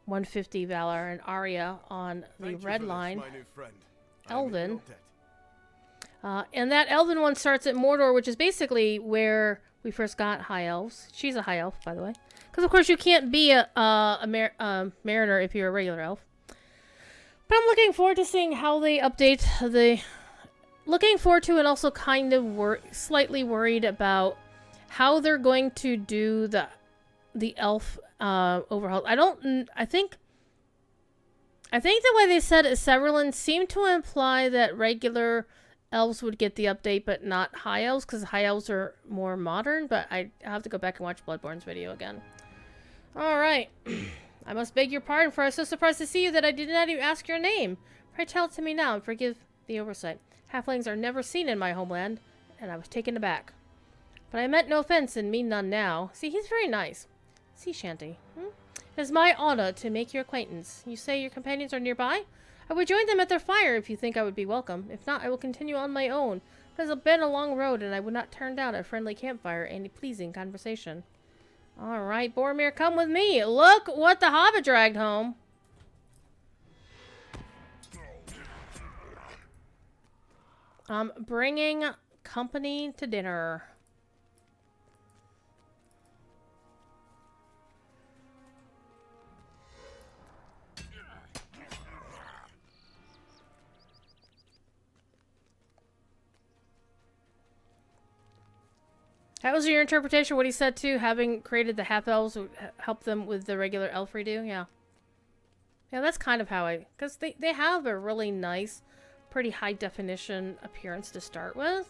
150 Valor and Arya on the Red Line Elven. And that Elven one starts at Mordor, which is basically where we first got High Elves. She's a High Elf, by the way. Because, of course, you can't be a Mariner if you're a regular elf. But I'm looking forward to seeing how they update the... Looking forward to, and also kind of slightly worried about how they're going to do the elf overhaul. I think the way they said it, Severland seemed to imply that regular elves would get the update, but not high elves, because high elves are more modern. But I have to go back and watch Bloodborne's video again. Alright. I must beg your pardon, for I was so surprised to see you that I did not even ask your name. Pray tell it to me now, and forgive the oversight. Halflings are never seen in my homeland, and I was taken aback. But I meant no offense, and mean none now. See, he's very nice. Sea Shanty. It is my honor to make your acquaintance. You say your companions are nearby? I would join them at their fire if you think I would be welcome. If not, I will continue on my own. It has been a long road, and I would not turn down a friendly campfire and a pleasing conversation. Alright, Boromir, come with me. Look what the Hobbit dragged home. I'm bringing company to dinner. That was your interpretation, what he said too, having created the half-elves would help them with the regular elf redo, yeah. Yeah, that's kind of how because they have a really nice, pretty high-definition appearance to start with.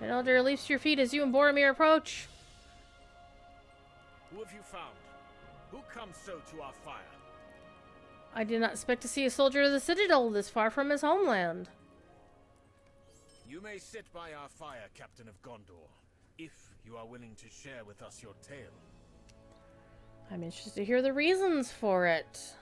An elder leaps to your feet as you and Boromir approach. Who have you found? Who comes so to our fire? I did not expect to see a soldier of the Citadel this far from his homeland. You may sit by our fire, Captain of Gondor, if you are willing to share with us your tale. I'm interested to hear the reasons for it.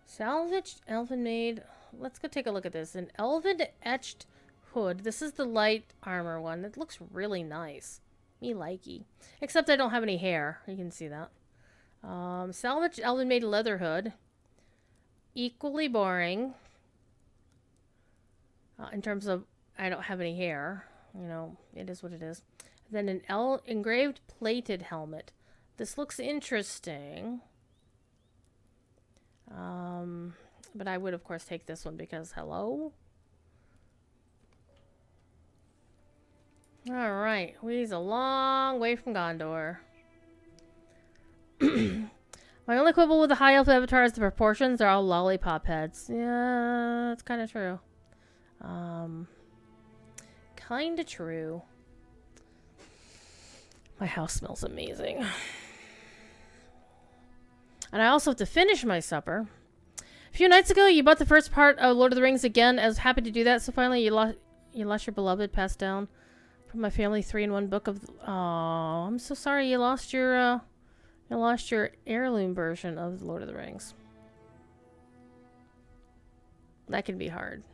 Salvaged elven made. Let's go take a look at this. An elven etched hood. This is the light armor one. It looks really nice. Me likey. Except I don't have any hair. You can see that. Salvaged elven made leather hood. Equally boring. In terms of, I don't have any hair. You know, it is what it is. Then an engraved plated helmet. This looks interesting. But I would, of course, take this one because, hello? Alright, we's a long way from Gondor. My only quibble with the high elf avatar is the proportions. They're all lollipop heads. Yeah, that's kind of true. Kind of true. My house smells amazing. And I also have to finish my supper. A few nights ago, you bought the first part of Lord of the Rings again. I was happy to do that. So finally, you lost your beloved passed down from my family 3-in-1 book of. Oh, I'm so sorry you lost your heirloom version of the Lord of the Rings. That can be hard.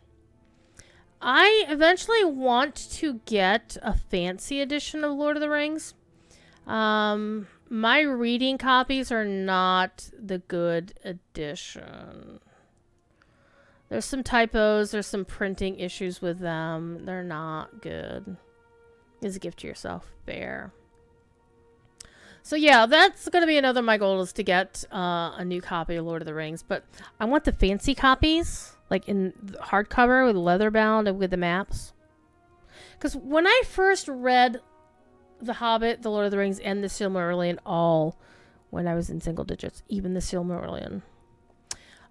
I eventually want to get a fancy edition of Lord of the Rings. My reading copies are not the good edition. There's some typos, there's some printing issues with them. They're not good. It's a gift to yourself. Fair. So yeah, that's going to be another my goal is to get a new copy of Lord of the Rings. But I want the fancy copies, like in hardcover with leather bound and with the maps. Because when I first read The Hobbit, The Lord of the Rings, and The Silmarillion, all when I was in single digits, even The Silmarillion,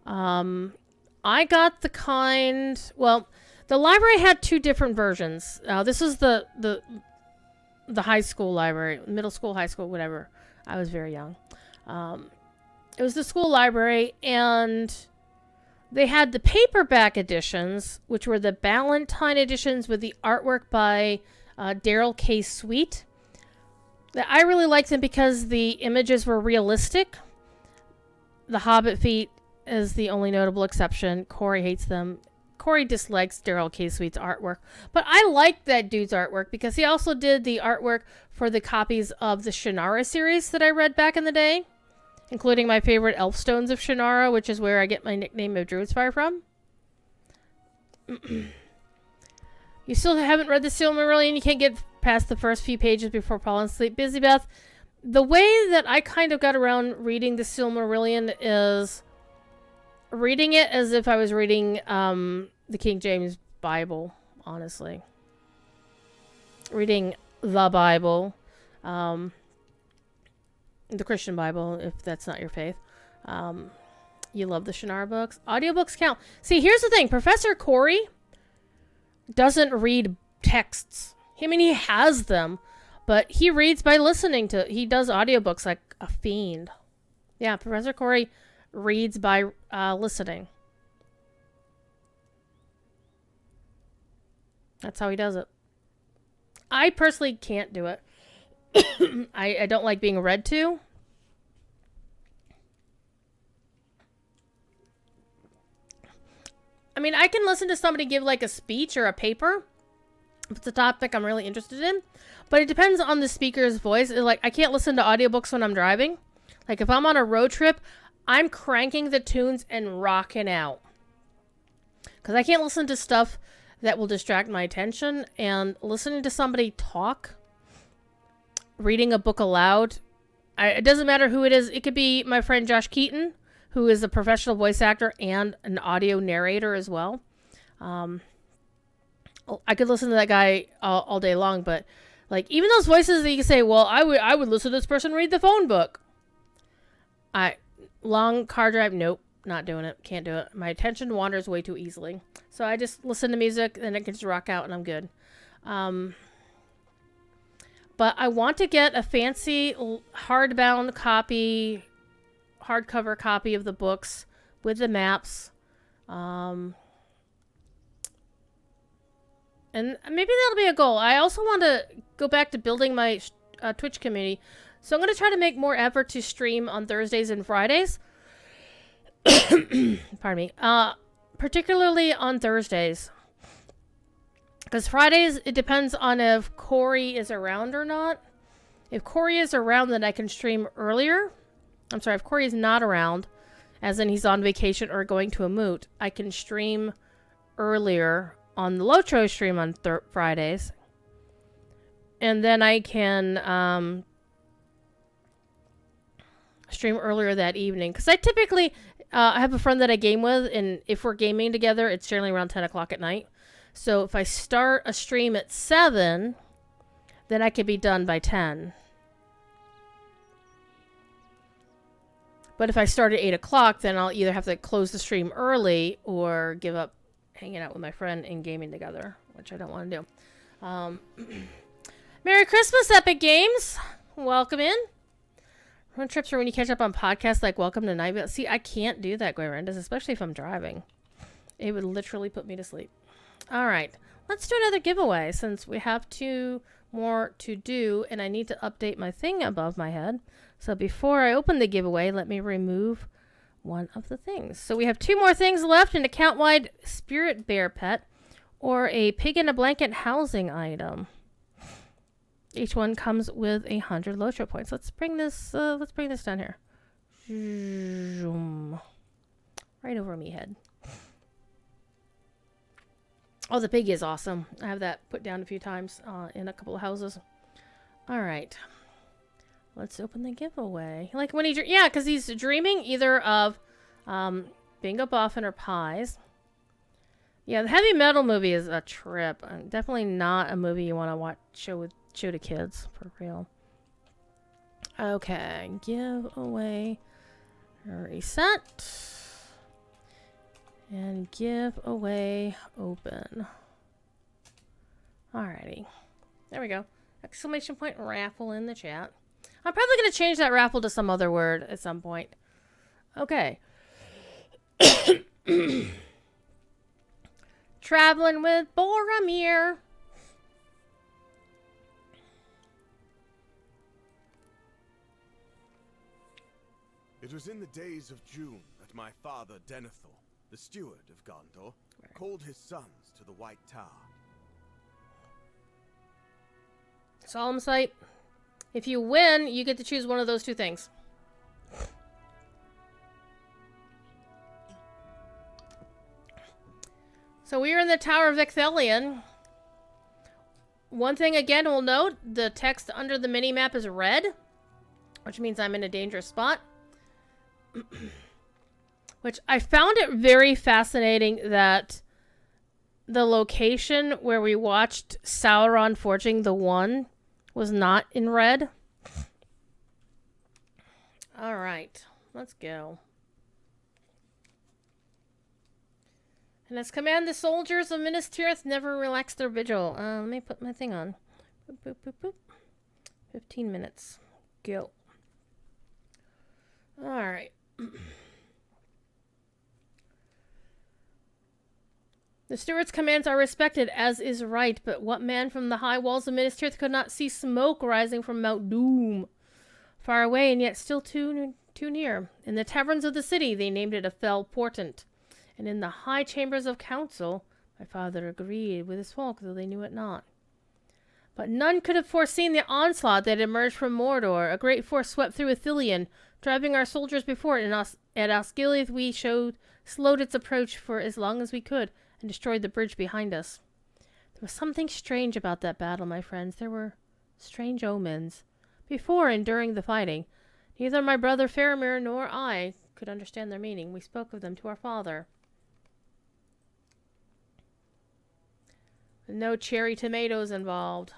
I got the kind... Well, the library had two different versions. This is the high school library, middle school, high school, whatever. I was very young. It was the school library, and they had the paperback editions, which were the Ballantine editions with the artwork by Daryl K. Sweet. I really liked them because the images were realistic. The Hobbit feet is the only notable exception. Corey hates them. Corey dislikes Daryl K. Sweet's artwork. But I liked that dude's artwork because he also did the artwork for the copies of the Shannara series that I read back in the day, including my favorite Elfstones of Shannara, which is where I get my nickname of Druidspire from. You still haven't read the Silmarillion? You can't get past the first few pages before falling asleep. Busy Beth, the way that I kind of got around reading the Silmarillion is reading it as if I was reading the King James Bible, honestly. Reading the Bible. The Christian Bible, if that's not your faith. You love the Shannara books. Audiobooks count. See, here's the thing. Professor Corey doesn't read texts. I mean, he has them, but he reads by listening to... He does audiobooks like a fiend. Yeah, Professor Corey reads by listening. That's how he does it. I personally can't do it. I don't like being read to. I mean, I can listen to somebody give like a speech or a paper if it's a topic I'm really interested in, but it depends on the speaker's voice. Like, I can't listen to audiobooks when I'm driving. Like, if I'm on a road trip, I'm cranking the tunes and rocking out. Because I can't listen to stuff that will distract my attention, and listening to somebody talk, reading a book aloud, it doesn't matter who it is. It could be my friend Josh Keaton, who is a professional voice actor and an audio narrator as well. I could listen to that guy all day long, but like even those voices that you can say, well, I would listen to this person read the phone book. Long car drive, nope, not doing it. Can't do it. My attention wanders way too easily. So I just listen to music and it can just rock out and I'm good. But I want to get a fancy hardbound copy, hardcover copy of the books with the maps. And maybe that'll be a goal. I also want to go back to building my Twitch community. So I'm going to try to make more effort to stream on Thursdays and Fridays. Pardon me. Particularly on Thursdays. Because Fridays, it depends on if Corey is around or not. If Corey is around, then I can stream earlier. I'm sorry, if Corey is not around, as in he's on vacation or going to a moot, I can stream earlier on the Lotro stream on Fridays. And then I can stream earlier that evening. Because I typically I have a friend that I game with, and if we're gaming together, it's generally around 10 o'clock at night. So if I start a stream at 7, then I could be done by 10. But if I start at 8 o'clock, then I'll either have to close the stream early or give up hanging out with my friend and gaming together, which I don't want to do. Merry Christmas, Epic Games! welcome in. Run trips are when you catch up on podcasts like Welcome to Night Vale. See, I can't do that, Guarandas, especially if I'm driving. It would literally put me to sleep. All right. Let's do another giveaway since we have 2 more to do and I need to update my thing above my head. So before I open the giveaway, let me remove one of the things. So we have 2 more things left, an account-wide spirit bear pet or a pig in a blanket housing item. Each one comes with 100 Lotro points. Let's bring this down here. Zoom. Right over me head. Oh, the pig is awesome. I have that put down a few times in a couple of houses. All right. Let's open the giveaway. Like when yeah, because he's dreaming either of Bingo Boffin or pies. Yeah, the Heavy Metal movie is a trip. Definitely not a movie you want to watch show to kids for real. Okay, giveaway reset. And giveaway open. Alrighty. There we go. Exclamation point raffle in the chat. I'm probably going to change that raffle to some other word at some point. Okay. Traveling with Boromir. It was in the days of June that my father Denethor, the steward of Gondor, called his sons to the White Tower. Solemn sight. If you win, you get to choose one of those 2 things. So we are in the Tower of Icthelion. One thing again we'll note, the text under the mini-map is red, which means I'm in a dangerous spot. Which I found it very fascinating that the location where we watched Sauron forging the One was not in red. All right, let's go. And let's command the soldiers of Minas Tirith never relax their vigil. Let me put my thing on. Boop, boop, boop, boop. 15 minutes. Go. All right. The steward's commands are respected, as is right, but what man from the high walls of Minas Tirith could not see smoke rising from Mount Doom? Far away and yet still too near. In the taverns of the city, they named it a fell portent. And in the high chambers of council, my father agreed with his folk, though they knew it not. But none could have foreseen the onslaught that emerged from Mordor. A great force swept through Ithilien, driving our soldiers before it, and at Osgiliath we slowed its approach for as long as we could, and destroyed the bridge behind us. There was something strange about that battle, my friends. There were strange omens. Before and during the fighting, neither my brother Faramir nor I could understand their meaning. We spoke of them to our father. No cherry tomatoes involved.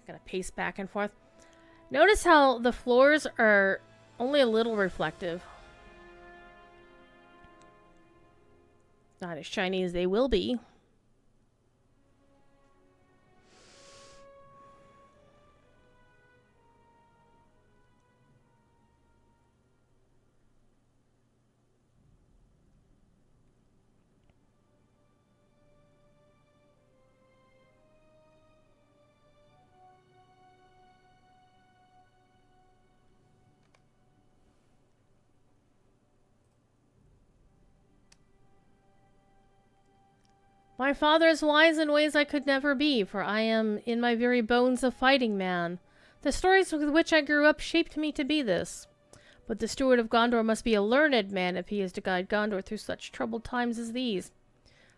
Gotta pace back and forth. Notice how the floors are only a little reflective. Not as shiny as they will be. My father is wise in ways I could never be, for I am in my very bones a fighting man. The stories with which I grew up shaped me to be this. But the steward of Gondor must be a learned man if he is to guide Gondor through such troubled times as these.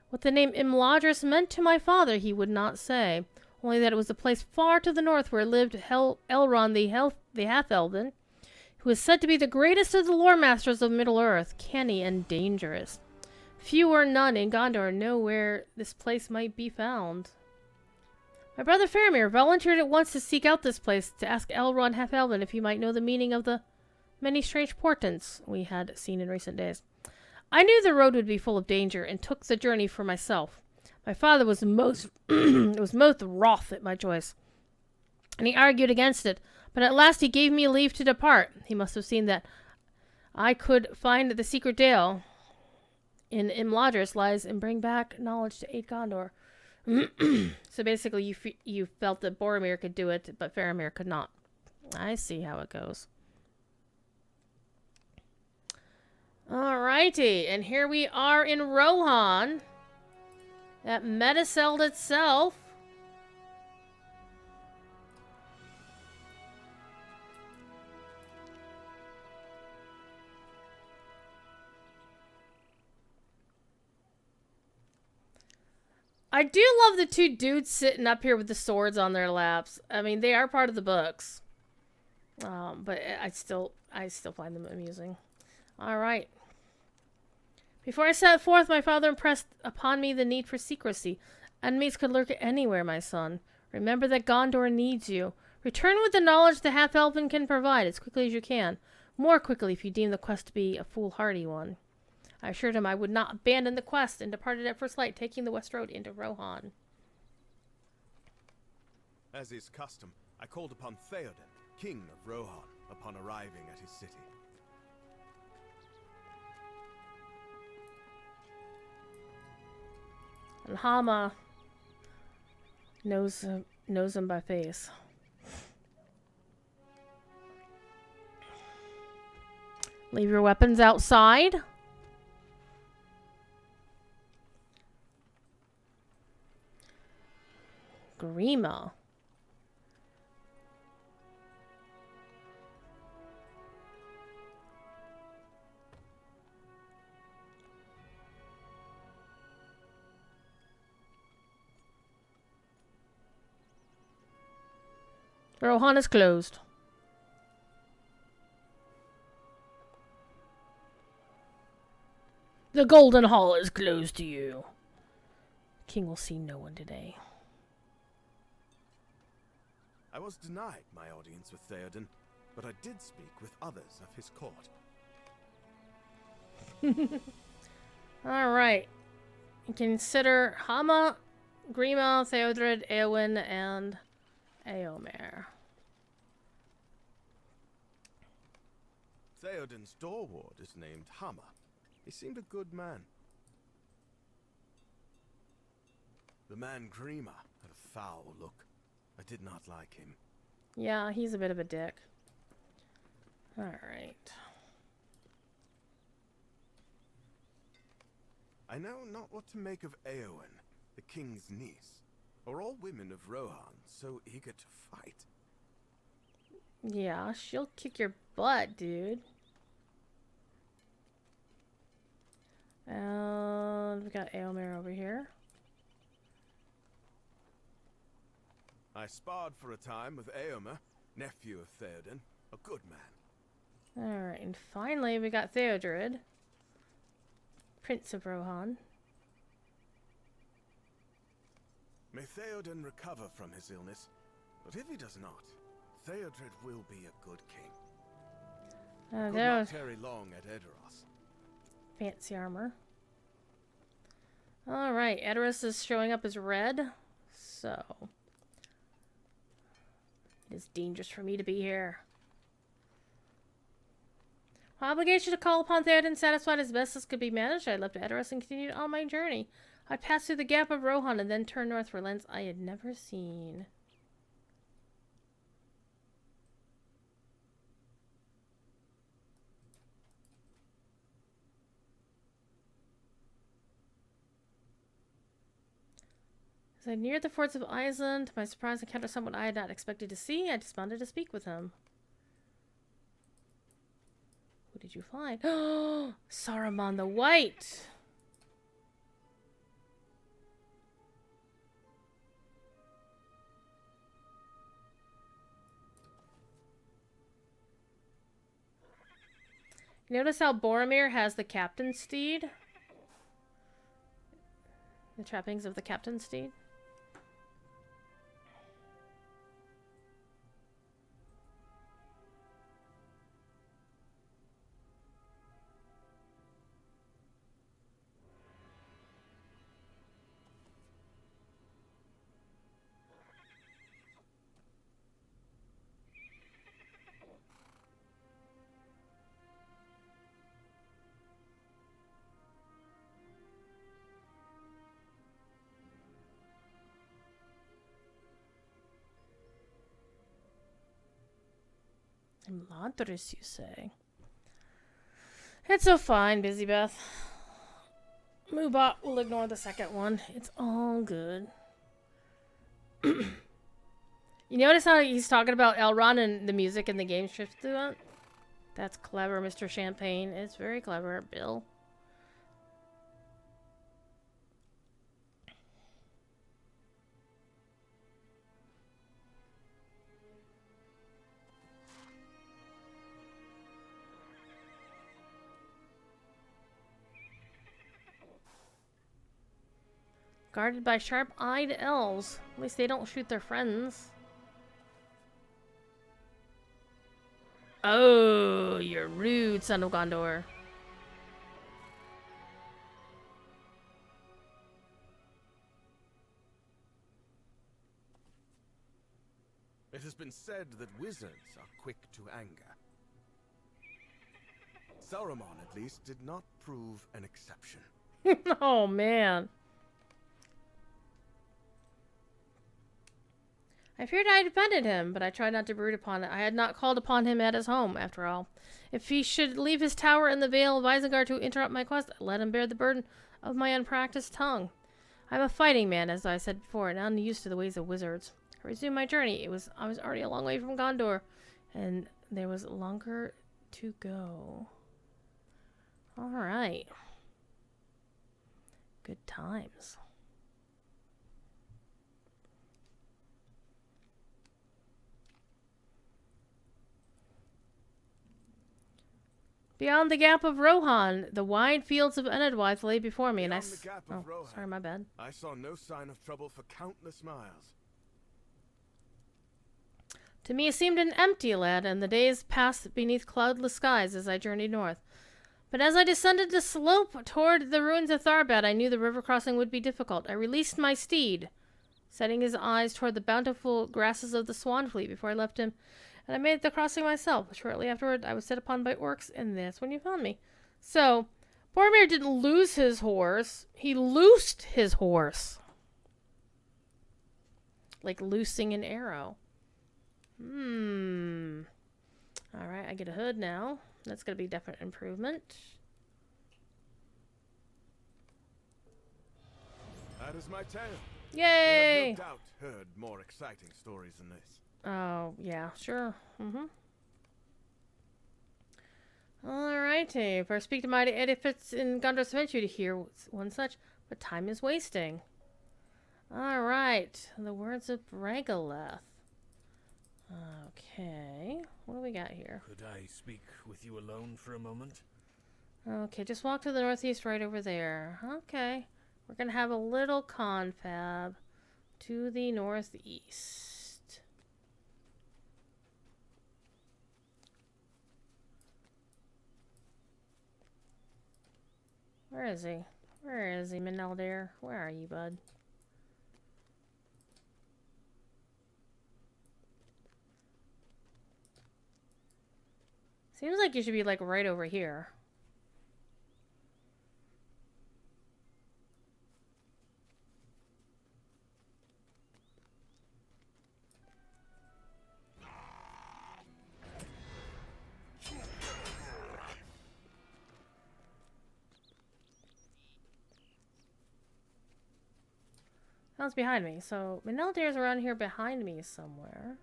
What the name Imladris meant to my father he would not say, only that it was a place far to the north where lived Elrond the Half-Elven, who is said to be the greatest of the lore masters of Middle-earth, canny and dangerous. Few or none in Gondor know where this place might be found. My brother Faramir volunteered at once to seek out this place, to ask Elrond Half-Elven if he might know the meaning of the many strange portents we had seen in recent days. I knew the road would be full of danger, and took the journey for myself. My father was most wroth at my choice, and he argued against it, but at last he gave me leave to depart. He must have seen that I could find the secret dale in Imladris lies and bring back knowledge to aid Gondor. So basically you felt that Boromir could do it, but Faramir could not. I see how it goes. Alrighty, and here we are in Rohan, at Meduseld itself. I do love the two dudes sitting up here with the swords on their laps. I mean, they are part of the books, but I still find them amusing. All right. Before I set forth, my father impressed upon me the need for secrecy. Enemies could lurk anywhere, my son. Remember that Gondor needs you. Return with the knowledge the half-elven can provide as quickly as you can. More quickly if you deem the quest to be a foolhardy one. I assured him I would not abandon the quest, and departed at first light, taking the west road into Rohan. As is custom, I called upon Theoden, king of Rohan, upon arriving at his city. And Hama knows him by face. Leave your weapons outside. Grima. Rohan is closed. The Golden Hall is closed to you. King will see no one today. I was denied my audience with Theoden, but I did speak with others of his court. Alright. Consider Hama, Grima, Theodred, Eowyn, and Eomer. Theoden's door ward is named Hama. He seemed a good man. The man Grima had a foul look. I did not like him. Yeah, he's a bit of a dick. Alright. I know not what to make of Eowyn, the king's niece. Are all women of Rohan so eager to fight? Yeah, she'll kick your butt, dude. And we got Eomer over here. I sparred for a time with Eomer, nephew of Theoden, a good man. Alright, and finally we got Theodred, Prince of Rohan. May Theoden recover from his illness, but if he does not, Theodred will be a good king. Could not tarry long at Edoras. Fancy armor. Alright, Edoras is showing up as red, so it is dangerous for me to be here. My obligation to call upon Theoden satisfied as best as could be managed. I left Edoras and continued on my journey. I passed through the gap of Rohan and then turned north for lands I had never seen. As I neared the forts of Iceland, to my surprise, I encountered someone I had not expected to see. I dismounted to speak with him. Who did you find? Oh, Saruman the White! Notice how Boromir has the captain's steed? The trappings of the captain's steed? Ladris, you say? It's so fine, Busy Beth. Moobot will ignore the second one. It's all good. You notice how he's talking about Elrond and the music and the game shift to that? That's clever, Mr. Champagne. It's very clever, Bill. Guarded by sharp-eyed elves. At least they don't shoot their friends. Oh, you're rude, son of Gondor. It has been said that wizards are quick to anger. Saruman, at least, did not prove an exception. Oh, man. I feared I had offended him, but I tried not to brood upon it. I had not called upon him at his home, after all. If he should leave his tower in the Vale of Isengard to interrupt my quest, let him bear the burden of my unpracticed tongue. I'm a fighting man, as I said before, and unused to the ways of wizards. I resumed my journey. I was already a long way from Gondor, and there was longer to go. All right. Good times. Beyond the gap of Rohan, the wide fields of Enedwaith lay before me, and I... sorry, my bad. I saw no sign of trouble for countless miles. To me it seemed an empty land, and the days passed beneath cloudless skies as I journeyed north. But as I descended the slope toward the ruins of Tharbad, I knew the river crossing would be difficult. I released my steed, setting his eyes toward the bountiful grasses of the Swanfleet before I left him, and I made the crossing myself. Shortly afterward, I was set upon by orcs, and that's when you found me. So, Boromir didn't lose his horse. He loosed his horse. Like loosing an arrow. Alright, I get a hood now. That's going to be a definite improvement. That is my tale. Yay! You have no doubt heard more exciting stories than this. Oh, yeah, sure. Alrighty. First speak to mighty Edifice in Gondor's Adventure to hear one such, but time is wasting. Alright. The words of Bragaleth. Okay. What do we got here? Could I speak with you alone for a moment? Okay, just walk to the northeast right over there. Okay. We're going to have a little confab to the northeast. Where is he? Where is he, Mineldir? Where are you, bud? Seems like you should be, like, right over here. Sounds behind me. So Maneldir's around here behind me somewhere.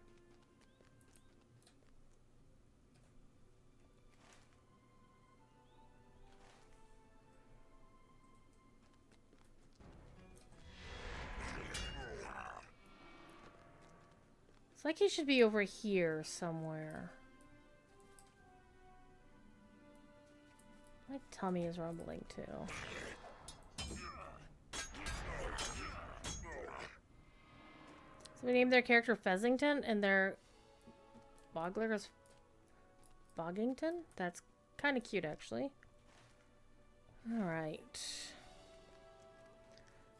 It's like he should be over here somewhere. My tummy is rumbling too. So we named their character Fezzington and their boggler is Boggington? That's kind of cute actually. Alright.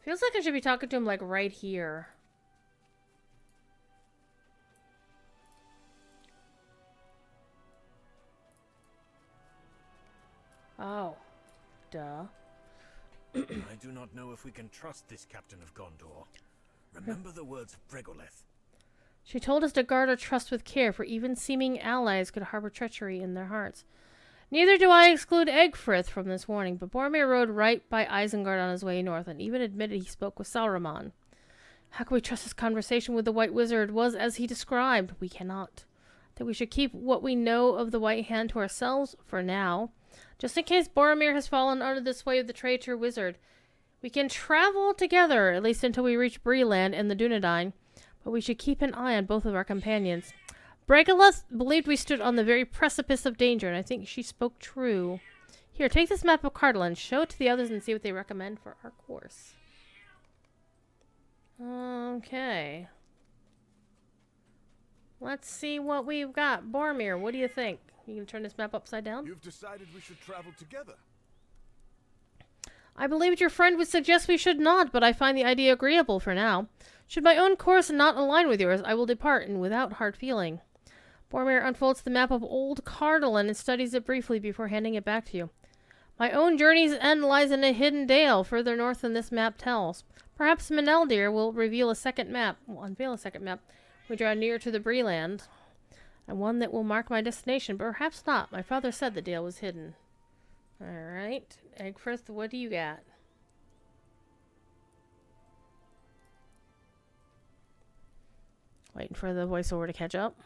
Feels like I should be talking to him like right here. Oh. Duh. I do not know if we can trust this captain of Gondor. Remember the words of Bregoleth. She told us to guard our trust with care, for even seeming allies could harbor treachery in their hearts. Neither do I exclude Egfrith from this warning, but Boromir rode right by Isengard on his way north, and even admitted he spoke with Sauron. How can we trust his conversation with the White Wizard was as he described? We cannot. That we should keep what we know of the White Hand to ourselves for now, just in case Boromir has fallen under the sway of the traitor wizard. We can travel together, at least until we reach Breland and the Dunedain, but we should keep an eye on both of our companions. Bregoleth believed we stood on the very precipice of danger, and I think she spoke true. Here, take this map of Cardolan, show it to the others, and see what they recommend for our course. Okay. Let's see what we've got. Boromir, what do you think? You gonna turn this map upside down? You've decided we should travel together. I believed your friend would suggest we should not, but I find the idea agreeable for now. Should my own course not align with yours, I will depart, and without hard feeling. Boromir unfolds the map of Old Cardolan and studies it briefly before handing it back to you. My own journey's end lies in a hidden dale further north than this map tells. Perhaps Maneldir will unveil a second map. We draw near to the Breland, and one that will mark my destination, but perhaps not. My father said the dale was hidden. Alright. Egfrith, what do you got? Waiting for the voiceover to catch up.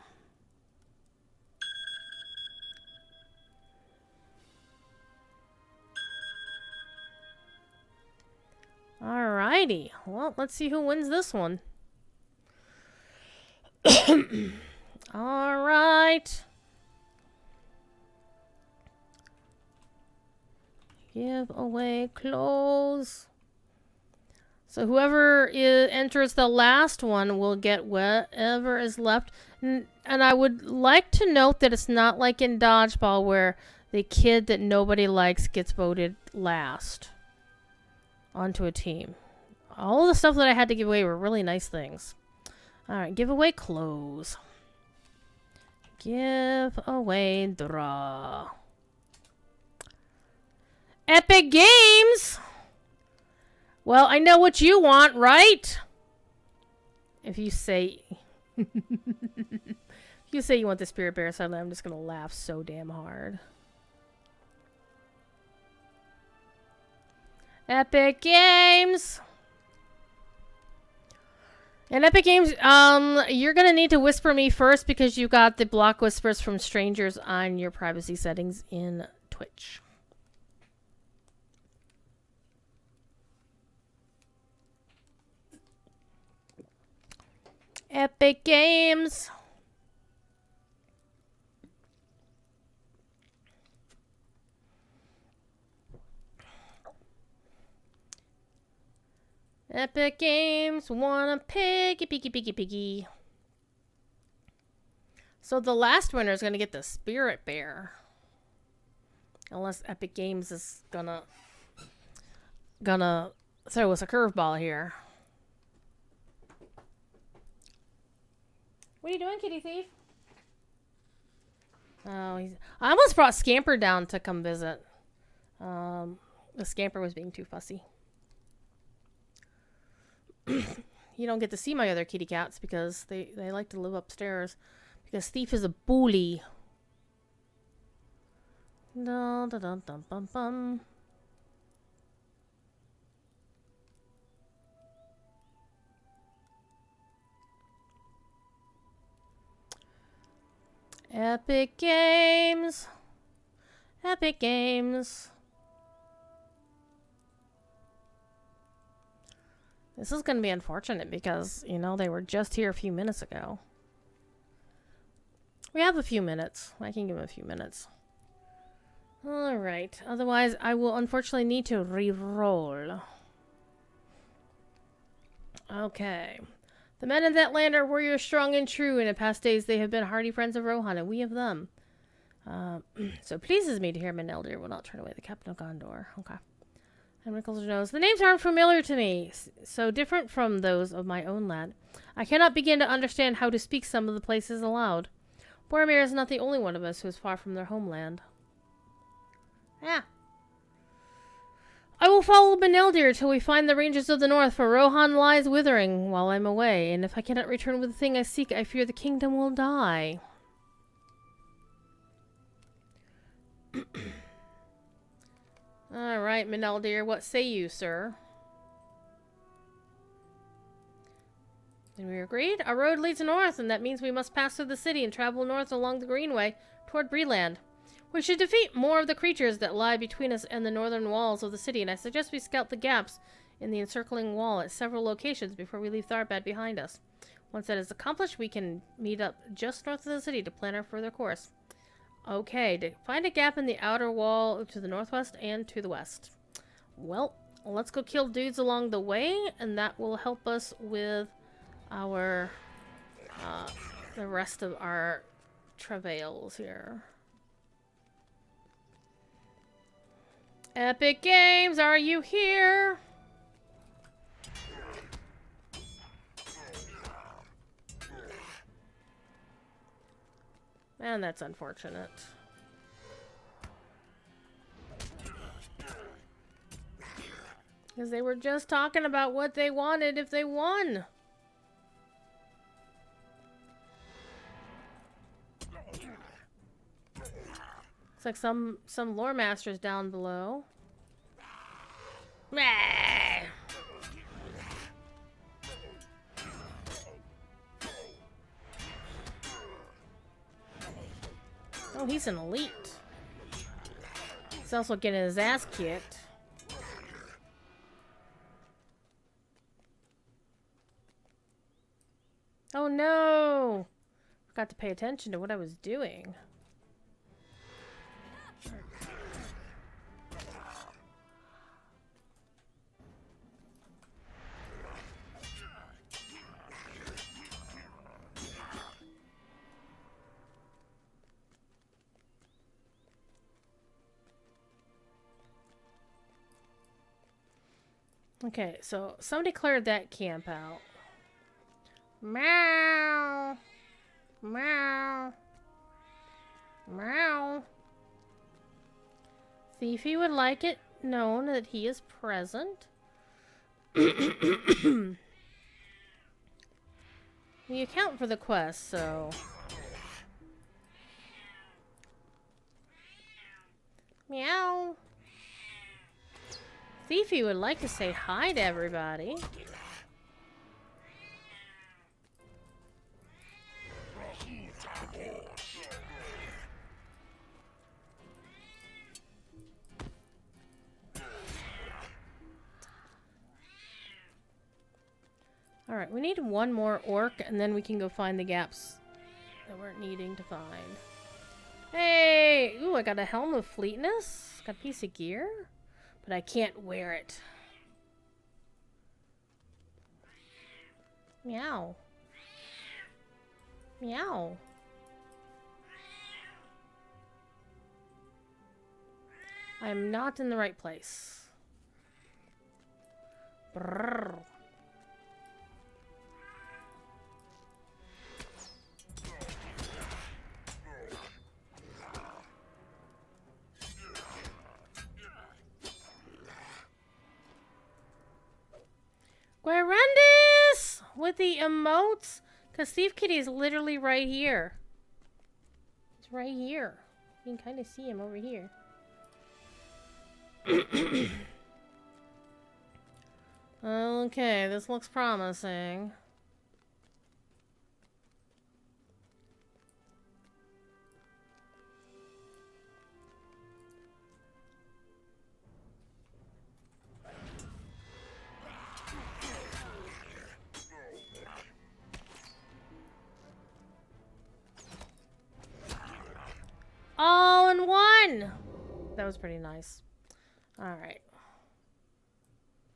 Alrighty. Well, let's see who wins this one. Alright. Give away clothes. So whoever enters the last one will get whatever is left. And I would like to note that it's not like in Dodgeball where the kid that nobody likes gets voted last onto a team. All of the stuff that I had to give away were really nice things. Alright, give away clothes. Give away draw. Epic Games! Well, I know what you want, right? If you say... if you say you want the Spirit Bear suddenly, I'm just gonna laugh so damn hard. Epic Games! And Epic Games, you're gonna need to whisper me first because you got the block whispers from strangers on your privacy settings in Twitch. Epic Games. Epic Games wanna piggy. So the last winner is gonna get the Spirit Bear. Unless Epic Games is gonna throw us a curveball here. What are you doing, kitty thief? Oh, I almost brought Scamper down to come visit. The Scamper was being too fussy. You don't get to see my other kitty cats because they like to live upstairs. Because Thief is a bully. Dun, dun, dun, dun, bum, bum. Epic Games. Epic Games. This is going to be unfortunate because, you know, they were just here a few minutes ago. We have a few minutes. I can give them a few minutes. Alright. Otherwise, I will unfortunately need to re-roll. Okay. The men of that land are warriors strong and true. In the past days, they have been hardy friends of Rohan, and we of them. So it pleases me to hear Meneldir will not turn away the captain of Gondor. Okay. And wrinkles her nose. The names aren't familiar to me, so different from those of my own land. I cannot begin to understand how to speak some of the places aloud. Boromir is not the only one of us who is far from their homeland. Yeah. I will follow Meneldir till we find the ranges of the north, for Rohan lies withering while I'm away, and if I cannot return with the thing I seek, I fear the kingdom will die. Alright, Meneldir, what say you, sir? And we agreed. Our road leads north, and that means we must pass through the city and travel north along the Greenway toward Breland. We should defeat more of the creatures that lie between us and the northern walls of the city, and I suggest we scout the gaps in the encircling wall at several locations before we leave Tharbad behind us. Once that is accomplished, we can meet up just north of the city to plan our further course. Okay, to find a gap in the outer wall to the northwest and to the west. Well, let's go kill dudes along the way, and that will help us with our the rest of our travails here. Epic Games, are you here? Man, that's unfortunate. Because they were just talking about what they wanted if they won. It's like some lore masters down below. Meh. Oh, he's an elite. He's also getting his ass kicked. Oh no! Forgot to pay attention to what I was doing. Okay, so somebody cleared that camp out. Meow. Meow. Meow. Thiefy would like it known that he is present. We account for the quest, so... Meow. Thiefy would like to say hi to everybody. Alright, we need one more orc, and then we can go find the gaps that we're needing to find. Hey! Ooh, I got a helm of fleetness. Got a piece of gear. But I can't wear it. Meow. Meow. I'm not in the right place. Brrr. Guarandis! With the emotes? Because Thief Kitty is literally right here. It's right here. You can kind of see him over here. Okay, this looks promising. done! That was pretty nice. Alright.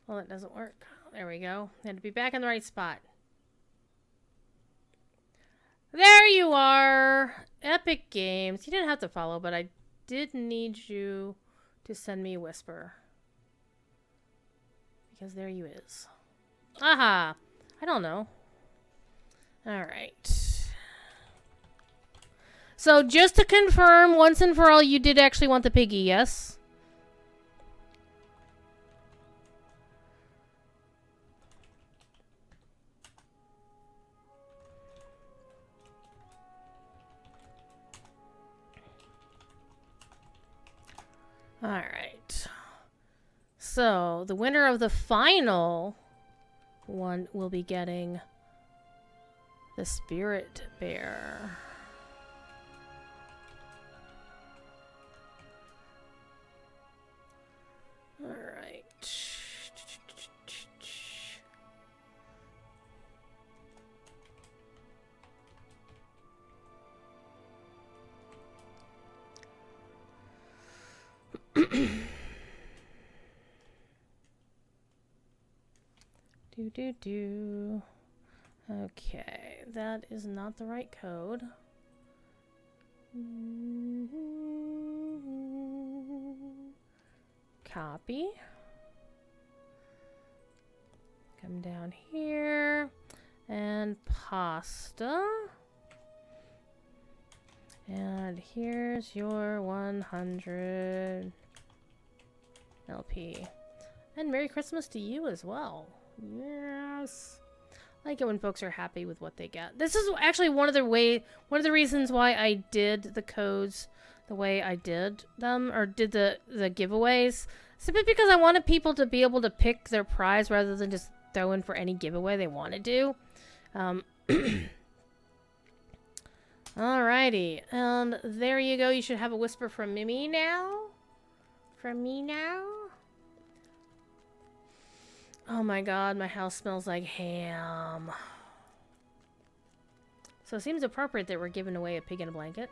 Well, it doesn't work. There we go. Had to be back in the right spot. There you are! Epic Games. You didn't have to follow, but I did need you to send me a whisper. Because there you is. Aha! I don't know. Alright. So, just to confirm, once and for all, you did actually want the piggy, yes? Alright. So, the winner of the final one will be getting the Spirit Bear. Alright. Do. Okay, that is not the right code. Copy. Come down here. And pasta. And here's your 100 LP. And Merry Christmas to you as well. Yes. I like it when folks are happy with what they get. This is actually one of the reasons why I did the codes the way I did them, or did the giveaways. Simply because I wanted people to be able to pick their prize rather than just throw in for any giveaway they want to do. Alrighty. And there you go. You should have a whisper from me now. From me now. Oh my god, my house smells like ham. So it seems appropriate that we're giving away a pig in a blanket.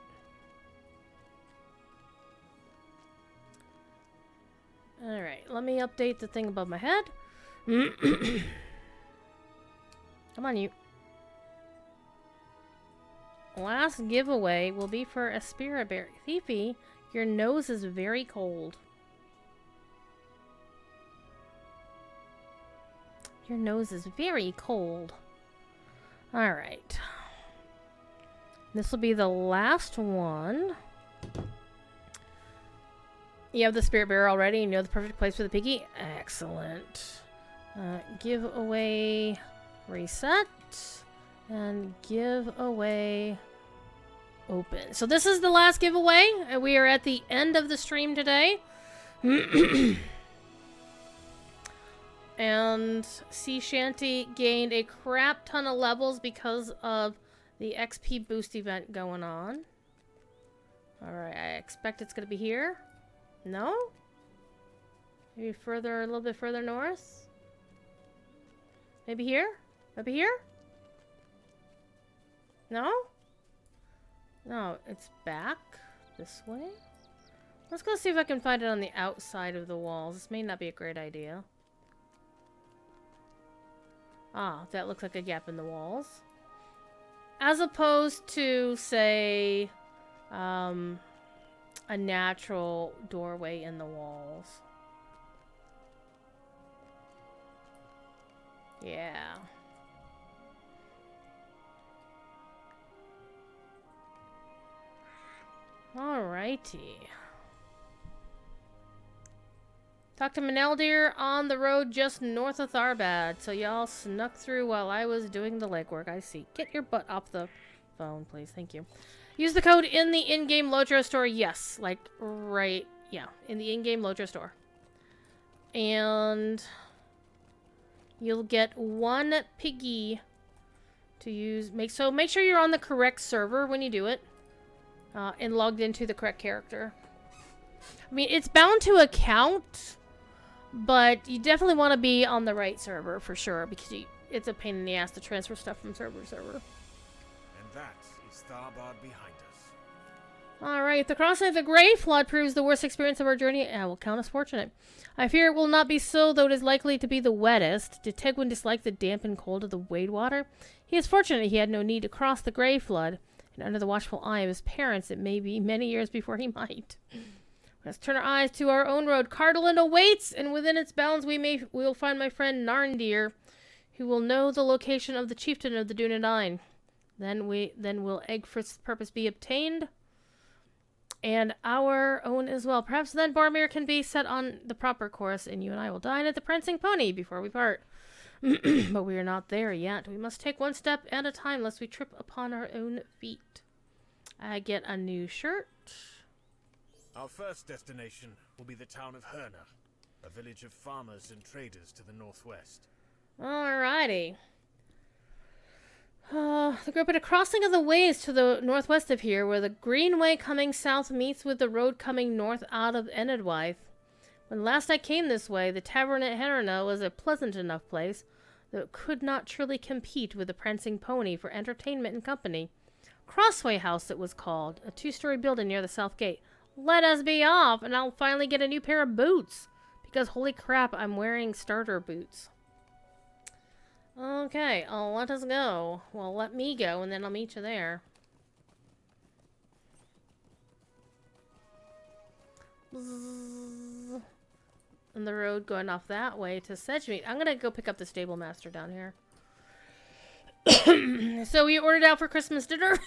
Alright, let me update the thing above my head. Come on, you. Last giveaway will be for a Spirit Bear. Thiefy, your nose is very cold. Your nose is very cold. Alright. This will be the last one. You have the Spirit Bear already. You know the perfect place for the piggy. Excellent. Giveaway reset. And giveaway open. So this is the last giveaway. We are at the end of the stream today. And Sea Shanty gained a crap ton of levels because of the XP boost event going on. Alright, I expect it's going to be here. No? Maybe further, a little bit further north? Maybe here? Maybe here? No? No, it's back this way. Let's go see if I can find it on the outside of the walls. This may not be a great idea. Ah, that looks like a gap in the walls. As opposed to, say, a natural doorway in the walls. Yeah. Alrighty. Talked to Maneldir on the road just north of Tharbad, so y'all snuck through while I was doing the legwork. I see. Get your butt off the phone, please. Thank you. Use the code in the in-game Lotro store. Yes, like right, yeah, in the in-game Lotro store. And you'll get one piggy to use. Make sure you're on the correct server when you do it, and logged into the correct character. I mean, it's bound to account, but you definitely want to be on the right server for sure, because it's a pain in the ass to transfer stuff from server to server. And that is Tharbad behind us. Alright, the crossing of the Grey Flood proves the worst experience of our journey. I will count us fortunate. I fear it will not be so, though it is likely to be the wettest. Did Tegwin dislike the damp and cold of the wade water? He is fortunate he had no need to cross the Grey Flood, and under the watchful eye of his parents, it may be many years before he might. Let's turn our eyes to our own road. Cardolan awaits, and within its bounds we will find my friend Narndir, who will know the location of the chieftain of the Dunedain. Then will Egfrith's purpose be obtained, and our own as well. Perhaps then Boromir can be set on the proper course, and you and I will dine at the Prancing Pony before we part. But we are not there yet. We must take one step at a time, lest we trip upon our own feet. I get a new shirt. Our first destination will be the town of Herna, a village of farmers and traders to the northwest. Alrighty. The group at a crossing of the ways to the northwest of here, where the greenway coming south meets with the road coming north out of Enedwythe. When last I came this way, the tavern at Herna was a pleasant enough place, though it could not truly compete with the Prancing Pony for entertainment and company. Crossway House it was called, a 2-story building near the south gate. Let us be off, and I'll finally get a new pair of boots, because holy crap, I'm wearing starter boots. Okay, let us go. Well, let me go, and then I'll meet you there. Bzzz. And the road going off that way to Sedgemead. I'm gonna go pick up the stable master down here. So we ordered out for Christmas dinner.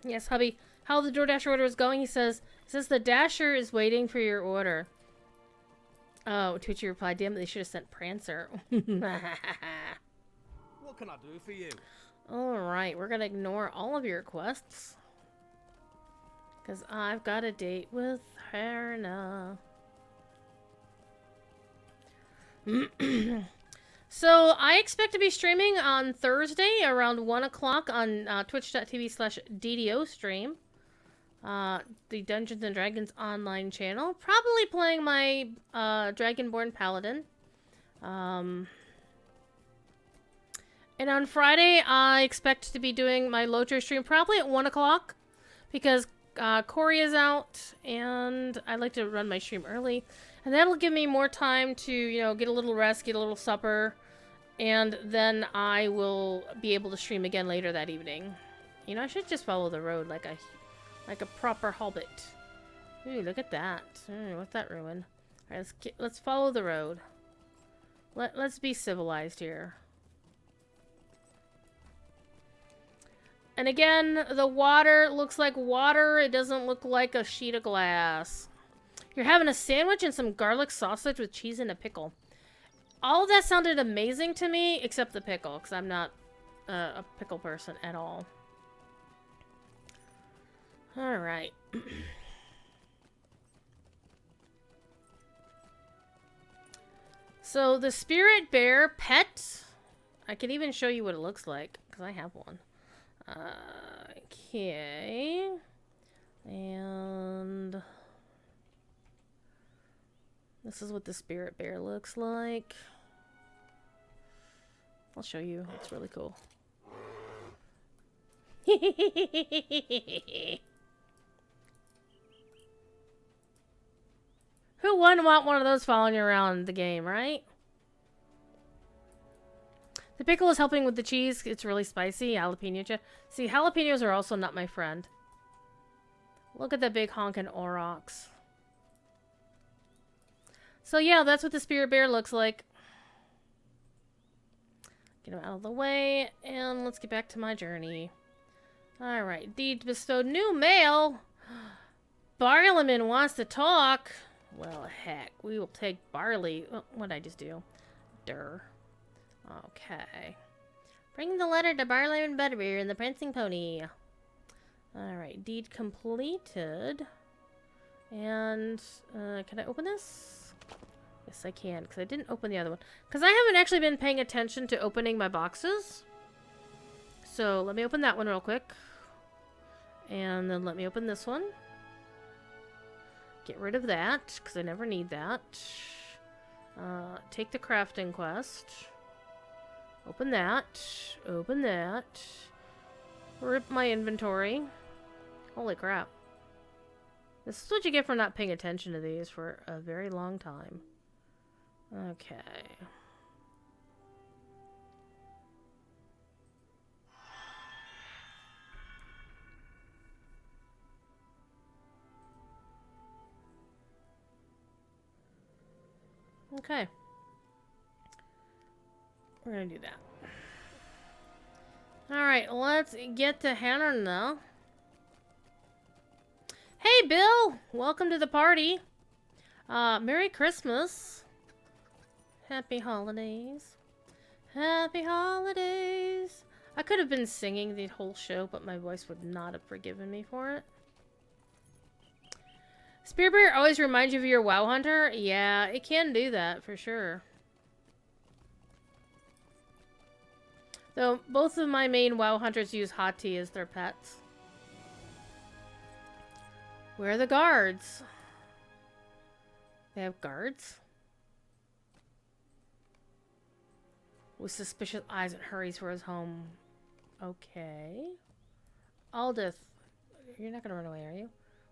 Yes, hubby. How the DoorDash order is going, he says the Dasher is waiting for your order. Oh, to which you replied, damn it, they should have sent Prancer. What can I do for you? Alright, we're gonna ignore all of your requests. Because I've got a date with Herna. So, I expect to be streaming on Thursday around 1 o'clock on twitch.tv/DDO stream. The Dungeons & Dragons online channel. Probably playing my Dragonborn Paladin. And on Friday, I expect to be doing my Lotro stream probably at 1 o'clock. Because Corey is out, and I like to run my stream early. And that'll give me more time to, you know, get a little rest, get a little supper. And then I will be able to stream again later that evening. You know, I should just follow the road like a proper hobbit. Ooh, look at that. What's that ruin? Alright, let's follow the road. Let's be civilized here. And again, the water looks like water. It doesn't look like a sheet of glass. You're having a sandwich and some garlic sausage with cheese and a pickle. All of that sounded amazing to me, except the pickle, because I'm not a pickle person at all. Alright. So, the spirit bear pet, I can even show you what it looks like, because I have one. Okay. And this is what the spirit bear looks like. I'll show you. It's really cool. Who wouldn't want one of those following you around the game, right? The pickle is helping with the cheese. It's really spicy. Jalapeno. See, jalapenos are also not my friend. Look at that big honkin' aurochs. So yeah, that's what the spirit bear looks like. Get him out of the way, and let's get back to my journey. Alright, deed bestowed. New mail! Barliman wants to talk. Well, heck, we will take Barley. Oh, what did I just do? Durr. Okay. Bring the letter to Barliman Butterbeer and the Prancing Pony. Alright, deed completed. And, can I open this? Yes, I can, because I didn't open the other one. Because I haven't actually been paying attention to opening my boxes. So, let me open that one real quick. And then let me open this one. Get rid of that, because I never need that. Take the crafting quest. Open that. Open that. Rip my inventory. Holy crap. This is what you get for not paying attention to these for a very long time. Okay. Okay. We're gonna do that. Alright, let's get to Hannah now. Hey, Bill! Welcome to the party. Merry Christmas. Happy holidays. Happy holidays. I could have been singing the whole show, but my voice would not have forgiven me for it. Spearbear always reminds you of your WoW Hunter? Yeah, it can do that, for sure. Though, both of my main WoW Hunters use hot tea as their pets. Where are the guards? They have guards? With suspicious eyes and hurries for his home. Okay. Aldith. You're not gonna run away, are you?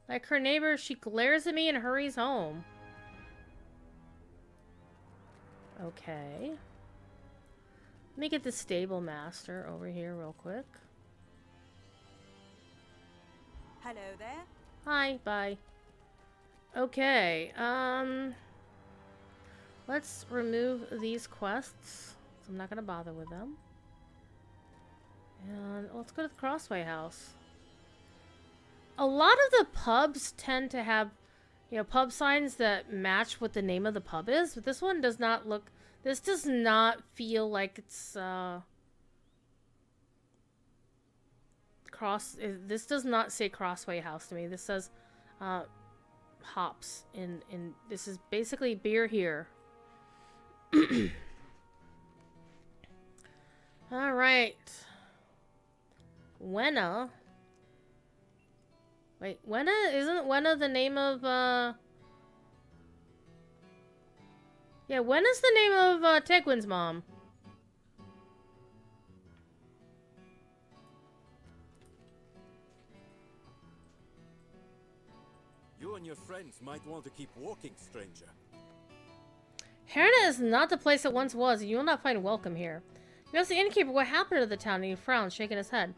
Like her neighbor, she glares at me and hurries home. Okay. Let me get the stable master over here real quick. Hello there. Hi, bye. Okay, let's remove these quests. So I'm not gonna bother with them. And let's go to the Crossway House. A lot of the pubs tend to have, you know, pub signs that match what the name of the pub is, but this one does not look, this does not feel like it's, this does not say Crossway House to me. This says, hops in this is basically beer here. All right. Wenna. Wait, Wenna? Isn't Wenna the name of, yeah, Wenna's the name of, Tegwin's mom. You and your friends might want to keep walking, stranger. Herna is not the place it once was, and you will not find welcome here. You ask the innkeeper what happened to the town, and he frowns, shaking his head.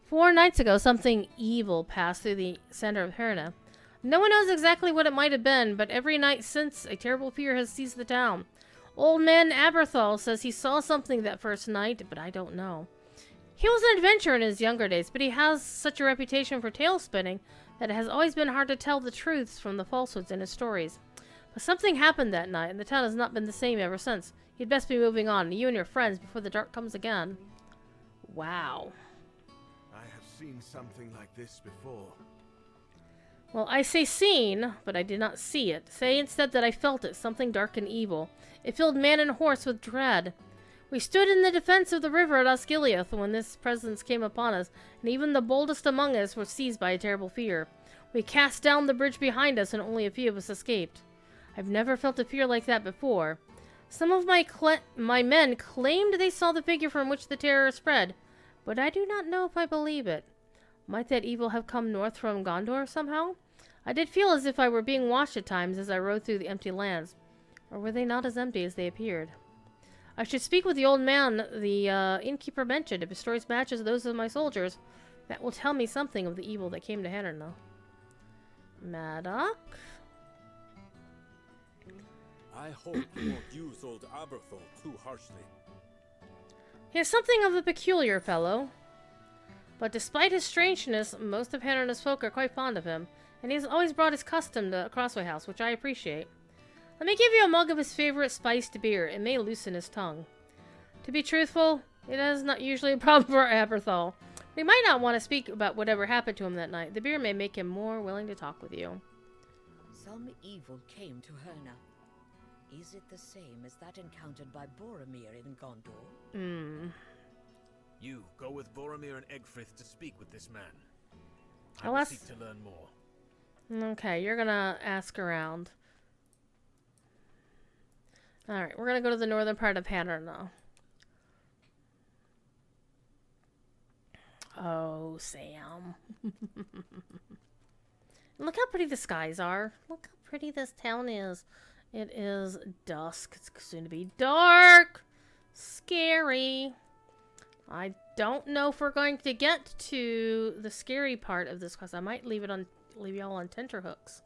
4 nights ago, something evil passed through the center of Herna. No one knows exactly what it might have been, but every night since, a terrible fear has seized the town. Old man Aberthal says he saw something that first night, but I don't know. He was an adventurer in his younger days, but he has such a reputation for tale spinning that it has always been hard to tell the truths from the falsehoods in his stories. But something happened that night, and the town has not been the same ever since. You'd best be moving on, you and your friends, before the dark comes again. Wow. I have seen something like this before. Well, I say seen, but I did not see it. Say instead that I felt it, something dark and evil. It filled man and horse with dread. We stood in the defense of the river at Osgiliath when this presence came upon us, and even the boldest among us were seized by a terrible fear. We cast down the bridge behind us, and only a few of us escaped. I've never felt a fear like that before. Some of my men claimed they saw the figure from which the terror spread, but I do not know if I believe it. Might that evil have come north from Gondor somehow? I did feel as if I were being watched at times as I rode through the empty lands. Or were they not as empty as they appeared? I should speak with the old man the innkeeper mentioned. If his stories matches those of my soldiers, that will tell me something of the evil that came to Hannerna. Maddock? I hope you won't use old Aberthal too harshly. He is something of a peculiar fellow. But despite his strangeness, most of Hannerna's folk are quite fond of him, and he has always brought his custom to Crossway House, which I appreciate. Let me give you a mug of his favorite spiced beer. It may loosen his tongue. To be truthful, it is not usually a problem for Aberthal. But he might not want to speak about whatever happened to him that night. The beer may make him more willing to talk with you. Some evil came to Herna. Is it the same as that encountered by Boromir in Gondor? You go with Boromir and Egfrith to speak with this man. I I'll will ask- seek to learn more. Okay, you're gonna ask around. Alright, we're gonna go to the northern part of Hannerna. Oh, Sam. Look how pretty the skies are. Look how pretty this town is. It is dusk. It's soon to be dark. Scary. I don't know if we're going to get to the scary part of this quest. I might leave y'all on tenterhooks.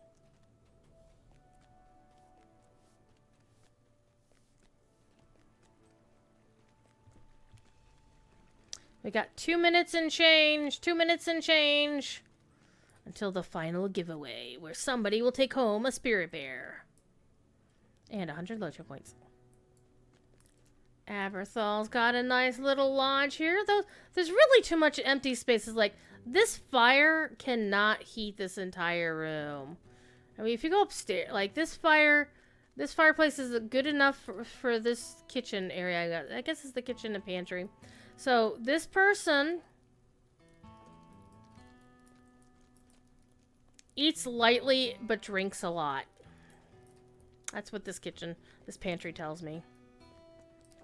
We got 2 minutes and change. 2 minutes and change. Until the final giveaway, where somebody will take home a spirit bear. And 100 Locho points. Aberthal's got a nice little lodge here. Though there's really too much empty spaces. Like, this fire cannot heat this entire room. I mean, if you go upstairs, like, this fireplace is good enough for this kitchen area. I guess it's the kitchen and pantry. So, this person eats lightly, but drinks a lot. That's what this pantry tells me.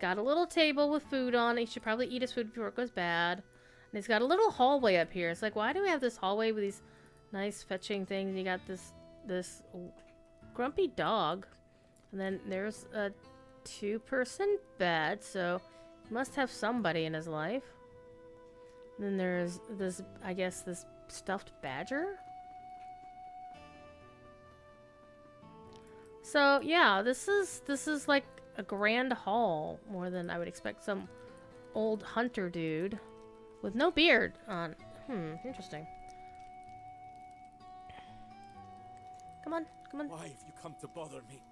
Got a little table with food on it. He should probably eat his food before it goes bad. And he's got a little hallway up here. It's like, why do we have this hallway with these nice fetching things? And you got this grumpy dog. And then there's a 2-person bed, so he must have somebody in his life. And then there's this, I guess, this stuffed badger. So yeah, this is like a grand hall, more than I would expect some old hunter dude with no beard on. Interesting. Come on, come on. Why have you come to bother me?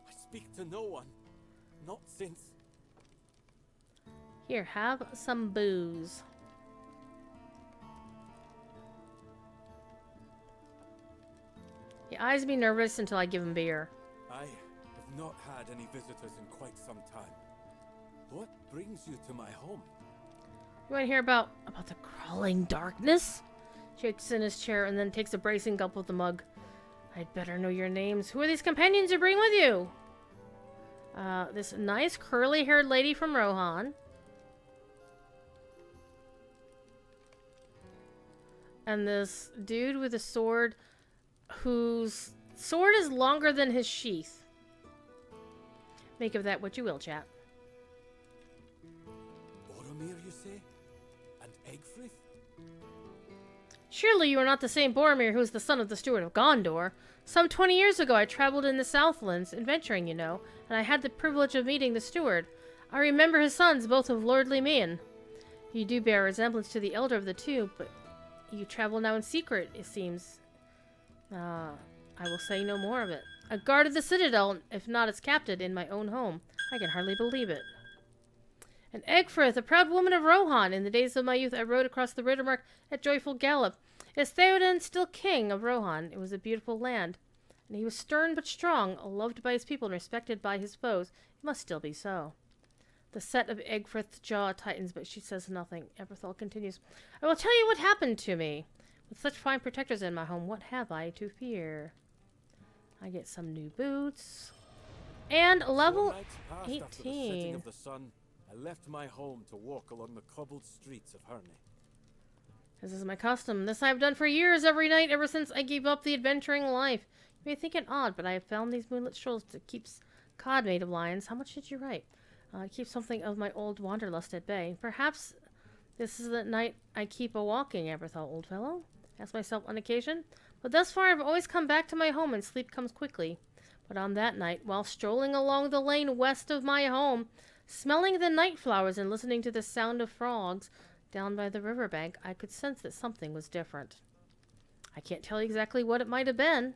I speak to no one. Not since... Here, have some booze. He eyes me nervous until I give him beer. I have not had any visitors in quite some time. What brings you to my home? You want to hear about the crawling darkness? Shakes in his chair and then takes a bracing gulp of the mug. I'd better know your names. Who are these companions you bring with you? This nice curly-haired lady from Rohan. And this dude with a sword whose sword is longer than his sheath. Make of that what you will, chat. Boromir, you say? And Egfrith? Surely you are not the same Boromir who is the son of the Steward of Gondor. Some 20 years ago I traveled in the Southlands, adventuring, you know, and I had the privilege of meeting the Steward. I remember his sons, both of lordly mien. You do bear a resemblance to the elder of the two, but you travel now in secret, it seems. I will say no more of it. I guarded the citadel, if not its captain, in my own home. I can hardly believe it. And Egfrith, a proud woman of Rohan. In the days of my youth, I rode across the Riddermark at joyful gallop. Is Theoden still king of Rohan? It was a beautiful land. And he was stern but strong, loved by his people and respected by his foes. It must still be so. The set of Egfrith's jaw tightens, but she says nothing. Eberthal continues. I will tell you what happened to me. With such fine protectors in my home, what have I to fear? I get some new boots. And level 4 nights passed after the setting 18. of the sun, I left my home to walk along the cobbled streets of Herne. This is my custom. This I have done for years, every night, ever since I gave up the adventuring life. You may think it odd, but I have found these moonlit strolls to keep cod made of lions. How much did you write? Keep something of my old wanderlust at bay. Perhaps this is the night I keep a-walking, Eberthal, old fellow. Ask myself on occasion. But thus far I've always come back to my home and sleep comes quickly. But on that night, while strolling along the lane west of my home, smelling the night flowers and listening to the sound of frogs down by the riverbank, I could sense that something was different. I can't tell you exactly what it might have been,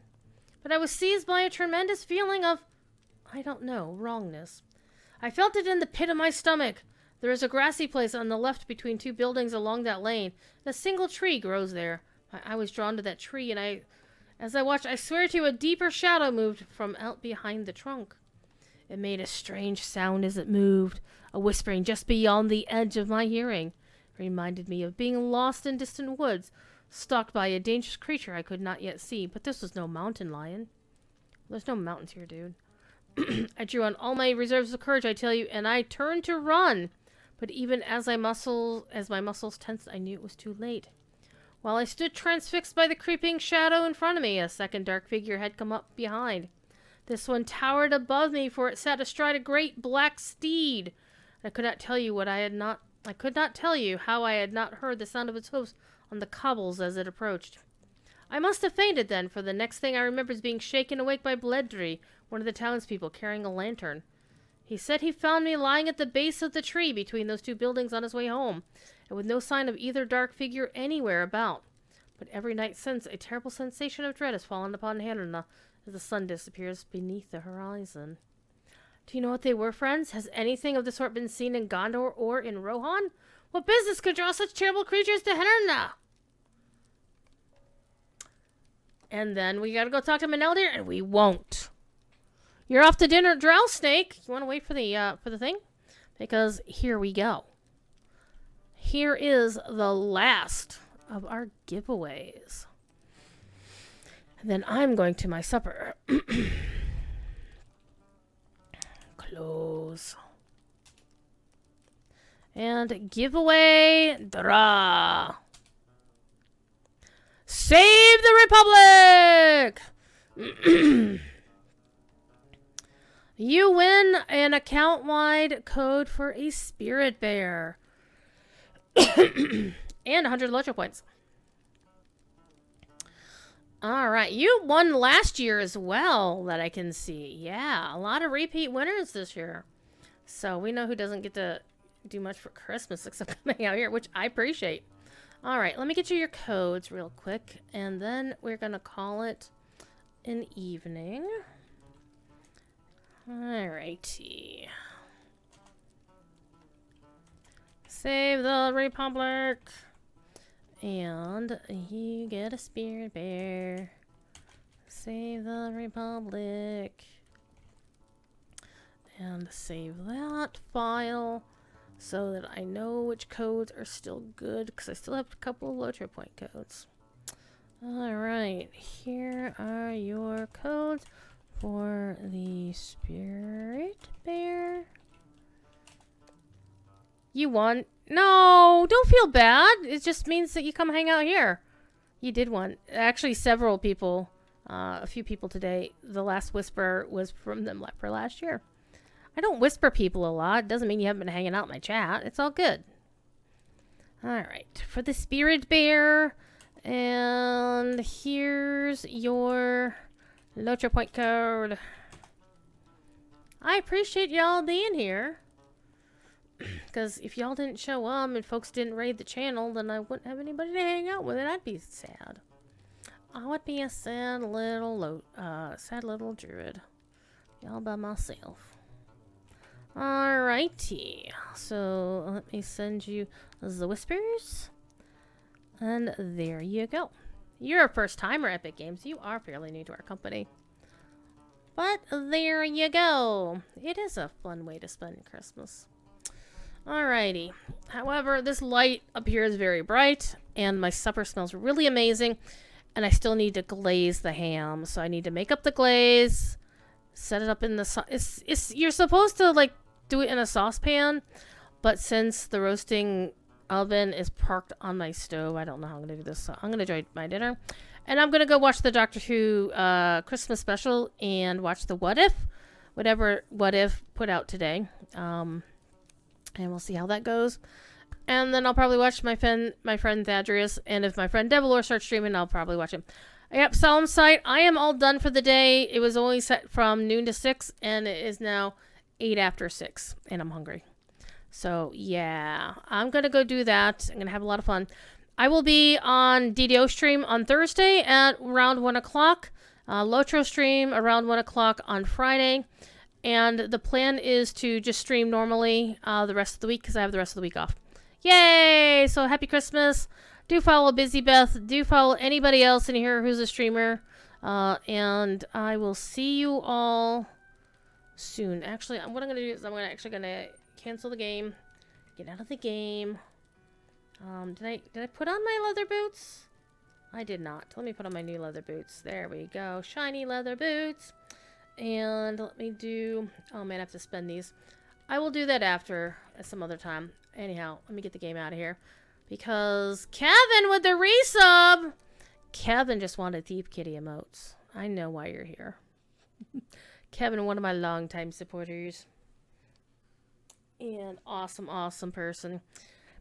but I was seized by a tremendous feeling of, I don't know, wrongness. I felt it in the pit of my stomach. There is a grassy place on the left between 2 buildings along that lane, and a single tree grows there. I was drawn to that tree, and as I watched, I swear to you, a deeper shadow moved from out behind the trunk. It made a strange sound as it moved, a whispering just beyond the edge of my hearing. It reminded me of being lost in distant woods, stalked by a dangerous creature I could not yet see, but this was no mountain lion. There's no mountains here, dude. I drew on all my reserves of courage, I tell you, and I turned to run. But even as my muscles tensed, I knew it was too late. While I stood transfixed by the creeping shadow in front of me, a second dark figure had come up behind. This one towered above me, for it sat astride a great black steed. I could not tell you how I had not heard the sound of its hoofs on the cobbles as it approached. I must have fainted then, for the next thing I remember is being shaken awake by Bledry, one of the townspeople, carrying a lantern. He said he found me lying at the base of the tree between those two buildings on his way home, and with no sign of either dark figure anywhere about. But every night since, a terrible sensation of dread has fallen upon Hannah as the sun disappears beneath the horizon. Do you know what they were, friends? Has anything of the sort been seen in Gondor or in Rohan? What business could draw such terrible creatures to Hannah? And then we gotta go talk to Meneldir, and we won't. You're off to dinner, Drow Snake. You want to wait for the thing? Because here we go. Here is the last of our giveaways. And then I'm going to my supper. Close. And giveaway draw. Save the Republic! You win an account-wide code for a Spirit Bear. And 100 Lotro points. Alright, you won last year as well, that I can see. Yeah, a lot of repeat winners this year. So we know who doesn't get to do much for Christmas except coming out here, which I appreciate. Alright, let me get you your codes real quick, and then we're going to call it an evening. Alrighty. Save the Republic. And you get a Spirit Bear. Save the Republic. And save that file so that I know which codes are still good, because I still have a couple of Lotro point codes. Alright, here are your codes for the Spirit Bear. You won. No, don't feel bad. It just means that you come hang out here. You did one. Actually, several people, a few people today. The last whisper was from them for last year. I don't whisper people a lot. Doesn't mean you haven't been hanging out in my chat. It's all good. Alright, for the Spirit Bear. And here's your Lotro point code. I appreciate y'all being here. Because if y'all didn't show up and folks didn't raid the channel, then I wouldn't have anybody to hang out with, and I'd be sad. I would be a sad little druid. All by myself. Alrighty. So let me send you the whispers. And there you go. You're a first timer, Epic Games. You are fairly new to our company. But there you go. It is a fun way to spend Christmas. Alrighty. However, this light appears very bright, and my supper smells really amazing, and I still need to glaze the ham. So I need to make up the glaze, set it up in the you're supposed to like do it in a saucepan, but since the roasting oven is parked on my stove, I don't know how I'm going to do this. So I'm going to enjoy my dinner, and I'm going to go watch the Doctor Who Christmas special and watch the What If put out today. And we'll see how that goes. And then I'll probably watch my friend Thaddeus. And if my friend Devilor starts streaming, I'll probably watch him. Yep, Solemn Sight. I am all done for the day. It was only set from noon to 6. And it is now 8 after 6. And I'm hungry. So, yeah. I'm going to go do that. I'm going to have a lot of fun. I will be on DDO stream on Thursday at around 1 o'clock. Lotro stream around 1 o'clock on Friday. And the plan is to just stream normally the rest of the week because I have the rest of the week off. Yay! So happy Christmas. Do follow Busy Beth. Do follow anybody else in here who's a streamer. And I will see you all soon. Actually, what I'm going to do is I'm actually going to cancel the game. Get out of the game. Did I put on my leather boots? I did not. Let me put on my new leather boots. There we go. Shiny leather boots. And let me do... Oh, man, I have to spend these. I will do that after, at some other time. Anyhow, let me get the game out of here. Because Kevin with the resub. Kevin just wanted Thief Kitty emotes. I know why you're here. Kevin, one of my longtime supporters. And awesome, awesome person.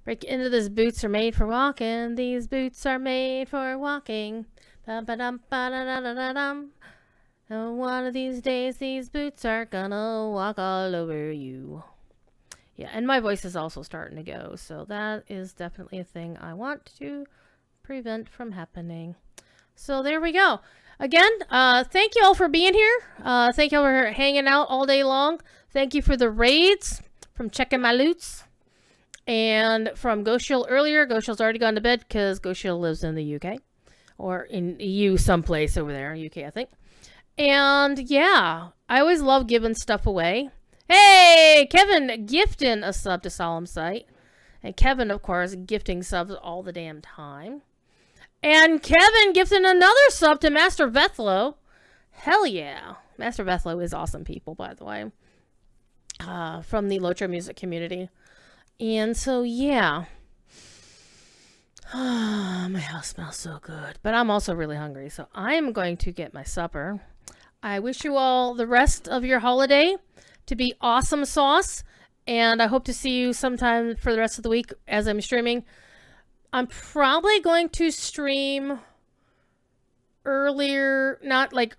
Break into this. Boots are made for walking. These boots are made for walking. Ba-ba-dum-ba-da-da-da-dum. And one of these days, these boots are gonna walk all over you. Yeah, and my voice is also starting to go, so that is definitely a thing I want to prevent from happening. So there we go. Again, thank you all for being here. Thank you all for hanging out all day long. Thank you for the raids from checking my loots. And from Ghost Shield earlier. Ghost Shield's already gone to bed because Ghost Shield lives in the UK. Or in EU someplace over there. UK, I think. And yeah, I always love giving stuff away. Hey, Kevin gifting a sub to Solemn Sight. And Kevin, of course, gifting subs all the damn time. And Kevin gifting another sub to Master Vethlo. Hell yeah. Master Vethlo is awesome people, by the way. From the Lotro music community. And so, yeah. My house smells so good. But I'm also really hungry, so I'm going to get my supper. I wish you all the rest of your holiday to be awesome sauce. And I hope to see you sometime for the rest of the week as I'm streaming. I'm probably going to stream earlier, not like,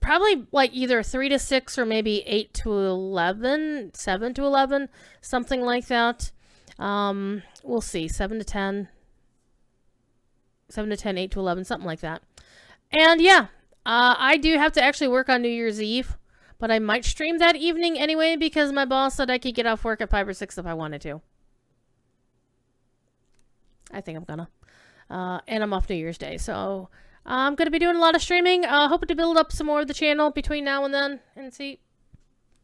probably like either 3 to 6 or maybe 8 to 11, 7 to 11, something like that. We'll see, 7 to 10, 7 to 10, 8 to 11, something like that. And yeah, I do have to actually work on New Year's Eve, but I might stream that evening anyway because my boss said I could get off work at 5 or 6 if I wanted to. I think I'm gonna. And I'm off New Year's Day, so I'm gonna be doing a lot of streaming. Hoping to build up some more of the channel between now and then and see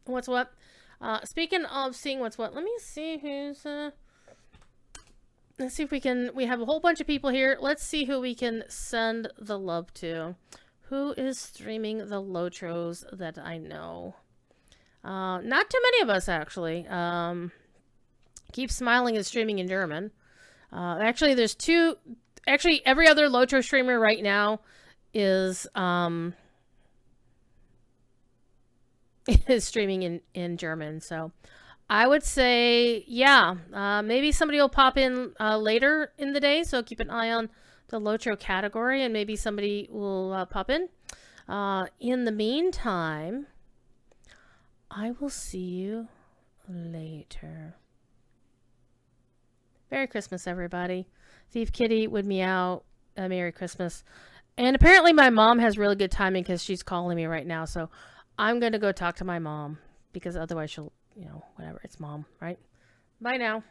what's what. Speaking of seeing what's what, let me see who's let's see if we have a whole bunch of people here. Let's see who we can send the love to. Who is streaming the Lotros that I know? Not too many of us, actually. Keep Smiling is streaming in German. Actually, there's two... Actually, every other Lotro streamer right now is is streaming in German. So I would say, yeah, maybe somebody will pop in later in the day. So keep an eye on the Lotro category and maybe somebody will pop in. In the meantime, I will see you later. Merry Christmas, everybody. Thief Kitty would meow. Merry Christmas. And apparently my mom has really good timing because she's calling me right now. So I'm going to go talk to my mom because otherwise she'll, you know, whatever. It's mom, right? Bye now.